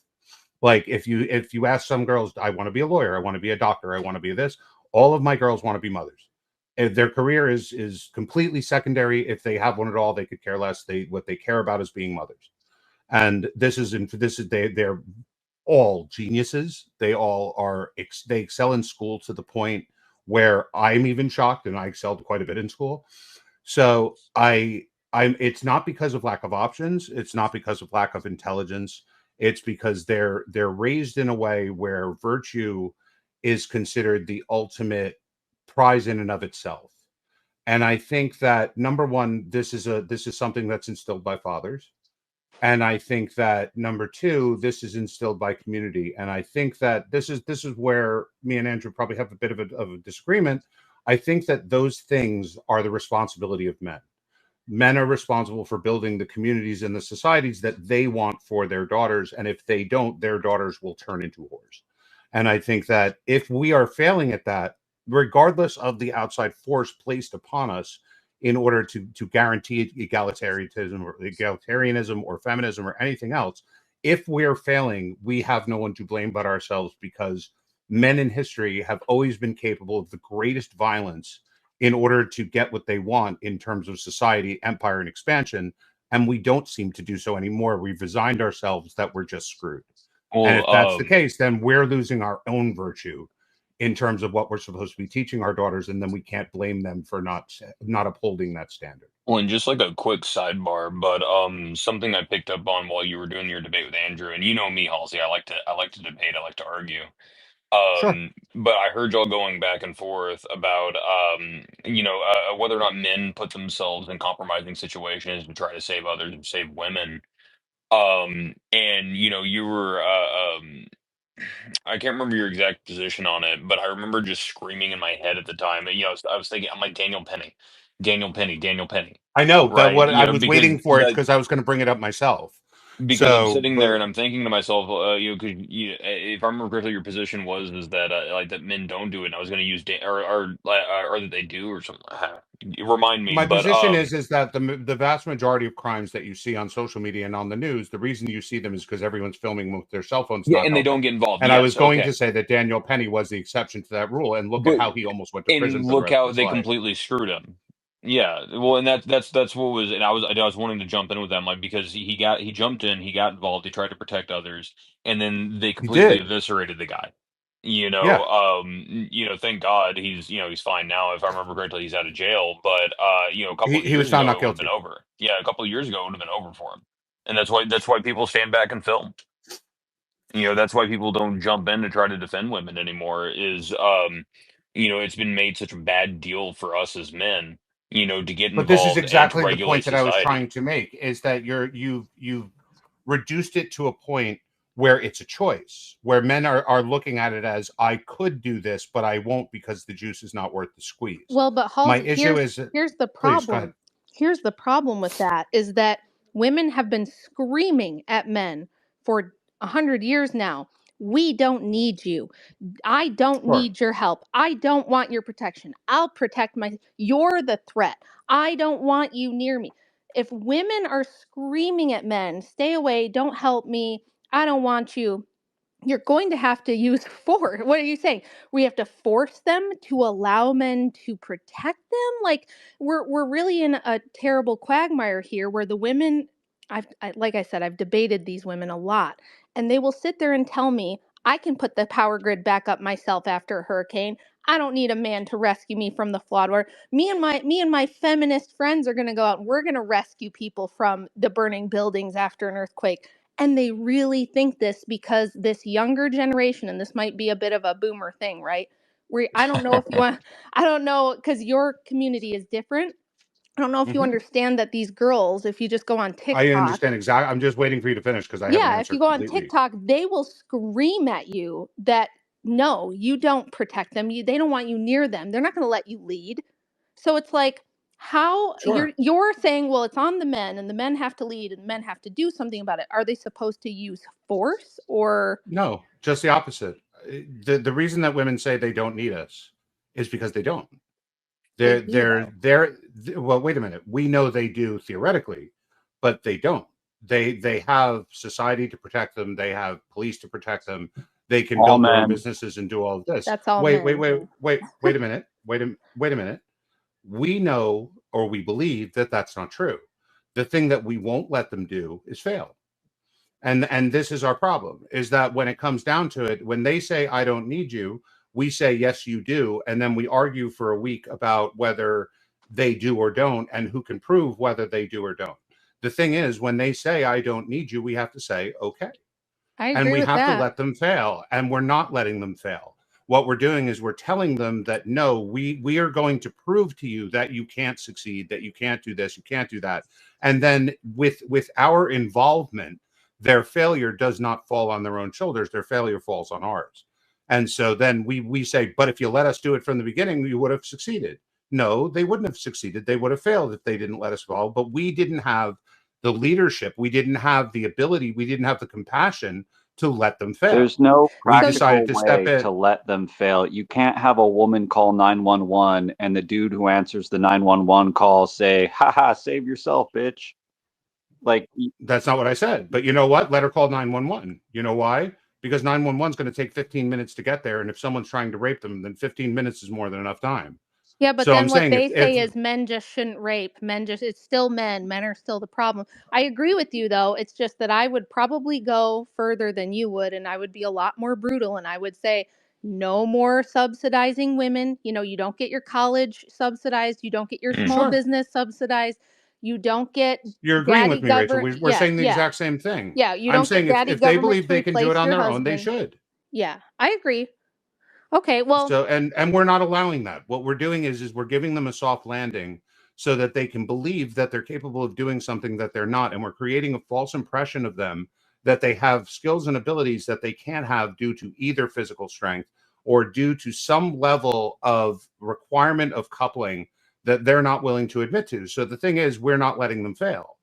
Like if you ask some girls, I want to be a lawyer, I want to be a doctor, I want to be this, all of my girls want to be mothers. If their career is completely secondary. If they have one at all, they could care less. What they care about is being mothers. And they're all geniuses. They all are. They excel in school to the point where I'm even shocked, and I excelled quite a bit in school. So it's not because of lack of options. It's not because of lack of intelligence. It's because they're raised in a way where virtue is considered the ultimate prize in and of itself. And I think that number one, this is something that's instilled by fathers. And I think that number two, this is instilled by community. And I think that this is where me and Andrew probably have a bit of a disagreement. I think that those things are the responsibility of men. Men are responsible for building the communities and the societies that they want for their daughters. And if they don't, their daughters will turn into whores. And I think that if we are failing at that, regardless of the outside force placed upon us, in order to guarantee egalitarianism or feminism or anything else, if we're failing, we have no one to blame but ourselves, because men in history have always been capable of the greatest violence in order to get what they want in terms of society, empire, and expansion. And we don't seem to do so anymore. We've resigned ourselves that we're just screwed. Well, and if that's the case, then we're losing our own virtue in terms of what we're supposed to be teaching our daughters, and then we can't blame them for not upholding that standard. Well, and just like a quick sidebar, but something I picked up on while you were doing your debate with Andrew, and you know me, Halsey, I like to debate, I like to argue. Sure. But I heard y'all going back and forth about whether or not men put themselves in compromising situations to try to save others and save women. And you were I can't remember your exact position on it, but I remember just screaming in my head at the time. And, I was thinking, I'm like, Daniel Penny, Daniel Penny, Daniel Penny. I know that Right? what I was Because waiting for it, because I was going to bring it up myself. Because I'm sitting there and I'm thinking to myself, because if I remember correctly, your position is that like that men don't do it. And I was going to use or that they do or something. Remind me. My But position is that the vast majority of crimes that you see on social media and on the news, the reason you see them is because everyone's filming with their cell phones. yeah, Not and they don't helping. get involved. And I was Yes, going okay. to say that Daniel Penny was the exception to that rule, and look at But how he almost went to prison and for the look rest of how his they life. completely screwed him. Yeah, well, and that's what was, and I was wanting to jump in with them, like because he jumped in, he got involved, he tried to protect others, and then they He completely did. eviscerated the guy. Yeah. Thank God he's fine now. If I remember correctly, he's out of jail. But a couple of He was years found ago, not it would have been guilty. over. Yeah, a couple of years ago, it would have been over for him. And that's why people stand back and film. That's why people don't jump in to try to defend women anymore. It's been made such a bad deal for us as men, to get But this is involved and to exactly the point regulate that I was society. trying to make, is that you've reduced it to a point where it's a choice, where men are looking at it as, I could do this, but I won't because the juice is not worth the squeeze. Well, but My Halsey, issue is, here's the please go ahead. problem. Here's the problem with that is that women have been screaming at men for 100 years now. We don't need you. I don't Sure. need your help. I don't want your protection. I'll protect you're the threat. I don't want you near me. If women are screaming at men, stay away, don't help me, I don't want you, you're going to have to use force. What are you saying? We have to force them to allow men to protect them? Like we're really in a terrible quagmire here where the women, like I said, I've debated these women a lot, and they will sit there and tell me, I can put the power grid back up myself after a hurricane. I don't need a man to rescue me from the flood. Or me and my feminist friends are going to go out and we're going to rescue people from the burning buildings after an earthquake. And they really think this because this younger generation, and this might be a bit of a boomer thing, right? Where I don't know if you want, I don't know, because your community is different. I don't know if you understand that these girls, if you just go on I TikTok, understand exactly. I'm just waiting for you to finish because I haven't yeah, if you answered go on completely. TikTok, they will scream at you that no, you don't protect them. They don't want you near them. They're not going to let you lead. So it's like, how Sure. you're saying, well, it's on the men and the men have to lead and the men have to do something about it. Are they supposed to use force or No, just the opposite. The reason that women say they don't need us is because they don't. They're well, wait a minute. We know they do theoretically, but they don't. They have society to protect them. They have police to protect them. They can build their own businesses and do all of this. That's all Wait men, a minute. Wait a minute. We know, or we believe, that that's not true. The thing that we won't let them do is fail. And this is our problem, is that when it comes down to it, when they say, I don't need you, we say, yes, you do. And then we argue for a week about whether they do or don't and who can prove whether they do or don't. The thing is, when they say, I don't need you, we have to say, okay. I agree And we with have that. to let them fail. And we're not letting them fail. What we're doing is we're telling them that, no, we are going to prove to you that you can't succeed, that you can't do this, you can't do that. And then with our involvement, their failure does not fall on their own shoulders. Their failure falls on ours. And so then we say, but if you let us do it from the beginning, you would have succeeded. No, they wouldn't have succeeded. They would have failed if they didn't let us fall. But we didn't have the leadership. We didn't have the ability. We didn't have the compassion to let them fail. There's no We practical decided to step way in. to let them fail. You can't have a woman call 911 and the dude who answers the 911 call say, haha, save yourself, bitch. Like, that's not what I said. But you know what? Let her call 911. You know why? Because 911 is going to take 15 minutes to get there. And if someone's trying to rape them, then 15 minutes is more than enough time. Yeah, but so then I'm what saying they say if is men just shouldn't rape. It's still men. Men are still the problem. I agree with you, though. It's just that I would probably go further than you would, and I would be a lot more brutal. And I would say, no more subsidizing women. You don't get your college subsidized. You don't get your small business subsidized. You don't get you're agreeing with me, Rachel. government. We're saying the exact same thing. Yeah, you I'm don't saying get daddy if they government believe to they can do replace it on your their husband. own, they should. Yeah, I agree. Okay, well. So and we're not allowing that. What we're doing is we're giving them a soft landing so that they can believe that they're capable of doing something that they're not, and we're creating a false impression of them that they have skills and abilities that they can't have due to either physical strength or due to some level of requirement of coupling that they're not willing to admit to. So the thing is, we're not letting them fail.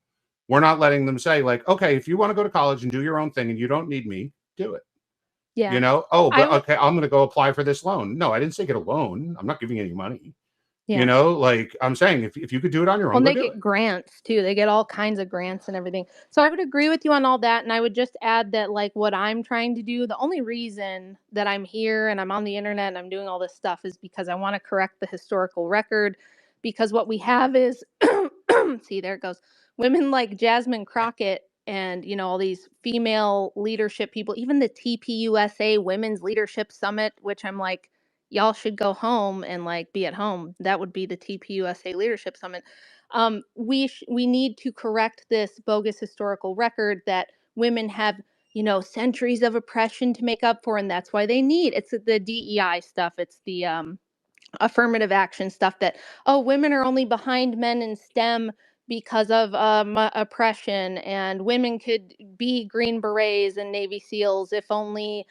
We're not letting them say like, okay, if you want to go to college and do your own thing and you don't need me, do it. Yeah. You know, oh, but okay, I'm going to go apply for this loan. No, I didn't say get a loan. I'm not giving you any money. Yeah. You know, like I'm saying, if you could do it on your Well, own, and go they do get it. grants too. They get all kinds of grants and everything. So I would agree with you on all that. And I would just add that, like, what I'm trying to do, the only reason that I'm here and I'm on the internet and I'm doing all this stuff is because I want to correct the historical record. Because what we have is, see, there it goes. Women like Jasmine Crockett and, you know, all these female leadership people, even the TPUSA Women's Leadership Summit, which I'm like, y'all should go home and like be at home. That would be the TPUSA Leadership Summit. We need to correct this bogus historical record that women have, you know, centuries of oppression to make up for, and that's why they need. It's the DEI stuff. It's the affirmative action stuff that, oh, women are only behind men in STEM because of oppression, and women could be Green Berets and Navy SEALs if only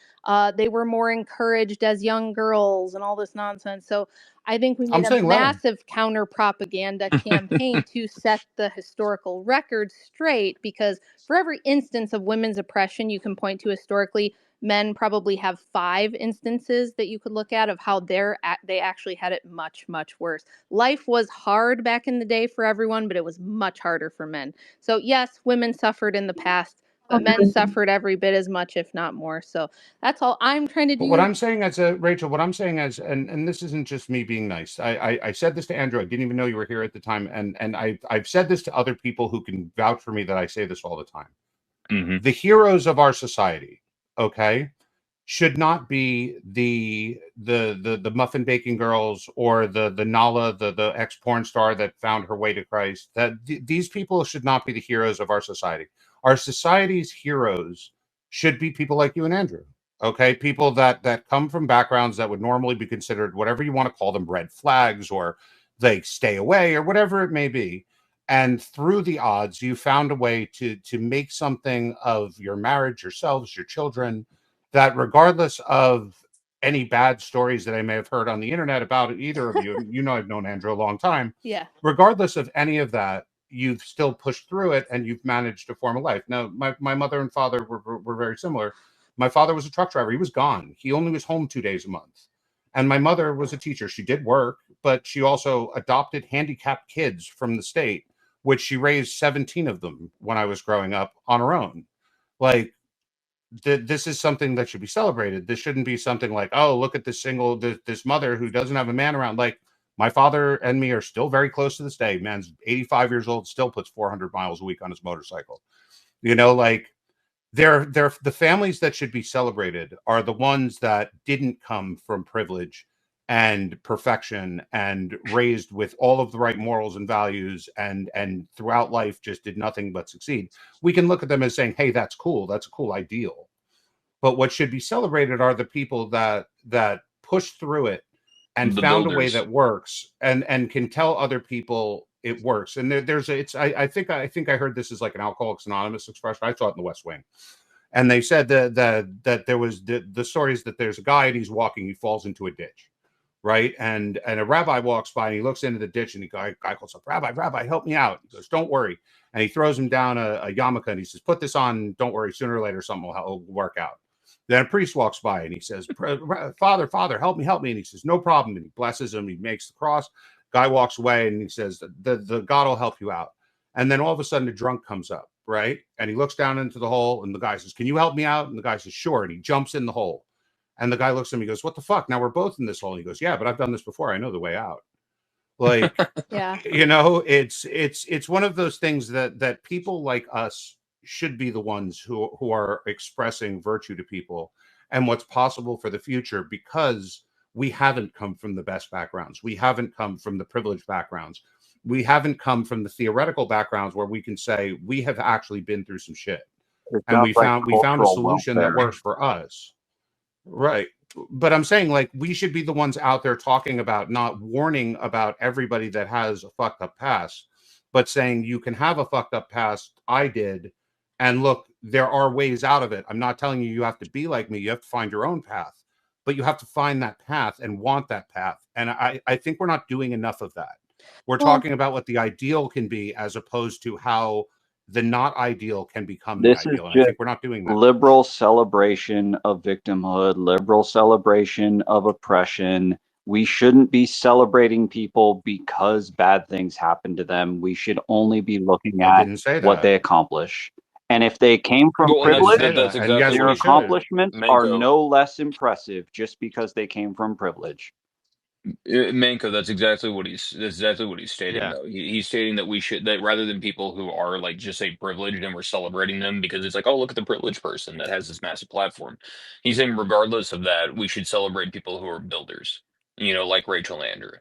they were more encouraged as young girls, and all this nonsense. So I think we I'm need a saying let 'em. massive counter propaganda campaign to set the historical record straight, because for every instance of women's oppression you can point to historically, men probably have 5 instances that you could look at of how they actually had it much, much worse. Life was hard back in the day for everyone, but it was much harder for men. So yes, women suffered in the past, but men suffered every bit as much, if not more. So that's all I'm trying to But what do. I'm saying as Rachel, what I'm saying as, and this isn't just me being nice. I said this to Andrew. I didn't even know you were here at the time, and I've said this to other people who can vouch for me that I say this all the time. The heroes of our society, okay, should not be the muffin baking girls or the Nala, the ex porn star that found her way to Christ. That these people should not be the heroes of our society. Our society's heroes should be people like you and Andrew. Okay, people that come from backgrounds that would normally be considered whatever you want to call them, red flags, or they stay away, or whatever it may be. And through the odds, you found a way to make something of your marriage, yourselves, your children, that regardless of any bad stories that I may have heard on the internet about either of you, you know, I've known Andrew a long time. Yeah. Regardless of any of that, you've still pushed through it and you've managed to form a life. Now, my mother and father were very similar. My father was a truck driver. He was gone. He only was home 2 days a month. And my mother was a teacher. She did work, but she also adopted handicapped kids from the state, which she raised 17 of them when I was growing up on her own. Like, this is something that should be celebrated. This shouldn't be something like, oh, look at this mother who doesn't have a man around. Like, my father and me are still very close to this day. Man's 85 years old, still puts 400 miles a week on his motorcycle. You know, like, they're the families that should be celebrated are the ones that didn't come from privilege and perfection and raised with all of the right morals and values and throughout life just did nothing but succeed. We can look at them as saying, hey, that's cool. That's a cool ideal. But what should be celebrated are the people that pushed through it and The found a way builders. that works and can tell other people it works. And I think I heard this as like an Alcoholics Anonymous expression. I saw it in the West Wing. And they said that there was the stories that there's a guy and he's walking, he falls into a ditch. Right. And a rabbi walks by and he looks into the ditch and the guy calls up, Rabbi, help me out. He goes, don't worry. And he throws him down a yarmulke and he says, put this on. Don't worry. Sooner or later, something will work out. Then a priest walks by and he says, Father, help me. And he says, no problem. And he blesses him. He makes the cross. Guy walks away and he says, the God will help you out. And then all of a sudden, a drunk comes up. Right. And he looks down into the hole and the guy says, can you help me out? And the guy says, sure. And he jumps in the hole. And the guy looks at him, he goes, what the fuck? Now we're both in this hole. And he goes, yeah, but I've done this before. I know the way out. Like, Yeah. you know, it's one of those things that people like us should be the ones who are expressing virtue to people and what's possible for the future, because we haven't come from the best backgrounds. We haven't come from the privileged backgrounds. We haven't come from the theoretical backgrounds where we can say we have actually been through some shit. And we found a solution that works for us. Right. But I'm saying, like, we should be the ones out there talking about, not warning about everybody that has a fucked up past, but saying you can have a fucked up past. I did. And look, there are ways out of it. I'm not telling you have to be like me. You have to find your own path, but you have to find that path and want that path. And I think we're not doing enough of that. We're talking about what the ideal can be as opposed to how the not ideal can become the This is ideal. And I just think we're not doing that. liberal celebration of victimhood, liberal celebration of oppression. We shouldn't be celebrating people because bad things happen to them. We should only be looking I at didn't say what that. they accomplish. And if they came from Well, and privilege, that's exactly their what he accomplishments are Manko. no less impressive just because they came from privilege. Manko, that's exactly what he's stating. Yeah. Though he's stating that we should, that rather than people who are like just say privileged and we're celebrating them because it's like, oh, look at the privileged person that has this massive platform. He's saying regardless of that, we should celebrate people who are builders. You know, like Rachel and Andrew.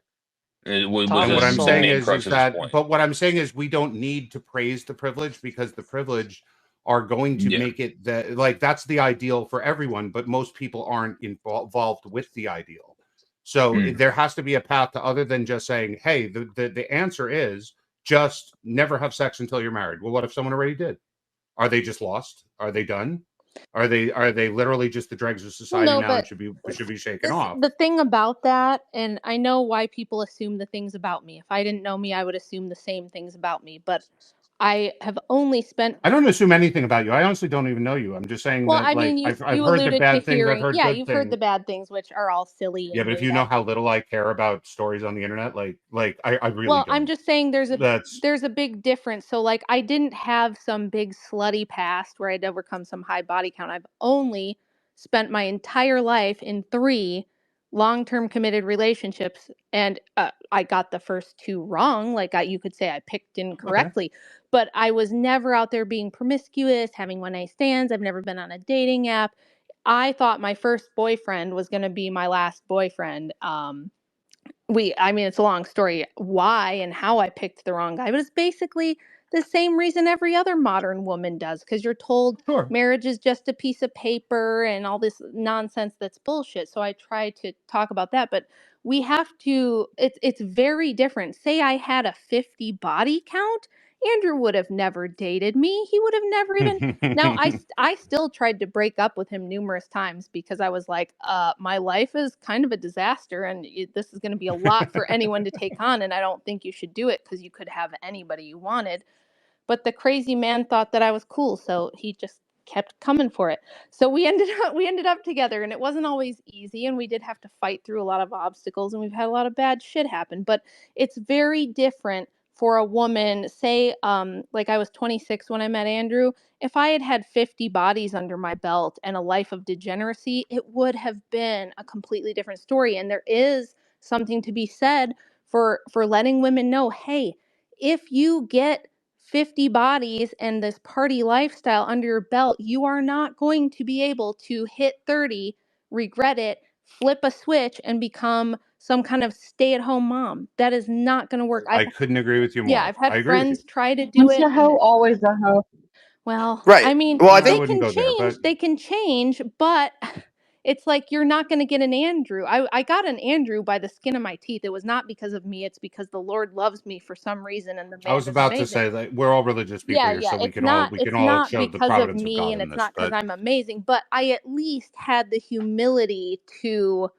It was And what I'm the saying main is crux of his that, point. but what I'm saying is we don't need to praise the privilege because the privileged are going to Yeah. make it that, like, that's the ideal for everyone, but most people aren't involved with the ideal. So there has to be a path to other than just saying, hey, the answer is just never have sex until you're married. Well, what if someone already did? Are they just lost? Are they done? Are they literally just the dregs of society No, now and but should be shaken off? the thing about that, and I know why people assume the things about me. If I didn't know me, I would assume the same things about me. But I have only spent. I don't assume anything about you. I honestly don't even know you. I'm just saying Well, that, I like, mean, I've you heard the alluded to bad things. I've hearing. heard Yeah, good you've heard the things. bad things, which are all silly. Yeah, but if you know how little I care about stories on the internet, like I really Well, don't. I'm just saying there's That's a big difference. So like I didn't have some big slutty past where I'd overcome some high body count. I've only spent my entire life in 3 long-term committed relationships, and I got the first 2 wrong. Like you could say I picked incorrectly, but I was never out there being promiscuous, having one-night stands. I've never been on a dating app. I thought my first boyfriend was going to be my last boyfriend. I mean, it's a long story why and how I picked the wrong guy, but it's basically the same reason every other modern woman does, because you're told marriage is just a piece of paper and all this nonsense that's bullshit. So I try to talk about that, but we have to, it's very different. Say I had a 50 body count, Andrew would have never dated me. He would have never even. Now, I still tried to break up with him numerous times because I was like, my life is kind of a disaster and this is going to be a lot for anyone to take on. And I don't think you should do it because you could have anybody you wanted. But the crazy man thought that I was cool. So he just kept coming for it. So we ended up together, and it wasn't always easy. And we did have to fight through a lot of obstacles, and we've had a lot of bad shit happen. But it's very different for a woman, say, like I was 26 when I met Andrew. If I had had 50 bodies under my belt and a life of degeneracy, it would have been a completely different story. And there is something to be said for letting women know, hey, if you get 50 bodies and this party lifestyle under your belt, you are not going to be able to hit 30, regret it, flip a switch, and become some kind of stay-at-home mom. That is not going to work. I couldn't agree with you more. Yeah, I've had I agree with friends you. try to do Once it. a hoe, always a hoe. Well, Right. I mean, Well, I they think can change. They can change, but it's like you're not going to get an Andrew. I got an Andrew by the skin of my teeth. It was not because of me. It's because the Lord loves me for some reason, and the man I was is about amazing. to say that we're all religious people Yeah, here, yeah. so we It's can all not show the because of providence of me, God and in it's this. not because But I'm amazing. But I at least had the humility to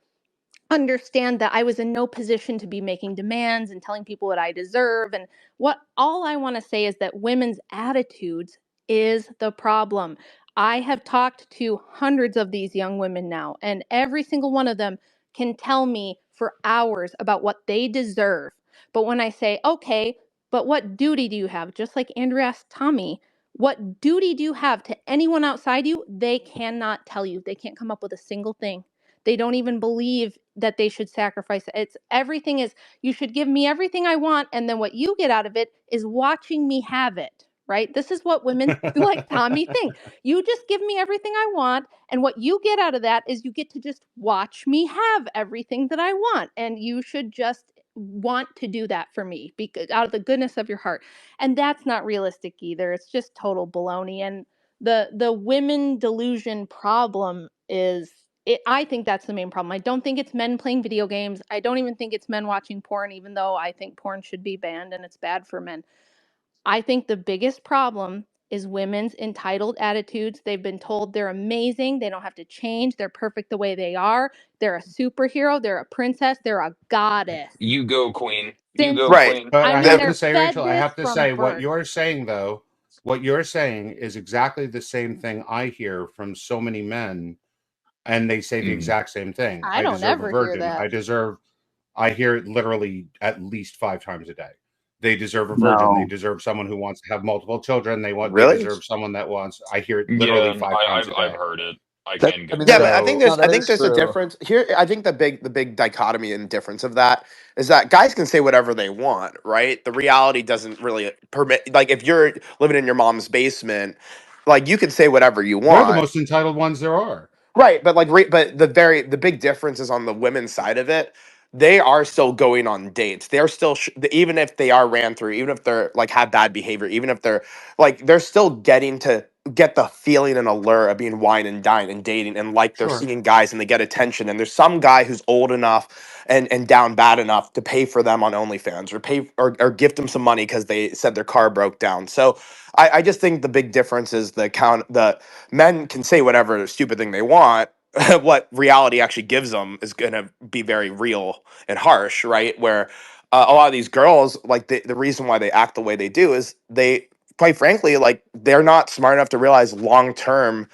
understand that I was in no position to be making demands and telling people what I deserve. And what all I want to say is that women's attitudes is the problem. I have talked to hundreds of these young women now, and every single one of them can tell me for hours about what they deserve. But when I say, okay, but what duty do you have? Just like Andrew asked Tommy, what duty do you have to anyone outside you? They cannot tell you. They can't come up with a single thing. They don't even believe that they should sacrifice it. It's everything is, you should give me everything I want, and then what you get out of it is watching me have it, right? This is what women like Tommy think. You just give me everything I want, and what you get out of that is you get to just watch me have everything that I want, and you should just want to do that for me because out of the goodness of your heart. And that's not realistic either. It's just total baloney. And the women delusion problem is I think that's the main problem. I don't think it's men playing video games. I don't even think it's men watching porn, even though I think porn should be banned and it's bad for men. I think the biggest problem is women's entitled attitudes. They've been told they're amazing. They don't have to change. They're perfect the way they are. They're a superhero. They're a princess. They're a goddess. You go, queen. You Since, go, right. queen. but I I mean, have they're to say, fed Rachel, I this have to from say what birth. you're saying though What you're saying is exactly the same thing I hear from so many men, and they say the exact same thing. I I don't deserve a ever hear virgin. that. I hear it literally at least 5 times a day. They deserve a virgin. They No. deserve someone who wants to have multiple children. They Really? deserve someone that wants. I hear it literally Yeah, 5 times a I've day. heard it. I That, can I get mean, Yeah, that. but no, I that think is there's a true. difference here. I think the big dichotomy and difference of that is that guys can say whatever they want, right? The reality doesn't really permit. Like if you're living in your mom's basement, like you can say whatever you They're the want. most entitled ones there are. Right, but but the big difference is on the women's side of it. They are still going on dates. They're still even if they are ran through, even if they're like have bad behavior, even if they're like they're still getting to get the feeling and allure of being wine and dine and dating and like they're Sure. seeing guys and they get attention and there's some guy who's old enough and down bad enough to pay for them on OnlyFans or pay or gift them some money because they said their car broke down. So I just think the big difference is the men can say whatever stupid thing they want. What reality actually gives them is going to be very real and harsh, right? Where a lot of these girls, like the reason why they act the way they do is they, quite frankly, like they're not smart enough to realize long term.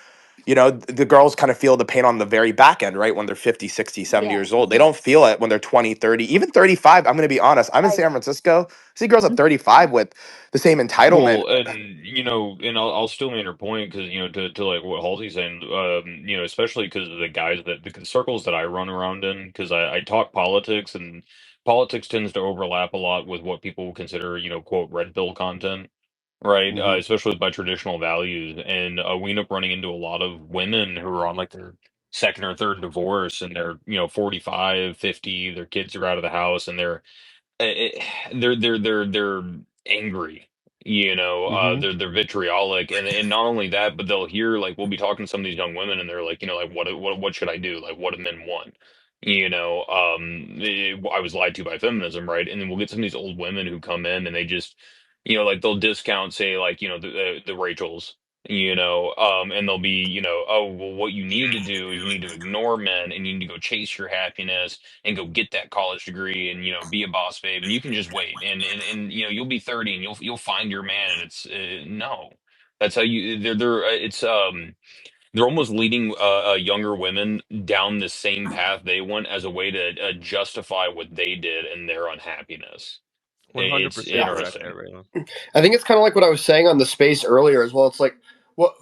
The girls kind of feel the pain on the very back end, right? When they're 50, 60, 70 Yeah. years old. They don't feel it when they're 20, 30, even 35. I'm going to be honest. I'm in San Francisco. I see girls at 35 with the same entitlement. Well, and and I'll still make your point because to like what Halsey's saying, especially because of the guys that the circles that I run around in, because I talk politics and politics tends to overlap a lot with what people consider quote red pill content, right? Mhm. Especially by traditional values, and we end up running into a lot of women who are on like their second or third divorce, and they're 45, 50, their kids are out of the house, and eh, they're angry, Mhm. they're vitriolic, and not only that, but they'll hear like we'll be talking to some of these young women, and they're like, like what should I do? Like, what do men want? I was lied to by feminism, right? And then we'll get some of these old women who come in, and they just, like they'll discount, say, like the Rachels. And they'll be, oh, well, what you need to do is you need to ignore men and you need to go chase your happiness and go get that college degree and be a boss babe and you can just wait and you'll be 30 and you'll find your man and it's no, that's how you they're it's they're almost leading younger women down the same path they went as a way to justify what they did and their unhappiness. It's 100% correct interesting. there, Raylan. I think it's kind of like what I was saying on the space earlier as well. It's like what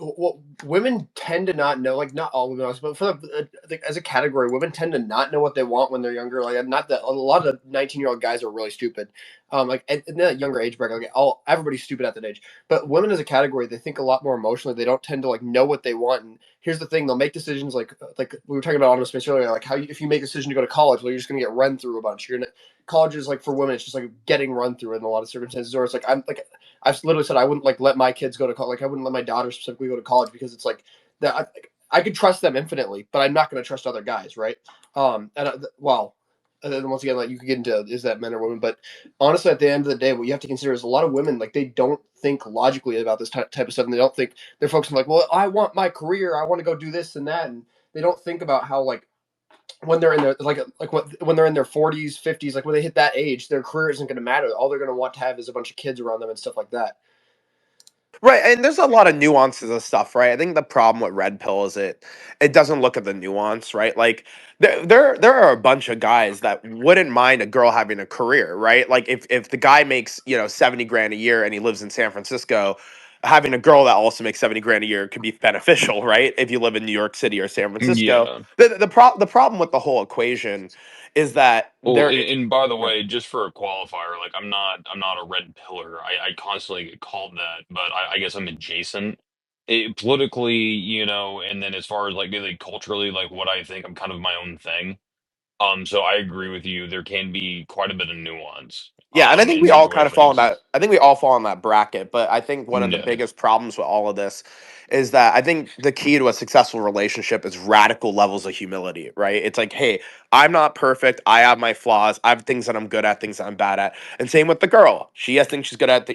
women tend to not know, like not all women, but for I think as a category, women tend to not know what they want when they're younger. Like not that a lot of 19-year-old guys are really stupid. Like in that younger age bracket, like everybody's stupid at that age. But women as a category, they think a lot more emotionally. They don't tend to like know what they want. And here's the thing: they'll make decisions like we were talking about on space earlier, like how if you make a decision to go to college, well, you're just gonna get run through a bunch. You're gonna college is like for women, it's just like getting run through in a lot of circumstances. Or it's like I've literally said I wouldn't like let my kids go to college. Like I wouldn't let my daughter specifically go to college because it's like that. I could trust them infinitely, but I'm not going to trust other guys, right? And then once again, like you could get into is that men or women, but honestly, at the end of the day, what you have to consider is a lot of women like they don't think logically about this type of stuff, and they don't think they're focusing like, well, I want my career, I want to go do this and that, and they don't think about how like when they're in their when they're in their 40s 50s, like when they hit that age, their career isn't going to matter. All they're going to want to have is a bunch of kids around them and stuff like that. Right, and there's a lot of nuances of stuff, right? I think the problem with red pill is it doesn't look at the nuance, right? Like there are a bunch of guys that wouldn't mind a girl having a career, right? Like if the guy makes 70 grand a year and he lives in San Francisco, having a girl that also makes 70 grand a year could be beneficial, right? If you live in New York City or San Francisco, Yeah. the problem with the whole equation is that Well, there. and by the way, just for a qualifier, like I'm not a red pillar. I constantly get called that, but I guess I'm adjacent. Politically, and then as far as like culturally, like what I think, I'm kind of my own thing. So I agree with you. There can be quite a bit of nuance, Yeah, and I think in we all kind of fall in situations. that. I think we all fall in that bracket. But I think one of the Yeah. biggest problems with all of this is that I think the key to a successful relationship is radical levels of humility. Right? It's like, hey, I'm not perfect. I have my flaws. I have things that I'm good at, things that I'm bad at. And same with the girl. She has things she's good at.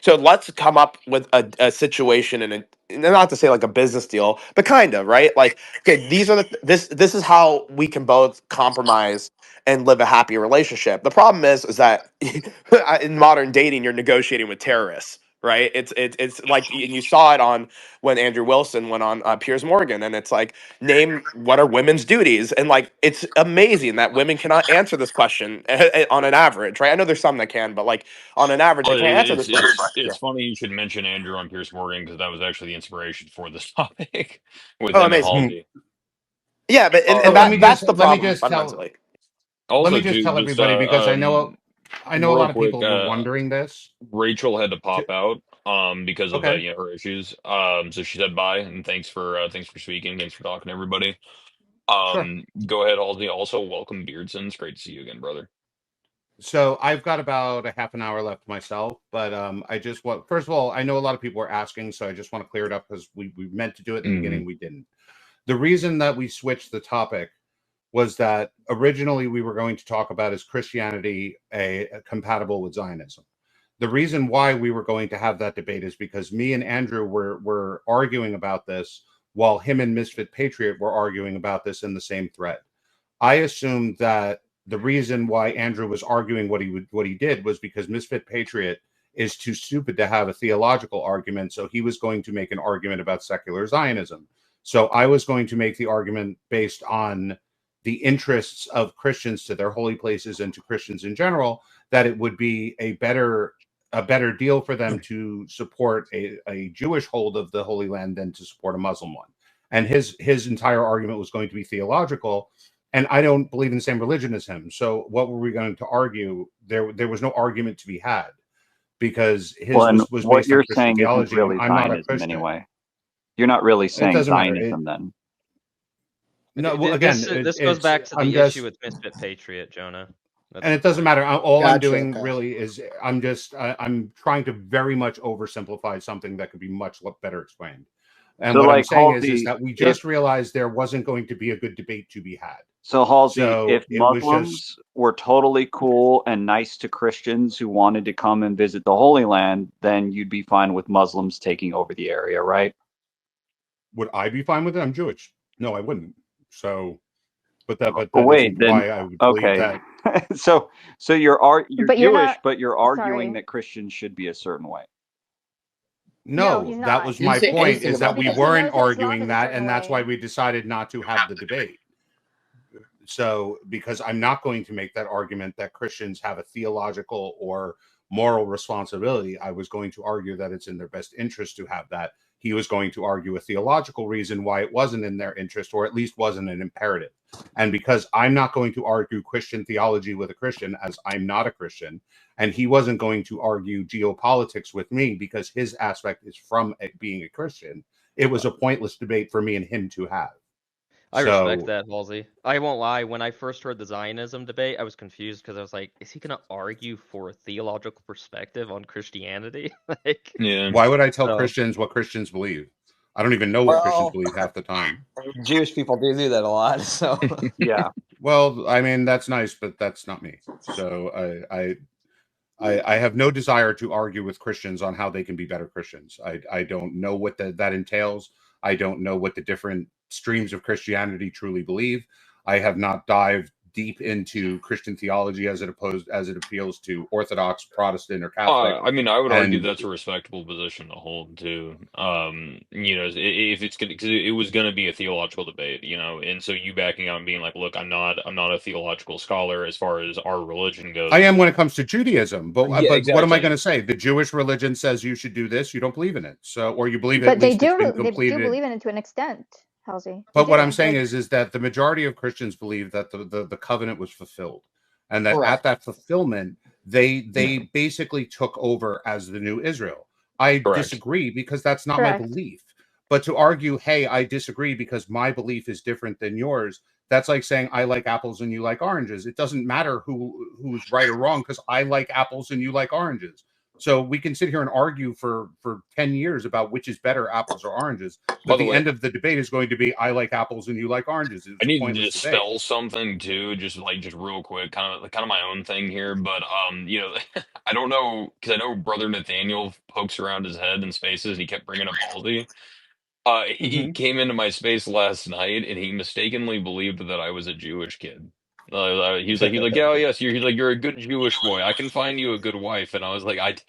So let's come up with a situation and not to say like a business deal, but kind of right. Like, okay, these are this is how we can both compromise and live a happy relationship. The problem is that in modern dating, you're negotiating with terrorists, right? It's like, and you saw it on when Andrew Wilson went on Piers Morgan, and it's like, name what are women's duties, and like it's amazing that women cannot answer this question on an average, right? I know there's some that can, but like on an average, they Well, can't answer this question. it's funny you should mention Andrew on Piers Morgan because that was actually the inspiration for this topic with Oh, him and amazing. Halsey. Yeah, but and that's the problem fundamentally. Also, let me just too, tell everybody because I know a real lot of quick, people were wondering this. Rachel had to pop out because of Okay. her issues. So she said bye and thanks for speaking. Thanks for talking to everybody. Sure. Go ahead, Halsey. Also, welcome Beardson. It's great to see you again, brother. So I've got about a half an hour left myself, but I just want, first of all, I know a lot of people are asking, so I just want to clear it up because we meant to do it in the beginning, we didn't. The reason that we switched the topic was that originally we were going to talk about is Christianity compatible with Zionism. The reason why we were going to have that debate is because me and Andrew were arguing about this while him and Misfit Patriot were arguing about this in the same thread. I assumed that the reason why Andrew was arguing what he did was because Misfit Patriot is too stupid to have a theological argument, so he was going to make an argument about secular Zionism. So I was going to make the argument based on the interests of Christians to their holy places and to Christians in general, that it would be a better deal for them to support a Jewish hold of the Holy Land than to support a Muslim one. And his entire argument was going to be theological. And I don't believe in the same religion as him. So what were we going to argue? There was no argument to be had because his was what based you're on Christian saying theology. isn't really I'm not a Zionism Christian. anyway. You're not really saying doesn't matter. Zionism then. No, well, again, this goes back to the issue with Misfit Patriot, Jonah. That's and it doesn't matter. All I'm doing okay. really is I'm trying to very much oversimplify something that could be much better explained. And So, what I'm like, saying Halsey, is that we just realized there wasn't going to be a good debate to be had. So Halsey, So if it was Muslims just were totally cool and nice to Christians who wanted to come and visit the Holy Land, then you'd be fine with Muslims taking over the area, right? would I be fine with it? I'm Jewish. No, I wouldn't. So, but that Wait, isn't then why I would believe okay. that. so you're But you're Jewish, not- but you're arguing sorry. that Christians should be a certain way. No, he's that not. was He my didn't say point, anything is that about we that. weren't Because he knows that Islam arguing is a that, certain and that's way. why we decided not to have the debate. So, because I'm not going to make that argument that Christians have a theological or moral responsibility, I was going to argue that it's in their best interest to have that. He was going to argue a theological reason why it wasn't in their interest, or at least wasn't an imperative. And because I'm not going to argue Christian theology with a Christian, as I'm not a Christian, and he wasn't going to argue geopolitics with me because his aspect is from being a Christian, it was a pointless debate for me and him to have. I So, respect that, Halsey. I won't lie. When I first heard the Zionism debate, I was confused because I was like, "Is he going to argue for a theological perspective on Christianity?" Like, why would I tell so- Christians what Christians believe? I don't even know what Christians believe half the time. Jewish people do that a lot. So yeah. Well, I mean, that's nice, but that's not me. So I have no desire to argue with Christians on how they can be better Christians. I don't know what that entails. I don't know what the different streams of Christianity truly believe. I have not dived deep into Christian theology as it appeals to Orthodox, Protestant, or Catholic. I mean, I would argue And- that's a respectable position to hold too. If it's gonna, because it was going to be a theological debate, and so you backing out and being like, "Look, I'm not a theological scholar as far as our religion goes." I am when it comes to Judaism, but Yeah, what am I exactly. going to say? The Jewish religion says you should do this. You don't believe in it, so or you believe it. But At they least do. it's been They do completed. believe in it to an extent, Halsey. But They what do. I'm saying Like, is that the majority of Christians believe that the covenant was fulfilled, and that Correct. at that fulfillment, they basically took over as the new Israel. I Correct. disagree because that's not Correct. my belief. But to argue, hey, I disagree because my belief is different than yours, that's like saying I like apples and you like oranges. It doesn't matter who's right or wrong because I like apples and you like oranges. So we can sit here and argue for 10 years about which is better, apples or oranges. By But the the way- end of the debate is going to be I like apples and you like oranges. It's I a need to pointless dispel debate. something too, just real quick, kind of my own thing here. But I don't know because I know Brother Nathaniel pokes around his head in spaces. And he kept bringing up Halsey. He came into my space last night and he mistakenly believed that I was a Jewish kid. He's like, oh yes, you're a good Jewish boy. I can find you a good wife. And I was like,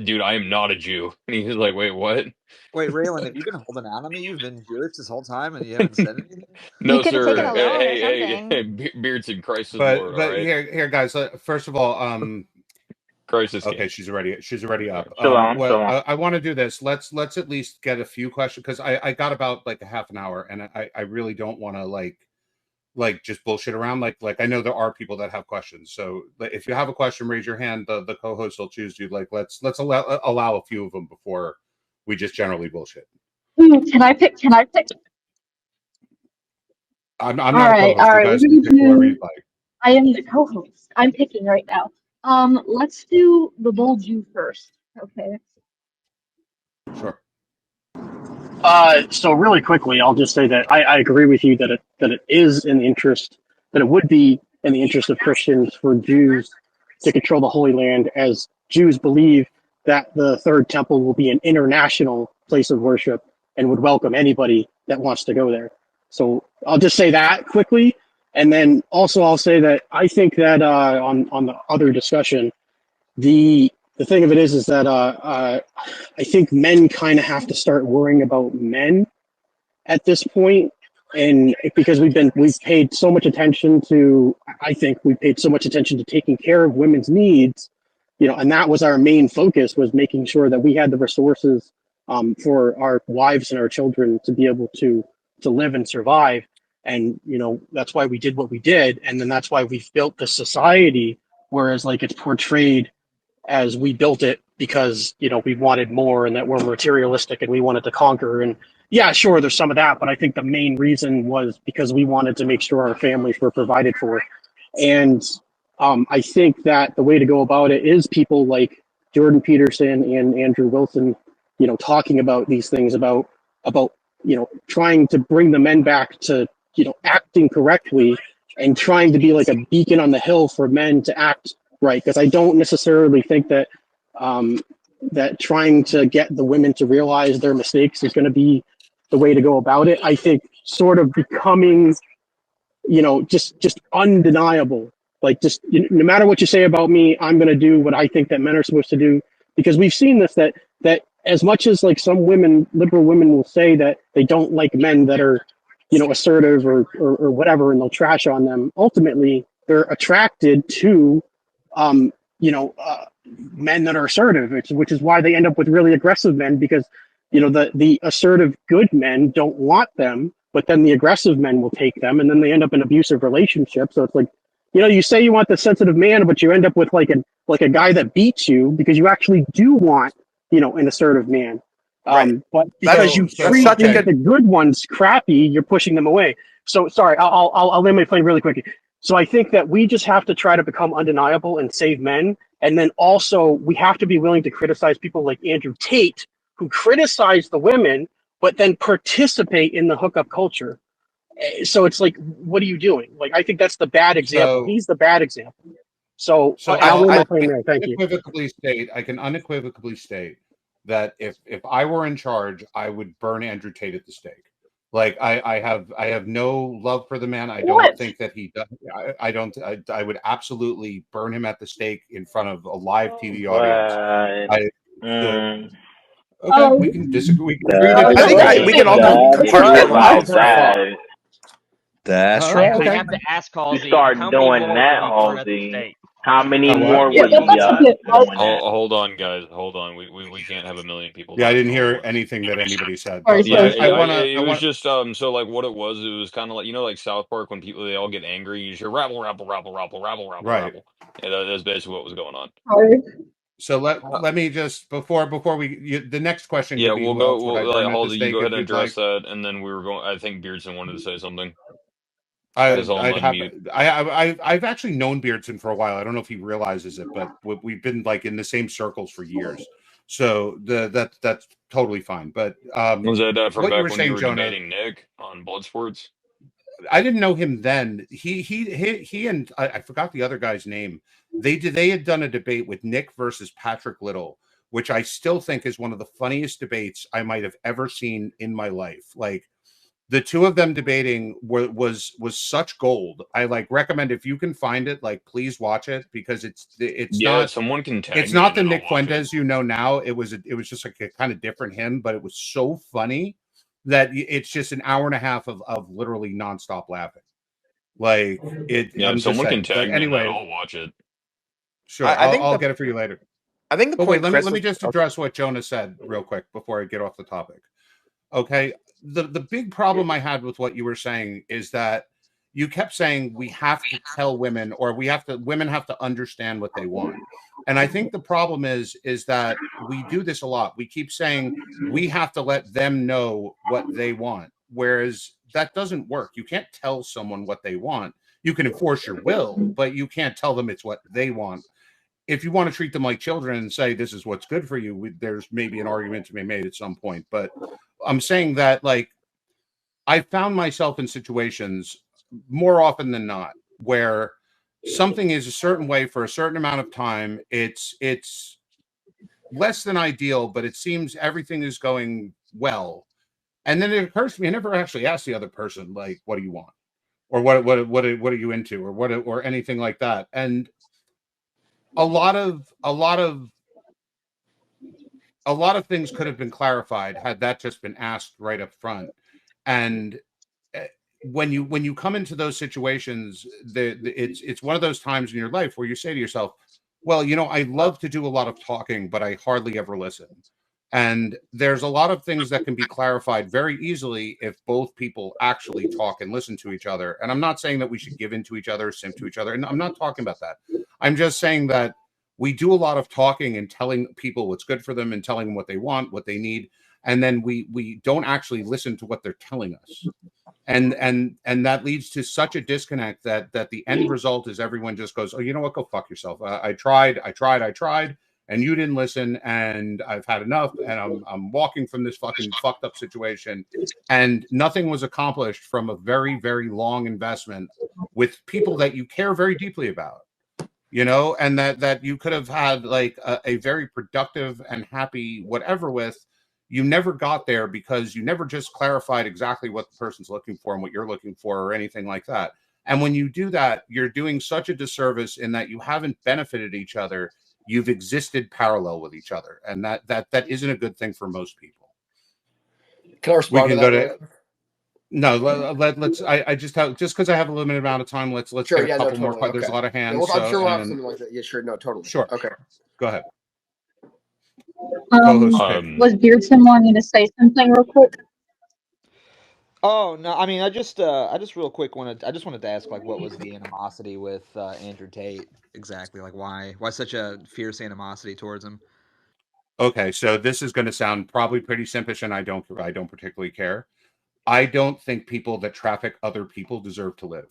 dude, I am not a Jew. And he was like, wait, what? Wait, Raylan, have you been holding out on me? You've been Jewish this whole time and you haven't said anything? No, You could have taken sir. a loan or Hey, something. Beardson, Christ is Lord. But All right, here, guys. First of all, Christ is okay, King. she's already up. Shalom, Well, shalom. I want to do this. Let's at least get a few questions because I got about like a half an hour, and I really don't want to like just bullshit around. Like I know there are people that have questions. So if you have a question, raise your hand. The co-host will choose you. Like let's allow a few of them before we just generally bullshit. Can I pick? I'm not a co-host. You guys can pick whoever you'd like. I am the co-host. I'm picking right now. Let's do the bold Jew first. Okay. Sure. So really quickly, I'll just say that I agree with you that it is in the interest, that it would be in the interest of Christians for Jews to control the Holy Land, as Jews believe that the Third Temple will be an international place of worship and would welcome anybody that wants to go there. So I'll just say that quickly, and then also I'll say that I think that on the other discussion, the thing of it is that I think men kind of have to start worrying about men at this point, and because we've paid so much attention to, I think we paid so much attention to taking care of women's needs, and that was our main focus, was making sure that we had the resources for our wives and our children to be able to live and survive. And that's why we did what we did, and then that's why we've built the society, whereas like it's portrayed as we built it because we wanted more and that we're materialistic and we wanted to conquer. And yeah, sure, there's some of that, but I think the main reason was because we wanted to make sure our families were provided for. And I think that the way to go about it is people like Jordan Peterson and Andrew Wilson, talking about these things, about trying to bring the men back to acting correctly and trying to be like a beacon on the hill for men to act right, because I don't necessarily think that that trying to get the women to realize their mistakes is going to be the way to go about it. I think sort of becoming, just undeniable, like just no matter what you say about me, I'm going to do what I think that men are supposed to do, because we've seen this, that as much as like some women, liberal women, will say that they don't like men that are assertive or whatever, and they'll trash on them, ultimately they're attracted to men that are assertive, which is why they end up with really aggressive men, because the assertive good men don't want them, but then the aggressive men will take them, and then they end up in abusive relationships. So it's like, you say you want the sensitive man, but you end up with like a guy that beats you because you actually do want an assertive man. But because you treat the good ones crappy, you're pushing them away. So sorry, I'll land my plane really quickly. So I think that we just have to try to become undeniable and save men. And then also we have to be willing to criticize people like Andrew Tate, who criticize the women, but then participate in the hookup culture. So it's like, what are you doing? Like, I think that's the bad example. He's the bad example. So I'll land my plane there. Thank you. I can unequivocally state that if I were in charge, I would burn Andrew Tate at the stake. Like I have no love for the man. I don't think that he does. I would absolutely burn him at the stake in front of a live TV audience. Okay, we can disagree. We can agree to disagree. I think we can all compartmentalize that. That's right. We have to ask Halsey. Start doing that, Halsey. How many more will you hold on, guys. Hold on. We can't have a million people. Yeah, I didn't hear anything that anybody said. It was just so like what it was kind of like like South Park when they all get angry, you just hear rabble, rabble, rabble, rabble, rabble, rabble, rabble. Yeah, that's basically what was going on. So let me just before we the next question. Yeah, we'll go. Halsey, you go ahead and address that, and then we were going. I think Beardson wanted to say something. I've actually known Beardson for a while. I don't know if he realizes it, but we've been like in the same circles for years. So that's totally fine. But was that from what back you were when saying, you were Jonah, debating Nick on Bloodsports? I didn't know him then. He and I forgot the other guy's name. They had done a debate with Nick versus Patrick Little, which I still think is one of the funniest debates I might have ever seen in my life. Like, the two of them debating was such gold. I like recommend, if you can find it, like please watch it, because it's Yeah, not someone can tag it's me not and the I'll Nick watch it. Fuentes you know now. It was just like a kind of different him, but it was so funny that it's just an hour and a half of literally nonstop laughing. Like it. Yeah, I'm if just someone can saying. But tag me in that, anyway, I'll watch it. sure, I think I'll get it for you later. I think the But wait, point Chris let me was, just address what Jonah said real quick before I get off the topic. Okay, the big problem I had with what you were saying is that you kept saying we have to tell women, or women have to understand what they want. And I think the problem is that we do this a lot. We keep saying we have to let them know what they want, whereas that doesn't work. You can't tell someone what they want. You can enforce your will, but you can't tell them it's what they want. If you want to treat them like children and say this is what's good for you, there's maybe an argument to be made at some point. But I'm saying that, like, I found myself in situations more often than not where something is a certain way for a certain amount of time. It's less than ideal, but it seems everything is going well. And then it occurs to me, I never actually asked the other person, like, what do you want? Or what are you into? Or anything like that. And a lot of things could have been clarified had that just been asked right up front. And when you come into those situations, it's one of those times in your life where you say to yourself, well, I love to do a lot of talking, but I hardly ever listen. And there's a lot of things that can be clarified very easily if both people actually talk and listen to each other. And I'm not saying that we should give in to each other, simp to each other. And I'm not talking about that. I'm just saying that we do a lot of talking and telling people what's good for them and telling them what they want, what they need. And then we don't actually listen to what they're telling us. And that leads to such a disconnect that the end result is everyone just goes, oh, you know what? Go fuck yourself. I tried. And you didn't listen, and I've had enough, and I'm walking from this fucking fucked up situation. And nothing was accomplished from a very, very long investment with people that you care very deeply about, and that you could have had like a very productive and happy whatever with. You never got there because you never just clarified exactly what the person's looking for and what you're looking for or anything like that. And when you do that, you're doing such a disservice in that you haven't benefited each other. You've existed parallel with each other, and that isn't a good thing for most people. Can I respond to that? No, let's. I just because I have a limited amount of time. Let's sure, get a yeah, couple no, totally. more. There's a lot of hands. Yeah, well, I'm sure we'll have something like that. Yeah, sure, no, totally. Sure. Okay. Go ahead. Was Beardson wanting to say something real quick? Oh no, I mean, I just real quick wanted to ask, like, what was the animosity with Andrew Tate exactly? Like, why such a fierce animosity towards him? Okay, so this is going to sound probably pretty simpish, and I don't particularly care. I don't think people that traffic other people deserve to live.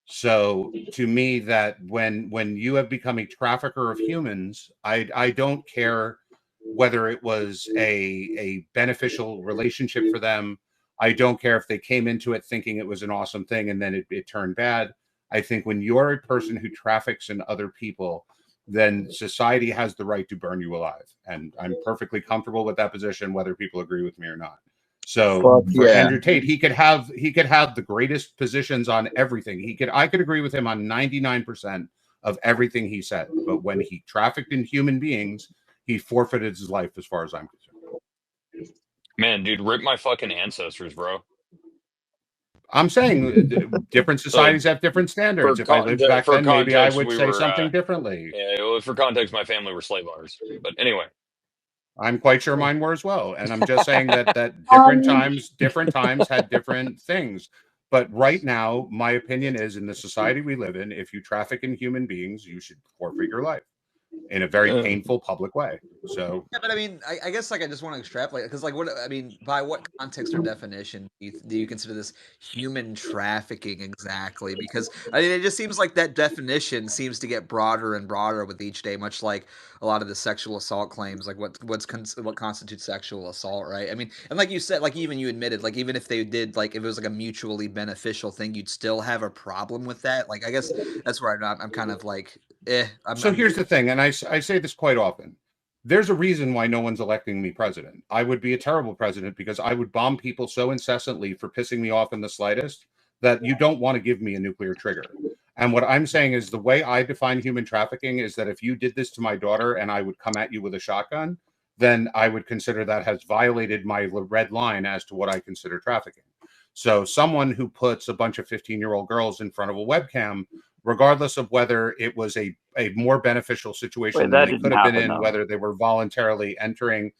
So to me, that when you have become a trafficker of humans, I don't care whether it was a beneficial relationship for them. I don't care if they came into it thinking it was an awesome thing and then it turned bad. I think when you're a person who traffics in other people, then society has the right to burn you alive. And I'm perfectly comfortable with that position, whether people agree with me or not. So for Andrew Tate, he could have the greatest positions on everything. I could agree with him on 99% of everything he said. But when he trafficked in human beings, he forfeited his life as far as I'm concerned. Man, dude, rip my fucking ancestors, bro. I'm saying different societies have different standards. If I lived back then, maybe I would say something differently. Yeah, well, for context, my family were slave owners. But anyway. I'm quite sure mine were as well. And I'm just saying that different times had different things. But right now, my opinion is, in the society we live in, if you traffic in human beings, you should forfeit your life in a very painful public way. So yeah, but I mean, I guess like I just want to extrapolate, because like by what context or definition do you consider this human trafficking exactly? Because I mean, it just seems like that definition seems to get broader and broader with each day, much like a lot of the sexual assault claims, like what constitutes sexual assault, right? I mean, and like you said, like even you admitted, like even if they did, like if it was like a mutually beneficial thing, you'd still have a problem with that. Like I guess that's where I'm kind of like, So here's the thing, and I say this quite often. there's a reason why no one's electing me president. I would be a terrible president because I would bomb people so incessantly for pissing me off in the slightest that you don't want to give me a nuclear trigger. And what I'm saying is the way I define human trafficking is that if you did this to my daughter and I would come at you with a shotgun, then I would consider that has violated my red line as to what I consider trafficking. So someone who puts a bunch of 15-year-old girls in front of a webcam, regardless of whether it was a more beneficial situation than they could have been in, whether they were voluntarily entering.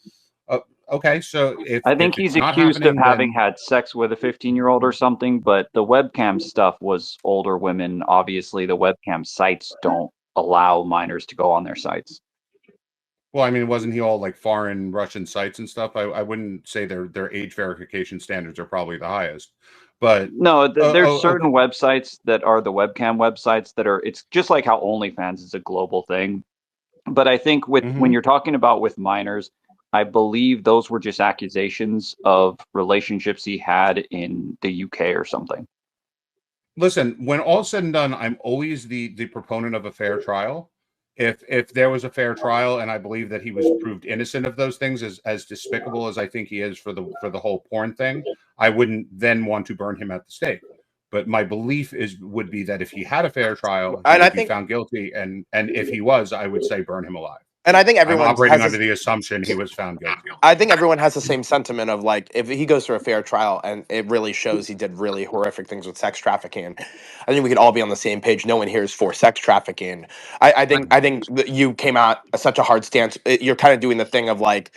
Okay, so if I think he's accused of having had sex with a 15-year-old or something, but the webcam stuff was older women. Obviously, the webcam sites don't allow minors to go on their sites. Well, I mean, wasn't he all like foreign Russian sites and stuff? I wouldn't say their age verification standards are probably the highest, but no, there's certain websites that are the webcam websites that are. It's just like how OnlyFans is a global thing, but I think when you're talking about with minors, I believe those were just accusations of relationships he had in the UK or something. Listen, when all's said and done, I'm always the proponent of a fair trial. If there was a fair trial and I believe that he was proved innocent of those things, as despicable as I think he is for the whole porn thing, I wouldn't then want to burn him at the stake. But my belief would be that if he had a fair trial, he would be found guilty, and if he was, I would say burn him alive. And I think everyone operating under the assumption he was found guilty. I think everyone has the same sentiment of like, if he goes through a fair trial and it really shows he did really horrific things with sex trafficking, I think we could all be on the same page. No one here is for sex trafficking. I think that you came out such a hard stance. You're kind of doing the thing of like,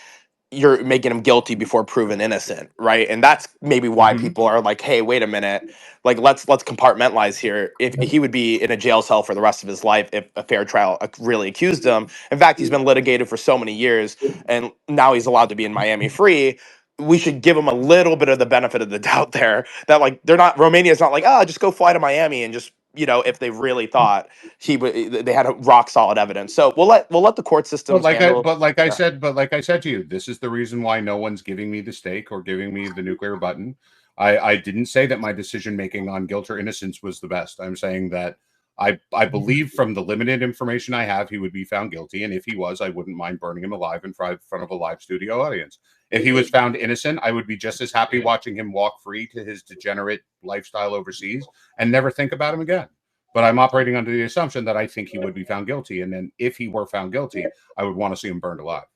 you're making him guilty before proven innocent, right? And that's maybe why people are like, hey, wait a minute, like let's compartmentalize here. If he would be in a jail cell for the rest of his life if a fair trial really accused him. In fact, he's been litigated for so many years and now he's allowed to be in Miami free. We should give him a little bit of the benefit of the doubt there, that like Romania's not like, oh, just go fly to Miami and just, you know, if they really thought they had a rock solid evidence. So we'll let the court system. But like I said to you, this is the reason why no one's giving me the stake or giving me the nuclear button. I didn't say that my decision making on guilt or innocence was the best. I'm saying that I believe from the limited information I have, he would be found guilty, and if he was, I wouldn't mind burning him alive in front of a live studio audience. If he was found innocent, I would be just as happy watching him walk free to his degenerate lifestyle overseas and never think about him again. But I'm operating under the assumption that I think he would be found guilty, and then if he were found guilty, I would want to see him burned alive.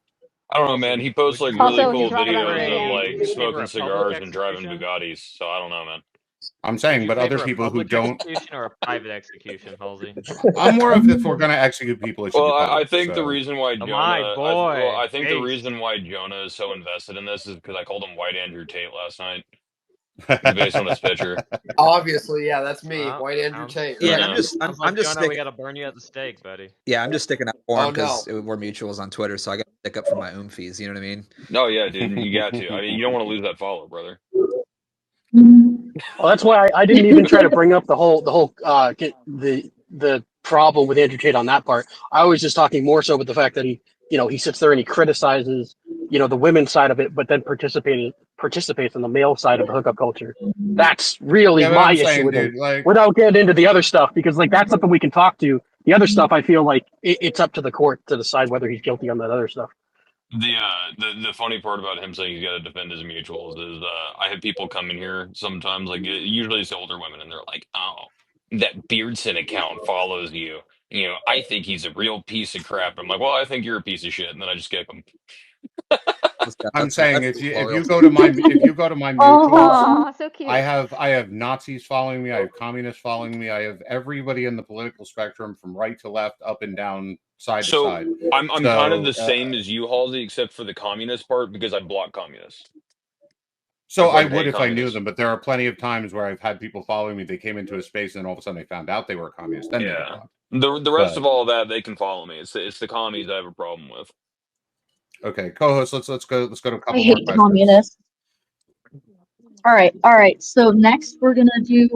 I don't know, man. He posts like really cool videos of like smoking cigars and driving Bugattis. So I don't know, man. I'm saying, but other people who don't. Execution or a private execution, Halsey? I'm more of if we're going to execute people. It should Well, be public, I think the reason why Jonah, I think the Ace. reason why Jonah is so invested in this is because I called him White Andrew Tate last night. Based on his picture. Obviously, yeah, that's me, White Andrew Tate. Yeah, Right? I'm just Jonah, we gotta burn you at the stake, buddy. Yeah, I'm just sticking up for him because we're mutuals on Twitter, so I got to stick up for my fees. You know what I mean? No, yeah, dude, you got to. I mean, you don't want to lose that follow, brother. Well, that's why I didn't even try to bring up the whole the problem with Andrew Tate on that part. I was just talking more so with the fact that he sits there and he criticizes, the women's side of it, but then participates in the male side of the hookup culture. That's really my issue with it. Like, without getting into the other stuff, because like that's something we can talk to. The other stuff, I feel like it's up to the court to decide whether he's guilty on that other stuff. The funny part about him saying he's got to defend his mutuals is I have people come in here sometimes, like usually it's older women, and they're like, oh, that Beardson account follows you. I think he's a real piece of crap. I'm like, well, I think you're a piece of shit, and then I just kick him. I'm saying if you go to my mutuals, so cute. I have Nazis following me, I have communists following me, I have everybody in the political spectrum from right to left, up and down, side to side. I'm kind of the same as you, Halsey, except for the communist part because I block communists. So I would if I knew them, but there are plenty of times where I've had people following me. They came into a space and then all of a sudden they found out they were a communist. Then the rest of all that they can follow me. It's the commies I have a problem with. Okay, co-host, let's go to a couple I hate communists. All right. So next we're gonna do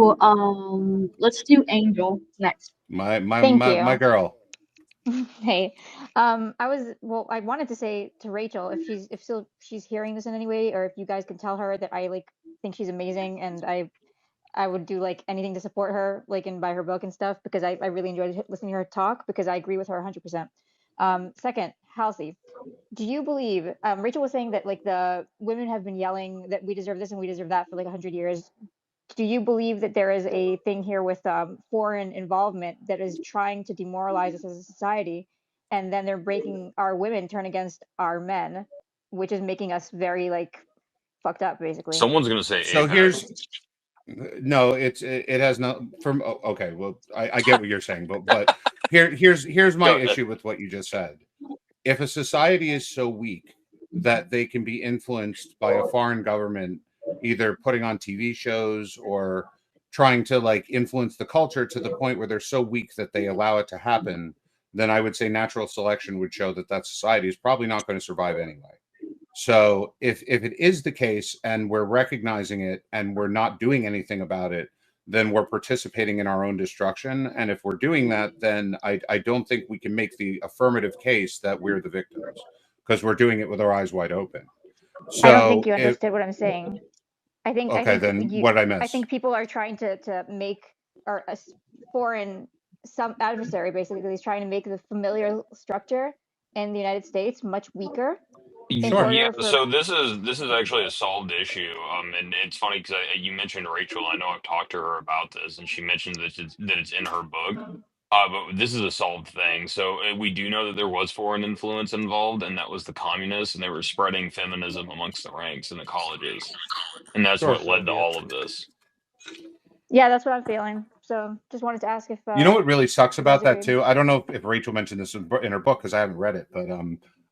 let's do Angel next. My girl. Hey, I wanted to say to Rachel, if she's hearing this in any way, or if you guys can tell her that I think she's amazing, and I would do like anything to support her, like and buy her book and stuff, because I really enjoyed listening to her talk, because I agree with her 100%. Second, Halsey, do you believe, Rachel was saying that like the women have been yelling that we deserve this and we deserve that for like 100 years. Do you believe that there is a thing here with foreign involvement that is trying to demoralize us as a society, and then they're breaking our women turn against our men, which is making us very like fucked up, basically? Someone's gonna say So apex. no, it has no from. Okay, well, I get what you're saying, but here's my issue with what you just said. If a society is so weak that they can be influenced by a foreign government, either putting on TV shows or trying to like influence the culture to the point where they're so weak that they allow it to happen, then I would say natural selection would show that that society is probably not going to survive anyway. So if it is the case and we're recognizing it and we're not doing anything about it, then we're participating in our own destruction. And if we're doing that, then I don't think we can make the affirmative case that we're the victims, because we're doing it with our eyes wide open. So I don't think you understood what I'm saying. I think then what did I miss? I think people are trying to make a foreign some adversary basically is trying to make the familiar structure in the United States much weaker. Yeah, so this is actually a solved issue, and it's funny because you mentioned Rachel. I know I've talked to her about this, and she mentioned that it's in her book. But this is a solved thing. So we do know that there was foreign influence involved, and that was the communists, and they were spreading feminism amongst the ranks in the colleges, and that's what led to all of this. Yeah, that's what I'm feeling. So just wanted to ask if you know what really sucks about that agreed. too. I don't know if Rachel mentioned this in her book because I haven't read it, but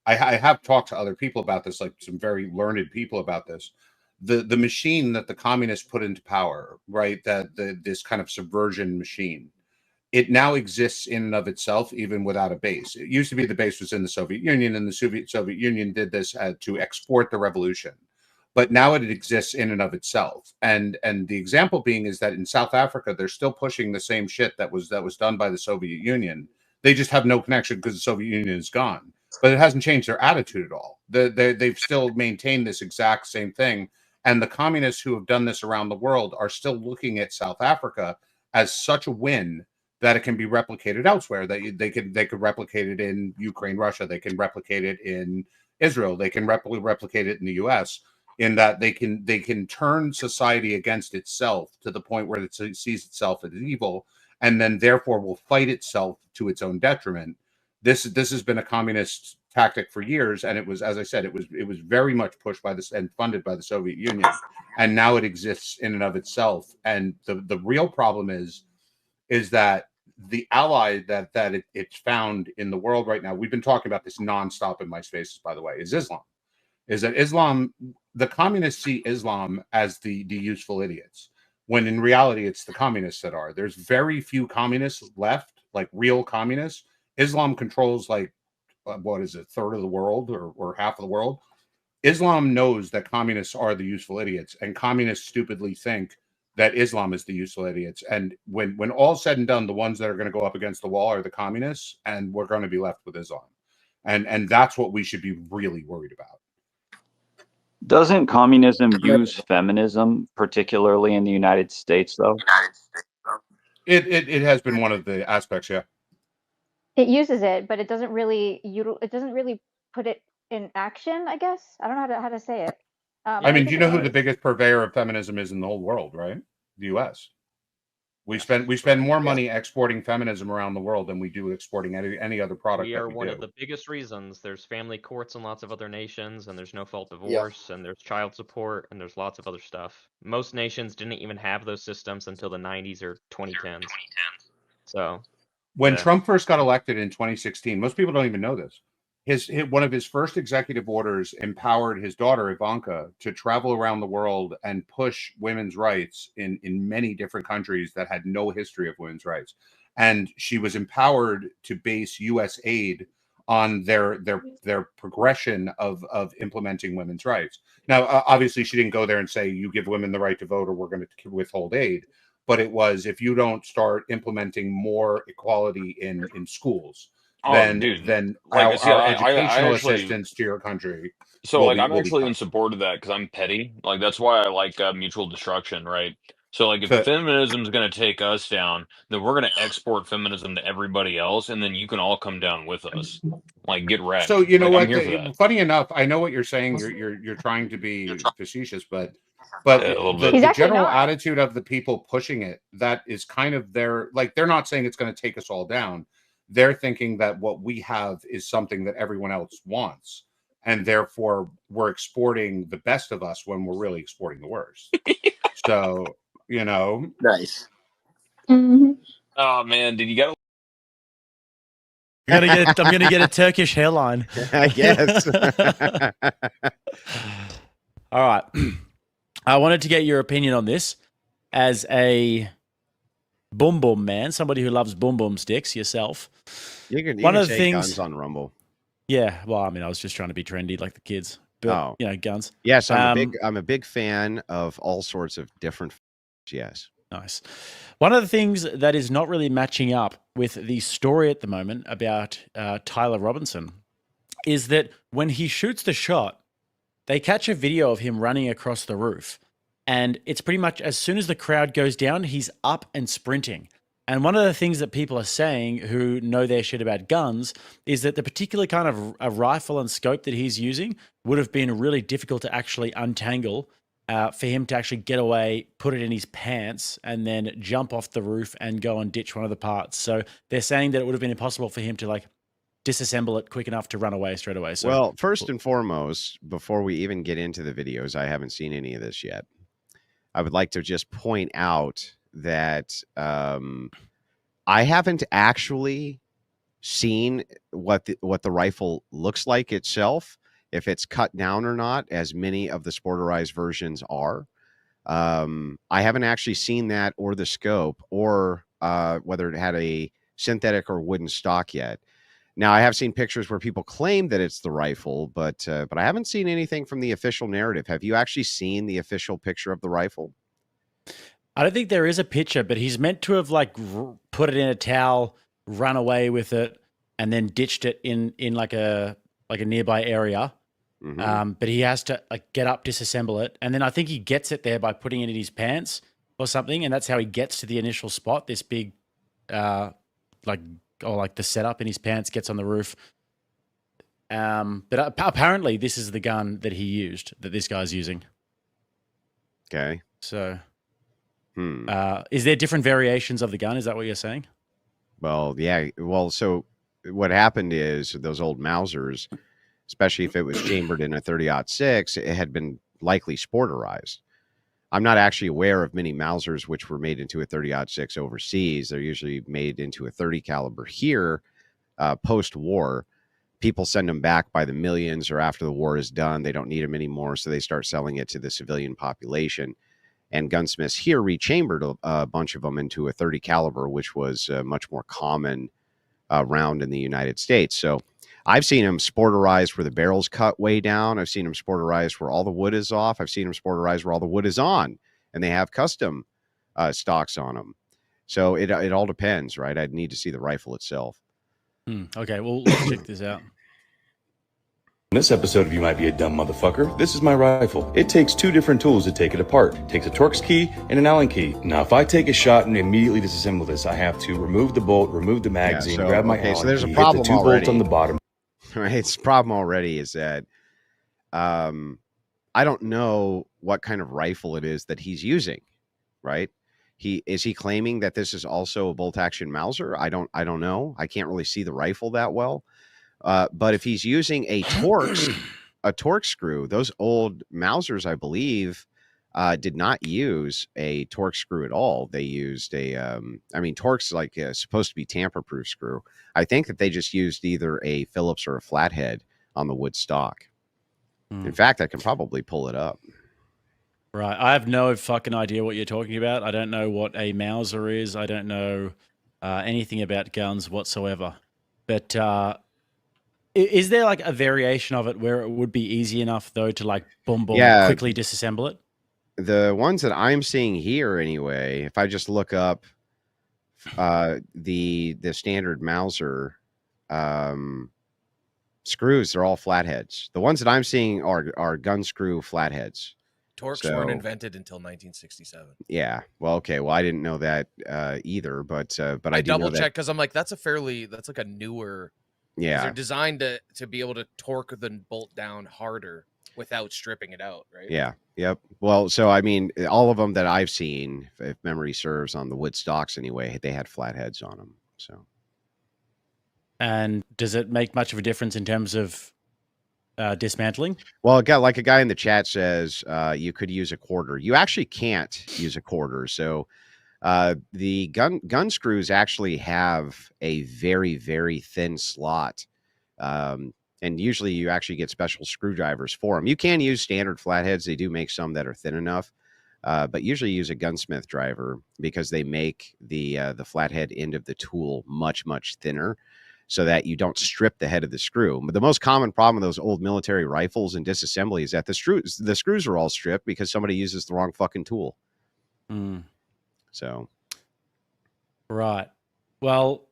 I have talked to other people about this, like some very learned people about this. The machine that the communists put into power, right? This kind of subversion machine, it now exists in and of itself, even without a base. It used to be the base was in the Soviet Union, and the Soviet Union did this to export the revolution. But now it exists in and of itself. And the example being is that in South Africa, they're still pushing the same shit that was done by the Soviet Union. They just have no connection because the Soviet Union is gone. But it hasn't changed their attitude at all. They've still maintained this exact same thing. And the communists who have done this around the world are still looking at South Africa as such a win that it can be replicated elsewhere. That they could replicate it in Ukraine, Russia. They can replicate it in Israel. They can replicate it in the U.S. In that they can turn society against itself to the point where it sees itself as evil, and then therefore will fight itself to its own detriment. This has been a communist tactic for years, and it was, as I said, it was very much pushed by this and funded by the Soviet Union, and now it exists in and of itself. And the real problem is that the ally that it's found in the world right now. We've been talking about this nonstop in my spaces, by the way. Is Islam? Is that Islam? The communists see Islam as the useful idiots, when in reality it's the communists that are. There's very few communists left, like real communists. Islam controls like what is it, a third of the world or half of the world. Islam knows that communists are the useful idiots, and communists stupidly think that Islam is the useful idiots. And when all's said and done, the ones that are going to go up against the wall are the communists, and we're going to be left with Islam. And that's what we should be really worried about. Doesn't communism use feminism, particularly in the United States, though? It has been one of the aspects, yeah. It uses it, but it doesn't really put it in action, I guess. I don't know how to say it. I mean, do you know who the biggest purveyor of feminism is in the whole world, right? The U.S. We spend more money exporting feminism around the world than we do exporting any other product. We are one of the biggest reasons. There's family courts in lots of other nations, and there's no-fault divorce, and there's child support, and there's lots of other stuff. Most nations didn't even have those systems until the 90s or 2010s. So, when Trump first got elected in 2016, most people don't even know this. One of his first executive orders empowered his daughter Ivanka to travel around the world and push women's rights in many different countries that had no history of women's rights. And she was empowered to base U.S. aid on their progression of implementing women's rights. Now, obviously, she didn't go there and say, you give women the right to vote or we're going to withhold aid. But it was, if you don't start implementing more equality in schools, then our educational assistance to your country. So I'm actually in support of that because I'm petty. Like that's why I like mutual destruction, right? So, like, if feminism is going to take us down, then we're going to export feminism to everybody else, and then you can all come down with us. Like, get wrecked. So you know like, what? I'm here for that. Funny enough, I know what you're saying. You're trying to be facetious, but Yeah, a little bit. the general attitude of the people pushing it, that is kind of their, like, they're not saying it's going to take us all down. They're thinking that what we have is something that everyone else wants, and therefore we're exporting the best of us when we're really exporting the worst. So, you know, nice. Oh man, did you get? I'm gonna get a Turkish hairline. I guess. All right. I wanted to get your opinion on this as a boom boom man, somebody who loves boom boom sticks yourself. You can say things guns on Rumble. Yeah, well, I mean, I was just trying to be trendy like the kids. But, you know, guns. Yes, I'm a big fan of all sorts of different. Yes. Nice. One of the things that is not really matching up with the story at the moment about Tyler Robinson is that when he shoots the shot, they catch a video of him running across the roof. And it's pretty much as soon as the crowd goes down, he's up and sprinting. And one of the things that people are saying who know their shit about guns is that the particular kind of a rifle and scope that he's using would have been really difficult to actually untangle for him to actually get away, put it in his pants, and then jump off the roof and go and ditch one of the parts. So they're saying that it would have been impossible for him to like disassemble it quick enough to run away straight away. So, well, first and foremost, before we even get into the videos, I haven't seen any of this yet. I would like to just point out that I haven't actually seen what the rifle looks like itself, if it's cut down or not, as many of the sporterized versions are. I haven't actually seen that or the scope or whether it had a synthetic or wooden stock yet. Now, I have seen pictures where people claim that it's the rifle, but I haven't seen anything from the official narrative. Have you actually seen the official picture of the rifle? I don't think there is a picture, but he's meant to have like put it in a towel, run away with it, and then ditched it in like a nearby area. But he has to like get up, disassemble it, and then I think he gets it there by putting it in his pants or something, and that's how he gets to the initial spot. This big, like the setup in his pants, gets on the roof. But apparently this is the gun that he used, that this guy's using. Okay. So, is there different variations of the gun? Is that what you're saying? Well, yeah. Well, so what happened is those old Mausers, especially if it was chambered in a 30-06, it had been likely sporterized. I'm not actually aware of many Mausers which were made into a 30-06 overseas. They're usually made into a 30 caliber here, post-war. People send them back by the millions, or after the war is done, they don't need them anymore, so they start selling it to the civilian population. And gunsmiths here rechambered a bunch of them into a 30 caliber, which was a much more common round in the United States. So I've seen them sporterized where the barrel's cut way down. I've seen them sporterized where all the wood is off. I've seen them sporterized where all the wood is on, and they have custom stocks on them. So it all depends, right? I'd need to see the rifle itself. Okay, well, let's check this out. In this episode of You Might Be a Dumb Motherfucker, this is my rifle. It takes two different tools to take it apart. It takes a Torx key and an Allen key. Now, if I take a shot and immediately disassemble this, I have to remove the bolt, remove the magazine, grab my Allen so there's key, a problem hit the two already. bolts on the bottom. Right, it's problem already is that I don't know what kind of rifle it is that he's using, right? Is he claiming that this is also a bolt action Mauser? I don't know. I can't really see the rifle that well. But if he's using a Torx screw, those old Mausers, I believe, did not use a Torx screw at all. They used Torx like supposed to be tamper-proof screw. I think that they just used either a Phillips or a flathead on the wood stock. In fact, I can probably pull it up. Right. I have no fucking idea what you're talking about. I don't know what a Mauser is. I don't know anything about guns whatsoever. But is there like a variation of it where it would be easy enough though to like quickly disassemble it? The ones that I'm seeing here anyway, if I just look up the standard Mauser screws, they're all flatheads. The ones that I'm seeing are gun screw flatheads. Torques weren't invented until 1967. Yeah. Well, okay. Well, I didn't know that either, but I do know double that. checked because I'm like, that's like a newer. Yeah. They're designed to be able to torque the bolt down harder without stripping it out, right? Yeah. Yep. Well, so I mean, all of them that I've seen, if memory serves, on the wood stocks anyway, they had flat heads on them. So. And does it make much of a difference in terms of dismantling? Well, a guy in the chat says you could use a quarter. You actually can't use a quarter. So the gun screws actually have a very, very thin slot. And usually you actually get special screwdrivers for them. You can use standard flatheads. They do make some that are thin enough. But usually use a gunsmith driver because they make the flathead end of the tool much, much thinner, so that you don't strip the head of the screw. But the most common problem with those old military rifles and disassembly is that the screws are all stripped because somebody uses the wrong fucking tool. So. Right. Well,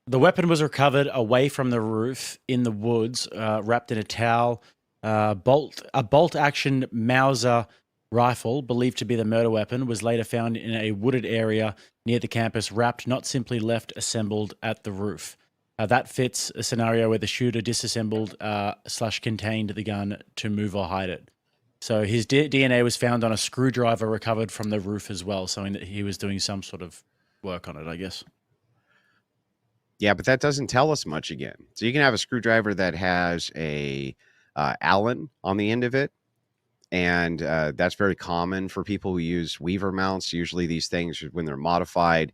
the weapon was recovered away from the roof in the woods, wrapped in a towel. A bolt-action Mauser rifle, believed to be the murder weapon, was later found in a wooded area near the campus, wrapped, not simply left assembled at the roof. That fits a scenario where the shooter disassembled / contained the gun to move or hide it. So his DNA was found on a screwdriver recovered from the roof as well, showing that he was doing some sort of work on it, I guess. Yeah, but that doesn't tell us much again. So you can have a screwdriver that has a Allen on the end of it, and that's very common for people who use Weaver mounts. Usually these things, when they're modified,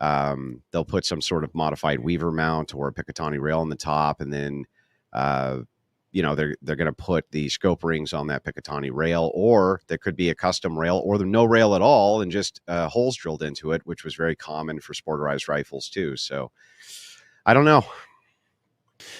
they'll put some sort of modified Weaver mount or a Picatinny rail on the top, and then they're going to put the scope rings on that Picatinny rail, or there could be a custom rail, or no rail at all and just holes drilled into it, which was very common for sporterized rifles too. So I don't know.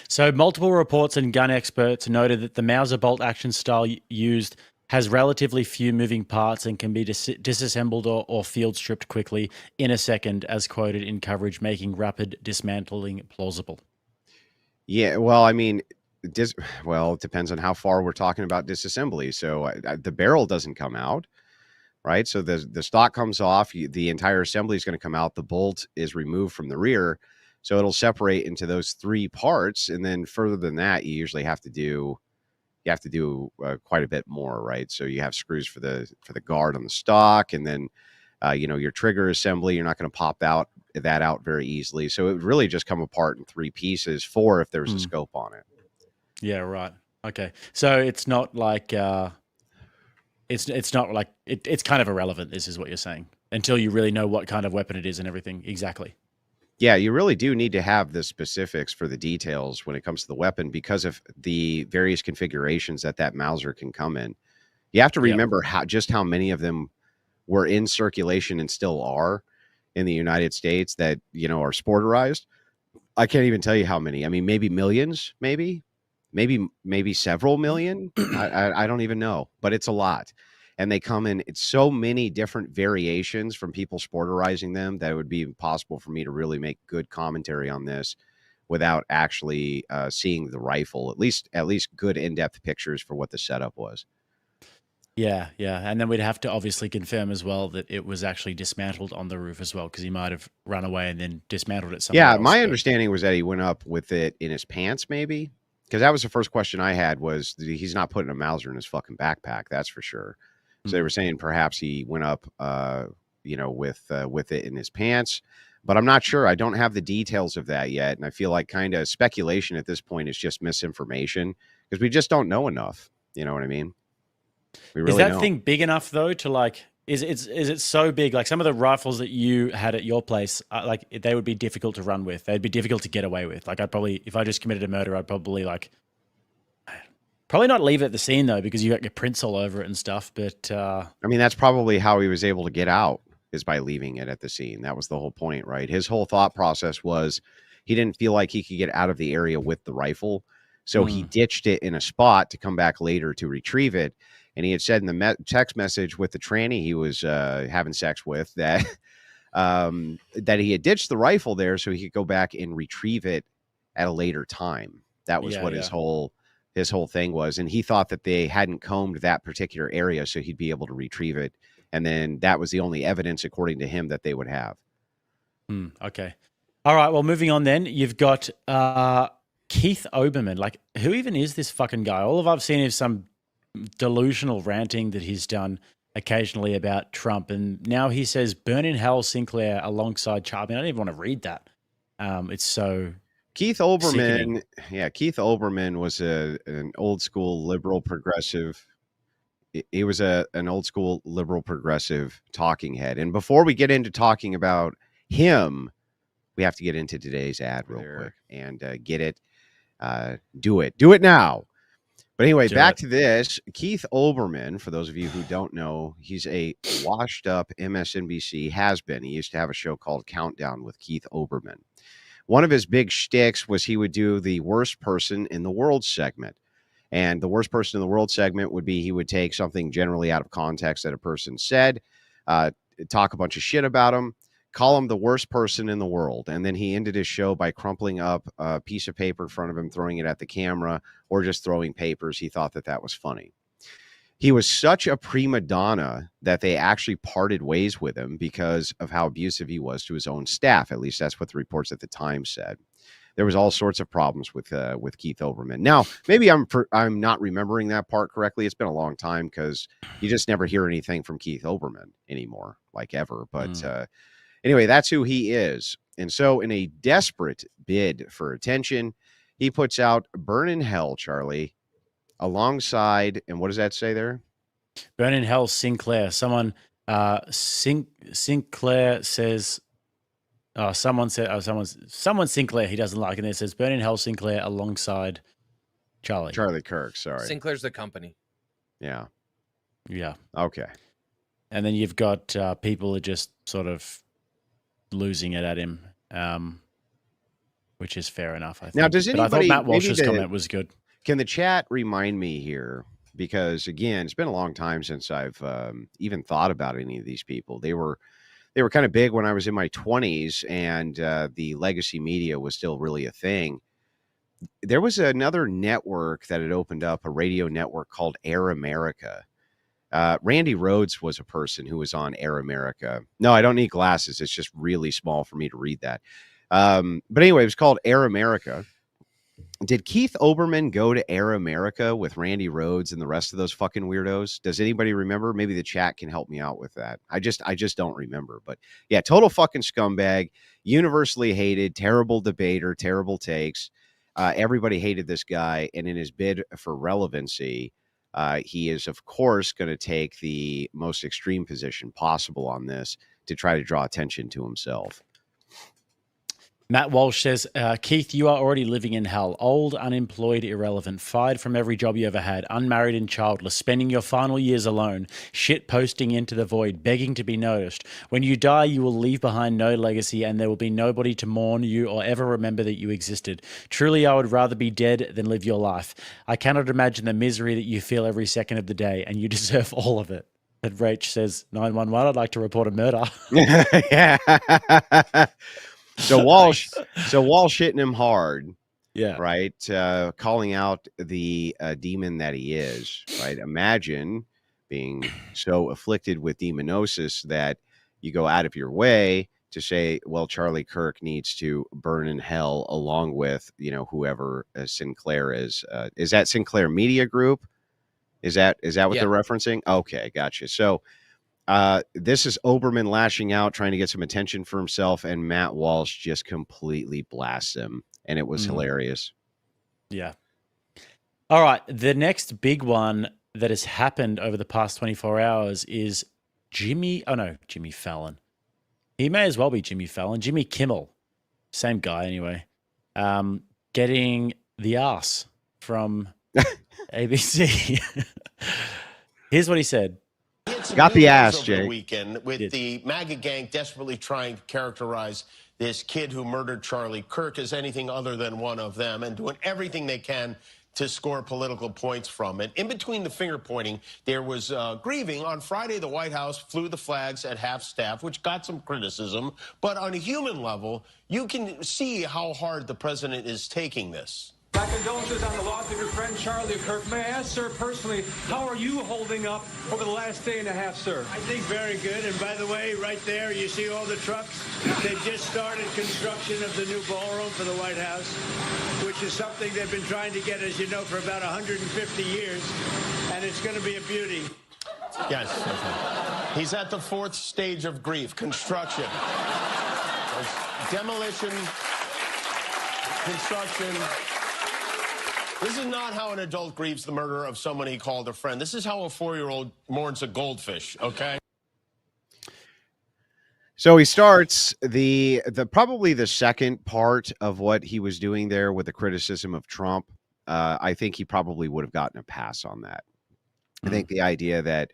So multiple reports and gun experts noted that the Mauser bolt action style used has relatively few moving parts and can be disassembled or field stripped quickly in a second, as quoted in coverage, making rapid dismantling plausible. Yeah, well, I mean, it depends on how far we're talking about disassembly. So the barrel doesn't come out, right? So the stock comes off, the entire assembly is going to come out. The bolt is removed from the rear, so it'll separate into those three parts. And then further than that, you usually have to do quite a bit more, right? So you have screws for the guard on the stock, and then your trigger assembly. You're not going to pop that out very easily. So it would really just come apart in three pieces, 4 if there's a scope on it. Yeah, right. Okay, so it's not like it's not like it's kind of irrelevant. This is what you're saying until you really know what kind of weapon it is and everything exactly. Yeah, you really do need to have the specifics for the details when it comes to the weapon because of the various configurations that Mauser can come in. You have to remember how many of them were in circulation and still are in the United States that, are sporterized. I can't even tell you how many. I mean, maybe millions, maybe several million. I don't even know, but it's a lot. And they come in so many different variations from people sporterizing them that it would be impossible for me to really make good commentary on this without actually seeing the rifle, at least good in-depth pictures for what the setup was. Yeah. And then we'd have to obviously confirm as well that it was actually dismantled on the roof as well, because he might have run away and then dismantled it somewhere else. My understanding was that he went up with it in his pants, maybe. Because that was the first question I had was he's not putting a Mauser in his fucking backpack, that's for sure. So they were saying perhaps he went up, with it in his pants, but I'm not sure. I don't have the details of that yet, and I feel like kind of speculation at this point is just misinformation because we just don't know enough. You know what I mean? We really is that don't. thing big enough though to like? Is it so big? Like some of the rifles that you had at your place, like they would be difficult to run with. They'd be difficult to get away with. Like if I just committed a murder, I'd probably not leave it at the scene though, because you got your prints all over it and stuff. But I mean, that's probably how he was able to get out, is by leaving it at the scene. That was the whole point, right? His whole thought process was he didn't feel like he could get out of the area with the rifle, so he ditched it in a spot to come back later to retrieve it. And he had said in the text message with the tranny he was having sex with that that he had ditched the rifle there so he could go back and retrieve it at a later time. That was his whole his whole thing was. And he thought that they hadn't combed that particular area so he'd be able to retrieve it. And then that was the only evidence, according to him, that they would have. Okay. All right. Well, moving on then. You've got Keith Olbermann. Like, who even is this fucking guy? All I've seen is some delusional ranting that he's done occasionally about Trump. And now he says, burn in hell Sinclair alongside Charlie. I don't even want to read that. It's so... Keith Olbermann, sickening. yeah, Keith Olbermann was an old school liberal progressive. He was an old school liberal progressive talking head. And before we get into talking about him, we have to get into today's ad real quick and get it. Do it now. But anyway, back to this. Keith Olbermann, for those of you who don't know, he's a washed up MSNBC has-been. He used to have a show called Countdown with Keith Olbermann. One of his big shticks was he would do the worst person in the world segment. And the worst person in the world segment would be he would take something generally out of context that a person said, talk a bunch of shit about him, call him the worst person in the world. And then he ended his show by crumpling up a piece of paper in front of him, throwing it at the camera, or just throwing papers. He thought that that was funny. He was such a prima donna that they actually parted ways with him because of how abusive he was to his own staff. At least that's what the reports at the time said. There was all sorts of problems with Keith Olbermann. Now, maybe I'm not remembering that part correctly. It's been a long time because you just never hear anything from Keith Olbermann anymore, like ever. But anyway, that's who he is. And so in a desperate bid for attention, he puts out Burn in Hell, Charlie, alongside, and what does that say there? Burn in hell Sinclair. Someone Sinclair says someone Sinclair he doesn't like, and it says burn in hell Sinclair alongside Charlie Kirk. Sorry, Sinclair's the company. Yeah. Okay. And then you've got people are just sort of losing it at him, which is fair enough. I think. Now, does anybody? But I thought Matt Walsh's comment was good. Can the chat remind me here? Because again, it's been a long time since I've even thought about any of these people. They were kind of big when I was in my 20s, and the legacy media was still really a thing. There was another network that had opened up, a radio network called Air America. Randy Rhoads was a person who was on Air America. No, I don't need glasses. It's just really small for me to read that. But anyway, it was called Air America. Did Keith Olbermann go to Air America with Randy Rhoads and the rest of those fucking weirdos? Does anybody remember? Maybe the chat can help me out with that. I just don't remember. But yeah, total fucking scumbag, universally hated, terrible debater, terrible takes. Everybody hated this guy. And in his bid for relevancy, he is, of course, going to take the most extreme position possible on this to try to draw attention to himself. Matt Walsh says, Keith, you are already living in hell. Old, unemployed, irrelevant, fired from every job you ever had, unmarried and childless, spending your final years alone, shit posting into the void, begging to be noticed. When you die, you will leave behind no legacy and there will be nobody to mourn you or ever remember that you existed. Truly, I would rather be dead than live your life. I cannot imagine the misery that you feel every second of the day, and you deserve all of it. And Rach says, 911, I'd like to report a murder. Yeah. So Walsh hitting him hard. Yeah. Right. Calling out the demon that he is. Right. Imagine being so afflicted with demonosis that you go out of your way to say, well, Charlie Kirk needs to burn in hell along with, whoever Sinclair is. Is that Sinclair Media Group? Is that what they're referencing? Okay. Gotcha. So this is Olbermann lashing out, trying to get some attention for himself, and Matt Walsh just completely blasts him, and it was hilarious. Yeah. All right. The next big one that has happened over the past 24 hours is Jimmy Fallon. He may as well be Jimmy Fallon. Jimmy Kimmel, same guy anyway, getting the ass from ABC. Here's what he said. Got the ass, Jay. The weekend with the MAGA gang desperately trying to characterize this kid who murdered Charlie Kirk as anything other than one of them and doing everything they can to score political points from it. In between the finger pointing, there was grieving. On Friday, the White House flew the flags at half staff, which got some criticism. But on a human level, you can see how hard the president is taking this. My condolences on the loss of your friend Charlie Kirk. May I ask, sir, personally, how are you holding up over the last day and a half, sir? I think very good. And by the way, right there, you see all the trucks? They just started construction of the new ballroom for the White House, which is something they've been trying to get, as you know, for about 150 years. And it's going to be a beauty. Yes. He's at the fourth stage of grief, construction. There's demolition, construction. This is not how an adult grieves the murder of someone he called a friend. This is how a 4-year-old mourns a goldfish, okay? So he starts the probably the second part of what he was doing there with the criticism of Trump. I think he probably would have gotten a pass on that. I think the idea that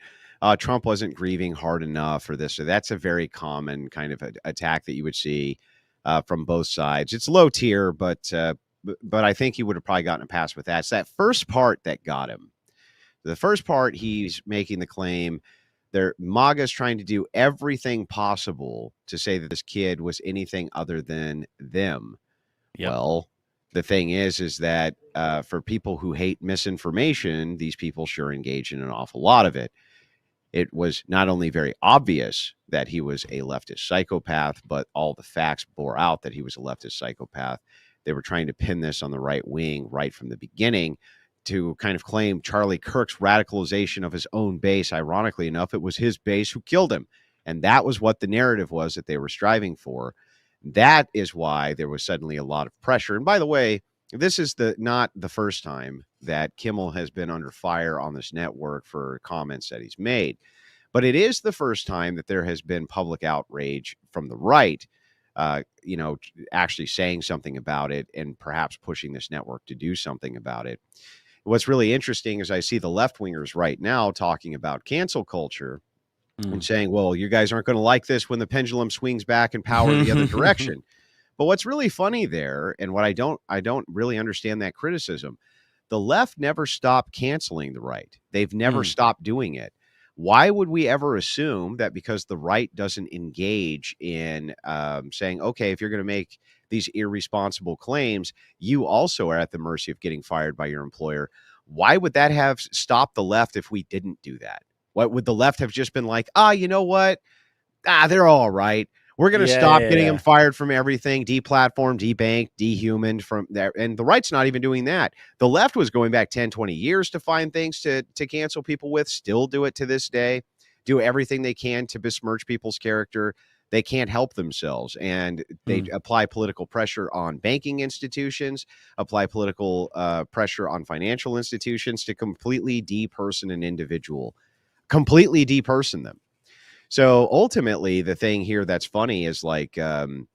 Trump wasn't grieving hard enough or this or that's a very common kind of attack that you would see from both sides. It's low tier, but I think he would have probably gotten a pass with that. It's that first part that got him. The first part, he's making the claim MAGA's trying to do everything possible to say that this kid was anything other than them. Yep. Well, the thing is that for people who hate misinformation, these people sure engage in an awful lot of it. It was not only very obvious that he was a leftist psychopath, but all the facts bore out that he was a leftist psychopath. They were trying to pin this on the right wing right from the beginning to kind of claim Charlie Kirk's radicalization of his own base. Ironically enough, it was his base who killed him. And that was what the narrative was that they were striving for. That is why there was suddenly a lot of pressure. And by the way, this is not the first time that Kimmel has been under fire on this network for comments that he's made. But it is the first time that there has been public outrage from the right, actually saying something about it and perhaps pushing this network to do something about it. What's really interesting is I see the left-wingers right now talking about cancel culture and saying, well, you guys aren't going to like this when the pendulum swings back and power the other direction. But what's really funny there, and what I don't really understand that criticism, the left never stopped canceling the right. They've never stopped doing it. Why would we ever assume that because the right doesn't engage in saying, okay, if you're going to make these irresponsible claims, you also are at the mercy of getting fired by your employer? Why would that have stopped the left if we didn't do that? What would the left have just been like, you know what? They're all right. We're going to stop getting them fired from everything, deplatformed, debanked, dehumaned from there. And the right's not even doing that. The left was going back 10, 20 years to find things to cancel people with, still do it to this day, do everything they can to besmirch people's character. They can't help themselves. And they apply political pressure on banking institutions, apply political pressure on financial institutions to completely deperson an individual, completely deperson them. So ultimately, the thing here that's funny is like the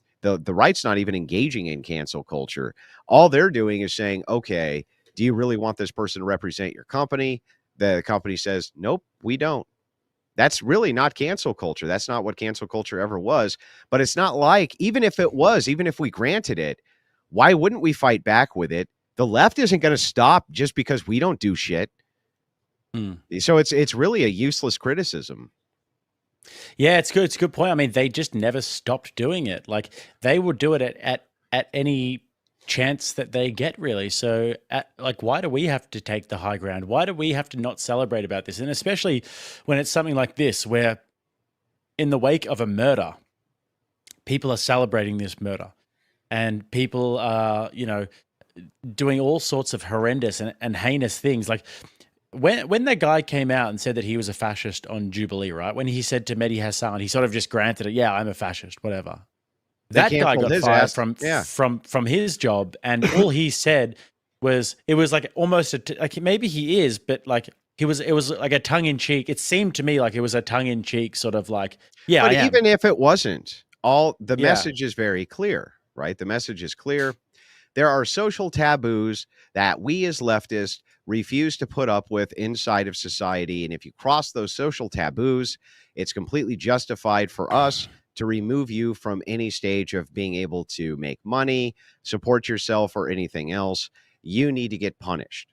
right's not even engaging in cancel culture. All they're doing is saying, okay, do you really want this person to represent your company? The company says, nope, we don't. That's really not cancel culture. That's not what cancel culture ever was. But it's not like, even if it was, even if we granted it, why wouldn't we fight back with it? The left isn't going to stop just because we don't do shit. So it's really a useless criticism. Yeah, it's good. It's a good point. I mean, they just never stopped doing it. Like they would do it at any chance that they get, really. So, why do we have to take the high ground? Why do we have to not celebrate about this? And especially when it's something like this, where in the wake of a murder, people are celebrating this murder, and people are, doing all sorts of horrendous and heinous things. Like when that guy came out and said that he was a fascist on Jubilee, right? When he said to Mehdi Hassan, he sort of just granted it. Yeah, I'm a fascist, whatever. That guy got fired from his job, and all he said was, it was like almost like maybe he is, but like it was like a tongue in cheek. It seemed to me like it was a tongue in cheek sort of like, yeah. But even if it wasn't, the message is very clear, right? The message is clear. There are social taboos that we as leftists refuse to put up with inside of society. And if you cross those social taboos, it's completely justified for us to remove you from any stage of being able to make money, support yourself, or anything else. You need to get punished.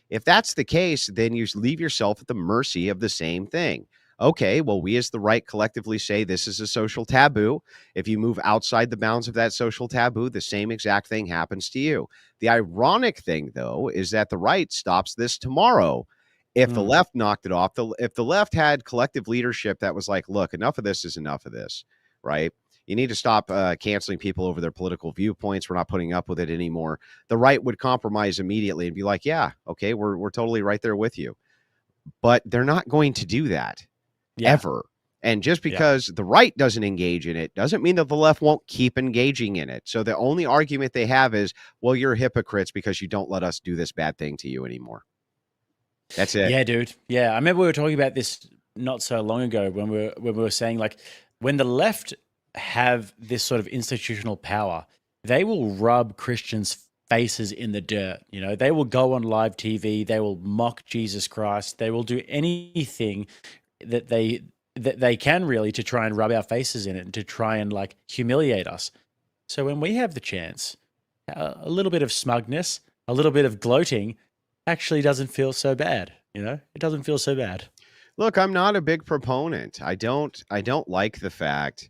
If that's the case, then you leave yourself at the mercy of the same thing, Okay, well, we as the right collectively say this is a social taboo. If you move outside the bounds of that social taboo, the same exact thing happens to you. The ironic thing, though, is that the right stops this tomorrow. If the left knocked it off, if the left had collective leadership that was like, look, enough of this is enough of this, right? You need to stop canceling people over their political viewpoints. We're not putting up with it anymore. The right would compromise immediately and be like, yeah, okay, we're totally right there with you. But they're not going to do that ever. And just because the right doesn't engage in it doesn't mean that the left won't keep engaging in it. So the only argument they have is, well, you're hypocrites because you don't let us do this bad thing to you anymore. That's it. Yeah, dude. Yeah, I remember we were talking about this not so long ago when we were saying, like, when the left have this sort of institutional power, they will rub Christians' faces in the dirt. You know, they will go on live TV, they will mock Jesus Christ, they will do anything that they can really to try and rub our faces in it and to try and like humiliate us. So when we have the chance, a little bit of smugness, a little bit of gloating actually doesn't feel so bad. You know, it doesn't feel so bad. Look, I'm not a big proponent. I don't like the fact,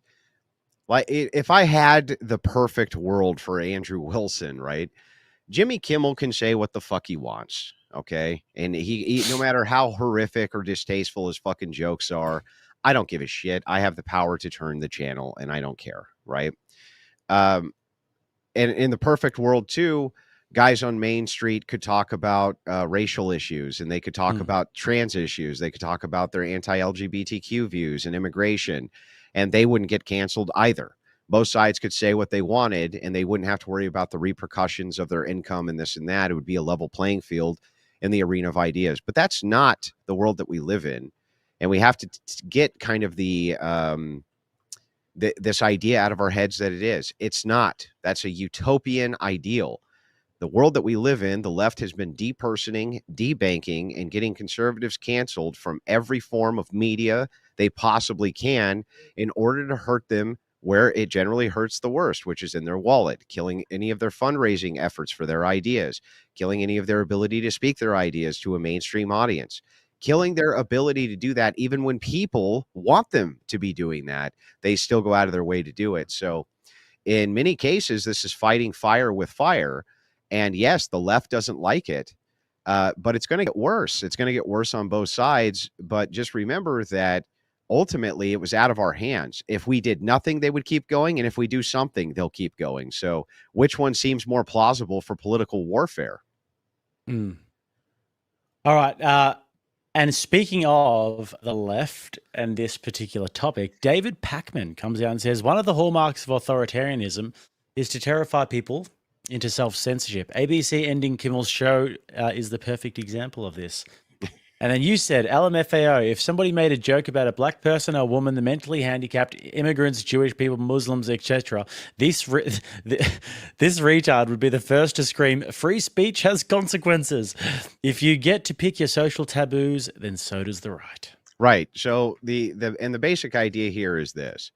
like, if I had the perfect world for Andrew Wilson, right? Jimmy Kimmel can say what the fuck he wants, okay? And he no matter how horrific or distasteful his fucking jokes are, I don't give a shit. I have the power to turn the channel, and I don't care, right? And in the perfect world, too, guys on Main Street could talk about racial issues, and they could talk about trans issues. They could talk about their anti-LGBTQ views and immigration, and they wouldn't get canceled either. Both sides could say what they wanted, and they wouldn't have to worry about the repercussions of their income and this and that. It would be a level playing field in the arena of ideas. But that's not the world that we live in. And we have to get kind of this idea out of our heads that it is. It's not. That's a utopian ideal. The world that we live in, the left has been depersoning, debanking, and getting conservatives canceled from every form of media they possibly can in order to hurt them where it generally hurts the worst, which is in their wallet, killing any of their fundraising efforts for their ideas, killing any of their ability to speak their ideas to a mainstream audience, killing their ability to do that even when people want them to be doing that. They still go out of their way to do it. So in many cases, this is fighting fire with fire. And yes, the left doesn't like it, but it's going to get worse. It's going to get worse on both sides. But just remember that ultimately it was out of our hands. If we did nothing, they would keep going. And if we do something, they'll keep going. So which one seems more plausible for political warfare? All right. And speaking of the left and this particular topic, David Pakman comes out and says, one of the hallmarks of authoritarianism is to terrify people into self-censorship. ABC ending Kimmel's show is the perfect example of this. And then you said, LMFAO, if somebody made a joke about a black person, a woman, the mentally handicapped, immigrants, Jewish people, Muslims, etc., this retard would be the first to scream, free speech has consequences. If you get to pick your social taboos, then so does the right. Right. So the basic idea here is this.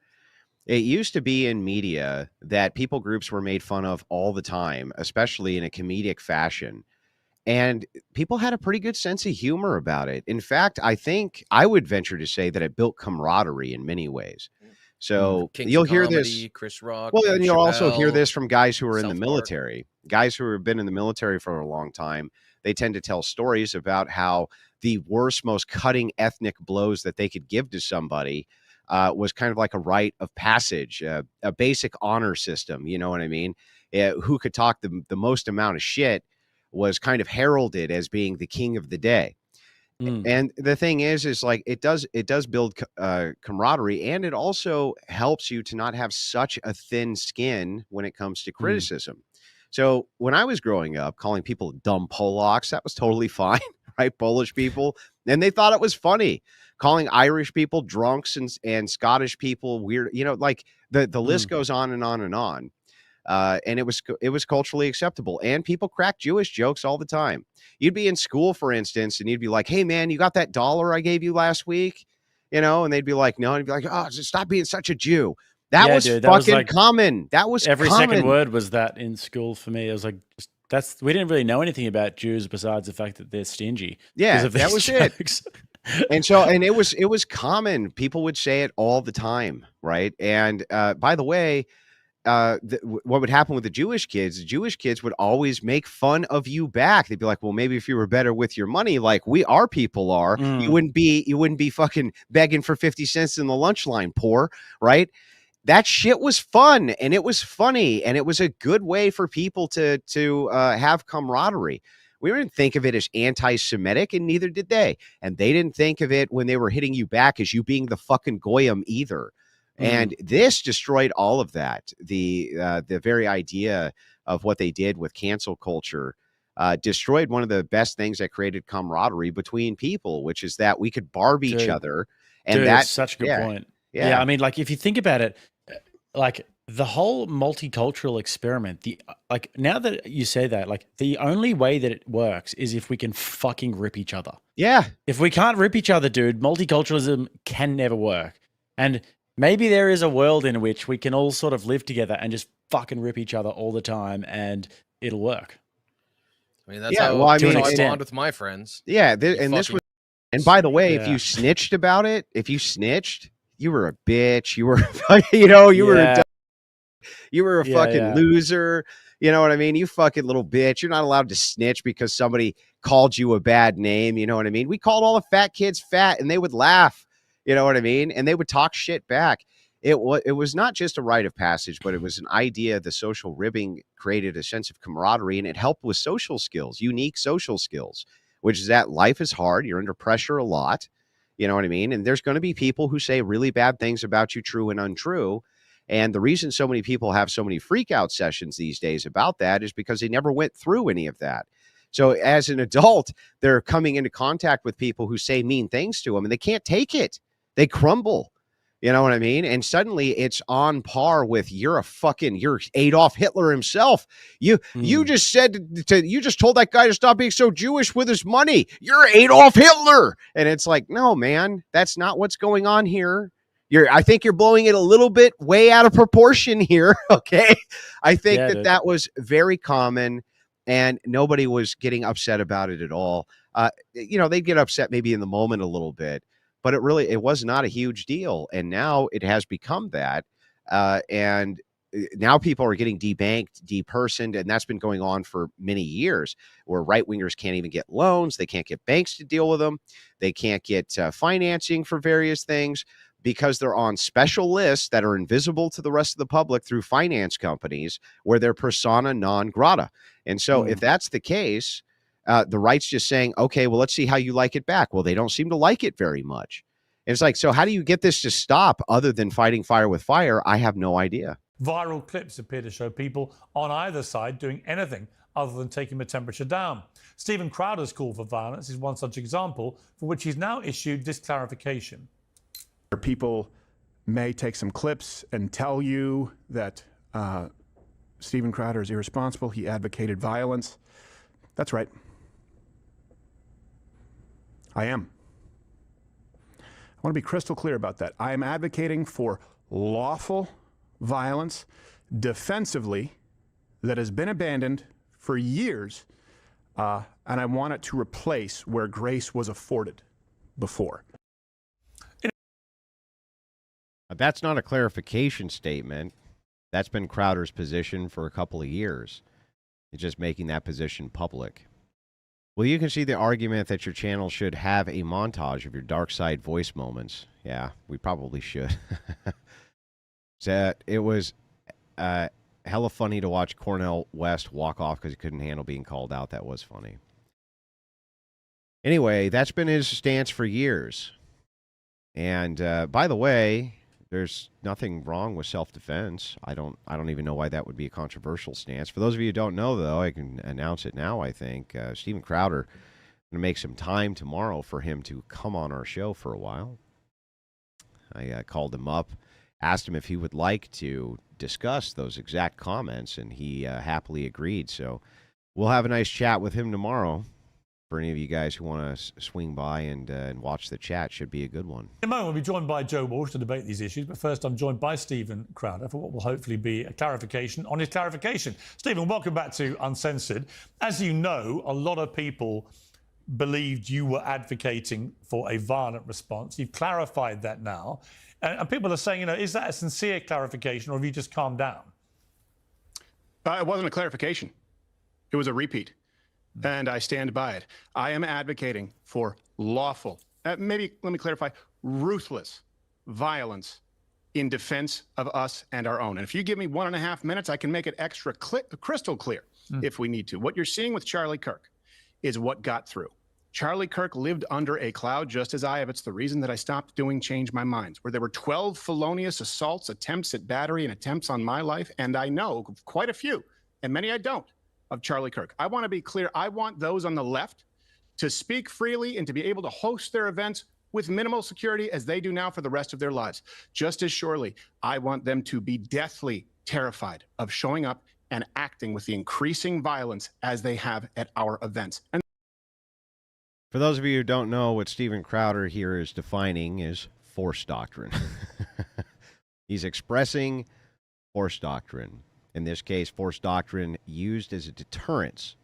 It used to be in media that people groups were made fun of all the time, especially in a comedic fashion. And people had a pretty good sense of humor about it. In fact, I think I would venture to say that it built camaraderie in many ways. So you'll hear this, Chris Rock. well, and you'll also hear this from guys who are in the military, guys who have been in the military for a long time. They tend to tell stories about how the worst, most cutting ethnic blows that they could give to somebody was kind of like a rite of passage, a basic honor system. You know what I mean? Who could talk the most amount of shit was kind of heralded as being the king of the day. And the thing is like it does build camaraderie, and it also helps you to not have such a thin skin when it comes to criticism. So when I was growing up, calling people dumb Polacks, that was totally fine, right? Polish people, and they thought it was funny. Calling Irish people drunks and Scottish people weird, you know, like the list goes on and on and on. And it was culturally acceptable, and people crack Jewish jokes all the time. You'd be in school, for instance, and you'd be like, hey man, you got that $1 I gave you last week? You know, and they'd be like, no. And you'd be like, oh, stop being such a Jew. That was fucking common. That was every common. Second word was that in school for me. It was like, we didn't really know anything about Jews besides the fact that they're stingy. Yeah, that was jokes. It. And so, and it was common. People would say it all the time, right? And by the way, what would happen with the Jewish kids would always make fun of you back. They'd be like, well, maybe if you were better with your money, like our people are, you wouldn't be fucking begging for 50 cents in the lunch line, poor, right? That shit was fun, and it was funny, and it was a good way for people to have camaraderie. We didn't think of it as anti-Semitic, and neither did they. And they didn't think of it when they were hitting you back as you being the fucking goyim either. And this destroyed all of that. The very idea of what they did with cancel culture destroyed one of the best things that created camaraderie between people, which is that we could barb each other. And that's such a good point. Yeah. Yeah, I mean, like if you think about it, like the whole multicultural experiment, like now that you say that, like the only way that it works is if we can fucking rip each other. Yeah. If we can't rip each other, dude, multiculturalism can never work. And maybe there is a world in which we can all sort of live together and just fucking rip each other all the time, and it'll work. I mean, that's how I bond with my friends. Yeah, and by the way, if you snitched about it, you were a bitch. You were, you were a fucking loser. You know what I mean? You fucking little bitch. You're not allowed to snitch because somebody called you a bad name. You know what I mean? We called all the fat kids fat, and they would laugh. You know what I mean? And they would talk shit back. It was not just a rite of passage, but it was an idea. The social ribbing created a sense of camaraderie, and it helped with social skills, unique social skills, which is that life is hard. You're under pressure a lot. You know what I mean? And there's going to be people who say really bad things about you, true and untrue. And the reason so many people have so many freak out sessions these days about that is because they never went through any of that. So as an adult, they're coming into contact with people who say mean things to them, and they can't take it. They crumble. You know what I mean? And suddenly it's on par with you're Adolf Hitler himself. You just you just told that guy to stop being so Jewish with his money. You're Adolf Hitler. And it's like, no, man, that's not what's going on here. I think you're blowing it a little bit way out of proportion here. Okay. I think that was very common, and nobody was getting upset about it at all. They'd get upset maybe in the moment a little bit, but it was not a huge deal. And now it has become that. And now people are getting debanked, depersoned, and that's been going on for many years, where right-wingers can't even get loans. They can't get banks to deal with them. They can't get financing for various things because they're on special lists that are invisible to the rest of the public through finance companies, where they're persona non grata. And so if that's the case, the right's just saying, okay, well, let's see how you like it back. Well, they don't seem to like it very much. And it's like, so how do you get this to stop other than fighting fire with fire? I have no idea. Viral clips appear to show people on either side doing anything other than taking the temperature down. Stephen Crowder's call for violence is one such example, for which he's now issued this clarification. People may take some clips and tell you that Stephen Crowder is irresponsible. He advocated violence. That's right. I am. I want to be crystal clear about that. I am advocating for lawful violence defensively that has been abandoned for years, and I want it to replace where grace was afforded before. That's not a clarification statement. That's been Crowder's position for a couple of years. It's just making that position public. Well, you can see the argument that your channel should have a montage of your dark side voice moments. Yeah, we probably should. So it was hella funny to watch Cornel West walk off because he couldn't handle being called out. That was funny. Anyway, that's been his stance for years. And by the way, there's nothing wrong with self-defense. I don't even know why that would be a controversial stance. For those of you who don't know, though, I can announce it now, I think. Stephen Crowder, I'm going to make some time tomorrow for him to come on our show for a while. I called him up, asked him if he would like to discuss those exact comments, and he happily agreed. So we'll have a nice chat with him tomorrow. For any of you guys who want to swing by and watch the chat, should be a good one. In a moment, we'll be joined by Joe Walsh to debate these issues, but first I'm joined by Stephen Crowder for what will hopefully be a clarification on his clarification. Stephen, welcome back to Uncensored. As you know, a lot of people believed you were advocating for a violent response. You've clarified that now. And people are saying, is that a sincere clarification, or have you just calmed down? It wasn't a clarification. It was a repeat. And I stand by it. I am advocating for lawful, maybe let me clarify, ruthless violence in defense of us and our own. And if you give me 1.5 minutes, I can make it extra crystal clear if we need to. What you're seeing with Charlie Kirk is what got through. Charlie Kirk lived under a cloud just as I have. It's the reason that I stopped doing Change My Minds, where there were 12 felonious assaults, attempts at battery, and attempts on my life. And I know quite a few, and many I don't, of Charlie Kirk. I want to be clear. I want those on the left to speak freely and to be able to host their events with minimal security as they do now for the rest of their lives. Just as surely, I want them to be deathly terrified of showing up and acting with the increasing violence as they have at our events. And for those of you who don't know, what Steven Crowder here is defining is force doctrine. He's expressing force doctrine. In this case, force doctrine used as a deterrence.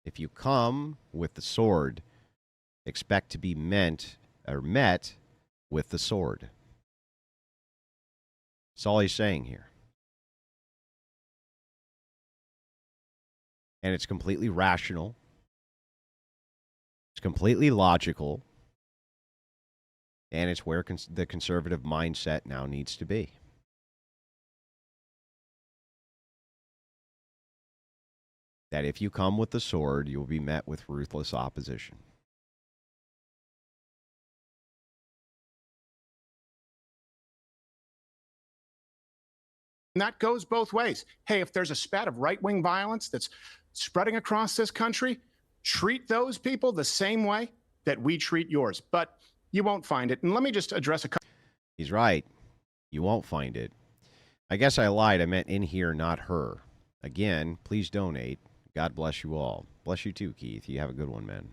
If you come with the sword, expect to be met with the sword. That's all he's saying here. And it's completely rational. It's completely logical. And it's where the conservative mindset now needs to be. That if you come with the sword, you will be met with ruthless opposition. And that goes both ways. Hey, if there's a spat of right-wing violence that's spreading across this country, treat those people the same way that we treat yours. But you won't find it. And let me just address a couple. He's right. You won't find it. I guess I lied. I meant in here, not her. Again, please donate. God bless you all. Bless you too, Keith. You have a good one, man.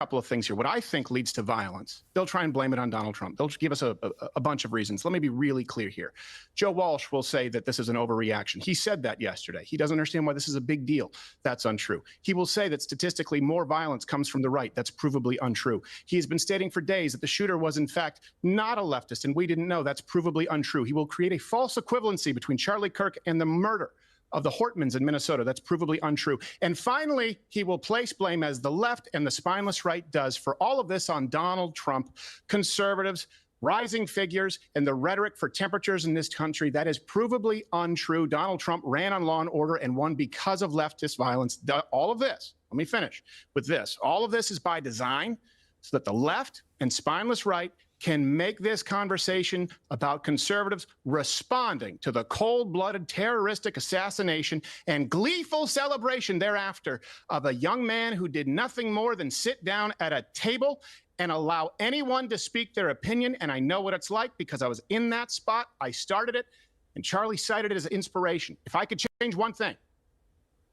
Couple of things here. What I think leads to violence, they'll try and blame it on Donald Trump. They'll give us a bunch of reasons. Let me be really clear here. Joe Walsh will say that this is an overreaction. He said that yesterday. He doesn't understand why this is a big deal. That's untrue. He will say that statistically more violence comes from the right. That's provably untrue. He has been stating for days that the shooter was in fact not a leftist and we didn't know. That's provably untrue. He will create a false equivalency between Charlie Kirk and the murder of the Hortmans in Minnesota. That's provably untrue. And finally, he will place blame, as the left and the spineless right does, for all of this on Donald Trump, conservatives, rising figures, and the rhetoric for temperatures in this country. That is provably untrue. Donald Trump ran on law and order and won because of leftist violence. All of this, let me finish with this. All of this is by design so that the left and spineless right can make this conversation about conservatives responding to the cold-blooded terroristic assassination and gleeful celebration thereafter of a young man who did nothing more than sit down at a table and allow anyone to speak their opinion. And I know what it's like because I was in that spot. I started it, and Charlie cited it as inspiration. If I could change one thing,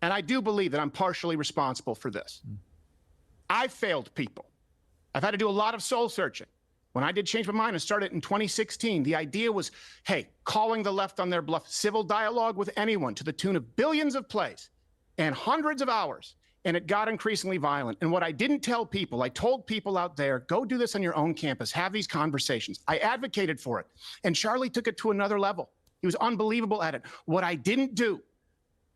and I do believe that I'm partially responsible for this, I've failed people. I've had to do a lot of soul searching. When I did Change My Mind and started in 2016, the idea was, hey, calling the left on their bluff, civil dialogue with anyone to the tune of billions of plays and hundreds of hours. And it got increasingly violent. And what I didn't tell people, I told people out there, go do this on your own campus, have these conversations. I advocated for it. And Charlie took it to another level. He was unbelievable at it. What I didn't do,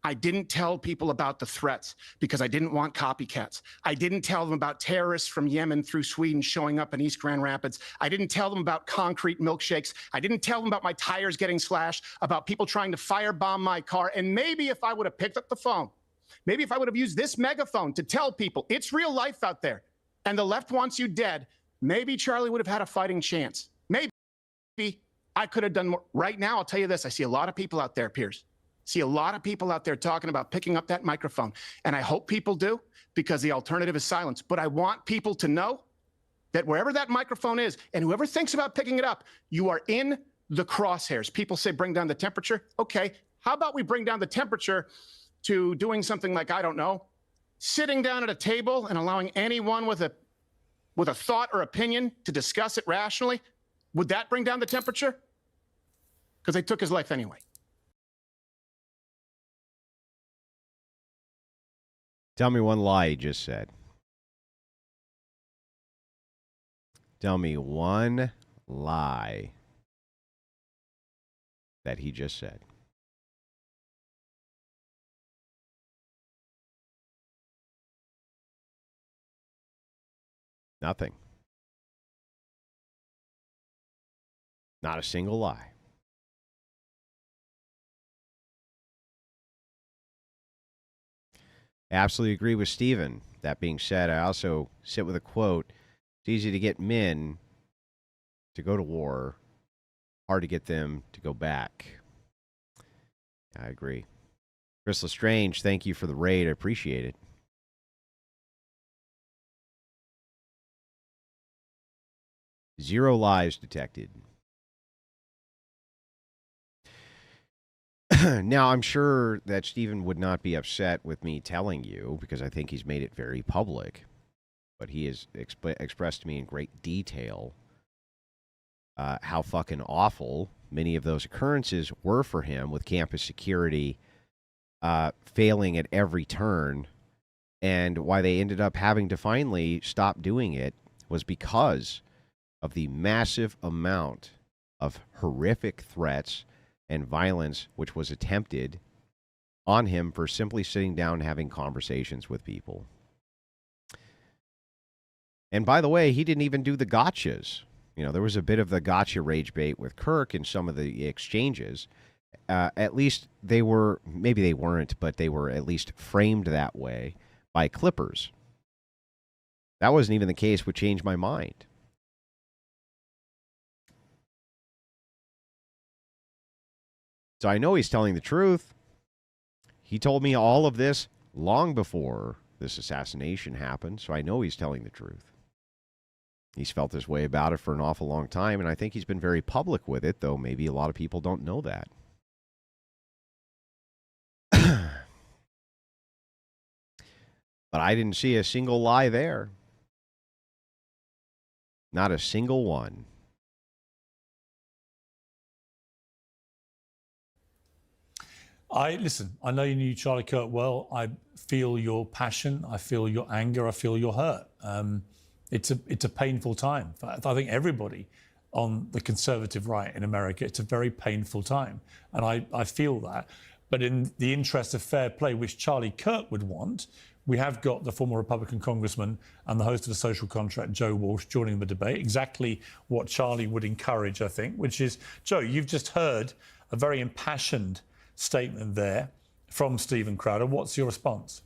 I didn't tell people about the threats because I didn't want copycats. I didn't tell them about terrorists from Yemen through Sweden showing up in East Grand Rapids. I didn't tell them about concrete milkshakes. I didn't tell them about my tires getting slashed, about people trying to firebomb my car. And maybe if I would have picked up the phone, maybe if I would have used this megaphone to tell people it's real life out there and the left wants you dead, maybe Charlie would have had a fighting chance. Maybe I could have done more. Right now, I'll tell you this. I see a lot of people out there, Piers. See a lot of people out there talking about picking up that microphone. And I hope people do, because the alternative is silence. But I want people to know that wherever that microphone is, and whoever thinks about picking it up, you are in the crosshairs. People say bring down the temperature. Okay, how about we bring down the temperature to doing something like, I don't know, sitting down at a table and allowing anyone with a thought or opinion to discuss it rationally? Would that bring down the temperature? Because they took his life anyway. Tell me one lie he just said. Tell me one lie that he just said. Nothing. Not a single lie. I absolutely agree with Stephen. That being said, I also sit with a quote. It's easy to get men to go to war, hard to get them to go back. I agree. Chris Lestrange, thank you for the raid. I appreciate it. Zero lies detected. Now, I'm sure that Stephen would not be upset with me telling you because I think he's made it very public. But he has expressed to me in great detail how fucking awful many of those occurrences were for him, with campus security failing at every turn. And why they ended up having to finally stop doing it was because of the massive amount of horrific threats and violence which was attempted on him for simply sitting down and having conversations with people. And by the way, he didn't even do the gotchas. You know, there was a bit of the gotcha rage bait with Kirk in some of the exchanges. At least they were, maybe they weren't, but they were at least framed that way by Clippers. That wasn't even the case, which changed my mind. So I know he's telling the truth. He told me all of this long before this assassination happened, so I know he's telling the truth. He's felt this way about it for an awful long time, and I think he's been very public with it, though maybe a lot of people don't know that. But I didn't see a single lie there. Not a single one. Listen, I know you knew Charlie Kirk well. I feel your passion. I feel your anger. I feel your hurt. It's a painful time. I think everybody on the conservative right in America, it's a very painful time. And I feel that. But in the interest of fair play, which Charlie Kirk would want, we have got the former Republican congressman and the host of The Social Contract, Joe Walsh, joining the debate. Exactly what Charlie would encourage, I think, which is, Joe, you've just heard a very impassioned statement there from Steven Crowder. What's your response?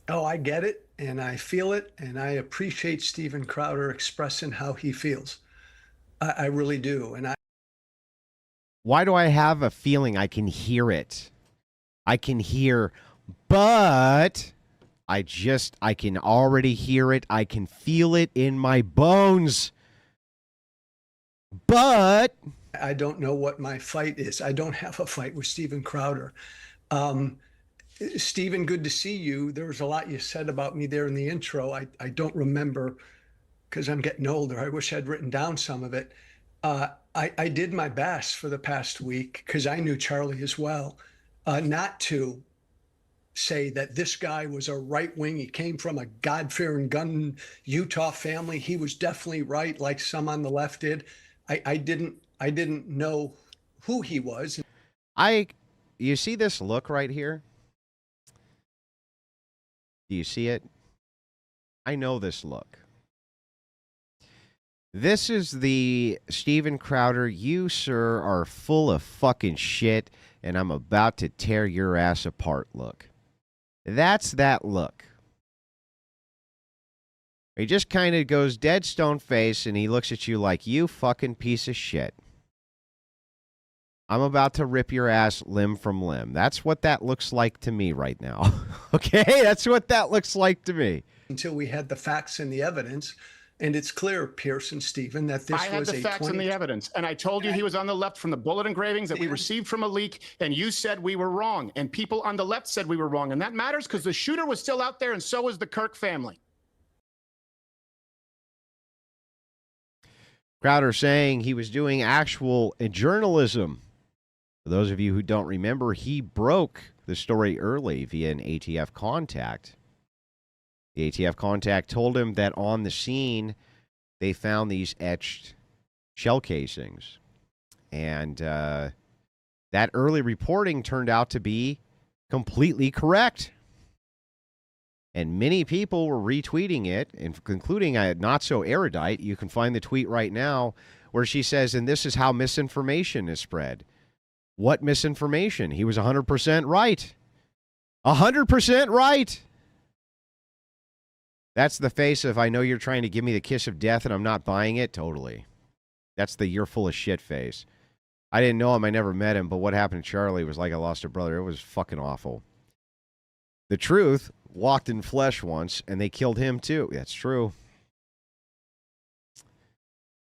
Oh, I get it, and I feel it, and I appreciate Steven Crowder expressing how he feels. I really do. And Why do I have a feeling I can hear it? I can hear, but I can already hear it. I can feel it in my bones. But I don't know what my fight is. I don't have a fight with Steven Crowder. Steven, good to see you. There was a lot you said about me there in the intro. I don't remember because I'm getting older. I wish I'd written down some of it. I did my best for the past week because I knew Charlie as well, not to say that this guy was a right wing. He came from a God-fearing gun Utah family. He was definitely right, like some on the left did. I didn't know who he was. You see this look right here? Do you see it? I know this look. This is the Steven Crowder, you, sir, are full of fucking shit, and I'm about to tear your ass apart look. That's that look. He just kind of goes dead stone face, and he looks at you like, you fucking piece of shit. I'm about to rip your ass limb from limb. That's what that looks like to me right now. Okay? That's what that looks like to me. Until we had the facts and the evidence. And it's clear, Pierce and Stephen, that this was I had the facts and the evidence, and I told you he was on the left from the bullet engravings that we received from a leak, and you said we were wrong, and people on the left said we were wrong, and that matters because the shooter was still out there, and so was the Kirk family. Crowder saying he was doing actual journalism. For those of you who don't remember, he broke the story early via an ATF contact. The ATF contact told him that on the scene, they found these etched shell casings. And that early reporting turned out to be completely correct. And many people were retweeting it, including a not so erudite. You can find the tweet right now where she says, and this is how misinformation is spread. What misinformation? He was 100% right. 100% right. That's the face of, I know you're trying to give me the kiss of death and I'm not buying it. Totally. That's the you're full of shit face. I didn't know him. I never met him. But what happened to Charlie was like I lost a brother. It was fucking awful. The truth walked in flesh once and they killed him too. That's true.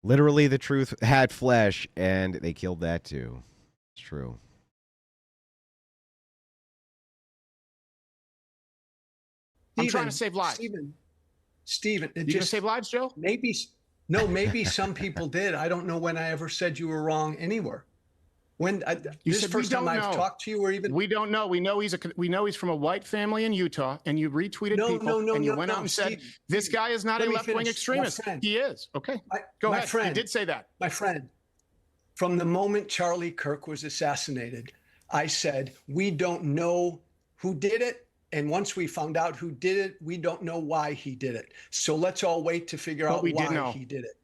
Literally, the truth had flesh and they killed that too. It's true. I'm trying to save lives. Stephen, You gonna save lives, Joe? Maybe some people did. I don't know when I ever said you were wrong anywhere. When You this said first we don't time I've know. talked to you, or even We don't know. We know he's from a white family in Utah, and you retweeted people, and you went out and said this guy is not a let me left-wing finish. My extremist. friend. He is. Okay, go my ahead. friend, You did say that. My friend, from the moment Charlie Kirk was assassinated, I said we don't know who did it. And once we found out who did it, we don't know why he did it. So let's all wait to figure out why he did it.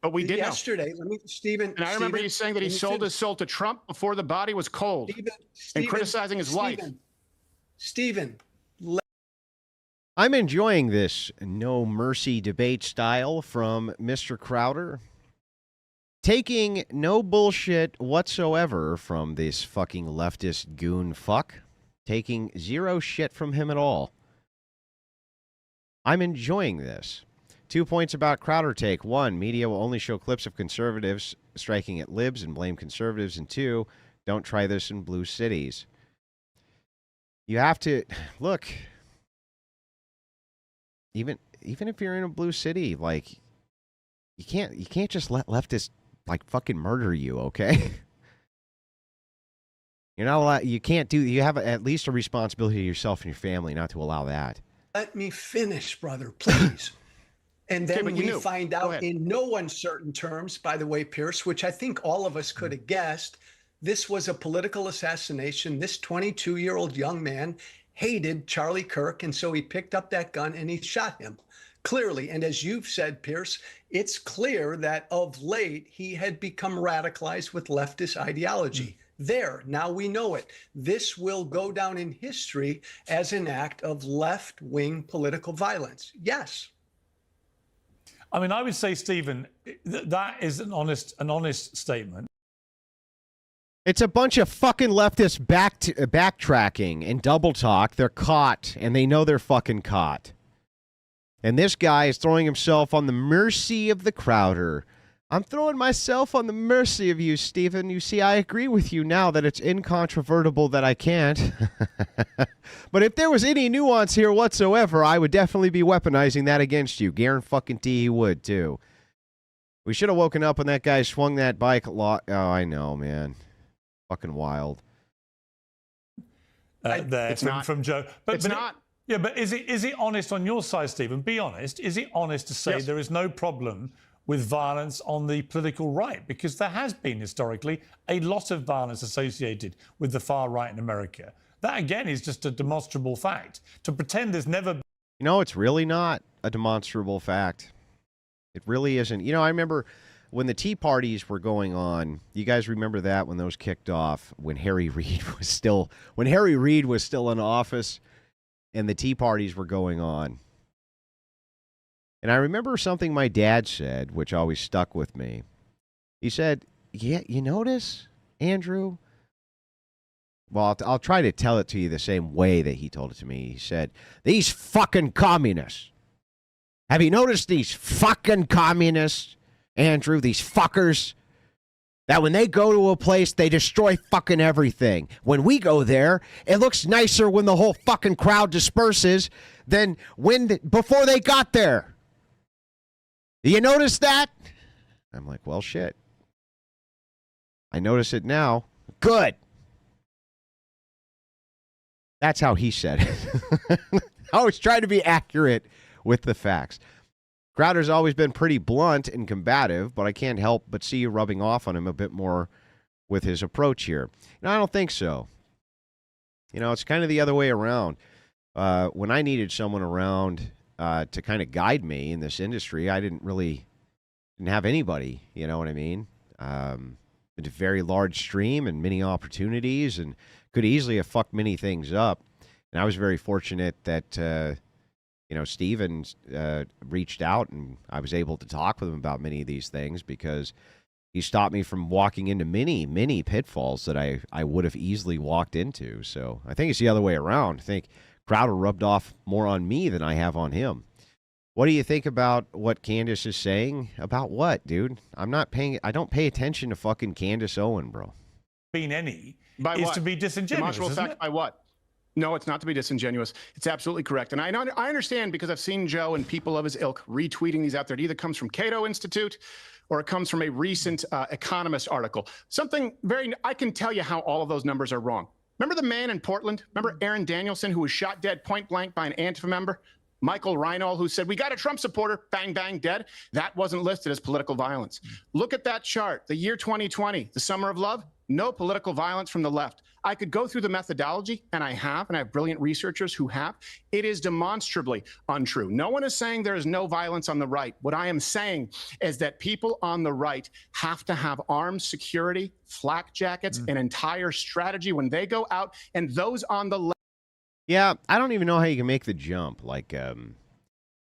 But we did yesterday. Let me, Stephen. And I remember you saying that he sold his soul to Trump before the body was cold, and criticizing his wife. Stephen, I'm enjoying this no mercy debate style from Mr. Crowder. Taking no bullshit whatsoever from this fucking leftist goon fuck. Taking zero shit from him at all. I'm enjoying this. 2 points about Crowder take. 1, media will only show clips of conservatives striking at libs and blame conservatives. And 2, don't try this in blue cities. You have to look. Even if you're in a blue city, like you can't just let leftists like fucking murder you, okay? You're not allowed. You can't do. You have at least a responsibility to yourself and your family not to allow that. let me finish, brother, please. And then Okay, we find out in no uncertain terms, by the way, Pierce, which I think all of us could have guessed, this was a political assassination. This 22-year-old young man hated Charlie Kirk, and so he picked up that gun and he shot him. Clearly, and as you've said, Pierce, it's clear that of late he had become radicalized with leftist ideology. There, now we know it. This will go down in history as an act of left-wing political violence. Yes. I mean, I would say, Stephen, that is an honest statement. It's a bunch of fucking leftists backtracking and double talk. They're caught, and they know they're fucking caught. And this guy is throwing himself on the mercy of the Crowder. I'm throwing myself on the mercy of you, Stephen. You see, I agree with you now that it's incontrovertible that I can't. But if there was any nuance here whatsoever, I would definitely be weaponizing that against you. Guarantee he would, too. We should have woken up when that guy swung that bike a lot. Oh, I know, man. Fucking wild. It's not. From Joe. But, It's not. Yeah, but is it honest on your side, Stephen? Be honest. Is it honest to say there is no problem with violence on the political right? Because there has been historically a lot of violence associated with the far right in America. That, again, is just a demonstrable fact. To pretend there's never been... You know, it's really not a demonstrable fact. It really isn't. You know, I remember when the Tea Parties were going on, you guys remember that when those kicked off, when Harry Reid was still in office and the Tea Parties were going on. And I remember something my dad said, which always stuck with me. He said, yeah, you notice, Andrew? Well, I'll try to tell it to you the same way that he told it to me. He said, these fucking communists. Have you noticed these fucking communists, Andrew? These fuckers? That when they go to a place, they destroy fucking everything. When we go there, it looks nicer when the whole fucking crowd disperses than before they got there. Do you notice that? I'm like, well, shit. I notice it now. Good. That's how he said it. I was trying to be accurate with the facts. Crowder's always been pretty blunt and combative, but I can't help but see you rubbing off on him a bit more with his approach here. I don't think so. It's kind of the other way around. When I needed someone around to kind of guide me in this industry, I didn't have anybody, you know what I mean? It's a very large stream and many opportunities, and could easily have fucked many things up. And I was very fortunate that, Steven reached out and I was able to talk with him about many of these things because he stopped me from walking into many, many pitfalls that I would have easily walked into. So I think it's the other way around. I think Crowder rubbed off more on me than I have on him. What do you think about what Candace is saying? About what, dude? I don't pay attention to fucking Candace Owen, bro. Being any By is what? to be disingenuous, Demonstrable isn't fact it? by what? No, it's not to be disingenuous. It's absolutely correct. And I understand because I've seen Joe and people of his ilk retweeting these out there. It either comes from Cato Institute or it comes from a recent Economist article. I can tell you how all of those numbers are wrong. Remember the man in Portland? Remember Aaron Danielson, who was shot dead point blank by an Antifa member? Michael Reinhold, who said, "We got a Trump supporter, bang, bang, dead." That wasn't listed as political violence. Look at that chart. The year 2020, the summer of love, no political violence from the left. I could go through the methodology, and I have brilliant researchers who have. It is demonstrably untrue. No one is saying there is no violence on the right. What I am saying is that people on the right have to have armed security, flak jackets, an entire strategy when they go out, and those on the left. Yeah, I don't even know how you can make the jump. Like,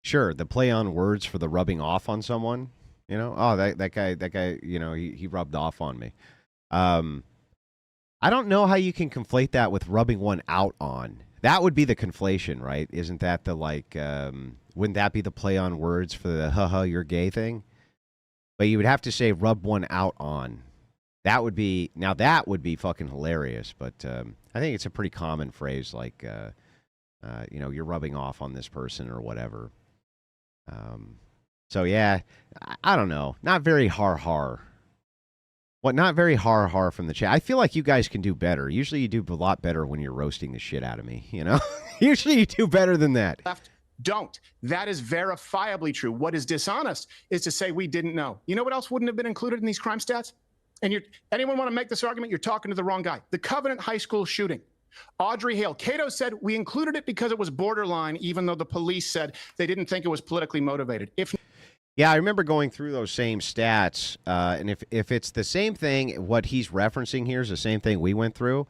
sure, the play on words for the rubbing off on someone. Oh, that guy. He rubbed off on me. I don't know how you can conflate that with rubbing one out on. That would be the conflation, right? Isn't that the wouldn't that be the play on words for the haha, you're gay thing? But you would have to say rub one out on. That would be fucking hilarious. But I think it's a pretty common phrase, like, you're rubbing off on this person or whatever. So yeah, I don't know. Not very har. What, not very har from the chat. I feel like you guys can do better. Usually you do a lot better when you're roasting the shit out of me, Usually you do better than that. Left don't. That is verifiably true. What is dishonest is to say we didn't know. You know what else wouldn't have been included in these crime stats? And anyone want to make this argument? You're talking to the wrong guy. The Covenant High School shooting. Audrey Hale. Cato said we included it because it was borderline, even though the police said they didn't think it was politically motivated. Yeah, I remember going through those same stats, and if it's the same thing, what he's referencing here is the same thing we went through.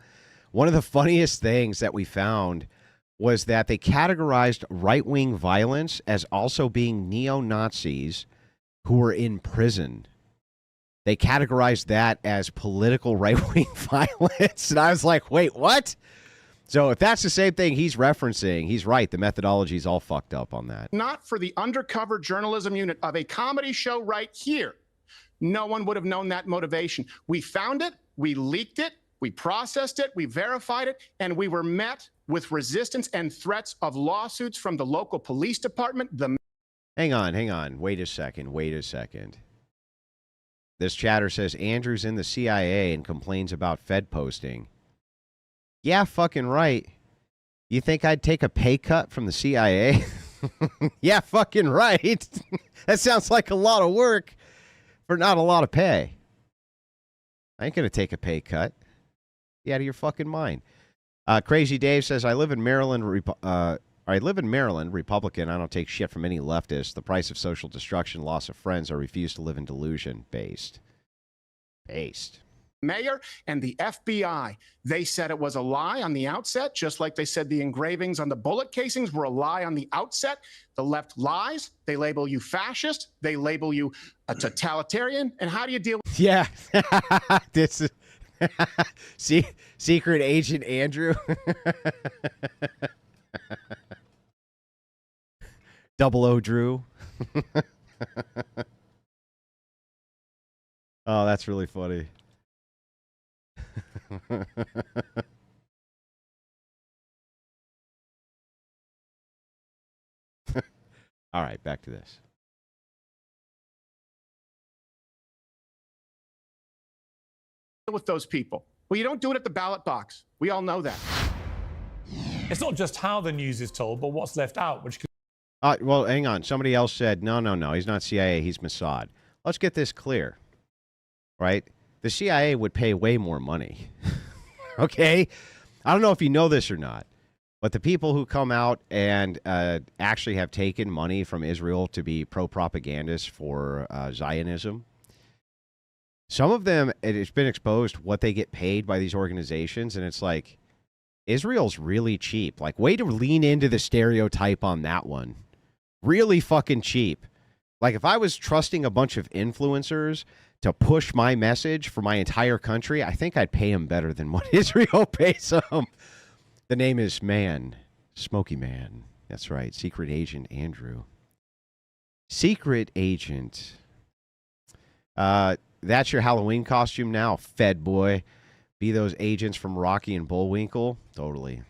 One of the funniest things that we found was that they categorized right-wing violence as also being neo-Nazis who were in prison. They categorized that as political right-wing violence, and I was like, wait, what? So if that's the same thing he's referencing, he's right. The methodology is all fucked up on that. Not for the undercover journalism unit of a comedy show right here, no one would have known that motivation. We found it, we leaked it, we processed it, we verified it, and we were met with resistance and threats of lawsuits from the local police department. Hang on. Wait a second. This chatter says Andrew's in the CIA and complains about Fed posting. Yeah, fucking right. You think I'd take a pay cut from the CIA? Yeah, fucking right. That sounds like a lot of work for not a lot of pay. I ain't going to take a pay cut. You out of your fucking mind. Crazy Dave says, I live in Maryland, Republican. I don't take shit from any leftist. The price of social destruction, loss of friends. I refuse to live in delusion. Based. Mayor and the FBI, they said it was a lie on the outset, just like they said the engravings on the bullet casings were a lie on the outset. The left lies. They label you fascist. They label you a totalitarian. And how do you deal with... Yeah. This is... Secret Agent Andrew. Double O Drew. Oh, that's really funny. All right, back to this. With those people. Well, you don't do it at the ballot box. We all know that. It's not just how the news is told, but what's left out, which could Well, hang on. Somebody else said, no, he's not CIA, he's Mossad. Let's get this clear, right? The CIA would pay way more money, okay? I don't know if you know this or not, but the people who come out and actually have taken money from Israel to be pro-propagandists for Zionism, some of them, it's been exposed what they get paid by these organizations, and it's like, Israel's really cheap. Like, way to lean into the stereotype on that one. Really fucking cheap. Like, if I was trusting a bunch of influencers to push my message for my entire country, I think I'd pay them better than what Israel pays them. The name is Man. Smoky Man. That's right. Secret Agent Andrew. Secret Agent. That's your Halloween costume now, Fed boy. Be those agents from Rocky and Bullwinkle? Totally.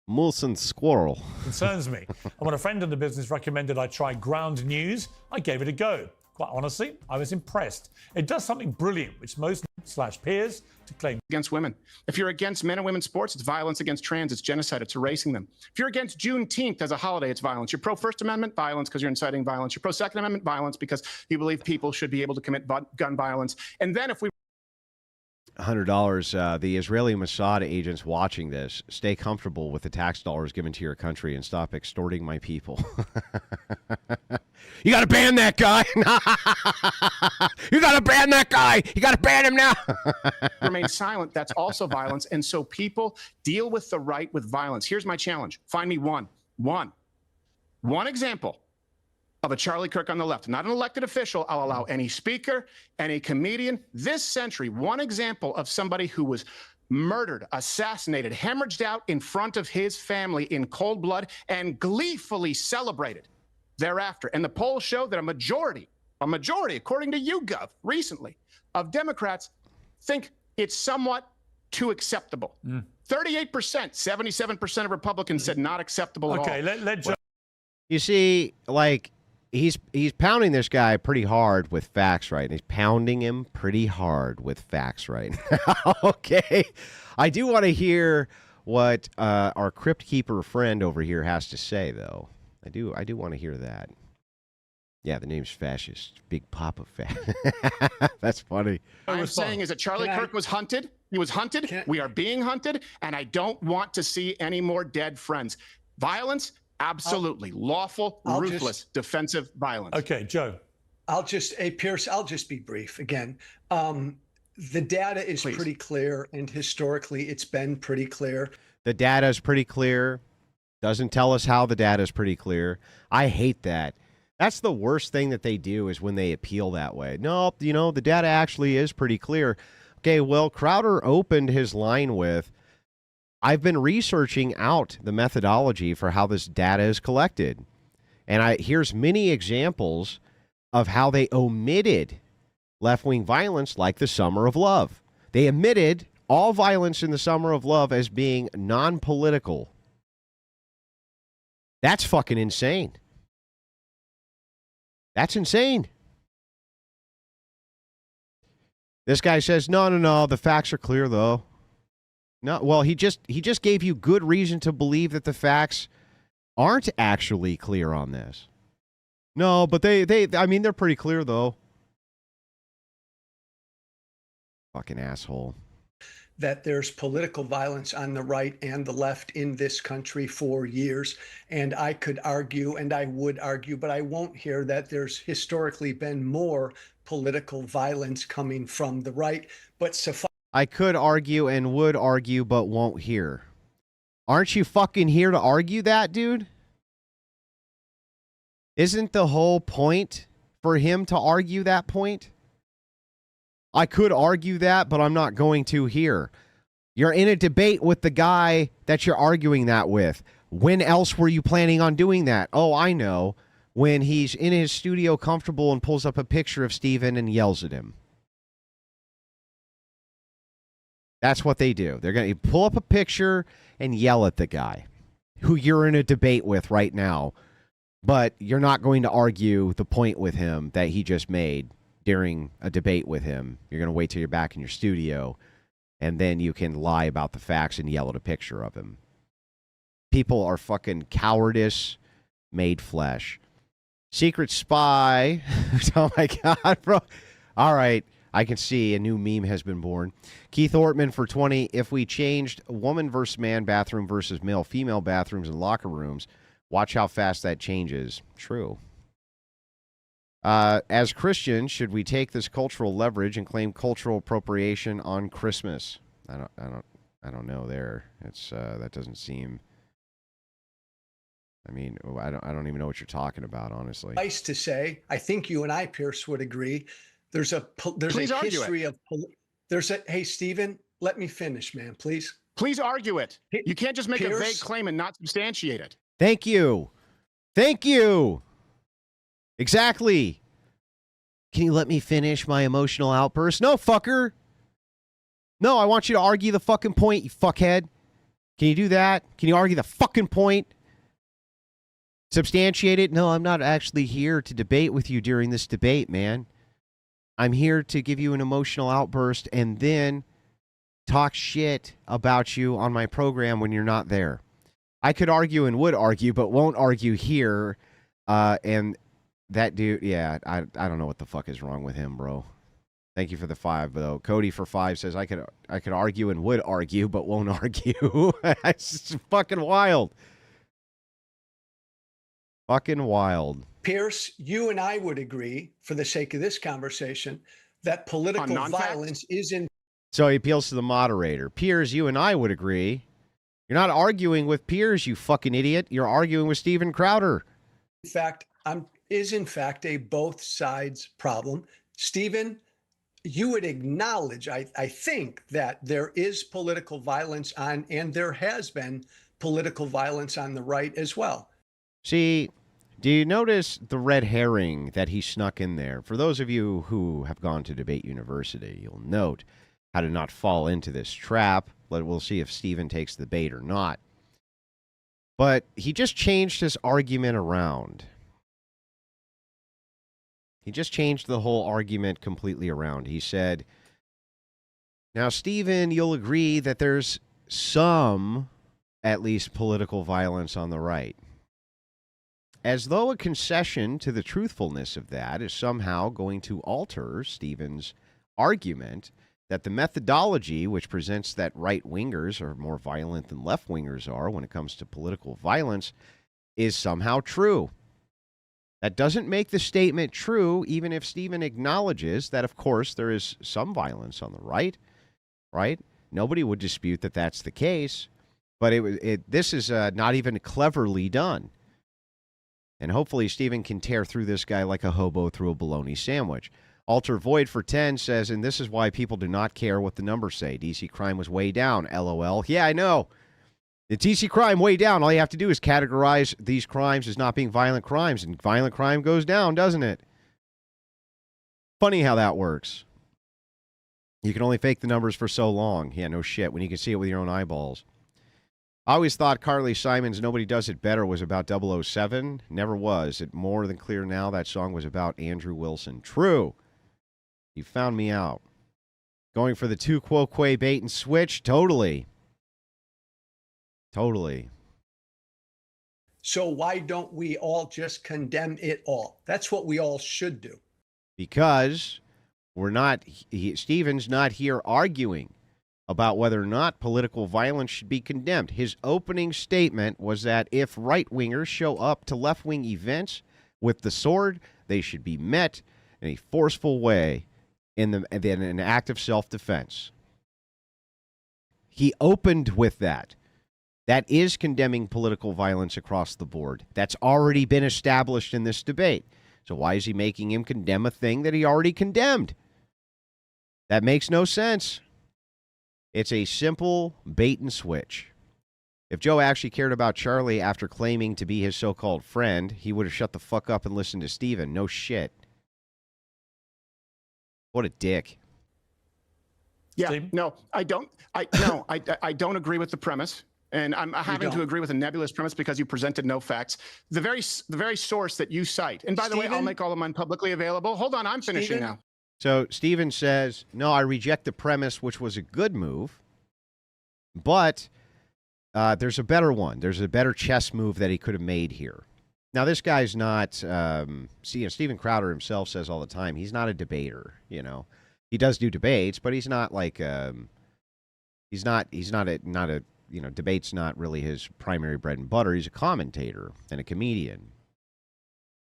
Moose and squirrel. concerns me. And when a friend in the business recommended I try ground news, I gave it a go. Quite honestly, I was impressed. It does something brilliant, which most /peers to claim against women. If you're against men and women's sports, it's violence against trans, it's genocide, it's erasing them. If you're against Juneteenth as a holiday, it's violence. You're pro First Amendment, violence because you're inciting violence. You're pro Second Amendment, violence because you believe people should be able to commit gun violence. And then if we $100. The Israeli Mossad agents watching this, stay comfortable with the tax dollars given to your country and stop extorting my people. You got to ban that guy. You got to ban that guy. You got to ban him now. remain silent, that's also violence. And so people deal with the right with violence. Here's my challenge. Find me one example of a Charlie Kirk on the left, not an elected official. I'll allow any speaker, any comedian this century, one example of somebody who was murdered, assassinated, hemorrhaged out in front of his family in cold blood and gleefully celebrated thereafter. And the polls show that a majority, according to YouGov recently, of Democrats think it's somewhat too acceptable. 38%, 77% of Republicans said not acceptable at all. Okay, let Joe. You see, like, he's pounding this guy pretty hard with facts right now. He's pounding him pretty hard with facts right now. Okay. I do want to hear what our Crypt Keeper friend over here has to say, though. I do want to hear that. Yeah, the name's Fascist. Big Papa Fascist. That's funny. What I'm saying is that Charlie Kirk was hunted. He was hunted. We are being hunted. And I don't want to see any more dead friends. Violence, absolutely. Lawful, ruthless, defensive violence. Okay, Joe. Pierce, I'll just be brief again. The data is pretty clear, and historically it's been pretty clear. The data is pretty clear. Doesn't tell us how the data is pretty clear. I hate that. That's the worst thing that they do is when they appeal that way. No, the data actually is pretty clear. Okay, well, Crowder opened his line with, I've been researching out the methodology for how this data is collected. And here's many examples of how they omitted left-wing violence like the Summer of Love. They omitted all violence in the Summer of Love as being non-political. That's fucking insane. That's insane. This guy says, no, the facts are clear, though. No, well, he just gave you good reason to believe that the facts aren't actually clear on this. No, but they're pretty clear, though. Fucking asshole. That there's political violence on the right and the left in this country for years. And I could argue, and I would argue, but I won't here, that there's historically been more political violence coming from the right. But I could argue and would argue, but won't hear. Aren't you fucking here to argue that, dude? Isn't the whole point for him to argue that point? I could argue that, but I'm not going to here. You're in a debate with the guy that you're arguing that with. When else were you planning on doing that? Oh, I know. When he's in his studio comfortable and pulls up a picture of Steven and yells at him. That's what they do. They're going to pull up a picture and yell at the guy who you're in a debate with right now. But you're not going to argue the point with him that he just made during a debate with him. You're going to wait till you're back in your studio, and then you can lie about the facts and yell at a picture of him. People are fucking cowardice made flesh. Secret spy. Oh my God, bro. All right. I can see a new meme has been born. Keith Ortman for 20. If we changed woman versus man bathroom versus male female bathrooms and locker rooms, watch how fast that changes. True. As Christians, should we take this cultural leverage and claim cultural appropriation on Christmas? I don't know there. It's that doesn't seem. I mean, I don't even know what you're talking about, honestly. Nice to say. I think you and I, Pierce, would agree. There's a history of. Hey, Stephen, let me finish, man, please. Please argue it. You can't just make a vague claim and not substantiate it. Thank you. Thank you. Exactly. Can you let me finish my emotional outburst? No, fucker. No, I want you to argue the fucking point, you fuckhead. Can you do that? Can you argue the fucking point? Substantiate it? No, I'm not actually here to debate with you during this debate, man. I'm here to give you an emotional outburst and then talk shit about you on my program when you're not there. I could argue and would argue, but won't argue here. And that dude, yeah, I don't know what the fuck is wrong with him, bro. Thank you for the 5, though. Cody for 5 says I could argue and would argue, but won't argue. It's fucking wild. Fucking wild. Pierce, you and I would agree, for the sake of this conversation, that political violence is in. So he appeals to the moderator. Piers, you and I would agree. You're not arguing with Piers, you fucking idiot. You're arguing with Steven Crowder. In fact, is in fact a both sides problem. Stephen, you would acknowledge, I think, that there is political violence on, and there has been political violence on the right as well. See, do you notice the red herring that he snuck in there? For those of you who have gone to Debate University, you'll note how to not fall into this trap. We'll see if Stephen takes the bait or not. But he just changed his argument around. He just changed the whole argument completely around. He said, now, Stephen, you'll agree that there's some, at least, political violence on the right. As though a concession to the truthfulness of that is somehow going to alter Stephen's argument that the methodology which presents that right-wingers are more violent than left-wingers are when it comes to political violence is somehow true. That doesn't make the statement true, even if Stephen acknowledges that, of course, there is some violence on the right, right? Nobody would dispute that that's the case, but this is not even cleverly done. And hopefully Stephen can tear through this guy like a hobo through a bologna sandwich. Alter Void for 10 says, and this is why people do not care what the numbers say. DC crime was way down, LOL. Yeah, I know. The DC crime way down. All you have to do is categorize these crimes as not being violent crimes, and violent crime goes down, doesn't it? Funny how that works. You can only fake the numbers for so long. Yeah, no shit, when you can see it with your own eyeballs. I always thought Carly Simon's Nobody Does It Better was about 007. Never was. It's more than clear now that song was about Andrew Wilson. True. You found me out. Going for the tu quoque bait and switch? Totally. Totally. So why don't we all just condemn it all? That's what we all should do. Because Stephen's not here arguing about whether or not political violence should be condemned. His opening statement was that if right-wingers show up to left-wing events with the sword, they should be met in a forceful way in an act of self-defense. He opened with that. That is condemning political violence across the board. That's already been established in this debate. So why is he making him condemn a thing that he already condemned? That makes no sense. It's a simple bait and switch. If Joe actually cared about Charlie after claiming to be his so-called friend, he would have shut the fuck up and listened to Steven. No shit. What a dick. Yeah, Steve? no, I don't. I don't agree with the premise. And I'm having to agree with a nebulous premise because you presented no facts. The very source that you cite, and by the way, I'll make all of mine publicly available. Hold on, I'm finishing now. So Stephen says, no, I reject the premise, which was a good move, but there's a better one. There's a better chess move that he could have made here. Now, this guy's not, Steven Crowder himself says all the time, he's not a debater, you know. He does do debates, but he's not like, he's not a, you know, debate's not really his primary bread and butter. He's a commentator and a comedian.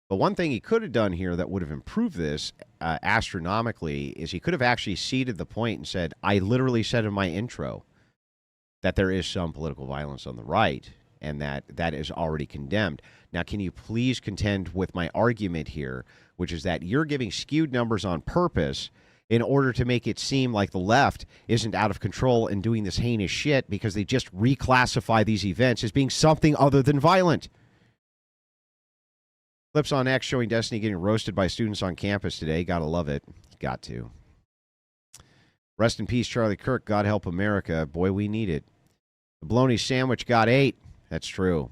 But one thing he could have done here that would have improved this astronomically is he could have actually ceded the point and said, I literally said in my intro that there is some political violence on the right and that is already condemned. Now, can you please contend with my argument here, which is that you're giving skewed numbers on purpose in order to make it seem like the left isn't out of control and doing this heinous shit because they just reclassify these events as being something other than violent. Clips on X showing Destiny getting roasted by students on campus today. Gotta love it. Got to. Rest in peace, Charlie Kirk. God help America. Boy, we need it. The bologna sandwich got 8. That's true.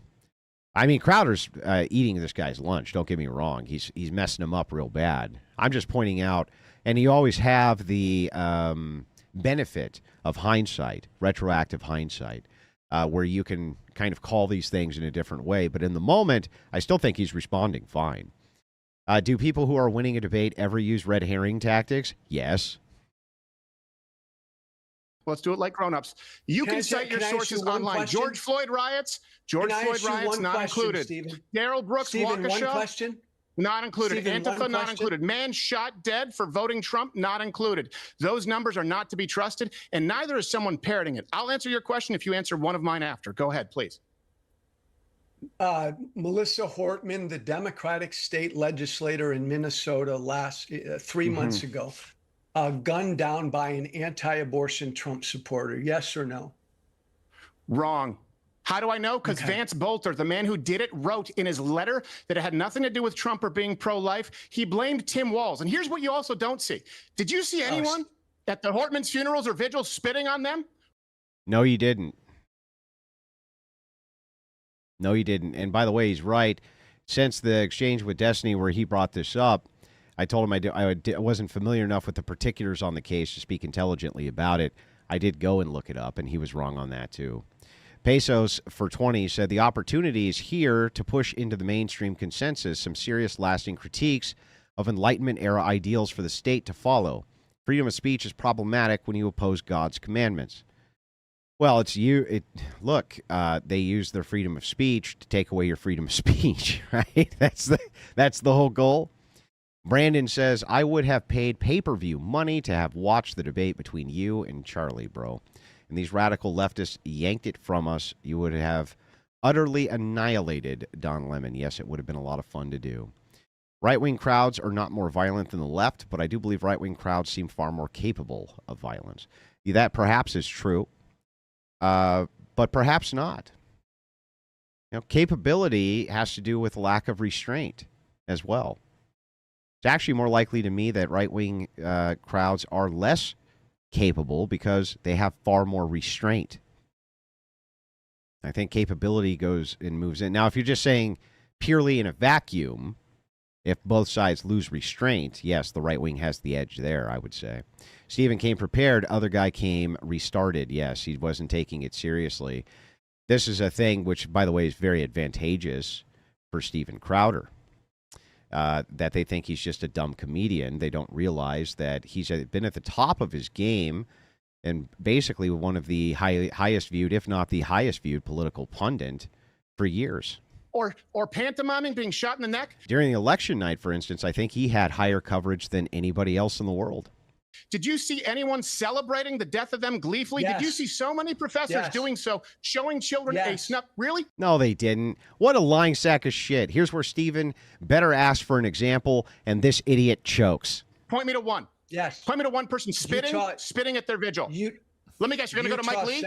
I mean, Crowder's eating this guy's lunch. Don't get me wrong. He's messing him up real bad. I'm just pointing out, and you always have the benefit of hindsight, retroactive hindsight, where you can kind of call these things in a different way. But in the moment, I still think he's responding fine. Do people who are winning a debate ever use red herring tactics? Yes. Let's do it like grown-ups. You can cite your sources online. George Floyd riots, not included. Daryl Brooks, Waukesha, not included. Antifa, not included. Man shot dead for voting Trump, not included. Those numbers are not to be trusted, and neither is someone parroting it. I'll answer your question if you answer one of mine after. Go ahead, please. Melissa Hortman, the Democratic state legislator in Minnesota, last 3 months ago, gunned down by an anti-abortion Trump supporter. Yes or no? Wrong. How do I know? Because Vance Bolter, the man who did it, wrote in his letter that it had nothing to do with Trump or being pro-life. He blamed Tim Walz. And here's what you also don't see. Did you see anyone at the Hortman's funerals or vigils spitting on them? No, you didn't. No, you didn't. And by the way, he's right. Since the exchange with Destiny where he brought this up, I told him I wasn't familiar enough with the particulars on the case to speak intelligently about it. I did go and look it up, and he was wrong on that, too. Pesos for 20 said the opportunity is here to push into the mainstream consensus some serious lasting critiques of Enlightenment-era ideals for the state to follow. Freedom of speech is problematic when you oppose God's commandments. Well, look, they use their freedom of speech to take away your freedom of speech, right? That's the whole goal. Brandon says, I would have paid pay-per-view money to have watched the debate between you and Charlie, bro. And these radical leftists yanked it from us. You would have utterly annihilated Don Lemon. Yes, it would have been a lot of fun to do. Right-wing crowds are not more violent than the left, but I do believe right-wing crowds seem far more capable of violence. That perhaps is true, but perhaps not. You know, capability has to do with lack of restraint as well. It's actually more likely to me that right-wing crowds are less capable because they have far more restraint. I think capability goes and moves in. Now, if you're just saying purely in a vacuum, if both sides lose restraint, yes, the right wing has the edge there, I would say. Stephen came prepared. Other guy came restarted. Yes, he wasn't taking it seriously. This is a thing which, by the way, is very advantageous for Steven Crowder. That they think he's just a dumb comedian. They don't realize that he's been at the top of his game and basically one of the highest viewed, if not the highest viewed, political pundit for years. Or pantomiming, being shot in the neck? During the election night, for instance, I think he had higher coverage than anybody else in the world. Did you see anyone celebrating the death of them gleefully? Yes. Did you see so many professors doing so, showing children a snuff? Really? No, they didn't. What a lying sack of shit. Here's where Stephen better ask for an example, and this idiot chokes. Point me to one. Yes. Point me to one person spitting at their vigil. Let me guess, you're going to go to Mike Lee?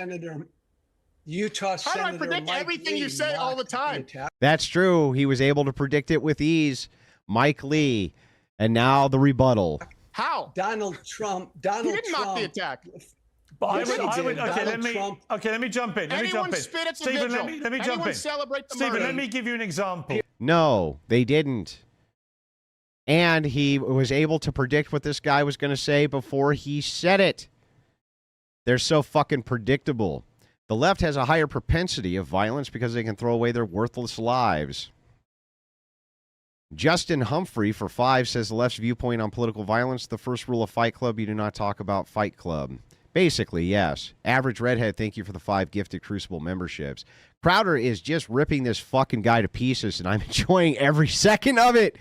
Utah How do I predict Mike everything Lee you say all the time? That's true. He was able to predict it with ease. Mike Lee. And now the rebuttal. How? Donald Trump. He didn't mock the attack. But let me jump in. Anyone spit at the Stephen, vigil? let me jump in. Celebrate the Stephen, murder? let me give you an example. No, they didn't. And he was able to predict what this guy was going to say before he said it. They're so fucking predictable. The left has a higher propensity of violence because they can throw away their worthless lives. Justin Humphrey for 5 says the left's viewpoint on political violence, the first rule of Fight Club, you do not talk about Fight Club. Basically, yes. Average Redhead, thank you for the 5 gifted Crucible memberships. Crowder is just ripping this fucking guy to pieces, and I'm enjoying every second of it.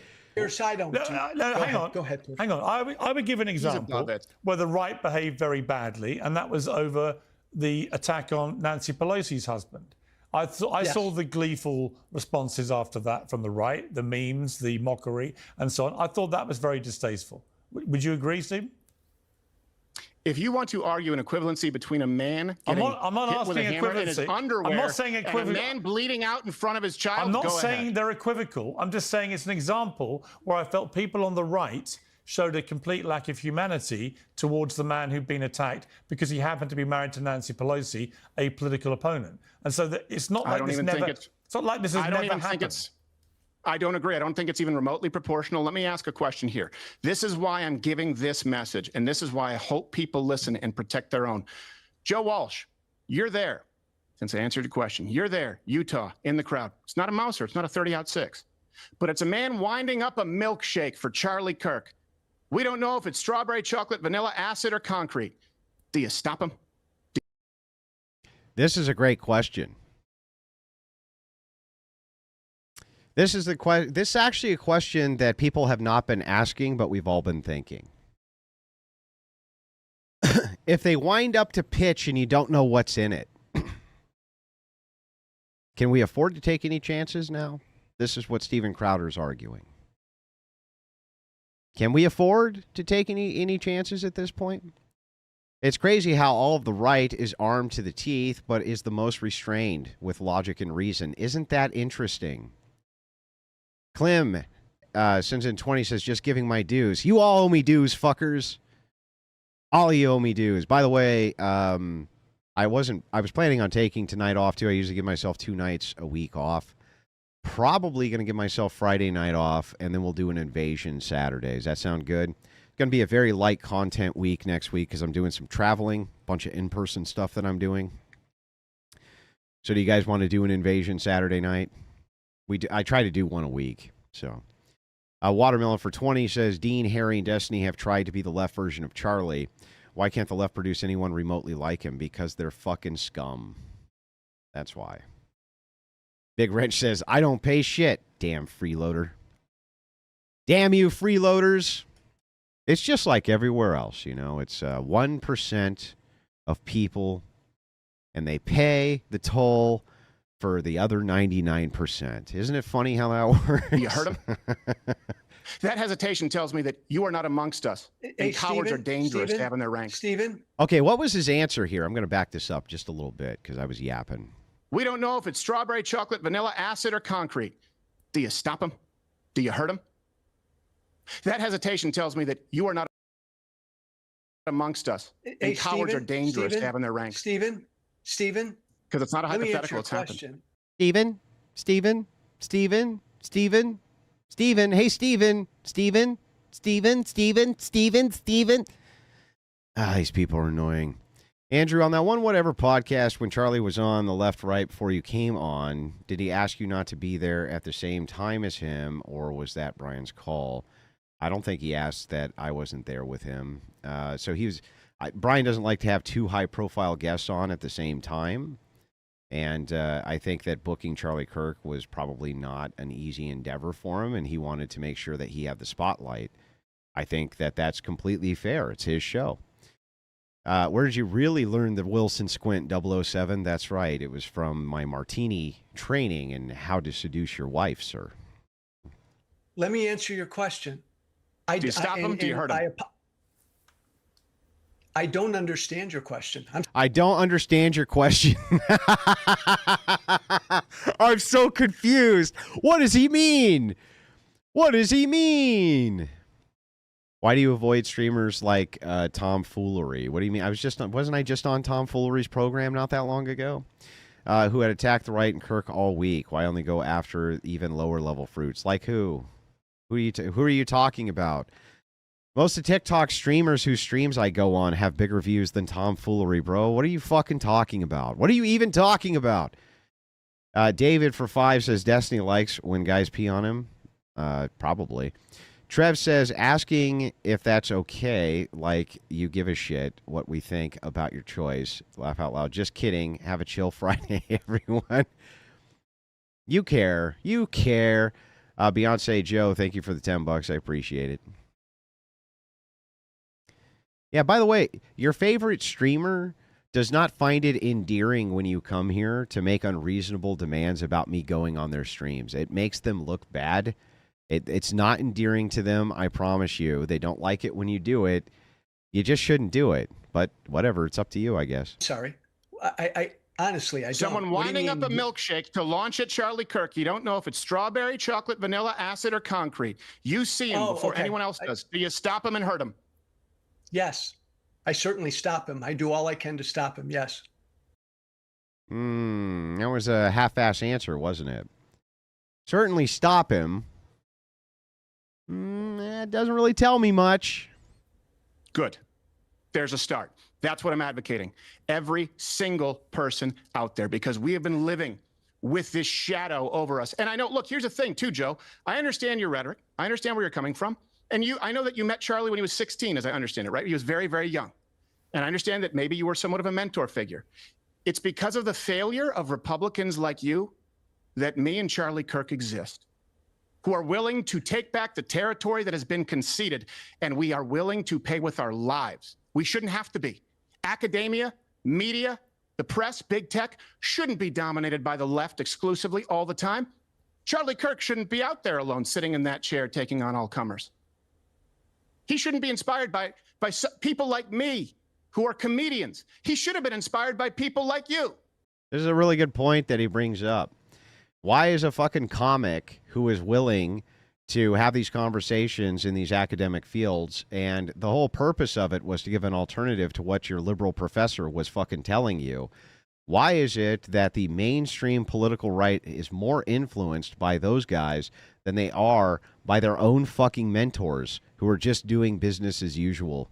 Side on. No, hang on. Go ahead, please. Hang on. I would give an example where the right behaved very badly, and that was over the attack on Nancy Pelosi's husband. I saw the gleeful responses after that from the right, the memes, the mockery, and so on. I thought that was very distasteful. Would you agree, Steve? If you want to argue an equivalency between a man I'm getting not hit with a asking hammer in his equivalency. underwear I'm not saying and a equivalent. man bleeding out in front of his child, I'm not go saying ahead. they're equivocal. I'm just saying it's an example where I felt people on the right showed a complete lack of humanity towards the man who'd been attacked because he happened to be married to Nancy Pelosi, a political opponent. And so it's not like this never. It's not like this has never happened. I don't agree. I don't think it's even remotely proportional. Let me ask a question here. This is why I'm giving this message, and this is why I hope people listen and protect their own. Joe Walsh, you're there. Since I answered your question, you're there, Utah, in the crowd. It's not a Mouser. It's not a 30-06. But it's a man winding up a milkshake for Charlie Kirk. We don't know if it's strawberry, chocolate, vanilla, acid, or concrete. Do you stop him? This is a great question. This is actually a question that people have not been asking, but we've all been thinking. If they wind up to pitch and you don't know what's in it, can we afford to take any chances now? This is what Steven Crowder's arguing. Can we afford to take any chances at this point? It's crazy how all of the right is armed to the teeth, but is the most restrained with logic and reason. Isn't that interesting? Clem, since in 20 says, just giving my dues. You all owe me dues, fuckers. All of you owe me dues. By the way, I was planning on taking tonight off too. I usually give myself 2 nights a week off. Probably going to give myself Friday night off, and then we'll do an Invasion Saturday. Does that sound good? It's going to be a very light content week next week because I'm doing some traveling, a bunch of in-person stuff that I'm doing. So do you guys want to do an Invasion Saturday night? I try to do one a week. So, Watermelon for 20 says, Dean, Harry, and Destiny have tried to be the left version of Charlie. Why can't the left produce anyone remotely like him? Because they're fucking scum. That's why. Big Wrench says, I don't pay shit. Damn freeloader. Damn you freeloaders. It's just like everywhere else, you know. It's 1% of people, and they pay the toll for the other 99%. Isn't it funny how that works? You heard him? That hesitation tells me that you are not amongst us. And cowards are dangerous to have in their ranks. Stephen? Okay, what was his answer here? I'm going to back this up just a little bit because I was yapping. We don't know if it's strawberry, chocolate, vanilla, acid, or concrete. Do you stop him? Do you hurt him? That hesitation tells me that you are not amongst us. And cowards are dangerous to have in their ranks. Stephen? Because it's not a hypothetical, it's happened. Stephen? Hey, Stephen. Ah, these people are annoying. Andrew, on that one whatever podcast when Charlie was on the left right before you came on, did he ask you not to be there at the same time as him, or was that Brian's call? I don't think he asked that I wasn't there with him. So he was. Brian doesn't like to have 2 high-profile guests on at the same time. And I think that booking Charlie Kirk was probably not an easy endeavor for him, and he wanted to make sure that he had the spotlight. I think that that's completely fair. It's his show. Where did you really learn the Wilson Squint 007? That's right. It was from my martini training in how to seduce your wife, sir. Let me answer your question. Do you stop him? Do you hurt him? I don't understand your question. I don't understand your question. I'm so confused. What does he mean? What does he mean? Why do you avoid streamers like Tomfoolery? What do you mean? Wasn't I just on Tomfoolery's program not that long ago? Who had attacked the right and Kirk all week. Why only go after even lower level fruits? Like who? Who are you talking about? Most of TikTok streamers whose streams I go on have bigger views than tomfoolery, bro. What are you fucking talking about? What are you even talking about? David for 5 says Destiny likes when guys pee on him. Probably. Trev says asking if that's okay, like you give a shit what we think about your choice. Laugh out loud. Just kidding. Have a chill Friday, everyone. You care. You care. Beyonce Joe, thank you for the $10. I appreciate it. Yeah, by the way, your favorite streamer does not find it endearing when you come here to make unreasonable demands about me going on their streams. It makes them look bad. It's not endearing to them, I promise you. They don't like it when you do it. You just shouldn't do it. But whatever, it's up to you, I guess. Sorry. I honestly, I Someone don't. What do you winding up a mean? milkshake to launch at Charlie Kirk. You don't know if it's strawberry, chocolate, vanilla, acid, or concrete. You see him before okay. anyone else does. Do you stop him and hurt him? Yes, I certainly stop him. I do all I can to stop him. Yes. That was a half-ass answer, wasn't it? Certainly stop him. That doesn't really tell me much. Good. There's a start. That's what I'm advocating. Every single person out there, because we have been living with this shadow over us. And I know, look, here's the thing too, Joe. I understand your rhetoric. I understand where you're coming from. And I know that you met Charlie when he was 16, as I understand it, right? He was very, very young. And I understand that maybe you were somewhat of a mentor figure. It's because of the failure of Republicans like you that me and Charlie Kirk exist, who are willing to take back the territory that has been conceded, and we are willing to pay with our lives. We shouldn't have to be. Academia, media, the press, big tech shouldn't be dominated by the left exclusively all the time. Charlie Kirk shouldn't be out there alone, sitting in that chair, taking on all comers. He shouldn't be inspired by people like me, who are comedians. He should have been inspired by people like you. This is a really good point that he brings up. Why is a fucking comic who is willing to have these conversations in these academic fields, and the whole purpose of it was to give an alternative to what your liberal professor was fucking telling you, why is it that the mainstream political right is more influenced by those guys than they are by their own fucking mentors who are just doing business as usual?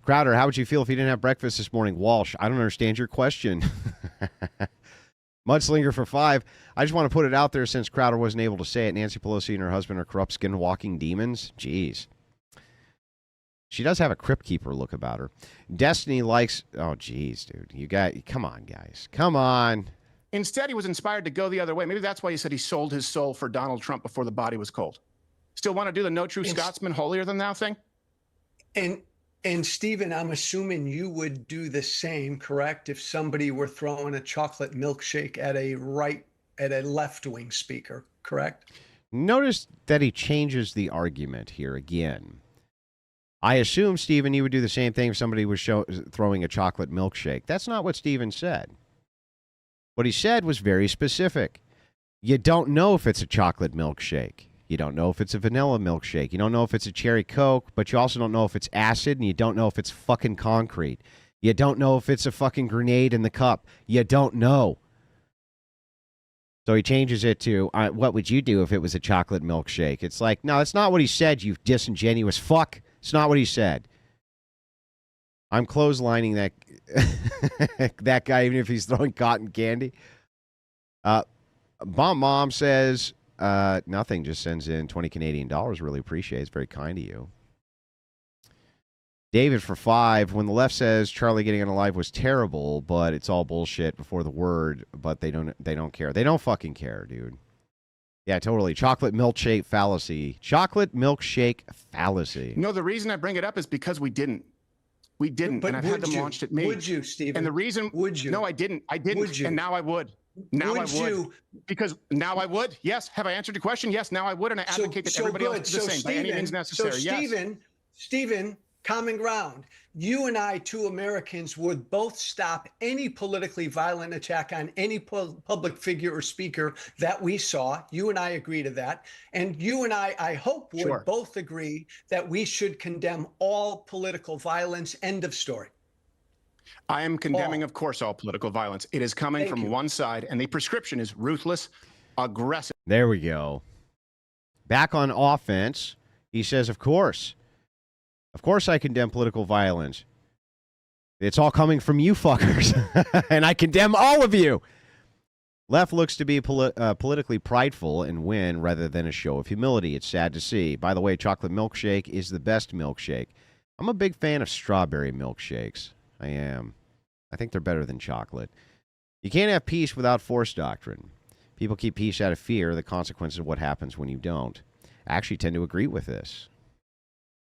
Crowder, how would you feel if you didn't have breakfast this morning? Walsh, I don't understand your question. Mudslinger for 5. I just want to put it out there since Crowder wasn't able to say it. Nancy Pelosi and her husband are corrupt skin-walking demons. Jeez. She does have a crypt keeper look about her. Destiny likes... Oh, jeez, dude. You got... Come on, guys. Come on. Instead, he was inspired to go the other way. Maybe that's why he said he sold his soul for Donald Trump before the body was cold. Still want to do the no true Scotsman holier than thou thing? And Stephen, I'm assuming you would do the same, correct? If somebody were throwing a chocolate milkshake at a left-wing speaker, correct? Notice that he changes the argument here again. I assume, Stephen, you would do the same thing if somebody was throwing a chocolate milkshake. That's not what Stephen said. What he said was very specific. You don't know if it's a chocolate milkshake. You don't know if it's a vanilla milkshake. You don't know if it's a cherry Coke, but you also don't know if it's acid, and you don't know if it's fucking concrete. You don't know if it's a fucking grenade in the cup. You don't know. So he changes it to, what would you do if it was a chocolate milkshake? It's like, no, that's not what he said, you disingenuous fuck. It's not what he said. I'm clotheslining that guy, even if he's throwing cotton candy. Bomb Mom says... nothing, just sends in 20 Canadian dollars. Really appreciate it. It's very kind of you. David for 5. When the left says Charlie getting unalive was terrible, but it's all bullshit before the word, but they don't care. They don't fucking care, dude. Yeah, totally. Chocolate milkshake fallacy. Chocolate milkshake fallacy. No, the reason I bring it up is because we didn't. We didn't, But and I've had would them you? launched at me. Would you, Stephen? And the reason... Would you? No, I didn't. I didn't, Would you? and now I would. Now Would I would. you? Because now I would. Yes. Have I answered your question? Yes, now I would, and I advocate that everybody else do the same by any means necessary. So Stephen, common ground. You and I, two Americans, would both stop any politically violent attack on any public figure or speaker that we saw. You and I agree to that. And you and I hope, would both agree that we should condemn all political violence. End of story. I am condemning, of course, all political violence. It is coming from one side, and the prescription is ruthless, aggressive. There we go. Back on offense, he says, of course I condemn political violence. It's all coming from you fuckers, and I condemn all of you. Left looks to be politically prideful and win rather than a show of humility. It's sad to see. By the way, chocolate milkshake is the best milkshake. I'm a big fan of strawberry milkshakes. I am. I think they're better than chocolate. You can't have peace without force doctrine. People keep peace out of fear, the consequences of what happens when you don't. I actually tend to agree with this.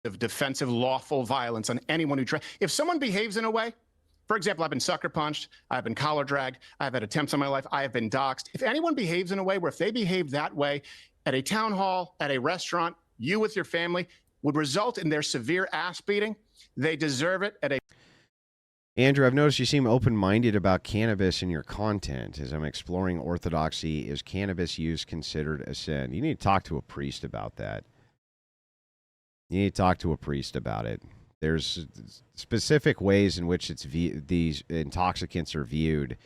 Of defensive lawful violence on anyone who tries. If someone behaves in a way, for example, I've been sucker punched, I've been collar dragged, I've had attempts on my life, I have been doxxed. If anyone behaves in a way where if they behave that way at a town hall, at a restaurant, you with your family, would result in their severe ass beating, they deserve it at a... Andrew, I've noticed you seem open-minded about cannabis in your content. As I'm exploring orthodoxy, is cannabis use considered a sin? You need to talk to a priest about that. You need to talk to a priest about it. There's specific ways in which these intoxicants are viewed,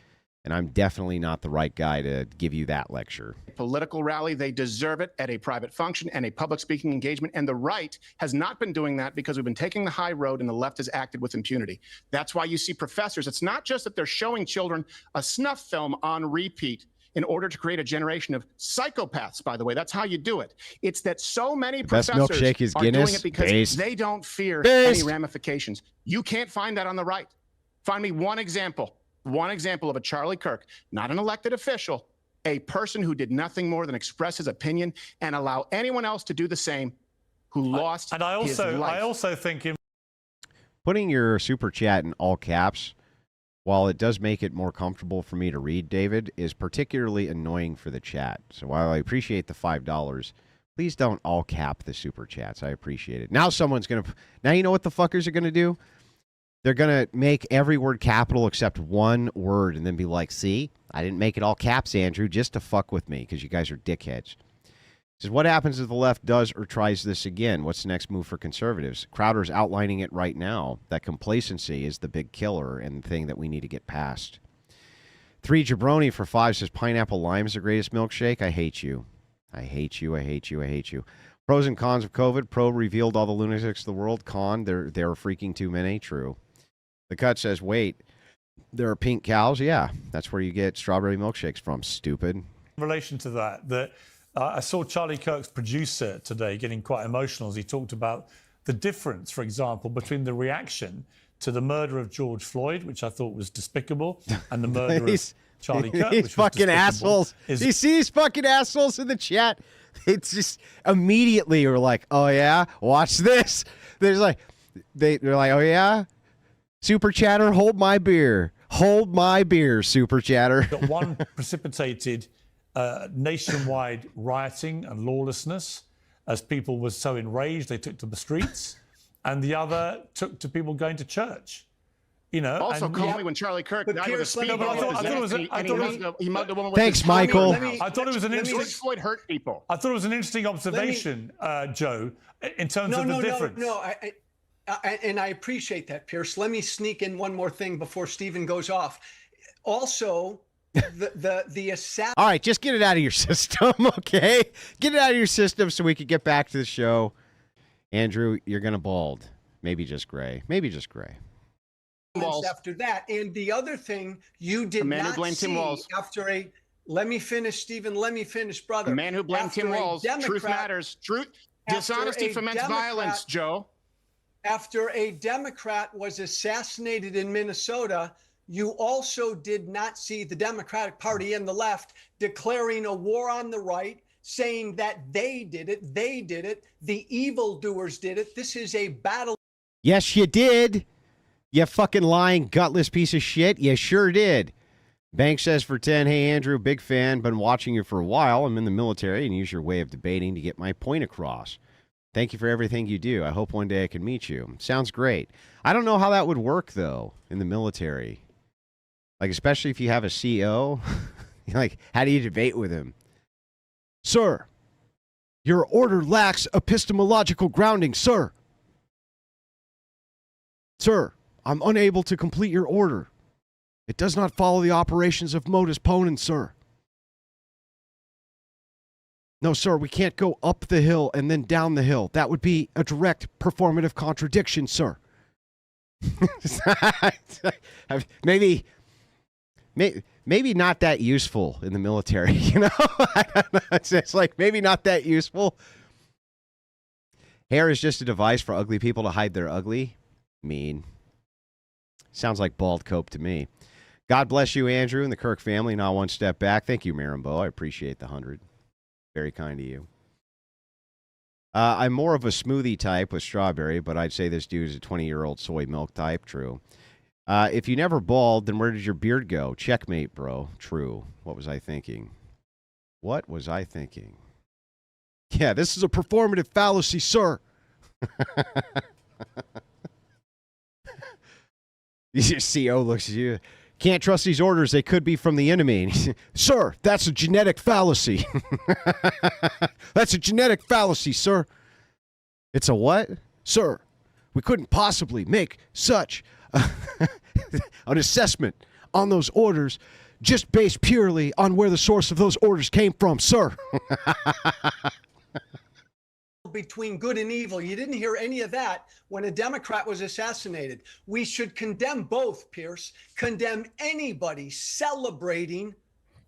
and I'm definitely not the right guy to give you that lecture. Political rally, they deserve it at a private function and a public speaking engagement, and the right has not been doing that because we've been taking the high road and the left has acted with impunity. That's why you see professors, it's not just that they're showing children a snuff film on repeat in order to create a generation of psychopaths, by the way. That's how you do it. It's that so many professors is are Guinness, doing it because based. they don't fear Based. any ramifications. You can't find that on the right. Find me one example of a Charlie Kirk, not an elected official, a person who did nothing more than express his opinion and allow anyone else to do the same, who lost his life. I also think Putting your super chat in all caps, while it does make it more comfortable for me to read, David, is particularly annoying for the chat. So while I appreciate the $5, please don't all cap the super chats. I appreciate it. Now now you know what the fuckers are going to do? They're going to make every word capital except one word and then be like, see, I didn't make it all caps, Andrew, just to fuck with me because you guys are dickheads. Says, what happens if the left does or tries this again? What's the next move for conservatives? Crowder's outlining it right now, that complacency is the big killer and the thing that we need to get past. 3 Jabroni for 5 says, pineapple lime is the greatest milkshake. I hate you. I hate you. I hate you. I hate you. Pros and cons of COVID. Pro revealed all the lunatics of the world. Con, they're freaking too many. True. The Cut says, wait, there are pink cows? Yeah, that's where you get strawberry milkshakes from, stupid. in relation to that, I saw Charlie Kirk's producer today getting quite emotional as he talked about the difference, for example, between the reaction to the murder of George Floyd, which I thought was despicable, and the murder of Charlie Kirk, These which fucking was assholes. You see these fucking assholes in the chat? It's just immediately you're like, oh yeah, watch this. They're like, oh yeah? Super chatter, hold my beer. Hold my beer, super chatter. That one precipitated nationwide rioting and lawlessness as people were so enraged they took to the streets, and the other took to people going to church. You know, also and call me when Charlie Kirk died with a speed he mugged a woman. Thanks, Michael. I thought it was an interesting. George Floyd hurt people. I thought it was an interesting observation, Joe, in terms of the difference. And I appreciate that, Pierce. Let me sneak in one more thing before Stephen goes off. Also, the all right, just get it out of your system, okay? Get it out of your system so we can get back to the show. Andrew, you're gonna bald. Maybe just gray. Maybe just gray. After that, and the other thing you did not see after a. Let me finish, Stephen. Let me finish, brother. The man who blamed Tim Walz. Truth matters. Truth. Dishonesty foments violence, Joe. After a Democrat was assassinated in Minnesota, you also did not see the Democratic Party and the left declaring a war on the right, saying that they did it, the evildoers did it. This is a battle. Yes, you did. You fucking lying, gutless piece of shit. You sure did. Bank says for 10, hey, Andrew, big fan. Been watching you for a while. I'm in the military and use your way of debating to get my point across. Thank you for everything you do. I hope one day I can meet you. Sounds great. I don't know how that would work, though, in the military. Like, especially if you have a CO. Like, how do you debate with him? Sir, your order lacks epistemological grounding, sir. Sir, I'm unable to complete your order. It does not follow the operations of modus ponens, sir. No, sir, we can't go up the hill and then down the hill. That would be a direct performative contradiction, sir. maybe not that useful in the military, you know? I don't know. It's like maybe not that useful. Hair is just a device for ugly people to hide their ugly. Mean. Sounds like bald cope to me. God bless you, Andrew, and the Kirk family. Not one step back. Thank you, Marimbo. I appreciate the 100. Very kind of you. I'm more of a smoothie type with strawberry, but I'd say this dude is a 20-year-old soy milk type. True. If you never bald, then where did your beard go? Checkmate, bro. True. What was I thinking? What was I thinking? Yeah, this is a performative fallacy, sir. Your CO looks at you. Can't trust these orders. They could be from the enemy. Sir, that's a genetic fallacy. That's a genetic fallacy, sir. It's a what? Sir, we couldn't possibly make such an assessment on those orders just based purely on where the source of those orders came from, sir. Between good and evil. You didn't hear any of that when a Democrat was assassinated. We should condemn both, Pierce. Condemn anybody celebrating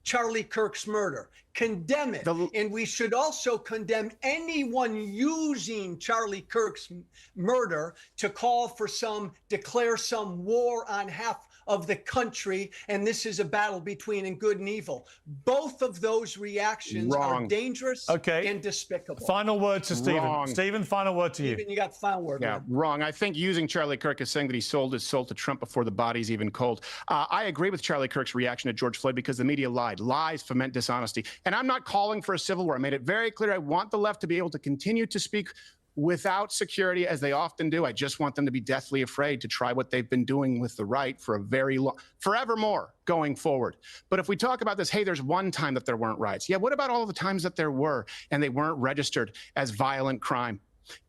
Charlie Kirk's murder. Condemn it. And we should also condemn anyone using Charlie Kirk's murder to declare some war on half of the country, and this is a battle between good and evil. Both of those reactions are dangerous and despicable. Final word to Stephen. Wrong. Stephen, final word to you. Stephen, you got the final word. Yeah, man. wrong. I think using Charlie Kirk as saying that he sold his soul to Trump before the body's even cold. I agree with Charlie Kirk's reaction to George Floyd because the media lied. Lies foment dishonesty. And I'm not calling for a civil war. I made it very clear I want the left to be able to continue to speak without security, as they often do. I just want them to be deathly afraid to try what they've been doing with the right for a very long, forevermore going forward. But if we talk about this, hey, there's one time that there weren't riots. Yeah, what about all the times that there were and they weren't registered as violent crime?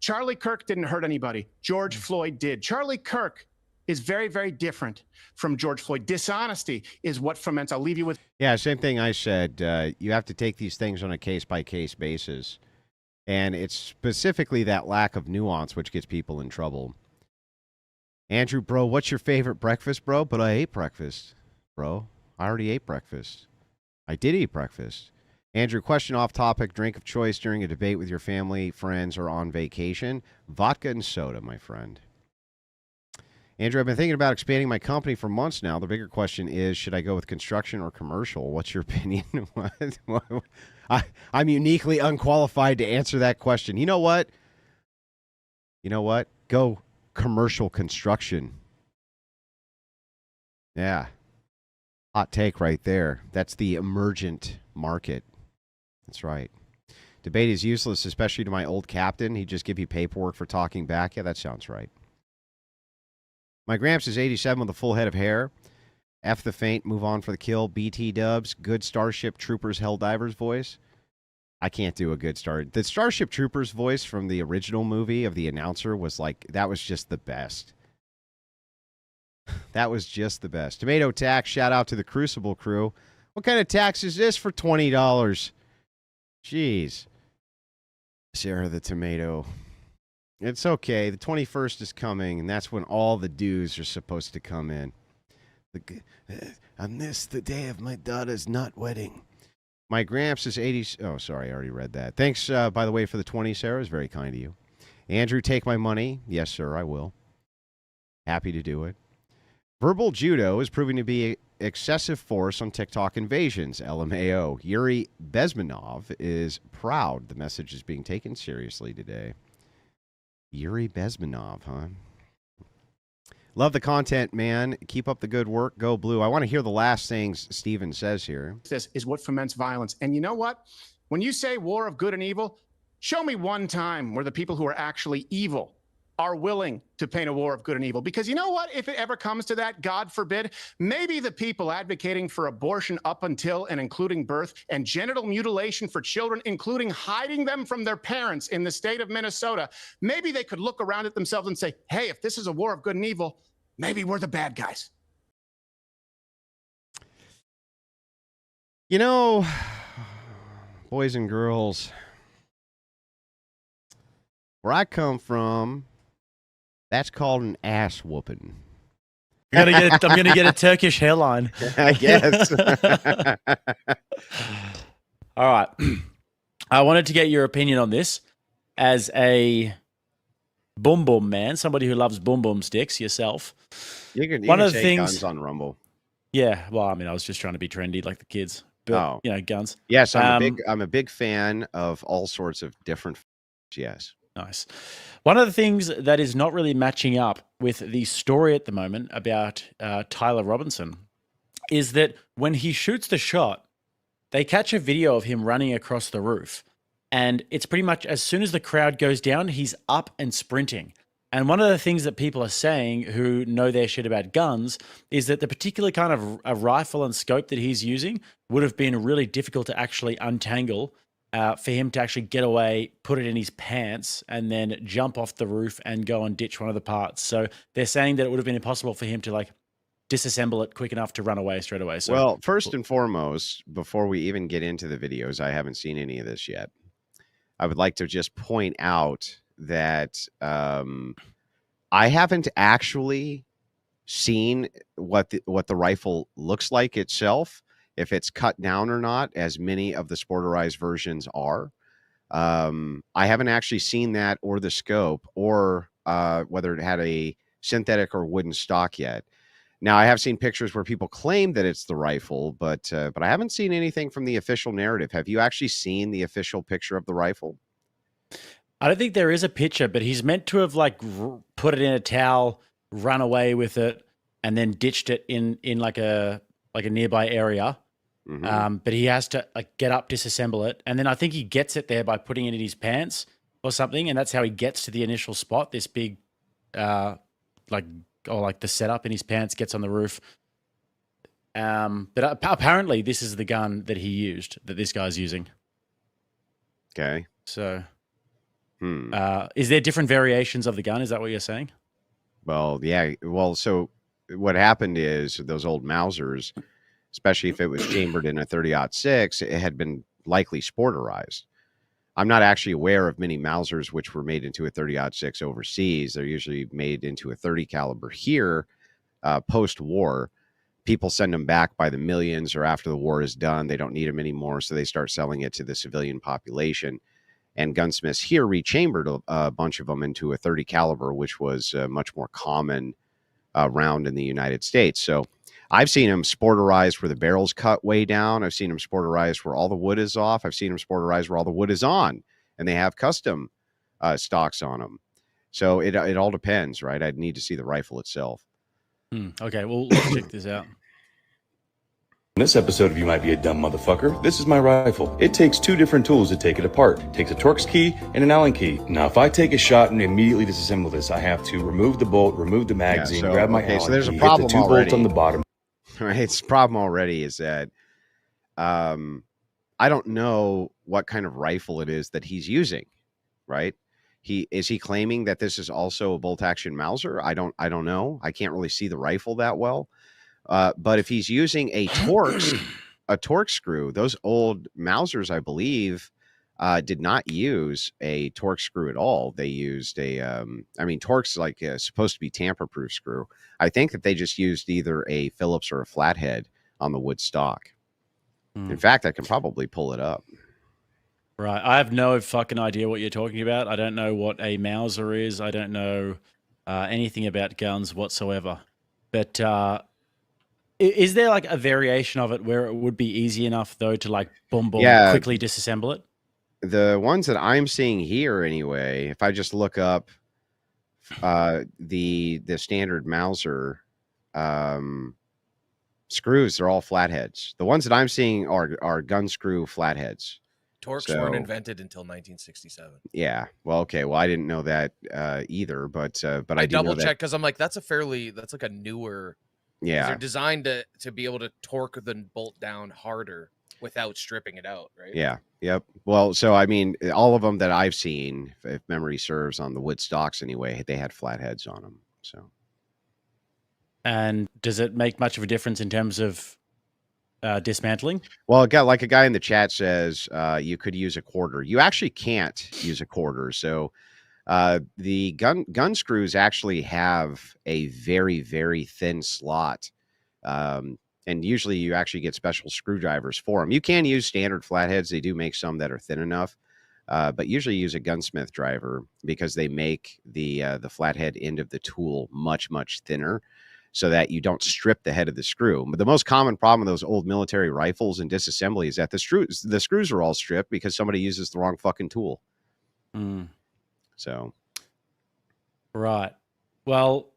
Charlie Kirk didn't hurt anybody. George Floyd did. Charlie Kirk is very, very different from George Floyd. Dishonesty is what ferments. I'll leave you with. Yeah, same thing I said. You have to take these things on a case-by-case basis. And it's specifically that lack of nuance which gets people in trouble. Andrew, bro, what's your favorite breakfast, bro? But I ate breakfast, bro. I already ate breakfast. I did eat breakfast. Andrew, question off topic, drink of choice during a debate with your family, friends, or on vacation? Vodka and soda, my friend. Andrew, I've been thinking about expanding my company for months now. The bigger question is, should I go with construction or commercial? What's your opinion? I'm uniquely unqualified to answer that question. You know what? Go commercial construction. Yeah. Hot take right there. That's the emergent market. That's right. Debate is useless, especially to my old captain. He'd just give you paperwork for talking back. Yeah, that sounds right. My Gramps is 87 with a full head of hair. F the faint, move on for the kill. BT dubs, good Starship Troopers Helldivers voice. I can't do a good The Starship Troopers voice from the original movie of the announcer was like, that was just the best. That was just the best. Tomato tax, shout out to the Crucible crew. What kind of tax is this for $20? Jeez. Sarah the Tomato. It's okay. The 21st is coming, and that's when all the dues are supposed to come in. On this, the day of my daughter's not wedding. My Gramps is 80. Oh, sorry, I already read that. Thanks, by the way, for the 20, Sarah. It's very kind of you. Andrew, take my money. Yes, sir, I will. Happy to do it. Verbal judo is proving to be excessive force on TikTok invasions. LMAO. Yuri Bezmenov is proud the message is being taken seriously today. Yuri Bezmenov, huh? Love the content, man. Keep up the good work. Go Blue. I want to hear the last things Steven says here. This is what foments violence. And you know what? When you say war of good and evil, show me one time where the people who are actually evil are willing to paint a war of good and evil. Because you know what? If it ever comes to that, God forbid, maybe the people advocating for abortion up until and including birth and genital mutilation for children, including hiding them from their parents in the state of Minnesota, maybe they could look around at themselves and say, hey, if this is a war of good and evil, maybe we're the bad guys. boys and girls, where I come from, that's called an ass whooping. I'm gonna get a Turkish hairline. I guess. All right. I wanted to get your opinion on this as a boom boom man, somebody who loves boom boom sticks yourself. You can One of the say things guns on Rumble. Yeah, well, I mean, I was just trying to be trendy like the kids. But, guns. Yes, I'm a big fan of all sorts of different. Yes. Nice. One of the things that is not really matching up with the story at the moment about Tyler Robinson is that when he shoots the shot, they catch a video of him running across the roof. And it's pretty much as soon as the crowd goes down, he's up and sprinting. And one of the things that people are saying who know their shit about guns is that the particular kind of a rifle and scope that he's using would have been really difficult to actually untangle for him to actually get away, put it in his pants, and then jump off the roof and go and ditch one of the parts. So they're saying that it would have been impossible for him to like disassemble it quick enough to run away straight away. So, well, first and foremost, before we even get into the videos, I haven't seen any of this yet. I would like to just point out that I haven't actually seen what the rifle looks like itself, if it's cut down or not, as many of the sporterized versions are. I haven't actually seen that or the scope or whether it had a synthetic or wooden stock yet. Now, I have seen pictures where people claim that it's the rifle, but I haven't seen anything from the official narrative. Have you actually seen the official picture of the rifle? I don't think there is a picture, but he's meant to have like put it in a towel, run away with it, and then ditched it in like a nearby area. Mm-hmm. But he has to like get up, disassemble it, and then I think he gets it there by putting it in his pants or something, and that's how he gets to the initial spot. This big, like the setup in his pants, gets on the roof. But apparently this is the gun that he used, that this guy's using. Okay. So, is there different variations of the gun? Is that what you're saying? Well, yeah. Well, so what happened is those old Mausers, especially if it was chambered in a 30-06, it had been likely sporterized. I'm not actually aware of many Mausers which were made into a 30-06 overseas. They're usually made into a 30 caliber here, post-war. People send them back by the millions, or after the war is done, they don't need them anymore, so they start selling it to the civilian population. And gunsmiths here rechambered a bunch of them into a 30 caliber, which was a much more common round in the United States. So I've seen them sporterized where the barrel's cut way down. I've seen them sporterized where all the wood is off. I've seen them sporterized where all the wood is on, and they have custom stocks on them. So it all depends, right? I'd need to see the rifle itself. Okay, well, let's check this out. In this episode of You Might Be a Dumb Motherfucker, this is my rifle. It takes two different tools to take it apart. It takes a Torx key and an Allen key. Now, if I take a shot and immediately disassemble this, I have to remove the bolt, remove the magazine, grab my Allen so there's key, a problem hit the two already. bolts on the bottom. Right, it's a problem already is that I don't know what kind of rifle it is that he's using, right? Is he claiming that this is also a bolt action Mauser? I don't know. I can't really see the rifle that well. But if he's using a Torx screw, those old Mausers, I believe, did not use a Torx screw at all. They used Torx is like supposed to be tamper-proof screw. I think that they just used either a Phillips or a flathead on the wood stock. In fact, I can probably pull it up. Right. I have no fucking idea what you're talking about. I don't know what a Mauser is. I don't know anything about guns whatsoever. But is there like a variation of it where it would be easy enough though to like quickly disassemble it? The ones that I'm seeing here anyway, if I just look up the standard Mauser screws, they're all flatheads. The ones that I'm seeing are gun screw flatheads. Torx weren't invented until 1967. Yeah. Well, okay. Well, I didn't know that either, but I double checked because I'm like, that's like a newer. Yeah. They're designed to be able to torque the bolt down harder without stripping it out, right? Yeah. Yep. Well, so I mean, all of them that I've seen, if memory serves, on the wood stocks anyway, they had flatheads on them. So. And does it make much of a difference in terms of dismantling? Well, it got like a guy in the chat says you could use a quarter. You actually can't use a quarter. So the gun screws actually have a very, very thin slot. And usually you actually get special screwdrivers for them. You can use standard flatheads. They do make some that are thin enough. But usually use a gunsmith driver because they make the flathead end of the tool much, much thinner so that you don't strip the head of the screw. But the most common problem with those old military rifles and disassembly is that the screws are all stripped because somebody uses the wrong fucking tool. So. Right. Well,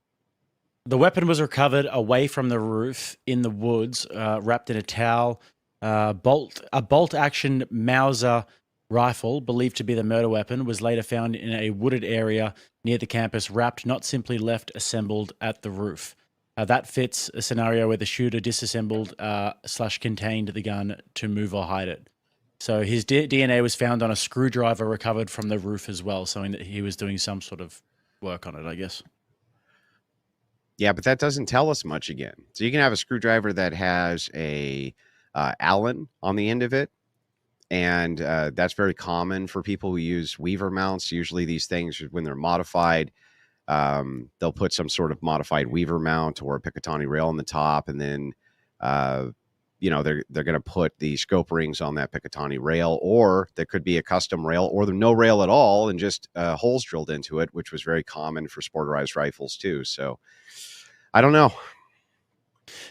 the weapon was recovered away from the roof in the woods, wrapped in a towel. A bolt-action Mauser rifle, believed to be the murder weapon, was later found in a wooded area near the campus, wrapped, not simply left assembled at the roof. That fits a scenario where the shooter disassembled / contained the gun to move or hide it. So his DNA was found on a screwdriver recovered from the roof as well, showing that he was doing some sort of work on it, I guess. Yeah, but that doesn't tell us much again. So you can have a screwdriver that has a Allen on the end of it. And that's very common for people who use Weaver mounts. Usually these things, when they're modified, they'll put some sort of modified Weaver mount or a Picatinny rail on the top. And then, they're going to put the scope rings on that Picatinny rail, or there could be a custom rail or no rail at all and just holes drilled into it, which was very common for sporterized rifles too. So I don't know.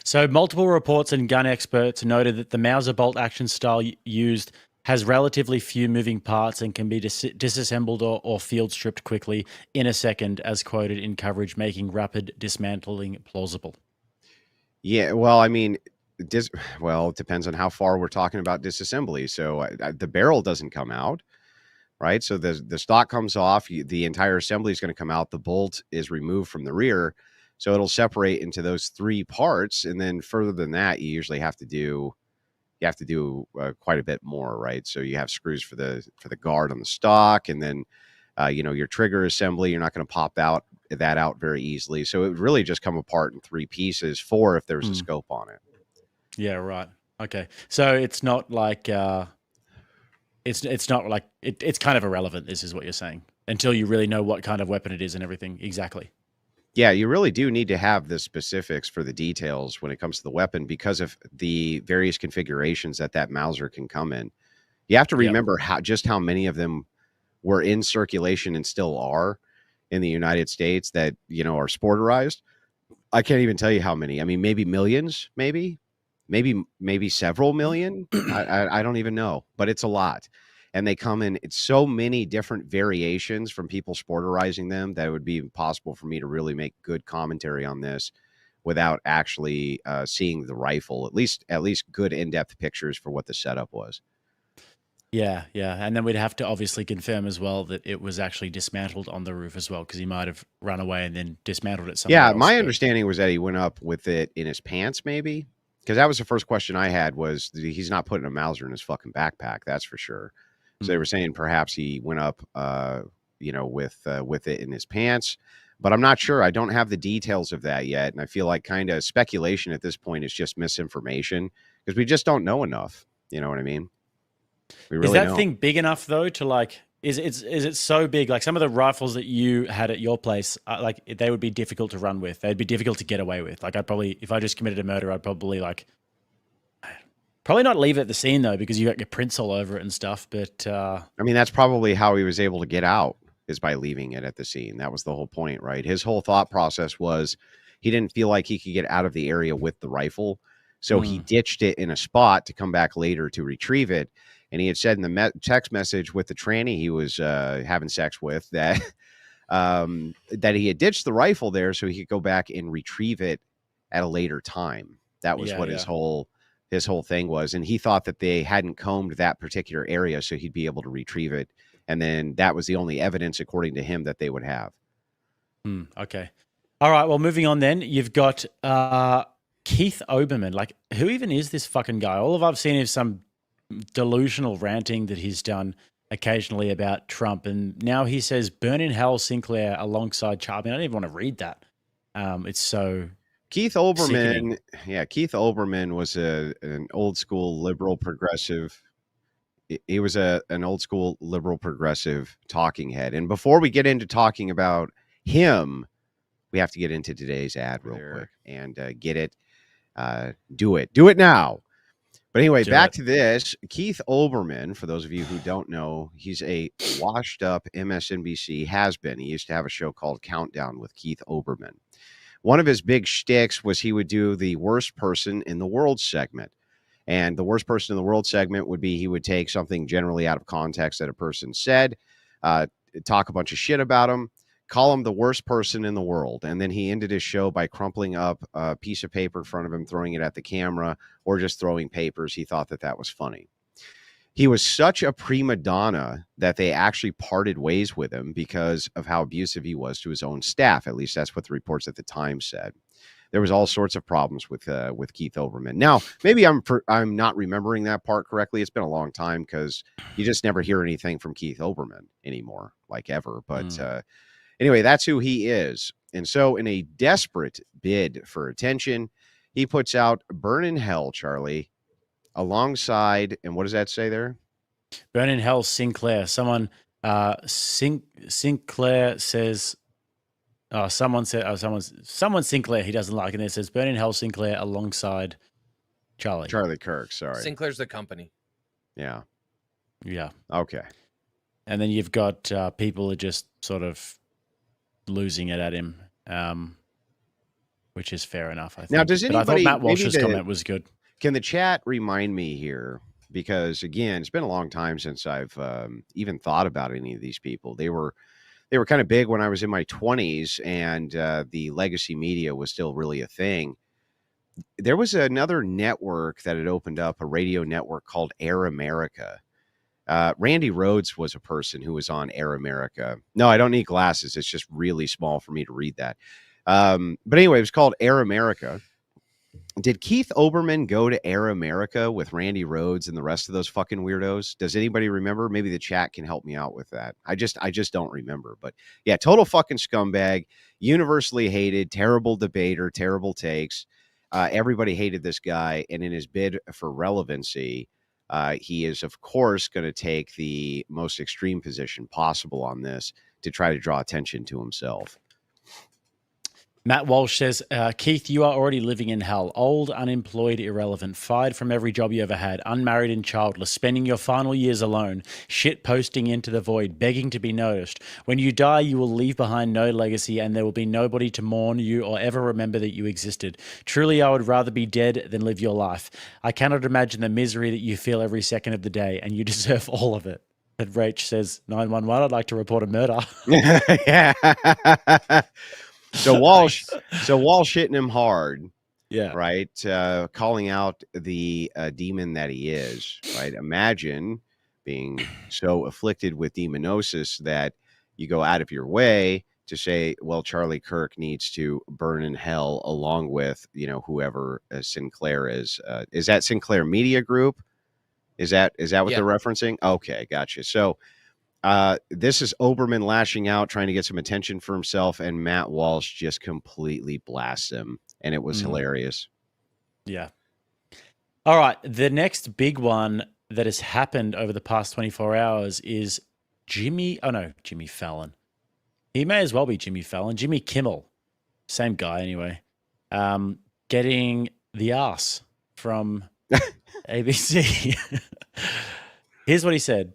So multiple reports and gun experts noted that the Mauser bolt action style used has relatively few moving parts and can be disassembled or field stripped quickly in a second, as quoted in coverage, making rapid dismantling plausible. Yeah, well, I mean, it depends on how far we're talking about disassembly. So the barrel doesn't come out, right? So the stock comes off, the entire assembly is going to come out. The bolt is removed from the rear. So it'll separate into those three parts. And then further than that, you usually have to do quite a bit more, right? So you have screws for the guard on the stock, and then your trigger assembly. You're not going to pop that out very easily. So it would really just come apart in three pieces, four if there's a scope on it. Yeah, right. Okay, so it's not like it's not like it's kind of irrelevant. This is what you're saying until you really know what kind of weapon it is and everything exactly. Yeah, you really do need to have the specifics for the details when it comes to the weapon because of the various configurations that Mauser can come in. You have to remember how many of them were in circulation and still are in the United States that, are sporterized. I can't even tell you how many. I mean, maybe millions, maybe several million. I don't even know, but it's a lot. And they come in so many different variations from people sporterizing them that it would be impossible for me to really make good commentary on this without actually seeing the rifle, at least good in-depth pictures for what the setup was. Yeah. And then we'd have to obviously confirm as well that it was actually dismantled on the roof as well, because he might have run away and then dismantled it somewhere else. Yeah, my understanding was that he went up with it in his pants, maybe. Because that was the first question I had was he's not putting a Mauser in his fucking backpack, that's for sure. So they were saying perhaps he went up, with it in his pants, but I'm not sure. I don't have the details of that yet, and I feel like kind of speculation at this point is just misinformation because we just don't know enough. You know what I mean? We really is that don't. thing big enough though to like? Is it so big? Like some of the rifles that you had at your place, like they would be difficult to run with. They'd be difficult to get away with. Like if I just committed a murder, I'd probably not leave it at the scene though, because you got your prints all over it and stuff. But I mean, that's probably how he was able to get out, is by leaving it at the scene. That was the whole point, right? His whole thought process was he didn't feel like he could get out of the area with the rifle. So he ditched it in a spot to come back later to retrieve it. And he had said in the text message with the tranny he was having sex with that he had ditched the rifle there so he could go back and retrieve it at a later time. That was his whole thing was. And he thought that they hadn't combed that particular area so he'd be able to retrieve it. And then that was the only evidence, according to him, that they would have. Okay. All right. Well, moving on then, you've got Keith Oberman. Like, who even is this fucking guy? All I've seen is some delusional ranting that he's done occasionally about Trump. And now he says, burn in hell Sinclair alongside Charlie. I don't even want to read that. It's so Keith Olbermann, Keith Olbermann was an old school liberal progressive. He was an old school liberal progressive talking head. And before we get into talking about him, we have to get into today's ad real quick and get it. Do it now. But anyway, back to this. Keith Olbermann, for those of you who don't know, he's a washed up MSNBC has-been. He used to have a show called Countdown with Keith Olbermann. One of his big shticks was he would do the worst person in the world segment. And the worst person in the world segment would be he would take something generally out of context that a person said, talk a bunch of shit about him, call him the worst person in the world. And then he ended his show by crumpling up a piece of paper in front of him, throwing it at the camera, or just throwing papers. He thought that was funny. He was such a prima donna that they actually parted ways with him because of how abusive he was to his own staff. At least that's what the reports at the time said. There was all sorts of problems with Keith Olbermann. Now, maybe I'm not remembering that part correctly. It's been a long time because you just never hear anything from Keith Olbermann anymore, like ever. But anyway, that's who he is. And so in a desperate bid for attention, he puts out Burn in Hell, Charlie, alongside, and what does that say there? Burn in Hell, Sinclair. Someone, Sinclair says... Oh, someone said, someone Sinclair he doesn't like, and it says Burn in Hell Sinclair alongside Charlie Kirk. Sorry, Sinclair's the company. Yeah. Okay. And then you've got people are just sort of losing it at him, which is fair enough. I think. Now, does anybody? But I thought Matt Walsh's comment was good. Can the chat remind me here? Because again, it's been a long time since I've even thought about any of these people. They were kind of big when I was in my 20s, and the legacy media was still really a thing. There was another network that had opened up, a radio network called Air America. Randy Rhoads was a person who was on Air America. No, I don't need glasses. It's just really small for me to read that. But anyway, it was called Air America. Did Keith Olbermann go to Air America with Randy Rhoads and the rest of those fucking weirdos? Does anybody remember? Maybe the chat can help me out with that. I just don't remember. But yeah, total fucking scumbag, universally hated, terrible debater, terrible takes. Everybody hated this guy. And in his bid for relevancy, he is, of course, going to take the most extreme position possible on this to try to draw attention to himself. Matt Walsh says, Keith, you are already living in hell. Old, unemployed, irrelevant, fired from every job you ever had, unmarried and childless, spending your final years alone, shit posting into the void, begging to be noticed. When you die, you will leave behind no legacy and there will be nobody to mourn you or ever remember that you existed. Truly, I would rather be dead than live your life. I cannot imagine the misery that you feel every second of the day, and you deserve all of it. And Rach says, 911, I'd like to report a murder. Yeah. So Walsh hitting him hard, right? Calling out the demon that he is, right? Imagine being so afflicted with demonisis that you go out of your way to say, well, Charlie Kirk needs to burn in hell along with, whoever Sinclair is. Is that Sinclair Media Group? Is that what they're referencing? Okay, gotcha. So this is Olbermann lashing out, trying to get some attention for himself, and Matt Walsh just completely blasts him, and it was hilarious. Yeah. All right. The next big one that has happened over the past 24 hours is Jimmy Fallon. He may as well be Jimmy Fallon. Jimmy Kimmel, same guy anyway, getting the ass from ABC. Here's what he said.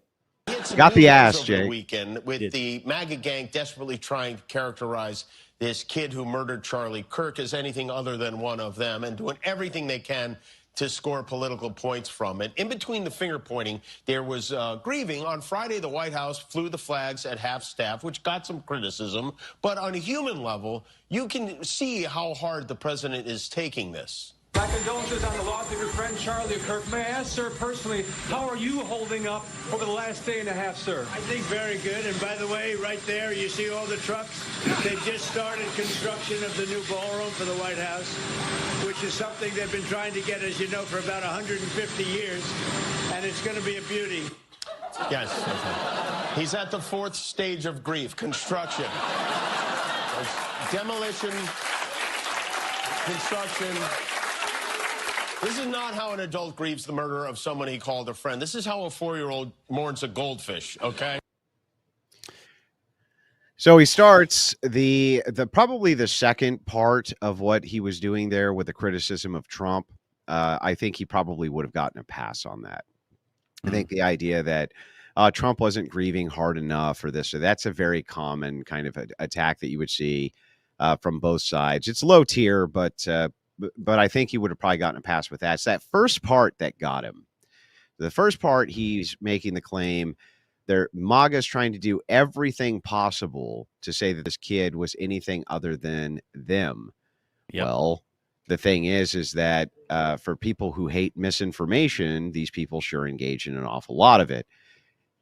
Got the ass, Jay. Weekend with the MAGA gang desperately trying to characterize this kid who murdered Charlie Kirk as anything other than one of them, and doing everything they can to score political points from it. In between the finger pointing, there was grieving. On Friday, the White House flew the flags at half staff, which got some criticism. But on a human level, you can see how hard the president is taking this. My condolences on the loss of your friend Charlie Kirk. May I ask, sir, personally, how are you holding up over the last day and a half, sir? I think very good. And by the way, right there, you see all the trucks? They've just started construction of the new ballroom for the White House, which is something they've been trying to get, as you know, for about 150 years. And it's going to be a beauty. Yes. He's at the fourth stage of grief, construction. Demolition. construction. This is not how an adult grieves the murder of someone he called a friend. This is how a 4-year-old mourns a goldfish, okay? So he starts the probably the second part of what he was doing there with the criticism of Trump. I think he probably would have gotten a pass on that. I think the idea that Trump wasn't grieving hard enough or this or that's a very common kind of attack that you would see from both sides. It's low tier, but I think he would have probably gotten a pass with that. It's that first part that got him. The first part, he's making the claim MAGA's trying to do everything possible to say that this kid was anything other than them. Yep. Well, the thing is that for people who hate misinformation, these people sure engage in an awful lot of it.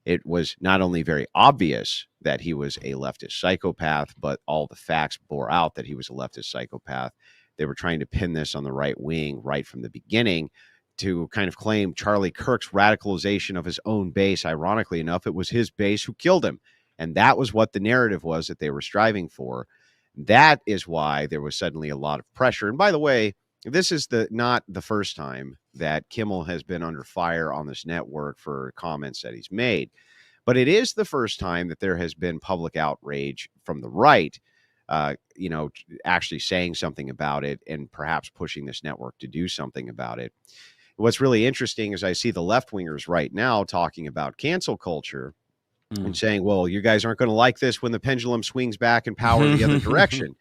It was not only very obvious that he was a leftist psychopath, but all the facts bore out that he was a leftist psychopath. They were trying to pin this on the right wing right from the beginning to kind of claim Charlie Kirk's radicalization of his own base. Ironically enough, it was his base who killed him. And that was what the narrative was that they were striving for. That is why there was suddenly a lot of pressure. And by the way, this is not the first time that Kimmel has been under fire on this network for comments that he's made. But it is the first time that there has been public outrage from the right, actually saying something about it and perhaps pushing this network to do something about it. What's really interesting is I see the left-wingers right now talking about cancel culture and saying, well, you guys aren't going to like this when the pendulum swings back in power the other direction.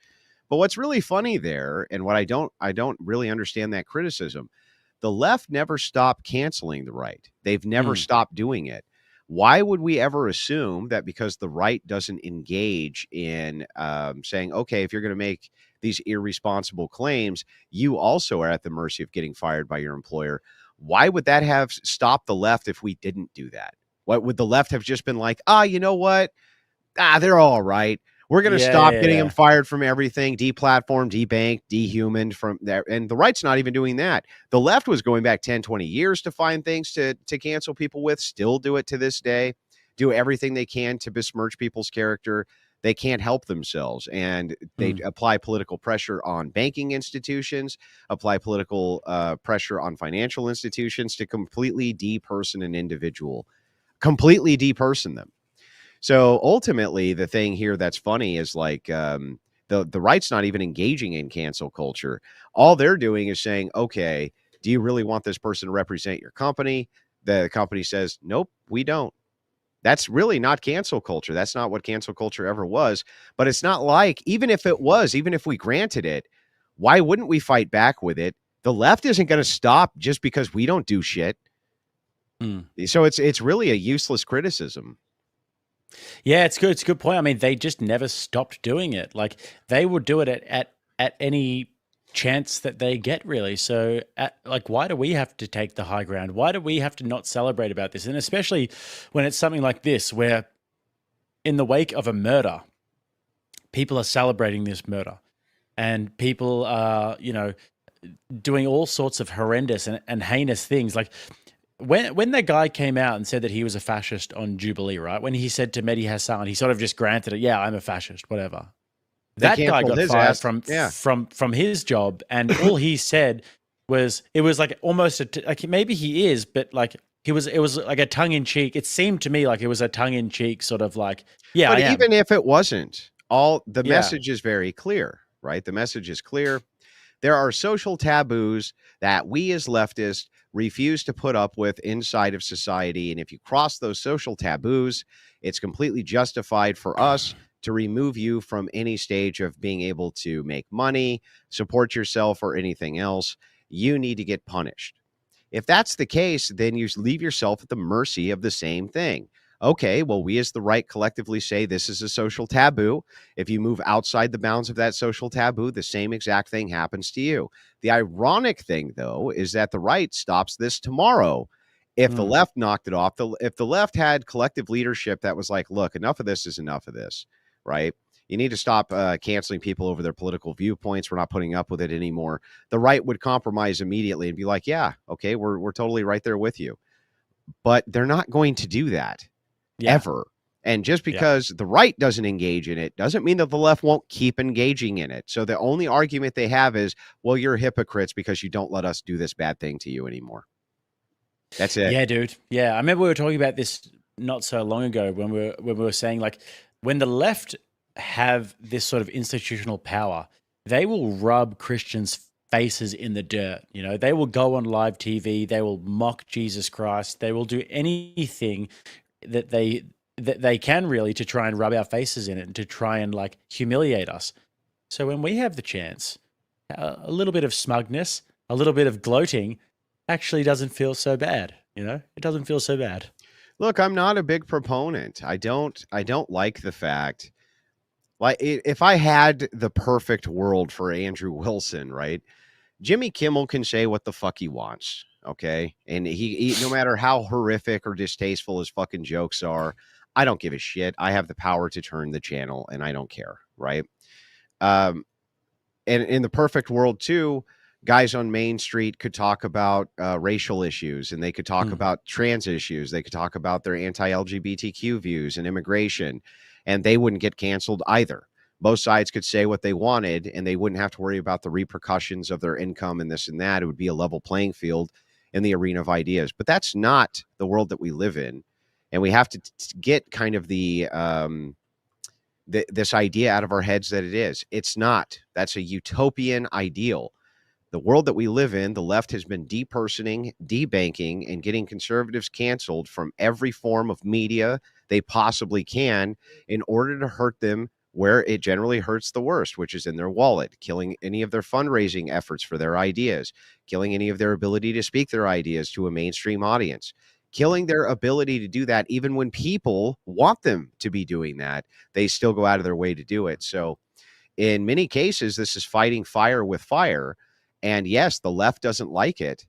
But what's really funny there, and what I don't really understand that criticism, the left never stopped canceling the right. They've never stopped doing it. Why would we ever assume that because the right doesn't engage in saying, okay, if you're going to make these irresponsible claims, you also are at the mercy of getting fired by your employer? Why would that have stopped the left if we didn't do that? What would the left have just been like, you know what? They're all right. We're going to stop getting them fired from everything, deplatformed, debanked, dehumaned from there. And the right's not even doing that. The left was going back 10, 20 years to find things to cancel people with, still do it to this day, do everything they can to besmirch people's character. They can't help themselves. And they apply political pressure on banking institutions, apply political pressure on financial institutions to completely deperson an individual, completely deperson them. So ultimately, the thing here that's funny is like the right's not even engaging in cancel culture. All they're doing is saying, okay, do you really want this person to represent your company? The company says, nope, we don't. That's really not cancel culture. That's not what cancel culture ever was. But it's not like, even if it was, even if we granted it, why wouldn't we fight back with it? The left isn't going to stop just because we don't do shit. So it's really a useless criticism. Yeah, it's good. It's a good point. I mean, they just never stopped doing it. Like they would do it at any chance that they get, really. So, why do we have to take the high ground? Why do we have to not celebrate about this? And especially when it's something like this, where in the wake of a murder, people are celebrating this murder, and people are, doing all sorts of horrendous and heinous things. Like when that guy came out and said that he was a fascist on Jubilee, right? When he said to Mehdi Hassan, he sort of just granted it. Yeah, I'm a fascist, whatever. That guy got fired from his job, and all he said was, it was like almost like maybe he is, but like it was like a tongue in cheek. It seemed to me like it was a tongue in cheek sort of like, yeah. But even if it wasn't, the message is very clear, right? The message is clear. There are social taboos that we as leftists refuse to put up with inside of society. And if you cross those social taboos, it's completely justified for us to remove you from any stage of being able to make money, support yourself, or anything else. You need to get punished. If that's the case, then you leave yourself at the mercy of the same thing. Okay, well, we as the right collectively say this is a social taboo. If you move outside the bounds of that social taboo, the same exact thing happens to you. The ironic thing, though, is that the right stops this tomorrow. If the left knocked it off, if the left had collective leadership that was like, look, enough of this is enough of this, right? You need to stop canceling people over their political viewpoints. We're not putting up with it anymore. The right would compromise immediately and be like, yeah, okay, we're totally right there with you. But they're not going to do that. Ever. And just because the right doesn't engage in it doesn't mean that the left won't keep engaging in it. So the only argument they have is, well, you're hypocrites because you don't let us do this bad thing to you anymore. That's it. Yeah, dude. Yeah, I remember we were talking about this not so long ago when we were saying, like, when the left have this sort of institutional power, they will rub Christians' faces in the dirt. You know, they will go on live TV, they will mock Jesus Christ, they will do anything that they can really to try and rub our faces in it and to try and like humiliate us. So when we have the chance, a little bit of smugness, a little bit of gloating actually doesn't feel so bad. You know, it doesn't feel so bad. Look, I'm not a big proponent. I don't like the fact, like, if I had the perfect world for Andrew Wilson, right? Jimmy Kimmel can say what the fuck he wants. Okay. And he no matter how horrific or distasteful his fucking jokes are, I don't give a shit. I have the power to turn the channel and I don't care. Right. And in the perfect world too, guys on Main Street could talk about racial issues, and they could talk about trans issues. They could talk about their anti-LGBTQ views and immigration, and they wouldn't get canceled either. Both sides could say what they wanted, and they wouldn't have to worry about the repercussions of their income and this and that. It would be a level playing field in the arena of ideas. But that's not the world that we live in. And we have to get kind of this idea out of our heads that it is. It's not. That's a utopian ideal. The world that we live in, the left has been depersoning, debanking, and getting conservatives canceled from every form of media they possibly can in order to hurt them where it generally hurts the worst, which is in their wallet, killing any of their fundraising efforts for their ideas, killing any of their ability to speak their ideas to a mainstream audience, killing their ability to do that. Even when people want them to be doing that, they still go out of their way to do it. So in many cases, this is fighting fire with fire. And yes, the left doesn't like it,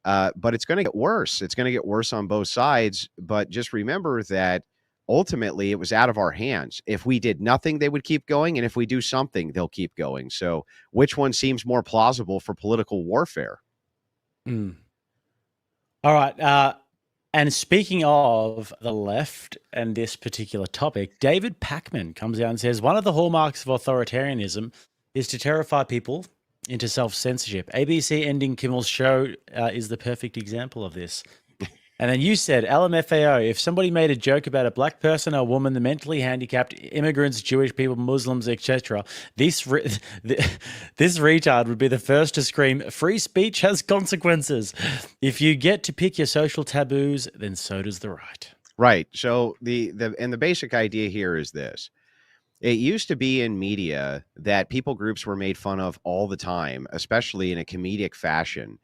but it's going to get worse. It's going to get worse on both sides. But just remember that ultimately it was out of our hands. If we did nothing, they would keep going. And if we do something, they'll keep going. So which one seems more plausible for political warfare? All right. And speaking of the left and this particular topic, David Pachman comes out and says, one of the hallmarks of authoritarianism is to terrify people into self-censorship. ABC ending Kimmel's show is the perfect example of this. And then you said, LMFAO, if somebody made a joke about a black person, a woman, the mentally handicapped, immigrants, Jewish people, Muslims, etc., this retard would be the first to scream, free speech has consequences. If you get to pick your social taboos, then so does the right. Right. So the basic idea here is this. It used to be in media that people groups were made fun of all the time, especially in a comedic fashion.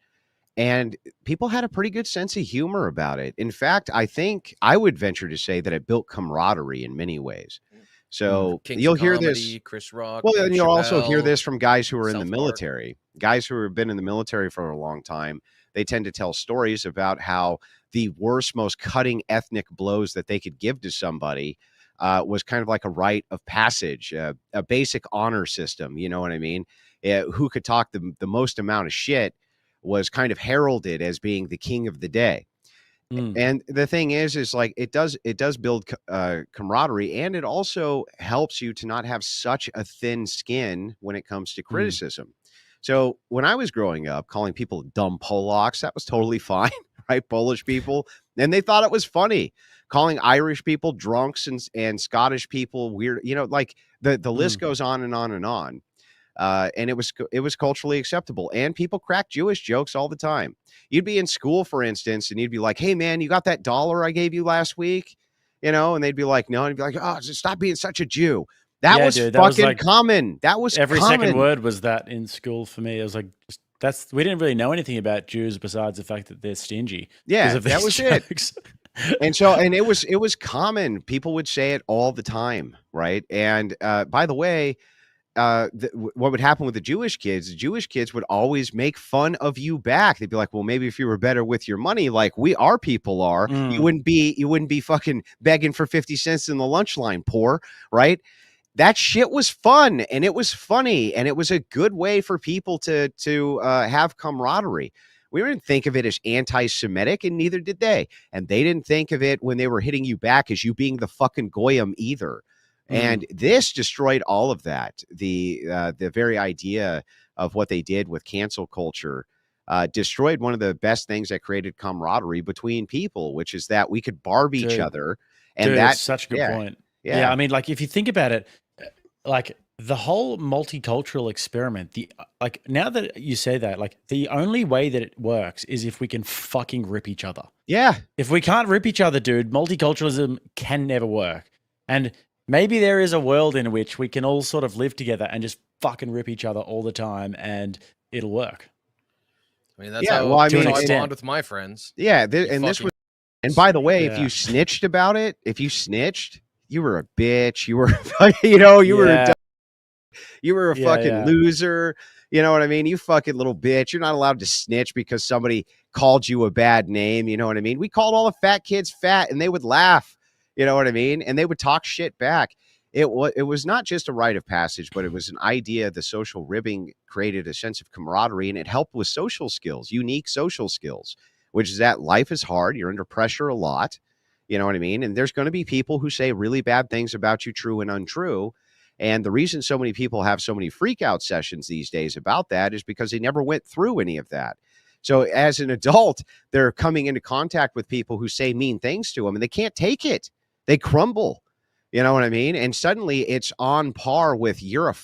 And people had a pretty good sense of humor about it. In fact, I think I would venture to say that it built camaraderie in many ways. So Kings you'll of hear Comedy, this. Chris Rock, Well, Dave and you'll also hear Chappelle, this from guys who are in the South military, guys who have been in the military for a long time. They tend to tell stories about how the worst, most cutting ethnic blows that they could give to somebody was kind of like a rite of passage, a basic honor system. You know what I mean? Who could talk the most amount of shit was kind of heralded as being the king of the day. And the thing is like it does build camaraderie, and it also helps you to not have such a thin skin when it comes to criticism. So when I was growing up, calling people dumb Polacks, that was totally fine, right? Polish people, and they thought it was funny. Calling Irish people drunks and Scottish people weird, you know, like the list goes on and on and on. And it was culturally acceptable, and people crack Jewish jokes all the time. You'd be in school, for instance, and you'd be like, hey man, you got that $1 I gave you last week? You know, and they'd be like, no, and you'd be like, oh, stop being such a Jew. That was fucking like common. That was every common. second word was that in school for me. It was like, we didn't really know anything about Jews besides the fact that they're stingy. Yeah, that was jokes. And so, and it was common. People would say it all the time, right? And by the way, what would happen with the Jewish kids would always make fun of you back. They'd be like, well, maybe if you were better with your money, like our people are, you wouldn't be fucking begging for 50 cents in the lunch line, poor, right? That shit was fun, and it was funny, and it was a good way for people to have camaraderie. We didn't think of it as anti-Semitic, and neither did they. And they didn't think of it when they were hitting you back as you being the fucking goyim either. And this destroyed all of that. The very idea of what they did with cancel culture destroyed one of the best things that created camaraderie between people, which is that we could barb each other. And that's such a good point. Yeah. Yeah, I mean, like if you think about it, like the whole multicultural experiment, now that you say that, like the only way that it works is if we can fucking rip each other. Yeah. If we can't rip each other, dude, multiculturalism can never work. And maybe there is a world in which we can all sort of live together and just fucking rip each other all the time and it'll work. I mean, that's how I bond with my friends. Yeah. And by the way, if you snitched about it, you were a bitch. You were, you were a fucking loser. You know what I mean? You fucking little bitch. You're not allowed to snitch because somebody called you a bad name. You know what I mean? We called all the fat kids fat and they would laugh. You know what I mean? And they would talk shit back. It was not just a rite of passage, but it was an idea. The social ribbing created a sense of camaraderie, and it helped with social skills, unique social skills, which is that life is hard. You're under pressure a lot. You know what I mean? And there's going to be people who say really bad things about you, true and untrue. And the reason so many people have so many freak out sessions these days about that is because they never went through any of that. So as an adult, they're coming into contact with people who say mean things to them and they can't take it. They crumble. You know what I mean? And suddenly it's on par with you're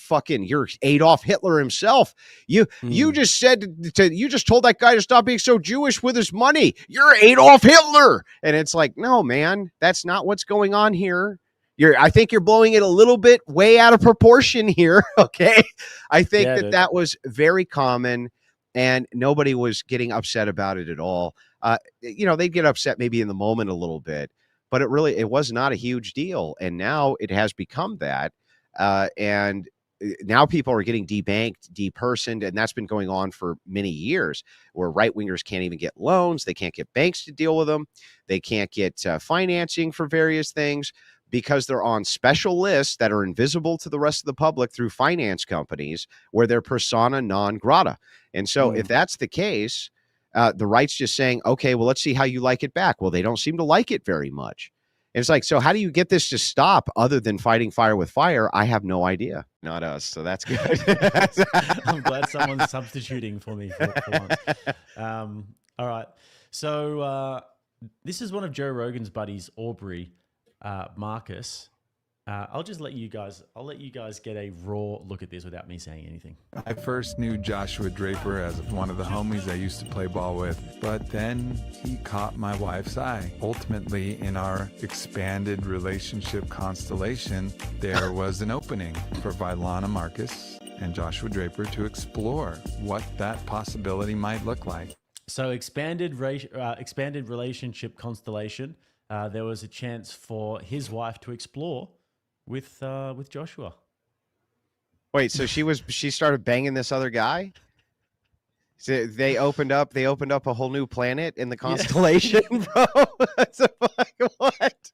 Adolf Hitler himself. You just you just told that guy to stop being so Jewish with his money. You're Adolf Hitler. And it's like, no, man, that's not what's going on here. I think you're blowing it a little bit way out of proportion here. Okay. I think that was very common and nobody was getting upset about it at all. They'd get upset maybe in the moment a little bit. But it was not a huge deal. And now it has become that. And now people are getting debanked, depersoned. And that's been going on for many years where right wingers can't even get loans. They can't get banks to deal with them. They can't get financing for various things because they're on special lists that are invisible to the rest of the public through finance companies where they're persona non grata. And so if that's the case, the right's just saying, okay, well, let's see how you like it back. Well, they don't seem to like it very much. And it's like, so how do you get this to stop other than fighting fire with fire? I have no idea. Not us. So that's good. I'm glad someone's substituting for me for once. All right. So this is one of Joe Rogan's buddies, Aubrey, Marcus. I'll let you guys get a raw look at this without me saying anything. I first knew Joshua Draper as one of the homies I used to play ball with, but then he caught my wife's eye. Ultimately, in our expanded relationship constellation, there was an opening for Vailana Marcus and Joshua Draper to explore what that possibility might look like. So expanded relationship constellation, there was a chance for his wife to explore with Joshua. Wait, so she started banging this other guy? So they opened up a whole new planet in the constellation, bro. What?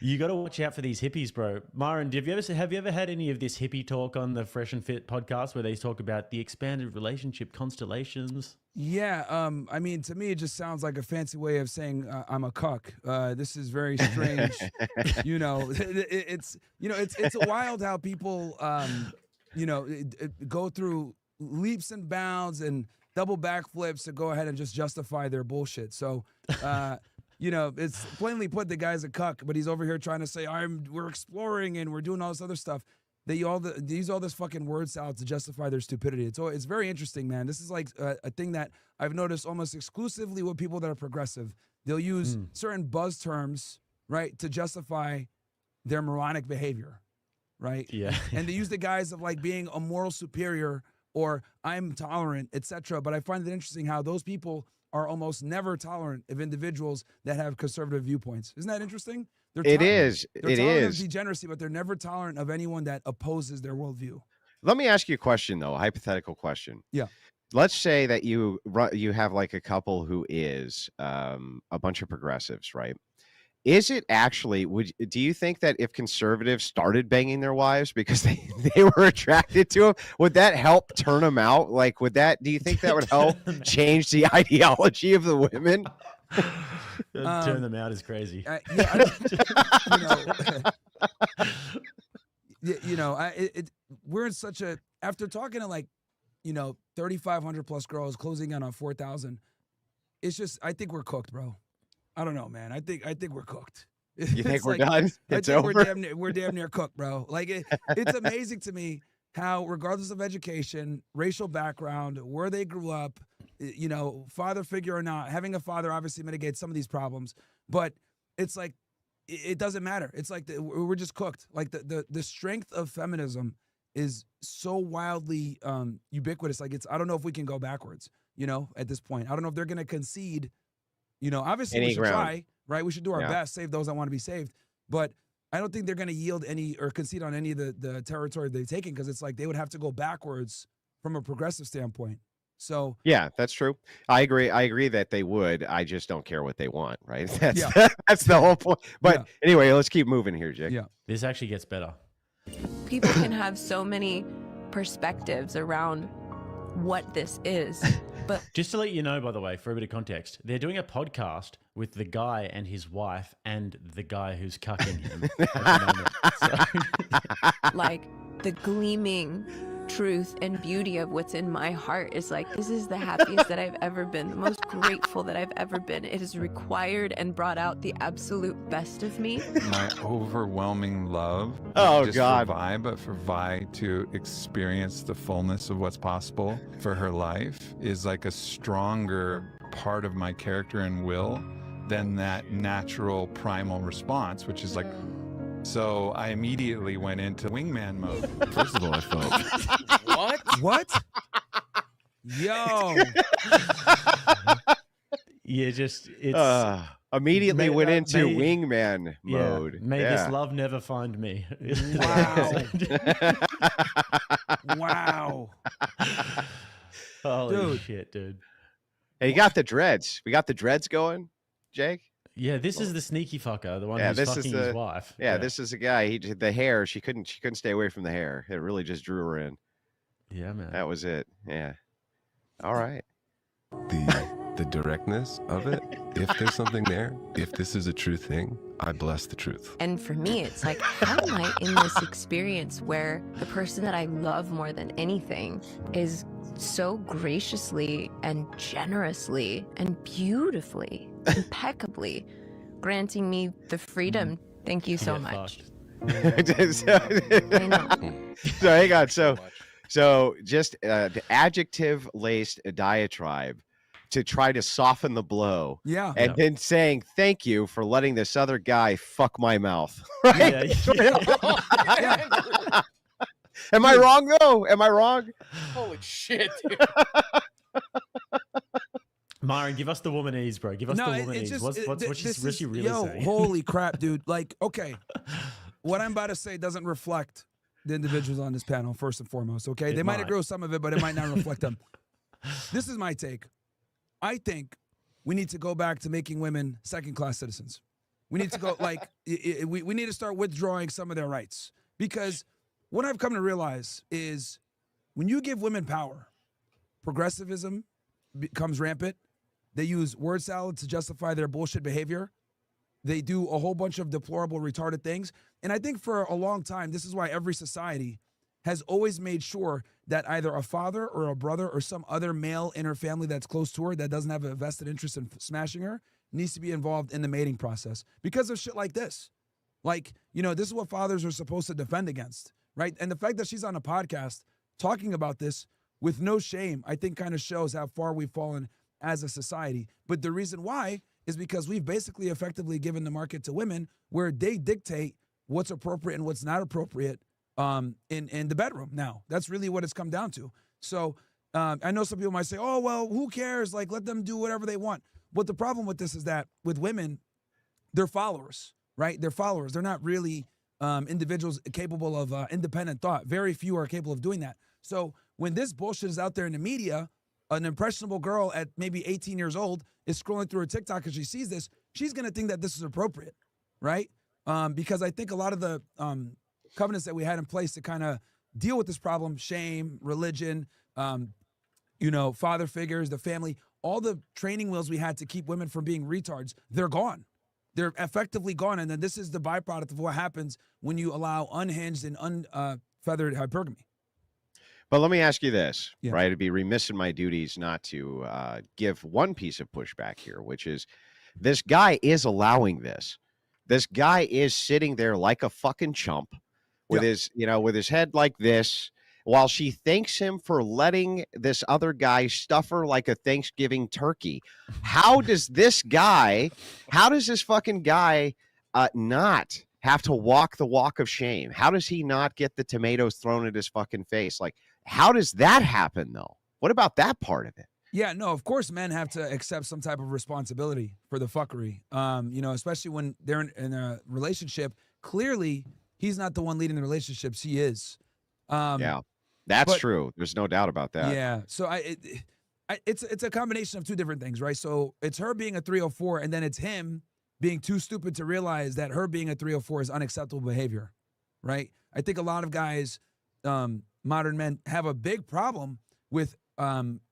You got to watch out for these hippies, bro. Myron, have you ever had any of this hippie talk on the Fresh and Fit podcast where they talk about the expanded relationship constellations? Yeah, I mean, to me, it just sounds like a fancy way of saying I'm a cuck. This is very strange. It's wild how people, go through leaps and bounds and double backflips to go ahead and just justify their bullshit. So, it's plainly put, the guy's a cuck, but he's over here trying to say we're exploring and we're doing all this other stuff. They use all this fucking word salad to justify their stupidity. It's very interesting, man. This is like a thing that I've noticed almost exclusively with people that are progressive. They'll use certain buzz terms, right, to justify their moronic behavior, right? Yeah. And they use the guise of like being a moral superior or I'm tolerant, etc. But I find it interesting how those people are almost never tolerant of individuals that have conservative viewpoints. Isn't that interesting? They're tolerant of degeneracy, but they're never tolerant of anyone that opposes their worldview. Let me ask you a question, though, a hypothetical question. Yeah. Let's say that you have like a couple who is a bunch of progressives, right? is it actually, do you think that if conservatives started banging their wives because they were attracted to them, would that help turn them out? Like, do you think that would help change the ideology of the women? Turn them out is crazy. We're in such a, after talking to 3,500 plus girls closing in on 4,000, it's just, I think we're cooked, bro. I don't know, man. I think we're cooked. You think we're done? It's over? We're damn near cooked, bro. Like it's amazing to me how, regardless of education, racial background, where they grew up, father figure or not, having a father obviously mitigates some of these problems, but it's like it doesn't matter. It's like we're just cooked. Like the strength of feminism is so wildly ubiquitous. Like I don't know if we can go backwards. At this point, I don't know if they're going to concede. Obviously we should try, right? We should do our best, save those that want to be saved. But I don't think they're going to yield any or concede on any of the territory they've taken, because it's like they would have to go backwards from a progressive standpoint. So yeah, that's true. I agree that they would. I just don't care what they want, right? That's the whole point. But anyway, let's keep moving here, Jake. Yeah, this actually gets better. People can have so many perspectives around what this is. But just to let you know, by the way, for a bit of context, they're doing a podcast with the guy and his wife and the guy who's cucking him at the moment. Like the gleaming truth and beauty of what's in my heart is like, this is the happiest that I've ever been, the most grateful that I've ever been. It has required and brought out the absolute best of me. My overwhelming love. Oh, just God. For Vi, but for Vi to experience the fullness of what's possible for her life is like a stronger part of my character and will than that natural primal response, which is like, so I immediately went into wingman mode. First of all, I felt What? Yo. Yeah, just it's immediately went into wingman mode. May this love never find me. Wow. Wow. Holy shit, dude. Hey, you got the dreads. We got the dreads going, Jake. Yeah, this is the sneaky fucker, the one who's fucking his wife. Yeah, this is a guy. He did the hair. She couldn't stay away from the hair. It really just drew her in. Yeah, man. That was it. Yeah. All right. The directness of it. If there's something there, if this is a true thing, I bless the truth. And for me, it's like, how am I in this experience where the person that I love more than anything is so graciously and generously and beautifully, impeccably granting me the freedom. Thank you so much. I know. So hang on. So just the adjective laced diatribe to try to soften the blow. Yeah. And then saying thank you for letting this other guy fuck my mouth. Right? Am I wrong though? Am I wrong? Holy shit, dude. Myron, give us the womanese, bro. Give us the womanese. What's she really saying? Holy crap, dude. Like, okay, what I'm about to say doesn't reflect the individuals on this panel, first and foremost, okay? They might agree with some of it, but it might not reflect them. This is my take. I think we need to go back to making women second-class citizens. We need to go, we need to start withdrawing some of their rights. Because what I've come to realize is when you give women power, progressivism becomes rampant. They use word salad to justify their bullshit behavior. They do a whole bunch of deplorable, retarded things. And I think for a long time, this is why every society has always made sure that either a father or a brother or some other male in her family that's close to her that doesn't have a vested interest in smashing her needs to be involved in the mating process because of shit like this. Like, this is what fathers are supposed to defend against, right? And the fact that she's on a podcast talking about this with no shame, I think kind of shows how far we've fallen as a society. But the reason why is because we've basically effectively given the market to women where they dictate what's appropriate and what's not appropriate in the bedroom now. That's really what it's come down to. So I know some people might say, oh, well, who cares? Like, let them do whatever they want. But the problem with this is that with women, they're followers, right? They're followers. They're not really individuals capable of independent thought. Very few are capable of doing that. So when this bullshit is out there in the media, an impressionable girl at maybe 18 years old is scrolling through her TikTok and she sees this, she's going to think that this is appropriate. right? Because I think a lot of the covenants that we had in place to kind of deal with this problem, shame, religion, father figures, the family, all the training wheels we had to keep women from being retards, they're gone. They're effectively gone. And then this is the byproduct of what happens when you allow unhinged and unfeathered hypergamy. But let me ask you this, Yeah. right? It'd be remiss in my duties not to give one piece of pushback here, which is this guy is allowing this. This guy is sitting there like a fucking chump with his, with his head like this, while she thanks him for letting this other guy stuff her like a Thanksgiving turkey. How does this fucking guy not have to walk the walk of shame? How does he not get the tomatoes thrown at his fucking face? Like, how does that happen, though? What about that part of it? Yeah, no, of course men have to accept some type of responsibility for the fuckery, especially when they're in a relationship. Clearly, he's not the one leading the relationships. He is. Yeah, that's true. There's no doubt about that. Yeah, so it's a combination of two different things, right? So it's her being a 304, and then it's him being too stupid to realize that her being a 304 is unacceptable behavior, right? I think a lot of guys, modern men, have a big problem with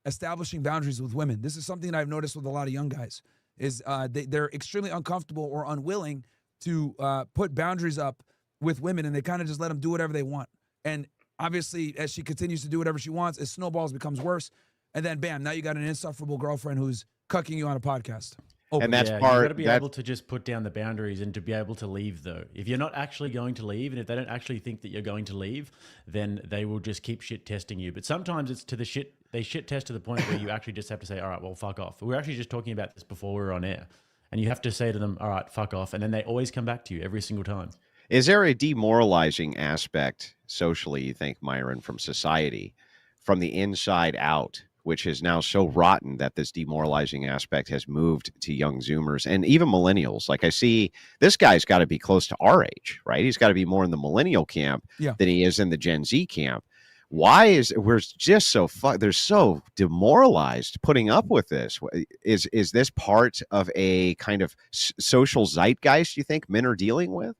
establishing boundaries with women. This is something that I've noticed with a lot of young guys, is they're extremely uncomfortable or unwilling to put boundaries up with women, and they kind of just let them do whatever they want. And obviously, as she continues to do whatever she wants, it snowballs, becomes worse. And then, bam, now you got an insufferable girlfriend who's cucking you on a podcast. And that's you got to be able to just put down the boundaries and to be able to leave, though. If you're not actually going to leave, and if they don't actually think that you're going to leave, then they will just keep shit testing you. But sometimes it's to the shit, they shit test to the point where you actually just have to say, all right, well, fuck off. We were actually just talking about this before we were on air. And you have to say to them, all right, fuck off. And then they always come back to you every single time. Is there a demoralizing aspect socially, you think, Myron, from society, from the inside out, which is now so rotten that this demoralizing aspect has moved to young Zoomers and even millennials? Like, I see this guy's got to be close to our age, right? He's got to be more in the millennial camp than he is in the Gen Z camp. Why we're just so they're so demoralized putting up with this? Is this part of a kind of social zeitgeist you think men are dealing with?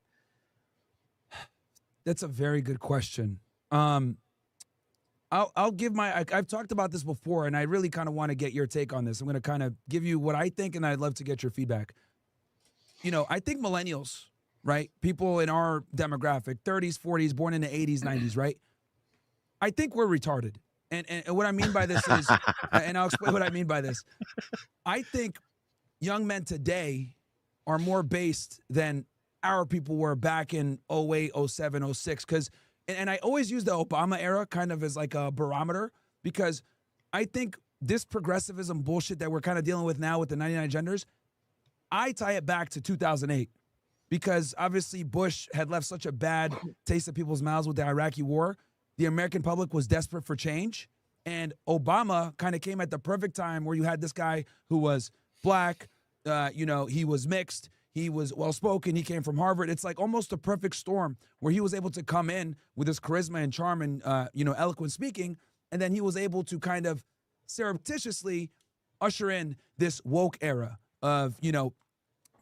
That's a very good question. I'll give I've talked about this before, and I really kind of want to get your take on this. I'm going to kind of give you what I think, and I'd love to get your feedback. I think millennials, right? People in our demographic, 30s, 40s, born in the 80s, 90s, right? I think we're retarded. And what I mean by this is, and I'll explain what I mean by this. I think young men today are more based than our people were back in 08, 07, 06. Because, and I always use the Obama era kind of as like a barometer, because I think this progressivism bullshit that we're kind of dealing with now with the 99 genders, I tie it back to 2008. Because obviously Bush had left such a bad taste in people's mouths with the Iraqi war. The American public was desperate for change. And Obama kind of came at the perfect time where you had this guy who was black, he was mixed, he was well-spoken, he came from Harvard. It's like almost a perfect storm where he was able to come in with his charisma and charm and, eloquent speaking. And then he was able to kind of surreptitiously usher in this woke era of,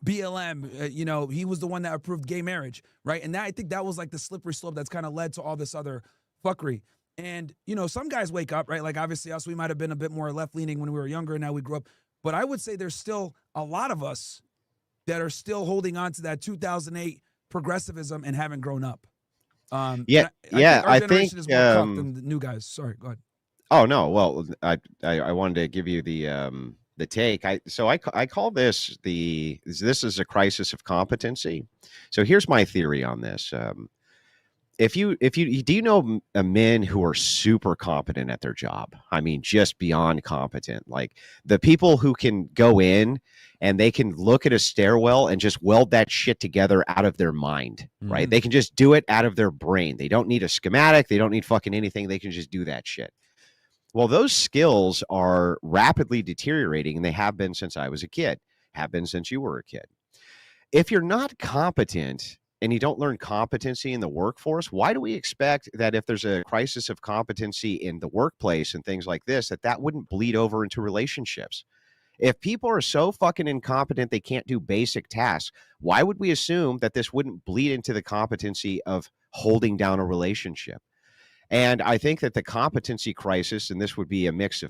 BLM, he was the one that approved gay marriage, right? And I think that was like the slippery slope that's kind of led to all this other fuckery. And, some guys wake up, right? Like obviously us, we might have been a bit more left-leaning when we were younger, and now we grew up. But I would say there's still a lot of us that are still holding on to that 2008 progressivism and haven't grown up. I think our generation is more cucked than the new guys. Sorry, go ahead. Oh, no. Well, I wanted to give you the take. I call this this is a crisis of competency. So here's my theory on this. Do you know men who are super competent at their job? I mean, just beyond competent. Like the people who can go in and they can look at a stairwell and just weld that shit together out of their mind, right? They can just do it out of their brain. They don't need a schematic. They don't need fucking anything. They can just do that shit. Well, those skills are rapidly deteriorating, and they have been since I was a kid, have been since you were a kid. If you're not competent and you don't learn competency in the workforce, why do we expect that if there's a crisis of competency in the workplace and things like this, that wouldn't bleed over into relationships? If people are so fucking incompetent they can't do basic tasks, why would we assume that this wouldn't bleed into the competency of holding down a relationship? And I think that the competency crisis, and this would be a mix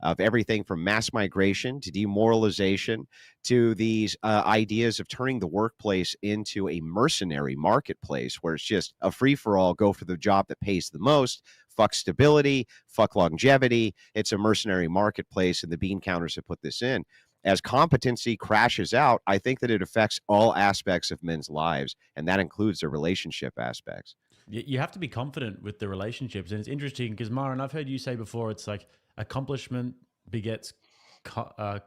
of everything from mass migration to demoralization to these ideas of turning the workplace into a mercenary marketplace where it's just a free-for-all, go for the job that pays the most, fuck stability, fuck longevity. It's a mercenary marketplace, and the bean counters have put this in. As competency crashes out, I think that it affects all aspects of men's lives, and that includes their relationship aspects. You have to be confident with the relationships. And it's interesting because, Myron, I've heard you say before, it's like accomplishment begets competence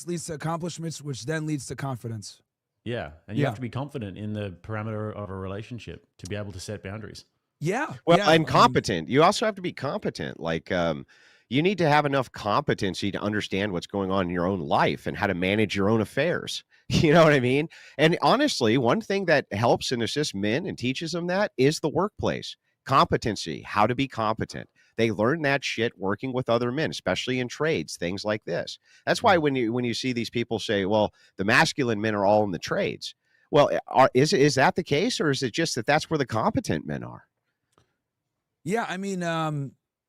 leads to accomplishments, which then leads to confidence. Yeah. And you have to be confident in the parameter of a relationship to be able to set boundaries. Yeah. Well, and competent. You also have to be competent. Like, you need to have enough competency to understand what's going on in your own life and how to manage your own affairs. You know what I mean? And honestly, one thing that helps and assists men and teaches them that is the workplace. Competency, how to be competent. They learn that shit working with other men, especially in trades, things like this. That's why when you see these people say, well, the masculine men are all in the trades. Well, is that the case, or is it just that that's where the competent men are? Yeah, I mean,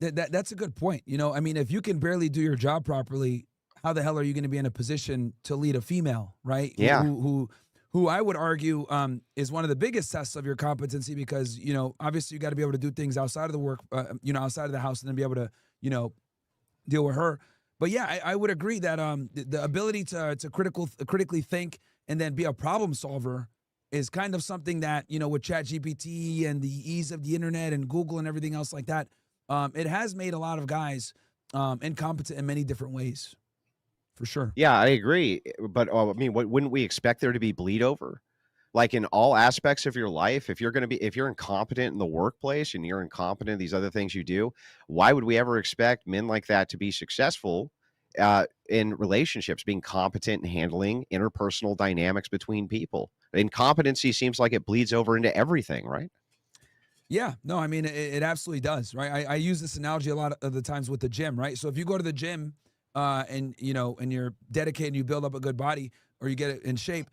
that's a good point. You know, I mean, if you can barely do your job properly, how the hell are you going to be in a position to lead a female, right? Yeah. Who I would argue is one of the biggest tests of your competency, because, you know, obviously you got to be able to do things outside of the work, outside of the house, and then be able to, deal with her. But yeah, I would agree that the ability to critically think and then be a problem solver is kind of something that, with ChatGPT and the ease of the internet and Google and everything else like that, it has made a lot of guys incompetent in many different ways. For sure. Yeah, I agree. But I mean, wouldn't we expect there to be bleed over? Like in all aspects of your life, if you're incompetent in the workplace and you're incompetent in these other things you do, why would we ever expect men like that to be successful in relationships, being competent in handling interpersonal dynamics between people? Incompetency seems like it bleeds over into everything, right? Yeah, no, I mean, it absolutely does, right? I use this analogy a lot of the times with the gym, right? So if you go to the gym, and you're dedicated and you build up a good body, or you get it in shape,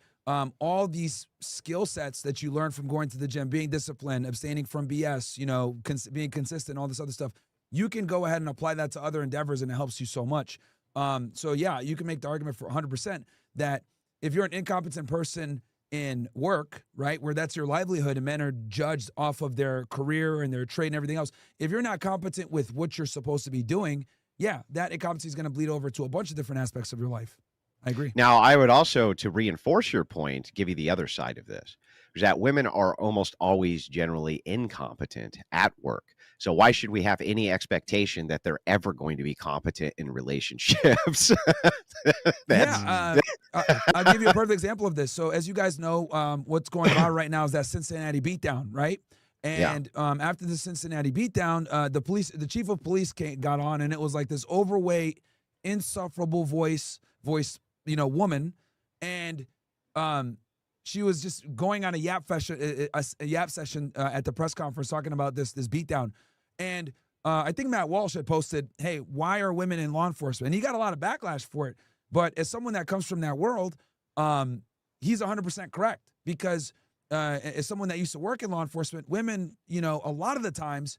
all these skill sets that you learn from going to the gym, being disciplined, abstaining from BS, being consistent, all this other stuff, you can go ahead and apply that to other endeavors, and it helps you so much. So yeah, you can make the argument for 100% that if you're an incompetent person in work, right, where that's your livelihood, and men are judged off of their career and their trade and everything else, if you're not competent with what you're supposed to be doing, yeah, that incompetency is going to bleed over to a bunch of different aspects of your life. I agree. Now, I would also, to reinforce your point, give you the other side of this, is that women are almost always generally incompetent at work. So why should we have any expectation that they're ever going to be competent in relationships? I'll give you a perfect example of this. So as you guys know, what's going on right now is that Cincinnati beatdown, right? And after the Cincinnati beatdown, the chief of police got on, and it was like this overweight, insufferable voice, woman, and she was just going on a yap session at the press conference talking about this beatdown, and I think Matt Walsh had posted, "Hey, why are women in law enforcement?" And he got a lot of backlash for it, but as someone that comes from that world, he's 100% correct, because as someone that used to work in law enforcement, women, a lot of the times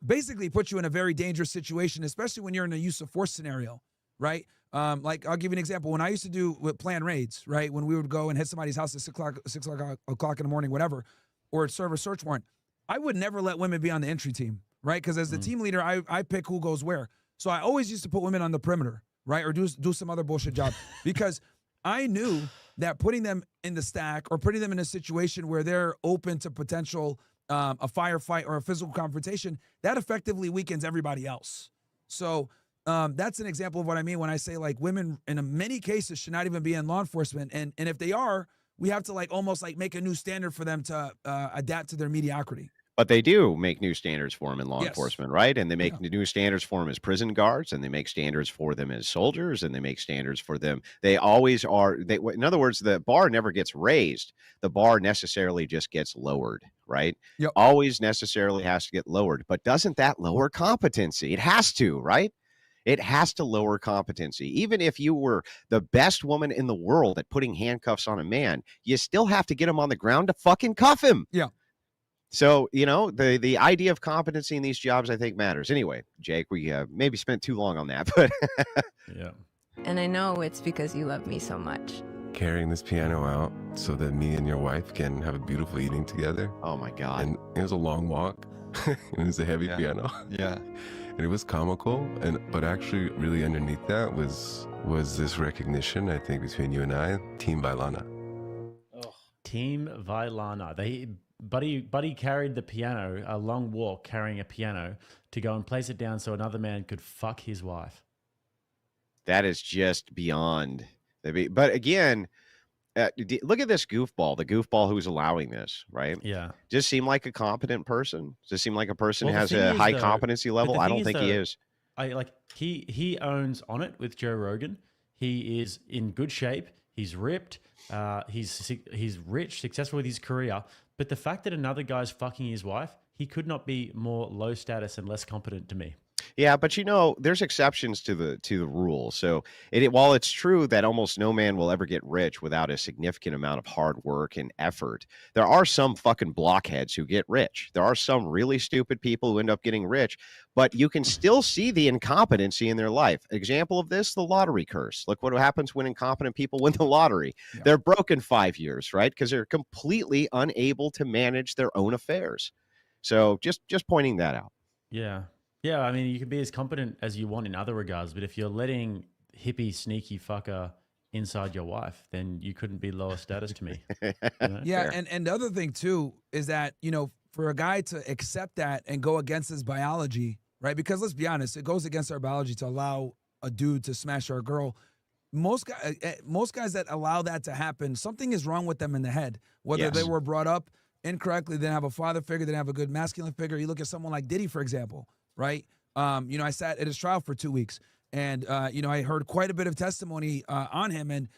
basically put you in a very dangerous situation, especially when you're in a use of force scenario, right? Like, I'll give you an example. When I used to do plan raids, right, when we would go and hit somebody's house at 6 o'clock in the morning, whatever, or serve a search warrant, I would never let women be on the entry team, right? Because as the team leader, I pick who goes where. So I always used to put women on the perimeter, right, or do some other bullshit job, because I knew that putting them in the stack or putting them in a situation where they're open to potential a firefight or a physical confrontation, that effectively weakens everybody else. So that's an example of what I mean when I say, like, women in many cases should not even be in law enforcement. And if they are, we have to almost make a new standard for them to adapt to their mediocrity. But they do make new standards for them in law enforcement, right? And they make new standards for them as prison guards, and they make standards for them as soldiers, and they make standards for them. They always are. In other words, the bar never gets raised. The bar necessarily just gets lowered, right? Always necessarily has to get lowered. But doesn't that lower competency? It has to, right? It has to lower competency. Even if you were the best woman in the world at putting handcuffs on a man, you still have to get him on the ground to fucking cuff him. Yeah. So, you know, the idea of competency in these jobs, I think, matters. Anyway, Jake, we maybe spent too long on that, but yeah. And I know it's because you love me so much. Carrying this piano out so that me and your wife can have a beautiful evening together. Oh my God. And it was a long walk. And it was a heavy piano. Yeah. And it was comical, but actually really underneath that was this recognition, I think, between you and I, Team Vailana. Oh. Team Vailana. Buddy carried the piano, a long walk carrying a piano to go and place it down so another man could fuck his wife. that is just beyond. But again, look at this goofball, the goofball who's allowing this, right? Yeah. Just seem like a competent person. Does it seem like a person Well, who has the thing a is, high though, competency but level? the I thing don't is, think he though, is. He owns On It with Joe Rogan. He is in good shape. He's ripped. He's rich, successful with his career. But the fact that another guy's fucking his wife, he could not be more low status and less competent to me. Yeah, but you know, there's exceptions to the rule. So while it's true that almost no man will ever get rich without a significant amount of hard work and effort, there are some fucking blockheads who get rich. There are some really stupid people who end up getting rich, but you can still see the incompetency in their life. Example of this, the lottery curse. Look what happens when incompetent people win the lottery. Yeah. They're broke in 5 years, right? Because they're completely unable to manage their own affairs. So just pointing that out. Yeah. Yeah, I mean, you can be as competent as you want in other regards, but if you're letting hippie, sneaky fucker inside your wife, then you couldn't be lower status to me. You know? Yeah, and the other thing, too, is that, you know, for a guy to accept that and go against his biology, right? Because let's be honest, it goes against our biology to allow a dude to smash our girl. Most guys that allow that to happen, something is wrong with them in the head. Whether they were brought up incorrectly, they didn't have a father figure, they didn't have a good masculine figure. You look at someone like Diddy, for example. Right. You know, I sat at his trial for 2 weeks and, you know, I heard quite a bit of testimony on him. And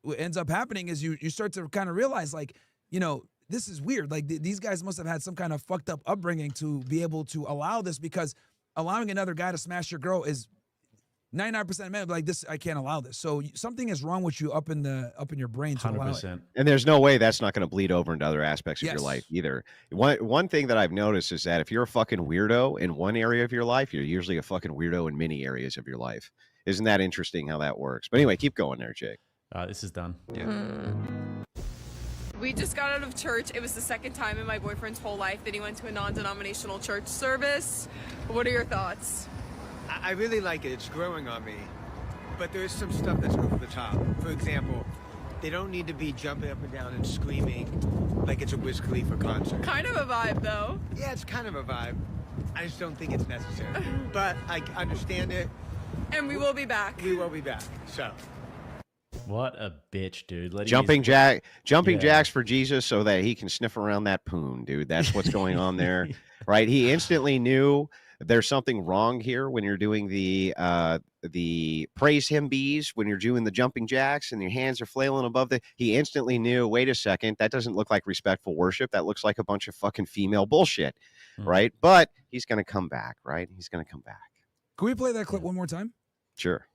what ends up happening is you start to kind of realize, like, you know, this is weird. Like these guys must have had some kind of fucked up upbringing to be able to allow this, because allowing another guy to smash your girl is 99% of men like this. I can't allow this. So something is wrong with you up in your brain to 100%. Allow it. And there's no way that's not going to bleed over into other aspects of your life either. One thing that I've noticed is that if you're a fucking weirdo in one area of your life, you're usually a fucking weirdo in many areas of your life. Isn't that interesting how that works? But anyway, keep going there, Jake. This is done. Yeah. We just got out of church. It was the second time in my boyfriend's whole life that he went to a non-denominational church service. What are your thoughts? I really like it. It's growing on me. But there's some stuff that's over the top. For example, they don't need to be jumping up and down and screaming like it's a Wiz Khalifa concert. Kind of a vibe, though. Yeah, it's kind of a vibe. I just don't think it's necessary. But I understand it. And we will be back. We will be back. So. What a bitch, dude. Jumping jacks for Jesus so that he can sniff around that poon, dude. That's what's going on there, right? He instantly knew there's something wrong here when you're doing the praise him bees, when you're doing the jumping jacks and your hands are flailing above he instantly knew, wait a second, that doesn't look like respectful worship. That looks like a bunch of fucking female bullshit, right? But he's going to come back, right? He's going to come back. Can we play that clip one more time? Sure.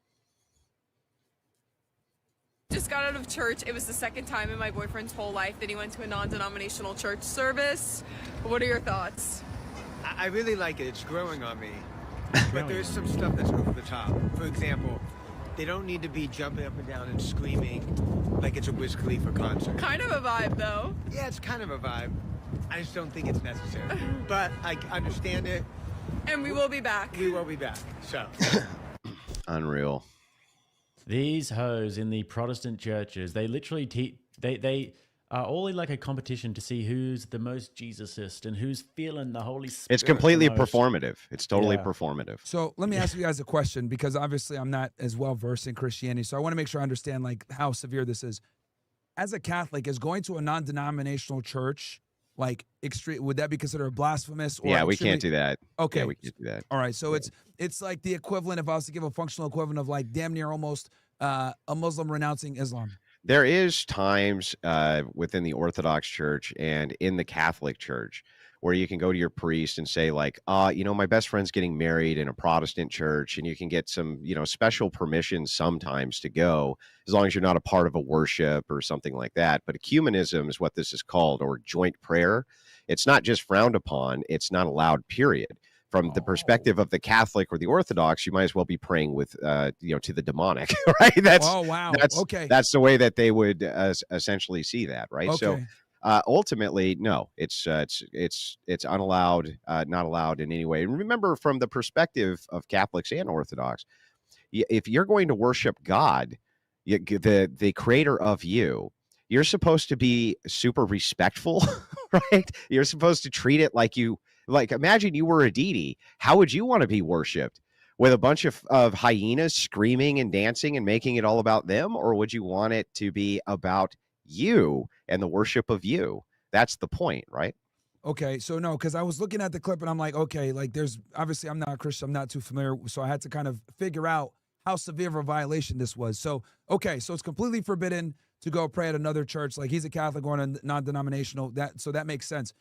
Just got out of church. It was the second time in my boyfriend's whole life that he went to a non-denominational church service. What are your thoughts? I really like it. It's growing on me. But there's some stuff that's over the top. For example, they don't need to be jumping up and down and screaming like it's a Wiz Khalifa concert. Kind of a vibe, though. Yeah, it's kind of a vibe. I just don't think it's necessary. But I understand it. And we will be back. We will be back. So. Unreal. These hoes in the Protestant churches, they literally they are all in like a competition to see who's the most Jesusist and who's feeling the Holy Spirit. It's completely performative. It's totally performative. So let me ask you guys a question, because obviously I'm not as well versed in Christianity, so I want to make sure I understand like how severe this is. As a Catholic, is going to a non-denominational church like extreme? Would that be considered blasphemous? Or we can't do that. Okay, yeah, we can't do that. All right, so it's like the equivalent, if I was to give a functional equivalent of like damn near almost a Muslim renouncing Islam. There is times within the Orthodox Church and in the Catholic Church where you can go to your priest and say like, my best friend's getting married in a Protestant church, and you can get some, special permission sometimes to go, as long as you're not a part of a worship or something like that. But ecumenism is what this is called, or joint prayer. It's not just frowned upon, it's not allowed, period. From the perspective of the Catholic or the Orthodox, you might as well be praying with, to the demonic, right? That's That's the way that they would essentially see that, right? Okay. So ultimately, no, it's unallowed, not allowed in any way. And remember, from the perspective of Catholics and Orthodox, if you're going to worship God, the creator of you, you're supposed to be super respectful, right? You're supposed to treat it like imagine you were a deity. How would you want to be worshipped? With a bunch of hyenas screaming and dancing and making it all about them? Or would you want it to be about you and the worship of you? That's the point, right? Okay, so no, because I was looking at the clip and I'm like, okay, like there's obviously, I'm not a Christian, I'm not too familiar, so I had to kind of figure out how severe of a violation this was. So, okay, so it's completely forbidden to go pray at another church. Like he's a Catholic or a non-denominational, so that makes sense.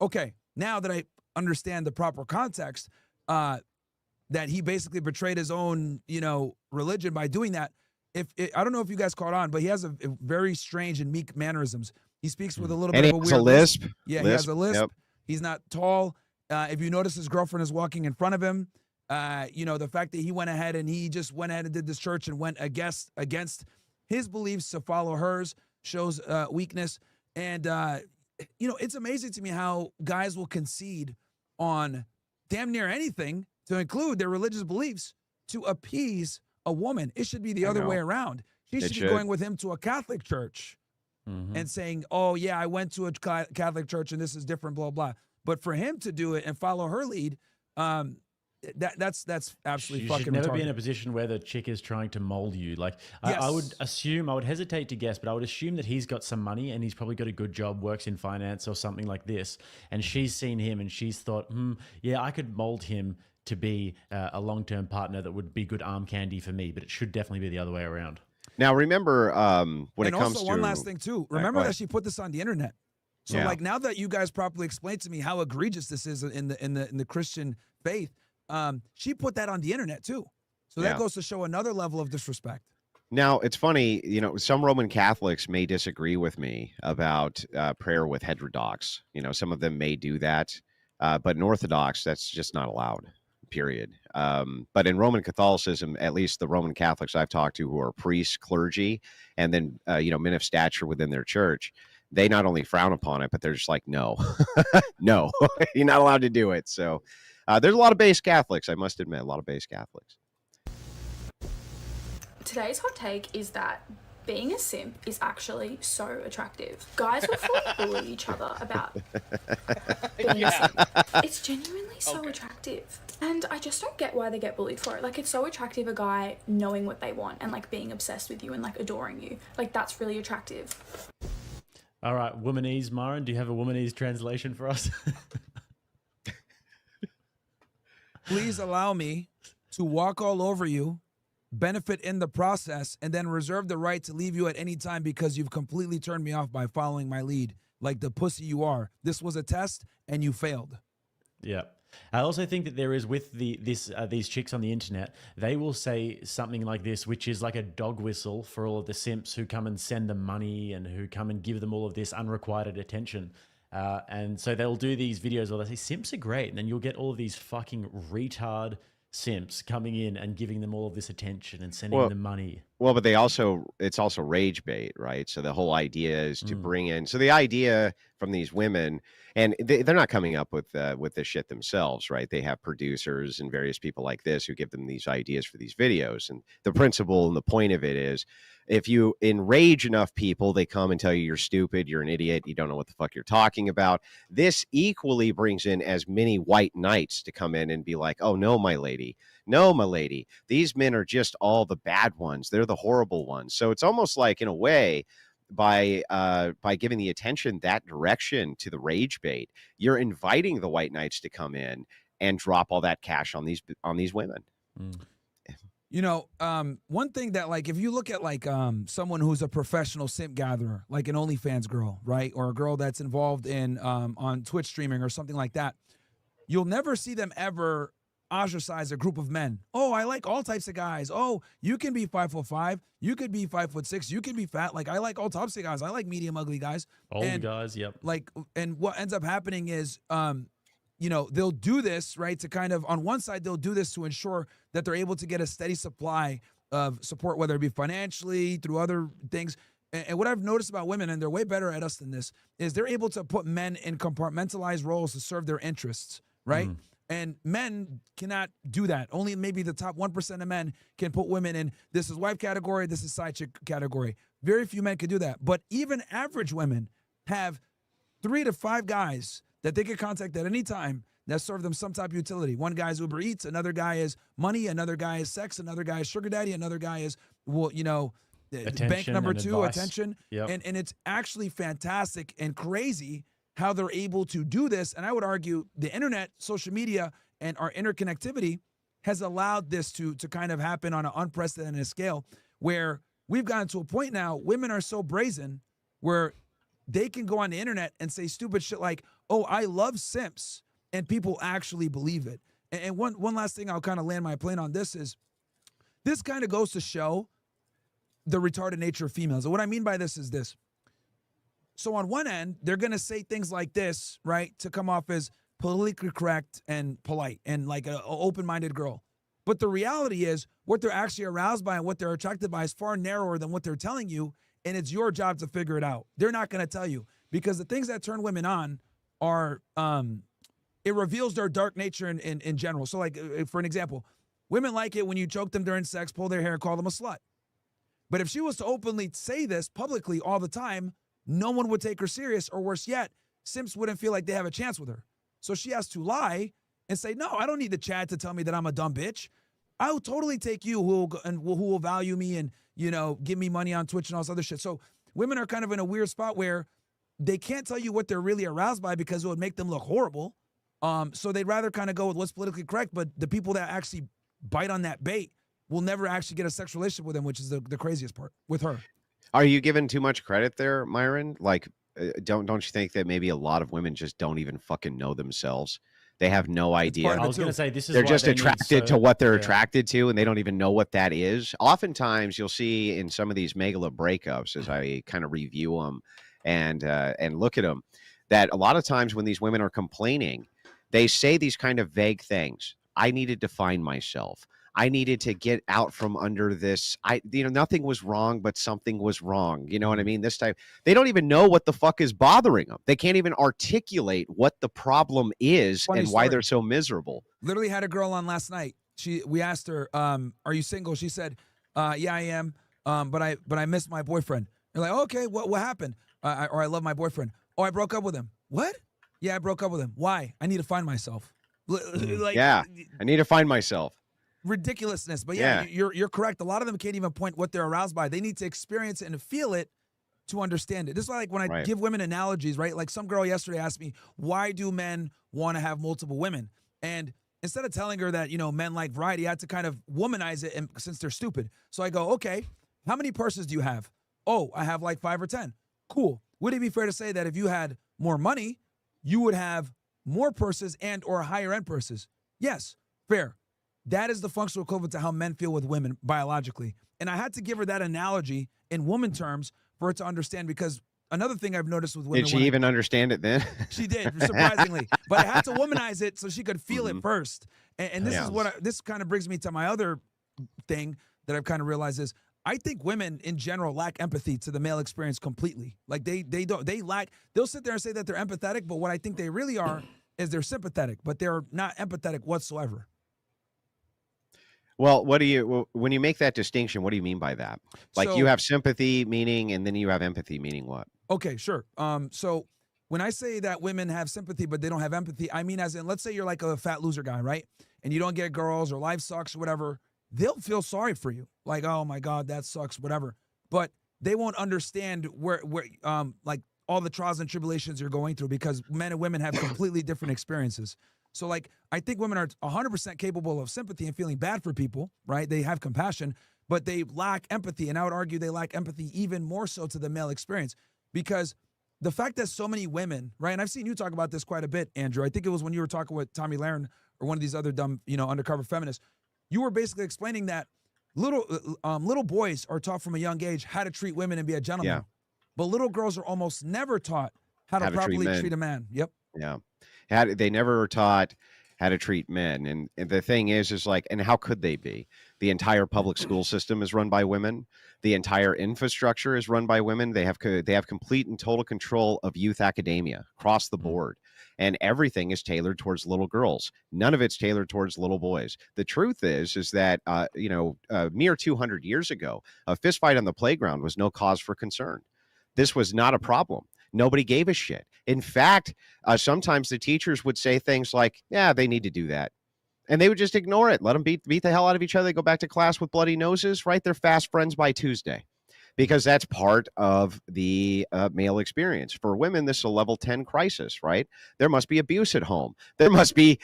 Okay, now that I understand the proper context, that he basically betrayed his own, religion by doing that. I don't know if you guys caught on, but he has a very strange and meek mannerisms. He speaks with a little bit of a weird lisp. Yeah, he has a lisp. Yep. He's not tall. If you notice, his girlfriend is walking in front of him. The fact that he went ahead and did this church and went against his beliefs to follow hers shows weakness. And it's amazing to me how guys will concede on damn near anything, to include their religious beliefs, to appease a woman. It should be the other way around. She should be going with him to a Catholic church and saying, oh, yeah, I went to a Catholic church and this is different, blah, blah. But for him to do it and follow her lead, that's absolutely fucking retarded. You should never be in a position where the chick is trying to mold you. Like, yes. I would hesitate to guess, but I would assume that he's got some money and he's probably got a good job, works in finance or something like this. And she's seen him and she's thought, yeah, I could mold him to be a long-term partner that would be good arm candy for me, but it should definitely be the other way around. Now, remember, when it comes to... And also, one last thing, too. Remember that she put this on the internet. So, like, now that you guys properly explained to me how egregious this is in the Christian faith, she put that on the internet, too. So that goes to show another level of disrespect. Now, it's funny, some Roman Catholics may disagree with me about prayer with heterodox. Some of them may do that. But in Orthodox, that's just not allowed. Period. But in Roman Catholicism, at least the Roman Catholics I've talked to who are priests, clergy, and then, men of stature within their church, they not only frown upon it, but they're just like, no, no, you're not allowed to do it. So there's a lot of base Catholics, I must admit, a lot of base Catholics. Today's hot take is that being a simp is actually so attractive. Guys will fully bully each other about being a simp. It's genuinely so attractive. And I just don't get why they get bullied for it. Like, it's so attractive, a guy knowing what they want and, like, being obsessed with you and, like, adoring you. Like, that's really attractive. All right, womanese, Myron, do you have a womanese translation for us? Please allow me to walk all over you, benefit in the process, and then reserve the right to leave you at any time because you've completely turned me off by following my lead, like the pussy you are. This was a test, and you failed. Yeah. I also think that there is with these chicks on the internet, they will say something like this, which is like a dog whistle for all of the simps who come and send them money and who come and give them all of this unrequited attention. And so they'll do these videos where they say, simps are great. And then you'll get all of these fucking retard simps coming in and giving them all of this attention and sending them money. Well, but it's also rage bait, right? So the whole idea is to bring in, so the idea from these women, and they're not coming up with this shit themselves, right? They have producers and various people like this who give them these ideas for these videos. And the principle and the point of it is, if you enrage enough people, they come and tell you you're stupid, you're an idiot, you don't know what the fuck you're talking about. This equally brings in as many white knights to come in and be like, oh, no, my lady. No, my lady. These men are just all the bad ones. They're the horrible ones. So it's almost like, in a way, by giving the attention that direction to the rage bait, you're inviting the white knights to come in and drop all that cash on these women. You know, one thing that, like, if you look at like someone who's a professional simp gatherer, like an OnlyFans girl, right, or a girl that's involved in on Twitch streaming or something like that, you'll never see them ever ostracize a group of men. Oh, I like all types of guys. Oh, you can be 5'5", you could be 5'6", you can be fat. Like, I like all types of guys. I like medium ugly guys. Old guys, yep. Like, and what ends up happening is, you know, they'll do this, right, to kind of, on one side, they'll do this to ensure that they're able to get a steady supply of support, whether it be financially, through other things. And what I've noticed about women, and they're way better at us than this, is they're able to put men in compartmentalized roles to serve their interests, right? And men cannot do that. Only maybe the top 1% of men can put women in, this is wife category, this is side chick category. Very few men can do that. But even average women have 3 to 5 guys that they can contact at any time that serve them some type of utility. One guy is Uber Eats, another guy is money, another guy is sex, another guy is sugar daddy, another guy is, well, you know, bank number 2, attention. Yep. And it's actually fantastic and crazy how they're able to do this. And I would argue the internet, social media, and our interconnectivity has allowed this to kind of happen on an unprecedented scale, where we've gotten to a point now, women are so brazen where they can go on the internet and say stupid shit like, oh, I love simps, and people actually believe it. And one last thing I'll kind of land my plane on this is, this kind of goes to show the retarded nature of females. And what I mean by this is this. So on one end, they're going to say things like this, right, to come off as politically correct and polite and like an open-minded girl. But the reality is, what they're actually aroused by and what they're attracted by is far narrower than what they're telling you, and it's your job to figure it out. They're not going to tell you, because the things that turn women on are, it reveals their dark nature in general. So like, for an example, women like it when you choke them during sex, pull their hair, call them a slut. But if she was to openly say this publicly all the time, no one would take her serious, or worse yet, simps wouldn't feel like they have a chance with her. So she has to lie and say, no, I don't need the Chad to tell me that I'm a dumb bitch. I'll totally take you who will value me and, you know, give me money on Twitch and all this other shit. So women are kind of in a weird spot where they can't tell you what they're really aroused by, because it would make them look horrible. So they'd rather kind of go with what's politically correct, but the people that actually bite on that bait will never actually get a sexual relationship with them, which is the craziest part with her. Are you giving too much credit there, Myron? Like, don't you think that maybe a lot of women just don't even fucking know themselves? They have no idea. I was going to say, this is they're why just they need attracted to so- what they're yeah. attracted to, and they don't even know what that is. Oftentimes, you'll see in some of these megala breakups, as I kind of review them and look at them, that a lot of times when these women are complaining, they say these kind of vague things. I needed to find myself. I needed to get out from under this. Nothing was wrong, but something was wrong. You know what I mean? This time, they don't even know what the fuck is bothering them. They can't even articulate what the problem is Funny and why story. they're so miserable. Literally had a girl on last night. We asked her, are you single? She said, yeah, I am. But I miss my boyfriend. You're like, okay, what happened? Or I love my boyfriend. Oh, I broke up with him. What? Yeah, I broke up with him. Why? I need to find myself. Like, Yeah, I need to find myself. Ridiculousness. But yeah, you're correct. A lot of them can't even point what they're aroused by. They need to experience it and feel it to understand it. This is why, like, when I give women analogies, right? Like, some girl yesterday asked me, why do men want to have multiple women? And instead of telling her that, you know, men like variety, I had to kind of womanize it, and since they're stupid. So I go, okay, how many purses do you have? Oh, I have like 5 or 10. Cool. Would it be fair to say that if you had more money, you would have more purses and or higher end purses? Yes, fair. That is the functional equivalent to how men feel with women biologically. And I had to give her that analogy in woman terms for her to understand, because another thing I've noticed with women— Did she even understand it then? She did, surprisingly. But I had to womanize it so she could feel it first. And this is what this kind of brings me to my other thing that I've kind of realized is, I think women in general lack empathy to the male experience completely. Like they'll sit there and say that they're empathetic, but what I think they really are is they're sympathetic, but they're not empathetic whatsoever. Well, when you make that distinction, what do you mean by that? Like, So- you have sympathy meaning, and then you have empathy meaning what? Okay, sure. So when I say that women have sympathy but they don't have empathy, I mean as in, let's say you're like a fat loser guy, right? And you don't get girls, or life sucks or whatever. They'll feel sorry for you. Like, oh my God, that sucks, whatever. But they won't understand where like all the trials and tribulations you're going through, because men and women have completely different experiences. So like, I think women are 100% capable of sympathy and feeling bad for people, right? They have compassion, but they lack empathy. And I would argue they lack empathy even more so to the male experience, because the fact that so many women, right? And I've seen you talk about this quite a bit, Andrew. I think it was when you were talking with Tommy Lahren or one of these other dumb, undercover feminists. You were basically explaining that little boys are taught from a young age how to treat women and be a gentleman. Yeah. But little girls are almost never taught how to properly treat a man. Yep. Yeah. They never were taught how to treat men. And the thing is like, and how could they be? The entire public school system is run by women. The entire infrastructure is run by women. They have complete and total control of youth academia across the board. And everything is tailored towards little girls. None of it's tailored towards little boys. The truth is that, mere 200 years ago, a fist fight on the playground was no cause for concern. This was not a problem. Nobody gave a shit. In fact, sometimes the teachers would say things like, yeah, they need to do that. And they would just ignore it. Let them beat the hell out of each other. They go back to class with bloody noses, right? They're fast friends by Tuesday, because that's part of the male experience. For women, this is a level 10 crisis, right? There must be abuse at home. There must be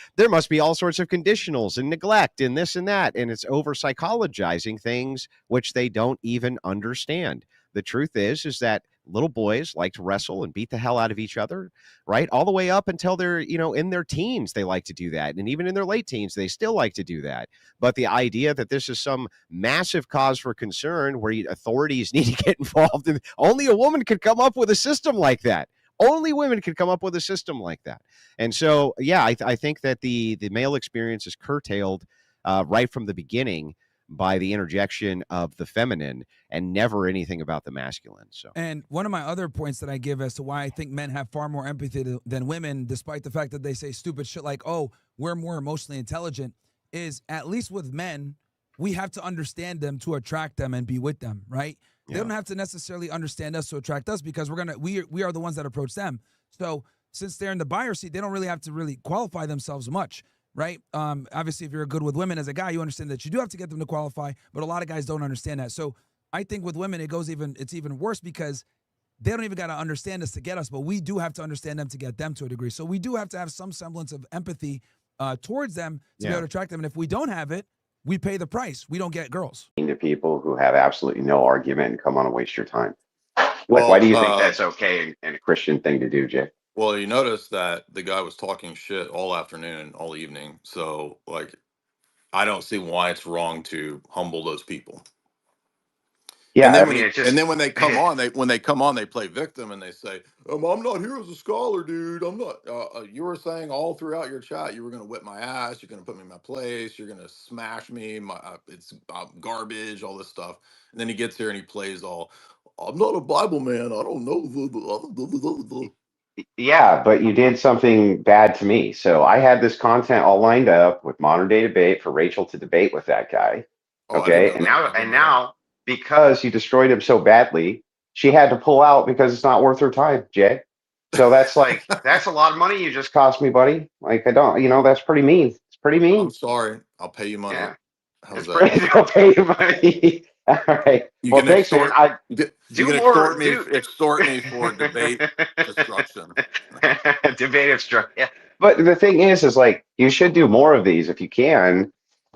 all sorts of conditionals and neglect and this and that. And it's over psychologizing things which they don't even understand. The truth is that little boys like to wrestle and beat the hell out of each other, right? All the way up until they're, in their teens, they like to do that. And even in their late teens, they still like to do that. But the idea that this is some massive cause for concern where authorities need to get involved, and only a woman could come up with a system like that. Only women could come up with a system like that. And so, yeah, I think that the male experience is curtailed right from the beginning by the interjection of the feminine and never anything about the masculine. So, and one of my other points that I give as to why I think men have far more empathy than women, despite the fact that they say stupid shit like, oh, we're more emotionally intelligent, is at least with men, we have to understand them to attract them and be with them, right? Yeah. They don't have to necessarily understand us to attract us, because we are the ones that approach them. So since they're in the buyer seat, they don't really have to really qualify themselves much. Right. Obviously, if you're good with women as a guy, you understand that you do have to get them to qualify. But a lot of guys don't understand that. So I think with women, it's even worse, because they don't even got to understand us to get us. But we do have to understand them to get them to a degree. So we do have to have some semblance of empathy towards them to be able to attract them. And if we don't have it, we pay the price. We don't get girls. To people who have absolutely no argument and come on and waste your time. Why do you think that's okay and a Christian thing to do, Jay? Well, you notice that the guy was talking shit all afternoon and all evening. So, I don't see why it's wrong to humble those people. Yeah, and then when they come on, they play victim and they say, "I'm not here as a scholar, dude. I'm not." You were saying all throughout your chat, you were going to whip my ass. You're going to put me in my place. You're going to smash me. It's garbage. All this stuff. And then he gets here and he plays all, "I'm not a Bible man. I don't know." Yeah, but you did something bad to me. So I had this content all lined up with modern day debate for Rachel to debate with that guy. Okay, and now because you destroyed him so badly, she had to pull out because it's not worth her time, Jay. So that's that's a lot of money you just cost me, buddy. I don't, that's pretty mean. It's pretty mean. I'm sorry. I'll pay you money. Yeah. How's that? I'll pay you money. All right. You can thanks, man. Extort me for debate destruction. Debate obstruction. Yeah. But the thing is you should do more of these if you can.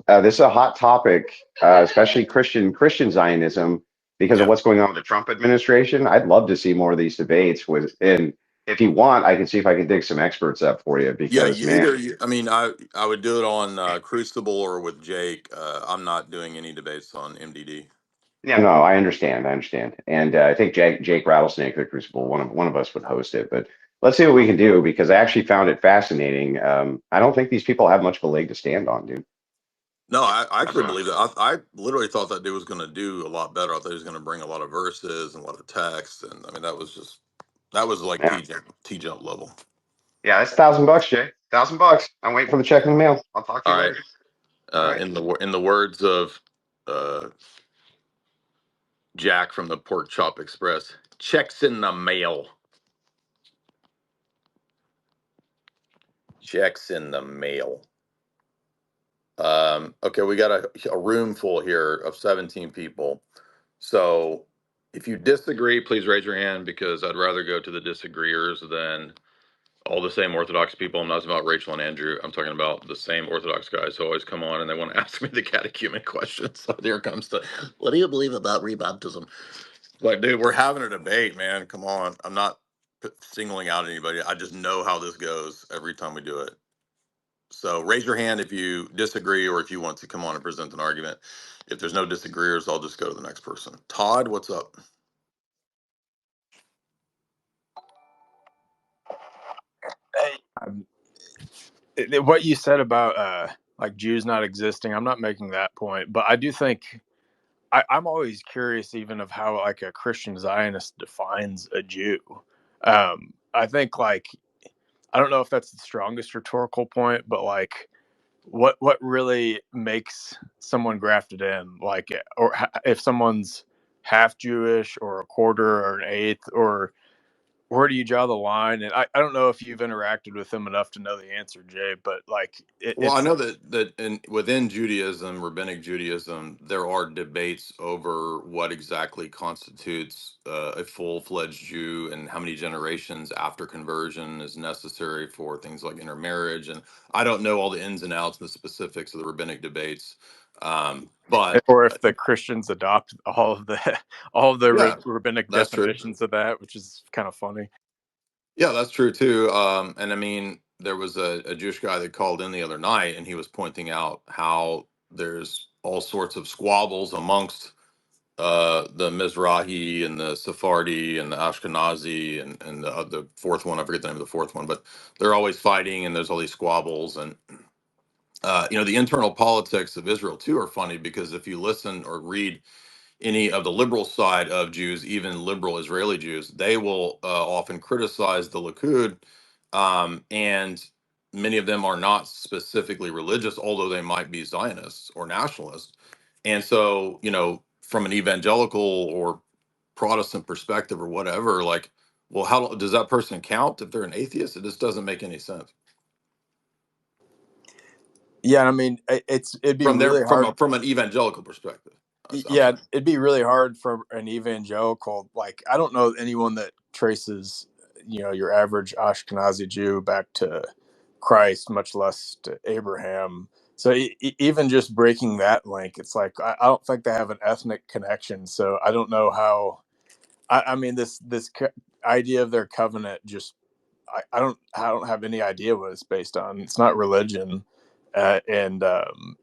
This is a hot topic, especially Christian Zionism, because of what's going on with the Trump administration. I'd love to see more of these debates and if you want, I can see if I can dig some experts up for you. Because I would do it on Crucible or with Jake. I'm not doing any debates on MDD. Yeah, no, I understand. And I think Jake Rattlesnake, the Crucible, one of us would host it. But let's see what we can do, because I actually found it fascinating. I don't think these people have much of a leg to stand on, dude. No, I actually believe that. I literally thought that dude was going to do a lot better. I thought he was going to bring a lot of verses and a lot of text. And that was like T-jump level. Yeah, that's $1,000, Jay. $1,000. I'm waiting for the check in the mail. I'll talk to you later. All right. In the words of Jack from the Pork Chop Express, checks in the mail. Checks in the mail. Okay, we got a room full here of 17 people. So if you disagree, please raise your hand, because I'd rather go to the disagreeers than all the same Orthodox people. I'm not talking about Rachel and Andrew. I'm talking about the same Orthodox guys who always come on and they want to ask me the catechumen questions. So here comes the, what do you believe about rebaptism? Like, dude, we're having a debate, man. Come on. I'm not singling out anybody. I just know how this goes every time we do it. So raise your hand if you disagree or if you want to come on and present an argument. If there's no disagreeers, I'll just go to the next person. Todd, what's up? What you said about like Jews not existing, I'm not making that point, but I do think I'm always curious even of how like a Christian Zionist defines a Jew. I think like I don't know if that's the strongest rhetorical point, but like what really makes someone grafted in, like, or if someone's half Jewish or a quarter or an eighth, or where do you draw the line? And I don't know if you've interacted with them enough to know the answer, Jay, but like Well, I it's know that within Judaism, rabbinic Judaism, there are debates over what exactly constitutes a full-fledged Jew and how many generations after conversion is necessary for things like intermarriage. And I don't know all the ins and outs and the specifics of the rabbinic debates, but or if the Christians adopt all of the yeah, rabbinic that's true. definitions of that, which is kind of funny. Yeah, that's true too. And I mean, there was a Jewish guy that called in the other night, and he was pointing out how there's all sorts of squabbles amongst the Mizrahi and the Sephardi and the Ashkenazi and the fourth one. I forget the name of the fourth one, but they're always fighting, and there's all these squabbles. And the internal politics of Israel too are funny because if you listen or read any of the liberal side of Jews, even liberal Israeli Jews, they will often criticize the Likud, and many of them are not specifically religious, although they might be Zionists or nationalists. And so, from an evangelical or Protestant perspective or whatever, like, well, how does that person count if they're an atheist? It just doesn't make any sense Yeah, I mean, it'd be really hard from an evangelical perspective. Yeah, it'd be really hard for an evangelical. Like, I don't know anyone that traces, your average Ashkenazi Jew back to Christ, much less to Abraham. So even just breaking that link, it's like I don't think they have an ethnic connection. So I don't know how. I mean, this idea of their covenant just I don't have any idea what it's based on. It's not religion, and I'm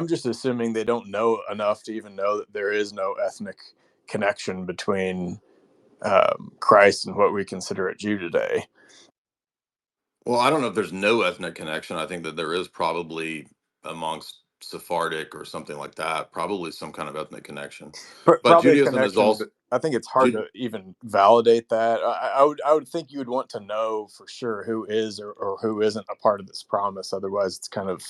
just assuming they don't know enough to even know that there is no ethnic connection between Christ and what we consider a Jew today. Well, I don't know if there's no ethnic connection. I think that there is probably amongst Sephardic or something like that, probably some kind of ethnic connection. But Probably a Judaism is connection, also but I think it's hard to even validate that. I would think you would want to know for sure who is or who isn't a part of this promise. Otherwise, it's kind of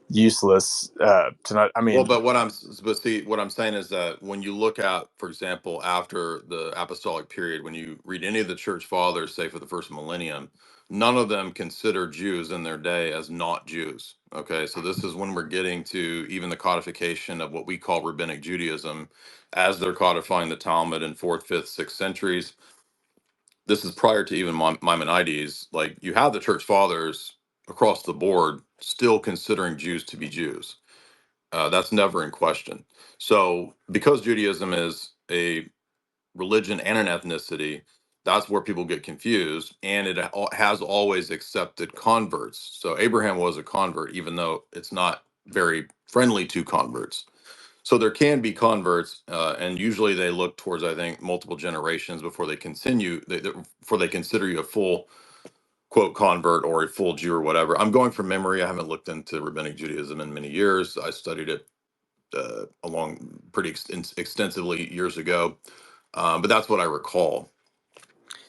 useless to not. I mean, well, but what I'm saying is that when you look at, for example, after the apostolic period, when you read any of the church fathers, say for the first millennium, none of them consider Jews in their day as not Jews. Okay, so this is when we're getting to even the codification of what we call rabbinic Judaism, as they're codifying the Talmud in 4th, 5th, 6th centuries. This is prior to even Maimonides. Like, you have the church fathers across the board still considering Jews to be Jews. That's never in question. So, because Judaism is a religion and an ethnicity, that's where people get confused. And it has always accepted converts. So, Abraham was a convert, even though it's not very friendly to converts. So, there can be converts, and usually they look towards, I think, multiple generations before they before they consider you a full quote convert or a full Jew or whatever. I'm going from memory. I haven't looked into rabbinic Judaism in many years. I studied it along pretty extensively years ago, but that's what I recall.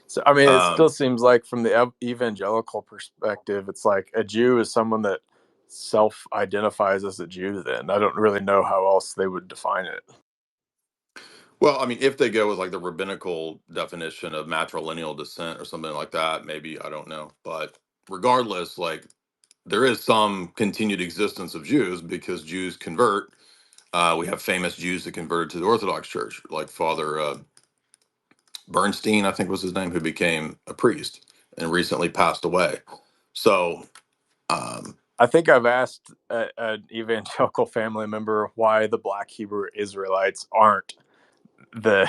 So I mean, it still seems like from the evangelical perspective, it's like a Jew is someone that self-identifies as a Jew. Then I don't really know how else they would define it. Well, I mean, if they go with like the rabbinical definition of matrilineal descent or something like that, maybe, I don't know. But regardless, like, there is some continued existence of Jews because Jews convert. We have famous Jews that converted to the Orthodox Church, like Father Bernstein, I think was his name, who became a priest and recently passed away. So I think I've asked an evangelical family member why the Black Hebrew Israelites aren't the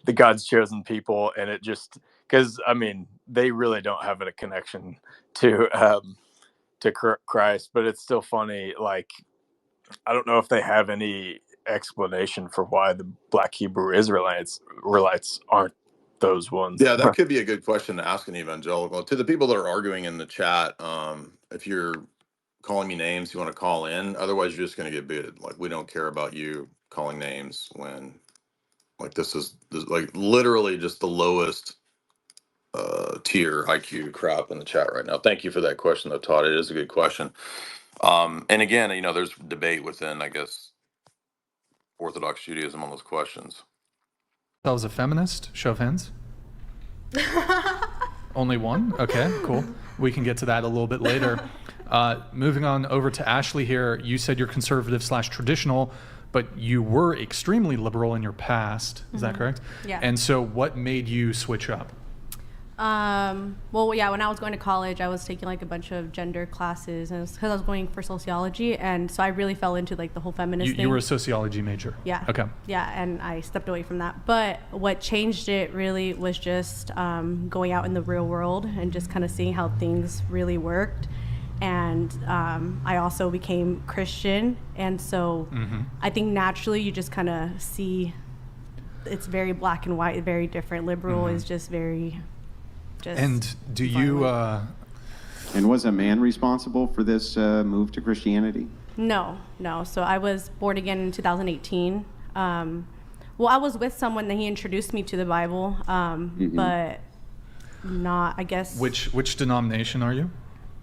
the God's chosen people, and it just because I mean they really don't have a connection to Christ, but it's still funny. Like I don't know if they have any explanation for why the Black Hebrew Israelites aren't those ones. yeah, that could be a good question to ask an evangelical. To the people that are arguing in the chat, if you're calling me names, you want to call in. Otherwise, you're just going to get booted. Like we don't care about you calling names when, like this is like literally just the lowest tier IQ crap in the chat right now. Thank you for that question, though, Todd. It is a good question. And again, you know, there's debate within, I guess, Orthodox Judaism on those questions. That was a feminist. Show of hands. Only one? Okay, cool. We can get to that a little bit later. Moving on over to Ashley here. You said you're conservative/traditional, but you were extremely liberal in your past. Is that correct? Yeah. And so what made you switch up? Well, yeah, when I was going to college, I was taking like a bunch of gender classes, and because I was going for sociology, and so I really fell into like the whole feminist thing. You were a sociology major? Yeah. Okay. Yeah, and I stepped away from that. But what changed it really was just going out in the real world and just kind of seeing how things really worked. And I also became Christian, and so I think naturally you just kind of see it's very black and white, very different. Liberal is just very... And do you... And was a man responsible for this move to Christianity? No. So I was born again in 2018. Well, I was with someone that he introduced me to the Bible, but not, I guess... Which denomination are you?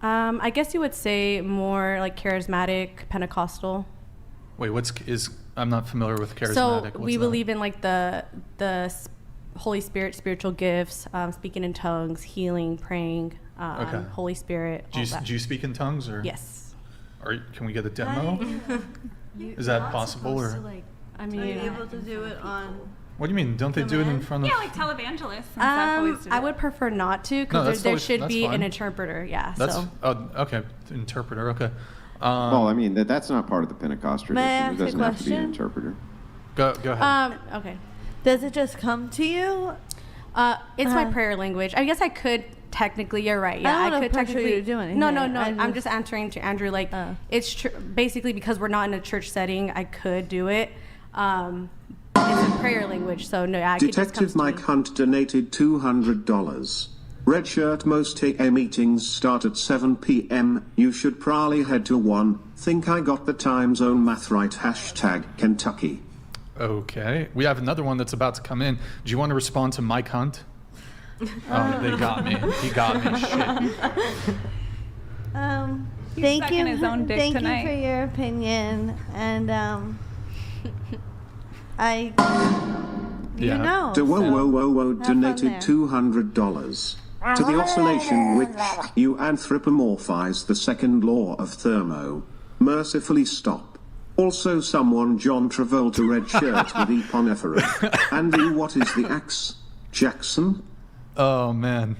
I guess you would say more like charismatic, Pentecostal. Wait, I'm not familiar with charismatic. So we believe in like the Holy Spirit, spiritual gifts, speaking in tongues, healing, praying, Holy Spirit. Do you speak in tongues or? Yes. Can we get a demo? Is that possible or? I mean, are you able to do it on? What do you mean? Don't they do it in front of? Yeah, like televangelists and stuff always do I would prefer not to because there should be an interpreter. Yeah. Okay, interpreter. Okay. Well, I mean that's not part of the Pentecost tradition. May I ask There doesn't a have to be an question? interpreter. Go ahead. Okay. Does it just come to you? It's my prayer language. I guess I could technically. You're right. Yeah, I don't could pressure technically you to do anything. No. I'm just answering to Andrew. Like it's basically because we're not in a church setting. I could do it. It's a prayer language, so no. I Detective Mike Hunt donated $200. Red shirt. Most AA meetings start at 7 p.m. You should probably head to one. Think I got the time zone math right. # Kentucky. Okay. We have another one that's about to come in. Do you want to respond to Mike Hunt? Oh, they got me. He got me. Shit. Thank you. His own dick Thank tonight. you for your opinion, and you know. Whoa, have fun donated there. $200. To the oscillation which you anthropomorphize the second law of thermo. Mercifully stop. Also someone John Travolta red shirt with Eponephrine. Andrew, what is the axe? Jackson? Oh man,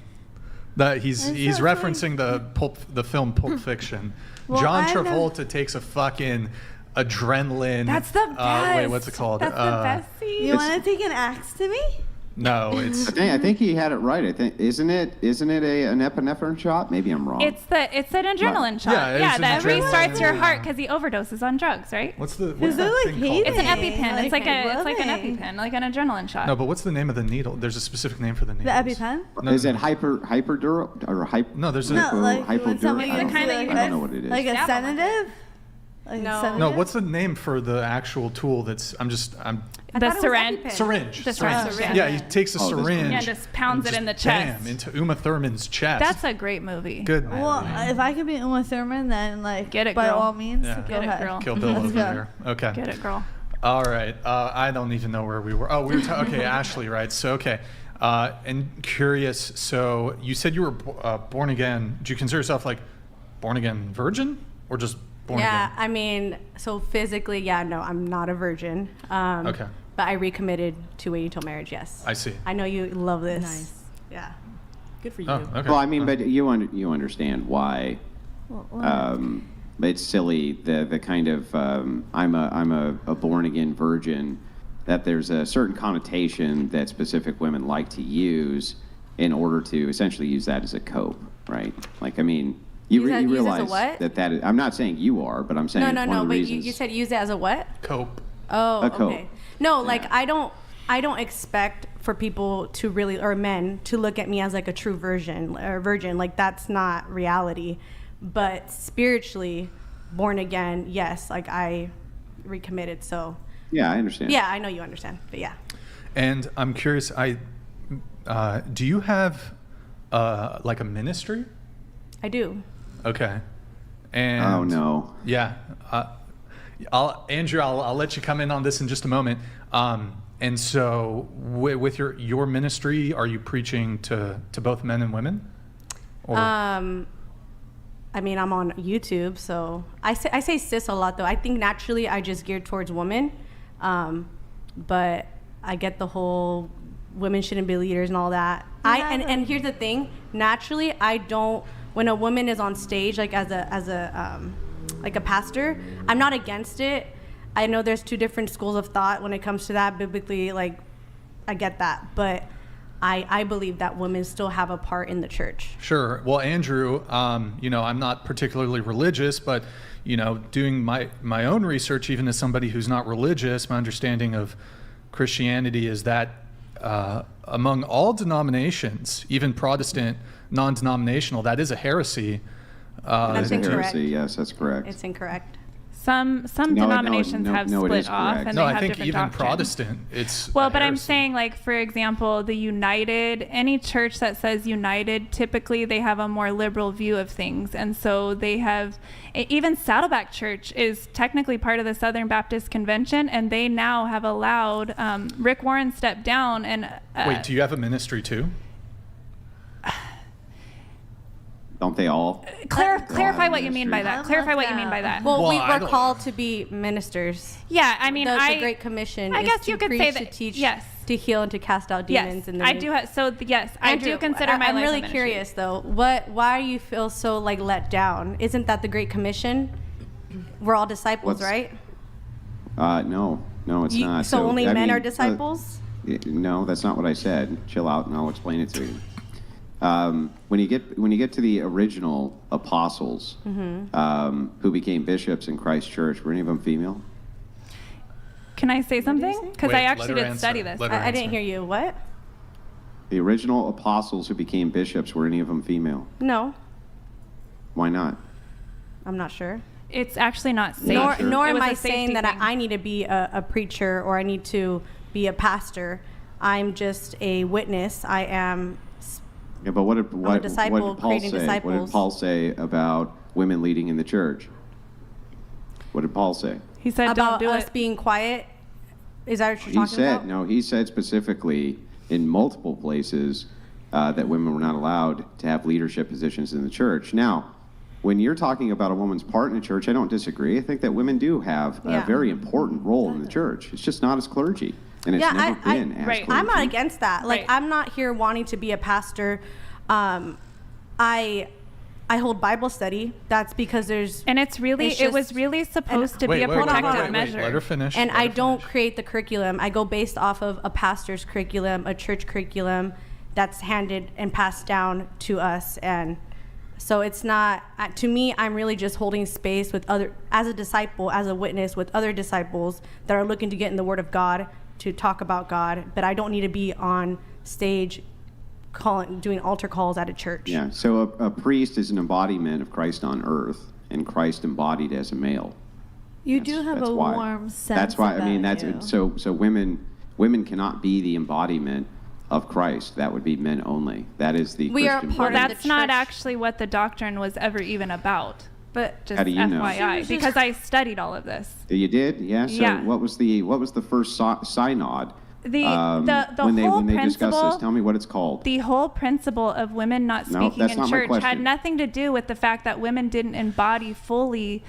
that he's referencing the film Pulp Fiction. Well, John I know- Travolta takes a fucking adrenaline. That's the best. Wait, what's it called? That's the best scene. You want to take an axe to me? No, it's. I think he had it right. I think isn't it an epinephrine shot? Maybe I'm wrong. It's an adrenaline shot. Yeah, it's an that adrenaline restarts your shot. heart because he overdoses on drugs, right? What's that It's an thing called? EpiPen. It's like an EpiPen, like an adrenaline shot. No, but what's the name of the needle? There's a specific name for the needle. The EpiPen? Is it hyperduro or hyper? No, there's No, like when somebody I gets don't know what it is. like a sedative. No, what's the name for the actual tool that's The syringe. Syringe. The syringe. Yeah, he takes a syringe. Yeah, just pounds it in the chest. Bam, into Uma Thurman's chest. That's a great movie. Good. Well, if I could be Uma Thurman, then Get it, by girl. all means, Yeah. go Get it, ahead. girl. Kill Bill Let's over go. there. Okay. Get it, girl. All right. I don't even know where we were. Oh, we were okay, Ashley, right? So, okay. And curious, so you said you were born again. Do you consider yourself like born again virgin or just born again? I mean, so physically, no, I'm not a virgin. Okay. But But I recommitted to waiting till marriage. Yes. I see. I know you love this. Nice. Yeah. Good for you. Oh, okay. Well, I mean, but you understand why. It's silly the kind of I'm a born again virgin, that there's a certain connotation that specific women like to use in order to essentially use that as a cope, right? Like, I mean, you Use as a realize what? that I'm not saying you are, but I'm saying No. one of the But reasons. you said use it as a what? Cope. Oh, A cope. okay. No, like I don't expect for people to really, or men to look at me as like a true virgin. Like that's not reality. But spiritually, born again, yes. Like I recommitted. So. Yeah, I understand. Yeah, I know you understand. But yeah. And I'm curious. Do you have like a ministry? I do. Okay. And Oh no. Yeah. Andrew, I'll let you come in on this in just a moment. And so with your ministry, are you preaching to both men and women? Or? I mean, I'm on YouTube, so I say sis a lot though. I think naturally I just geared towards women. But I get the whole women shouldn't be leaders and all that. And here's the thing, naturally I don't, when a woman is on stage like as a pastor, I'm not against it. I know there's two different schools of thought when it comes to that. Biblically, like I get that, but I believe that women still have a part in the church. Sure. Well, Andrew, I'm not particularly religious, but doing my own research, even as somebody who's not religious, my understanding of Christianity is that among all denominations, even Protestant, non-denominational, that is a heresy. That's incorrect. Heresy, yes, that's correct. It's incorrect. Some denominations have split off and they I have think different even doctrines. Protestant, it's well, a but I'm heresy. saying, like, for example, the United, any church that says United, typically they have a more liberal view of things. And so they have, even Saddleback Church is technically part of the Southern Baptist Convention, and they now have allowed, Rick Warren stepped down and... Wait, do you have a ministry too? Don't they all? Clarify what you mean by that. Clarify what you mean by that. Well, we're called to be ministers. Yeah, I mean, the Great Commission. I is guess to you could preach, say to that. teach, Yes. to heal, and to cast out demons. Yes, in the I name. do. I do consider my I'm life a really ministry. curious though. Why do you feel so like let down? Isn't that the Great Commission? We're all disciples, right? No, it's not. So only I men mean, are disciples? No, that's not what I said. Chill out, and I'll explain it to you. When you get to the original apostles who became bishops in Christ Church, were any of them female? Can I say something? Because I actually did study this. I didn't hear you. What? The original apostles who became bishops, were any of them female? No, Why not? I'm not sure. It's actually not safe. Nor It am was I a safety saying that thing. I need to be a preacher or I need to be a pastor. I'm just a witness. I am. Yeah, but what did disciple Paul creating say? What disciples. did Paul say about women leading in the church? What did Paul say? He said, about "Don't do us it." being quiet. Is that what you're He talking said about? no. He said specifically in multiple places that women were not allowed to have leadership positions in the church. Now, when you're talking about a woman's part in the church, I don't disagree. I think that women do have a very important role in the church. It's just not as clergy, and it's never been as clergy. I'm not against that. Like, I'm not here wanting to be a pastor. I hold Bible study. That's because there's and it was really supposed to be a protective measure. Let her finish. And I don't create the curriculum. I go based off of a pastor's curriculum, a church curriculum that's handed and passed down to us. And so it's not, to me, I'm really just holding space with as a disciple, as a witness with other disciples that are looking to get in the Word of God, to talk about God. But I don't need to be on stage doing altar calls at a church. Yeah, so a priest is an embodiment of Christ on earth, and Christ embodied as a male. You do have That's a why. warm sense. That's why. about I mean, that's you. so women cannot be the embodiment of Christ. That would be men only. That is the We are Christian part brand. of That's not actually what the doctrine was ever even about. But just How do you know? FYI, because I studied all of this. You did, yeah. So Yeah. what was the first synod? The when they whole discussed principle. this, tell me what it's called. The whole principle of women not No, speaking that's in not my church had question. nothing to do with the fact that women didn't embody fully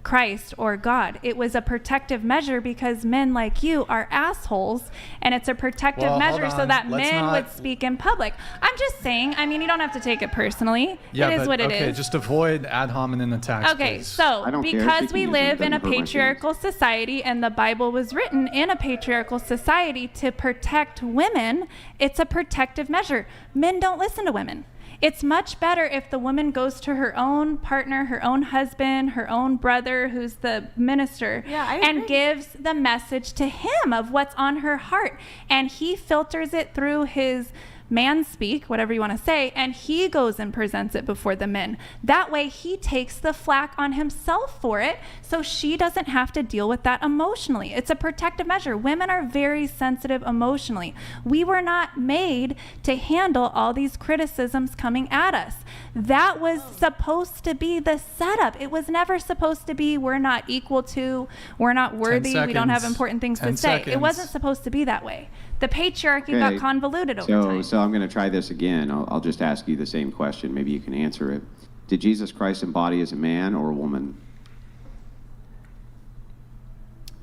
Christ or God. It was a protective measure because men like you are assholes, and it's a protective Well, measure hold so on. that Let's men not- would speak in public. I'm just saying, I mean, you don't have to take it personally. Yeah, it is but, what it is. okay, just avoid ad hominem attacks. Okay, please. so don't care. because She we can use it. live in a Doesn't hurt my feelings. patriarchal society and the Bible was written in a patriarchal society to protect women, it's a protective measure. Men don't listen to women. It's much better if the woman goes to her own partner, her own husband, her own brother, who's the minister, and gives the message to him of what's on her heart. And he filters it through his man speak, whatever you want to say, and he goes and presents it before the men. That way he takes the flack on himself for it, so she doesn't have to deal with that emotionally. It's a protective measure. Women are very sensitive emotionally. We were not made to handle all these criticisms coming at us. That was supposed to be the setup. It was never supposed to be we're not equal to, we're not worthy, we don't have seconds. important things to 10 say. It seconds. wasn't supposed to be that way. The patriarchy got Okay. convoluted over time. So I'm going to try this again. I'll just ask you the same question. Maybe you can answer it. Did Jesus Christ embody as a man or a woman?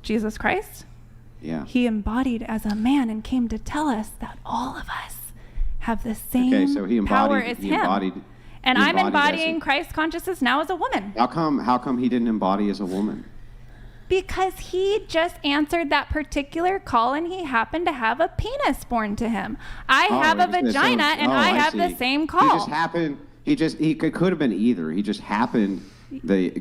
Jesus Christ? Yeah. He embodied as a man and came to tell us that all of us have the same Okay, so he power embodied. as He him. embodied. And he I'm embodied as embodying Christ consciousness now as a woman. How come he didn't embody as a woman? Because he just answered that particular call and he happened to have a penis born to him. I have a vagina and I have the same He call. just happened. He could have been either. He just happened.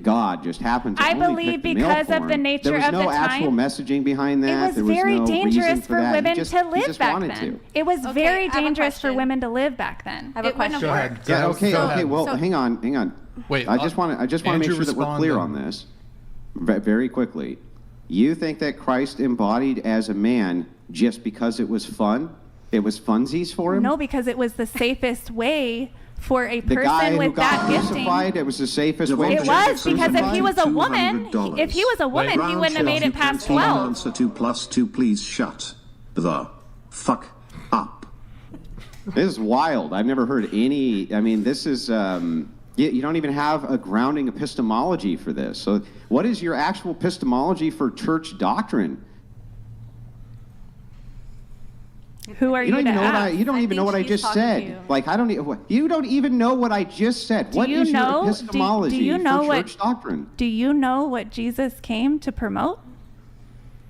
God just happened to I only believe pick the male because of form. the nature there was of no the actual time, messaging behind that. It was there was very no dangerous reason for that. women he just, to he live just back wanted then. to. It was Okay, very I have a dangerous for question. women to live back then. I have a It wouldn't question. have worked. Yeah. Okay. Go Okay. ahead. Well, So- hang on. Wait, I just want to make Andrew, sure that we're respond clear then. on this. Very quickly. You think that Christ embodied as a man just because it was fun? It was funsies for him? No, because it was the safest way for a The guy person who with got that gifting. crucified, it was the safest way. It to was get because if he was a crucified? woman, if he was a woman, he wouldn't have made it past 12. Answer 2+2, please shut the fuck up. This is wild. I've never heard any. I mean, this is. You don't even have a grounding epistemology for this. So, what is your actual epistemology for church doctrine? Who are You don't you even to know what ask? you don't even know what I just said. Like I don't. You don't even know what I just said. What is your epistemology do you know for what church doctrine? Do you know what Jesus came to promote?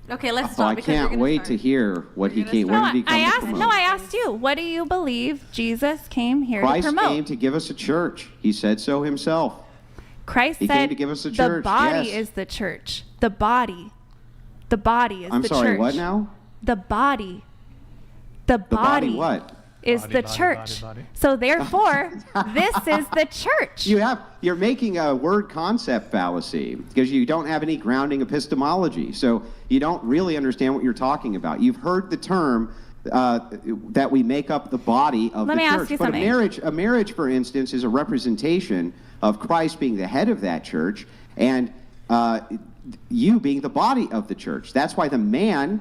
Okay, let's Oh, stop I because you're can't gonna wait start. to hear what he came. No, What did he come I to asked. promote? No, I asked you. What do you believe Jesus came here Christ to promote? came to give us a church. He said so himself. Christ He said came to give us a the church, body yes. is the church. The body. The body is I'm the sorry. church. What now? The body. The body body. what? Is the church. So therefore, this is the church. You're making a word concept fallacy because you don't have any grounding epistemology. So you don't really understand what you're talking about. You've heard the term that we make up the body of Let the me church. ask you But something. a marriage, for instance, is a representation of Christ being the head of that church and you being the body of the church. That's why the man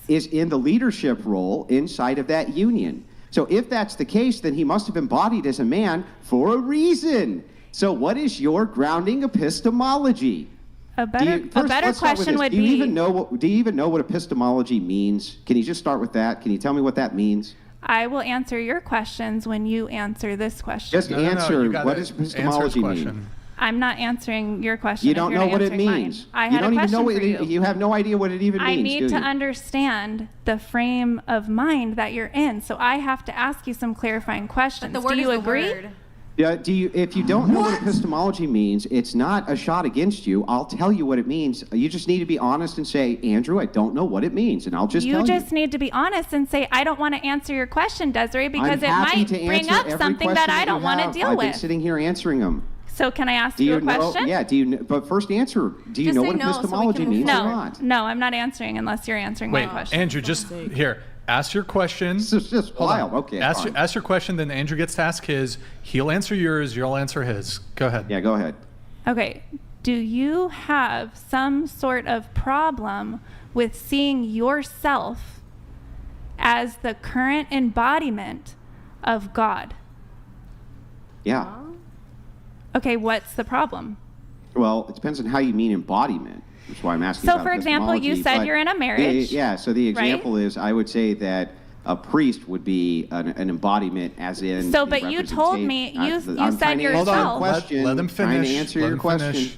is in the leadership role inside of that union. So if that's the case, then he must have embodied as a man for a reason. So what is your grounding epistemology? A better question would do you be. even know what epistemology means? Can you just start with that? Can you tell me what that means? I will answer your questions when you answer this question. Just answer. What does epistemology mean? I'm not answering your question. You if don't you're know not what it answering mine. means. I You had don't a even know question what for you. you have no idea what it even I means. need do to you? understand the frame of mind that you're in, so I have to ask you some clarifying questions. The word Do you is the agree? word. Yeah, if you don't know what epistemology means, it's not a shot against you. I'll tell you what it means. You just need to be honest and say, Andrew, I don't know what it means, and I'll just tell You you. just need to be honest and say, I don't want to answer your question, Desiree, because I'm it happy might to bring answer up every something that question I don't you want to have. deal I've been with. sitting here answering them. So can I ask Do you you a know? question? Yeah. Do you? But first, answer. Do you Just know say what no so we epistemology can means move or forward. not? No, I'm not answering unless you're answering Wait, my question. Andrew, just here. Ask your question. This is just Hold on. wild. Okay, Ask fine. your question, then Andrew gets to ask his. He'll answer yours. You'll answer his. Go ahead. Yeah, go ahead. Okay. Do you have some sort of problem with seeing yourself as the current embodiment of God? Yeah. Okay, what's the problem? Well, it depends on how you mean embodiment. That's why I'm asking. So, about for example, you epistemology, said but you're in a marriage. Yeah. So the example is, I would say that a priest would be an embodiment, as in. So, a but you told me you I'm said trying to answer yourself. your question. Let him Trying finish. to answer Let your him question. finish.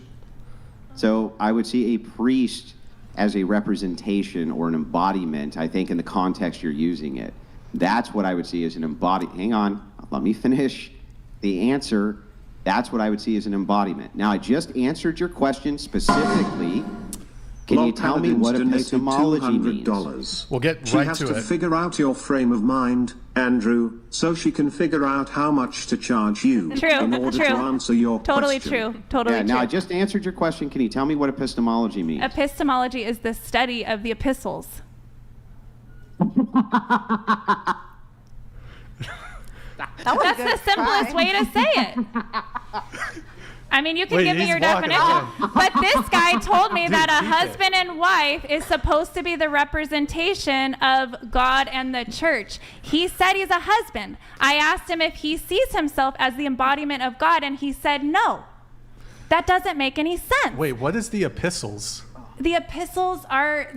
So I would see a priest as a representation or an embodiment, I think, in the context you're using it. That's what I would see as an embodiment. Hang on, let me finish the answer. That's what I would see as an embodiment. Now, I just answered your question specifically. Can you tell me what epistemology means? We'll get She right has to to it. figure out your frame of mind, Andrew, so she can figure out how much to charge you True, in order true. to answer your Totally question. true. Totally Yeah, true. now I just answered your question. Can you tell me what epistemology means? Epistemology is the study of the epistles. That's the simplest way to say it. I mean, you can Wait, give me he's your walking definition. But this guy told me Dude, that a keep it. husband and wife is supposed to be the representation of God and the church. He said he's a husband. I asked him if he sees himself as the embodiment of God, and he said no. That doesn't make any sense. Wait, what is the epistles? The epistles are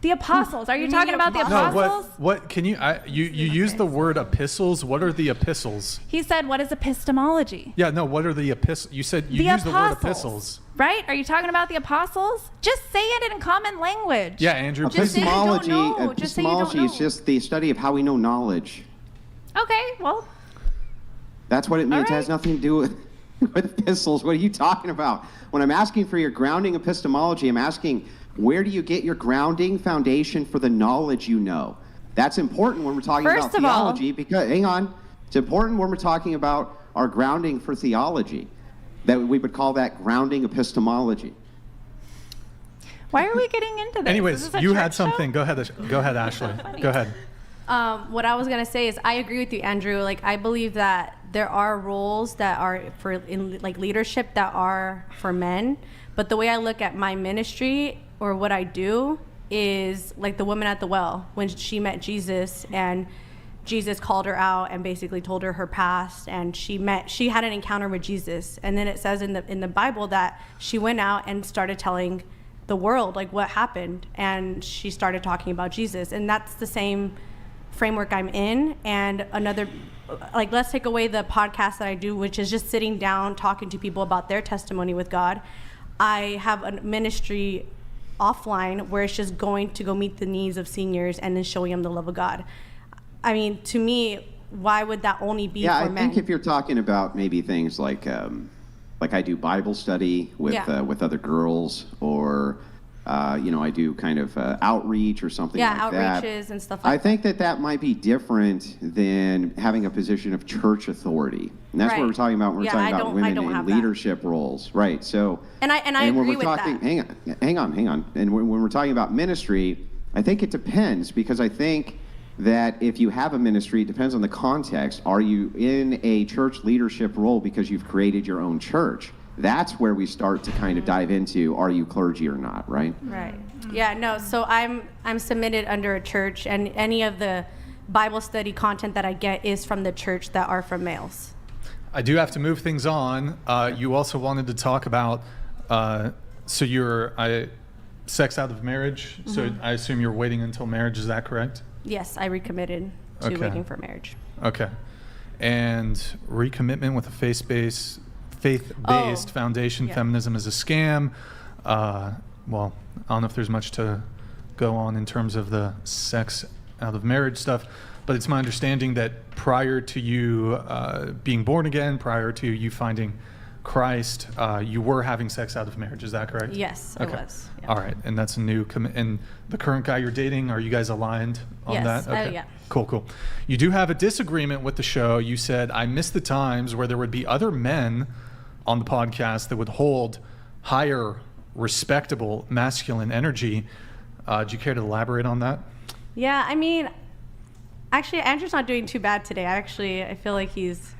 the apostles. Are you talking about the No, apostles? what can you you use the word epistles? What are the epistles? He said, what is epistemology? Yeah, no, what are the epistles? You said you The used the word apostles. epistles. Right? Are you talking about the apostles? Just say it in common language. Yeah, Andrew. Just say you don't Epistemology, know. Just say you don't epistemology is know. just the study of how we know knowledge. Okay, well, That's what it means. All It has right. nothing to do with epistles. What are you talking about? When I'm asking for your grounding epistemology, I'm asking, where do you get your grounding foundation for the knowledge you know? That's important when we're talking First about of all- theology, because, hang on, it's important when we're talking about our grounding for theology, that we would call that grounding epistemology. why are we getting into this? Is Anyways, this a you had church show? something. Go ahead, Ashley. Go ahead. What I was gonna say is I agree with you, Andrew. Like I believe that there are roles that are for in like leadership that are for men, but the way I look at my ministry or what I do is like the woman at the well when she met Jesus and Jesus called her out and basically told her past, and she had an encounter with Jesus, and then it says in the Bible that she went out and started telling the world like what happened, and she started talking about Jesus, and that's the same framework I'm in. And another, like, let's take away the podcast that I do, which is just sitting down talking to people about their testimony with God. I have a ministry offline where it's just going to go meet the needs of seniors and then showing them the love of God. I mean, to me, why would that only be Yeah, for I men? think if you're talking about maybe things like I do Bible study with Yeah. with other girls, or I do kind of outreach or something like that. outreaches and stuff like I think that might be different than having a position of church authority, and that's what Right. we're talking about when we're Yeah, talking I about don't women have in that. leadership roles, right? So, And I when agree we're with talking, that. hang on, and when we're talking about ministry, I think it depends, because I think that if you have a ministry, it depends on the context. Are you in a church leadership role because you've created your own church? That's where we start to kind of dive into, are you clergy or not, right? Right. Yeah, no, so I'm submitted under a church, and any of the Bible study content that I get is from the church that are from males. I do have to move things on. You also wanted to talk about, so you're sex out of marriage. So Mhm. I assume you're waiting until marriage. Is that correct? Yes, I recommitted to Okay. waiting for marriage. Okay. And recommitment with a faith-based foundation. yeah. Feminism is a scam. Well, I don't know if there's much to go on in terms of the sex out of marriage stuff, but it's my understanding that prior to you being born again, prior to you finding Christ, you were having sex out of marriage. Is that correct? Yes, I was. Yeah. All right, and that's a new and the current guy you're dating, are you guys aligned on Yes, that? yeah. Cool. You do have a disagreement with the show. You said, I miss the times where there would be other men on the podcast that would hold higher, respectable, masculine energy. Do you care to elaborate on that? Yeah, I mean, actually, Andrew's not doing too bad today. I feel like he's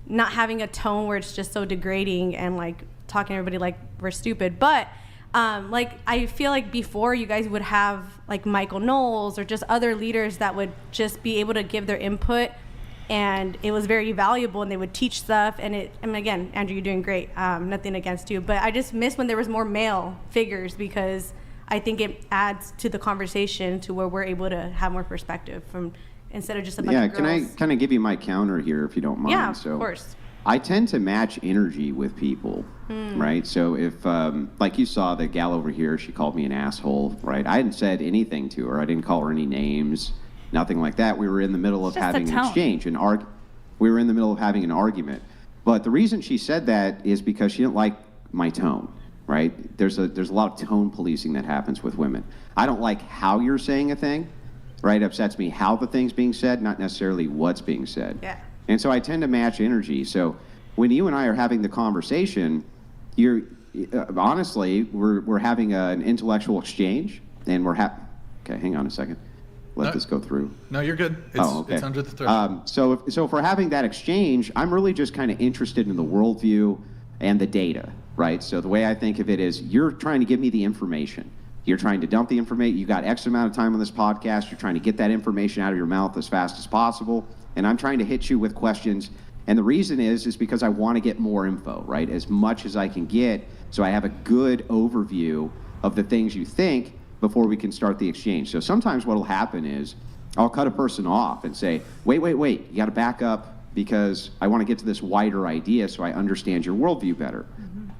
not having a tone where it's just so degrading and like talking to everybody like we're stupid. But like I feel like before you guys would have like Michael Knowles or just other leaders that would just be able to give their input and it was very valuable, and they would teach stuff. And again, Andrew, you're doing great. Nothing against you, but I just miss when there was more male figures, because I think it adds to the conversation to where we're able to have more perspective from instead of just a bunch of girls. Can I kind of give you my counter here, if you don't mind? Yeah, of course. I tend to match energy with people, right? So if, like you saw the gal over here, she called me an asshole, right? I hadn't said anything to her. I didn't call her any names, nothing like that. We were in the middle of having an exchange, we were in the middle of having an argument. But the reason she said that is because she didn't like my tone, right? There's a lot of tone policing that happens with women. I don't like how you're saying a thing, right? It upsets me how the thing's being said, not necessarily what's being said. Yeah. And so I tend to match energy. So when you and I are having the conversation, honestly, we're having an intellectual exchange, and okay, hang on a second. Let this go through. No, you're good. It's under the threshold. So if we're having that exchange, I'm really just kind of interested in the worldview and the data, right? So the way I think of it is, you're trying to give me the information. You're trying to dump the information. You got X amount of time on this podcast. You're trying to get that information out of your mouth as fast as possible. And I'm trying to hit you with questions. And the reason is because I want to get more info, right? As much as I can get, so I have a good overview of the things you think before we can start the exchange. So sometimes what will happen is I'll cut a person off and say, wait, you got to back up, because I want to get to this wider idea so I understand your worldview better.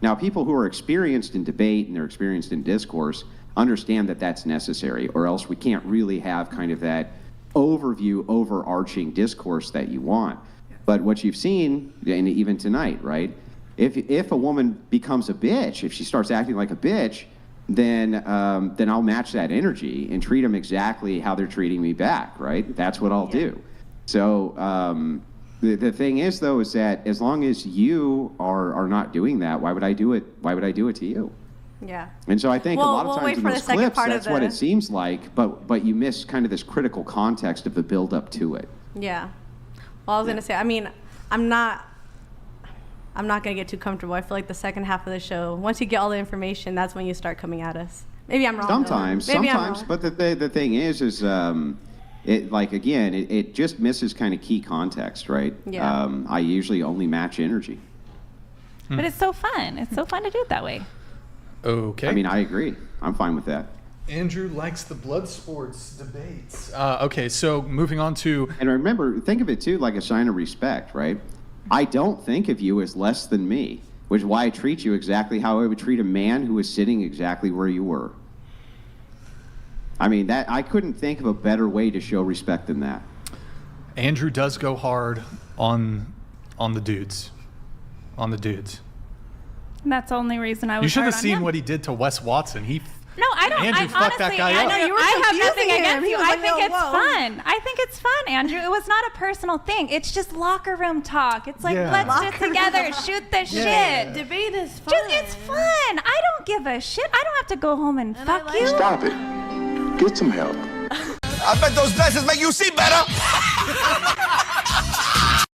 Now, people who are experienced in debate and they're experienced in discourse understand that that's necessary, or else we can't really have kind of that overview, overarching discourse that you want. But what you've seen, and even tonight, right? If a woman becomes a bitch, if she starts acting like a bitch, then I'll match that energy and treat them exactly how they're treating me back, right? That's what I'll do. So the thing is, though, is that as long as you are not doing that, why would I do it? Why would I do it to you? Yeah. And so I think a lot of times in those clips, that's what it the... seems like, but you miss kind of this critical context of the build up to it. Yeah. Well, I was gonna say, I mean, I'm not gonna get too comfortable. I feel like the second half of the show, once you get all the information, that's when you start coming at us. Maybe I'm wrong. Sometimes, but the thing is it, like, again, it just misses kind of key context, right? Yeah. I usually only match energy. But it's so fun. It's so fun to do it that way. Okay. I mean, I agree. I'm fine with that. Andrew likes the blood sports debates. Okay, so moving on to... And remember, think of it, too, like a sign of respect, right? I don't think of you as less than me, which is why I treat you exactly how I would treat a man who was sitting exactly where you were. I mean, that I couldn't think of a better way to show respect than that. Andrew does go hard on the dudes. On the dudes. And that's the only reason I was. You should have hard on seen him. what he did to Wes Watson. No, I don't. Andrew fucked that guy up. I know you were I have nothing him. against He you. was I like, think "Whoa, it's whoa." fun. I think it's fun, Andrew. It was not a personal thing. It's just locker room talk. It's like, Yeah. let's Locker get together, room. shoot the Yeah. shit. Debate is fun. Just, it's fun. I don't give a shit. I don't have to go home and fuck you. Stop it. Get some help. I bet those glasses make you see better.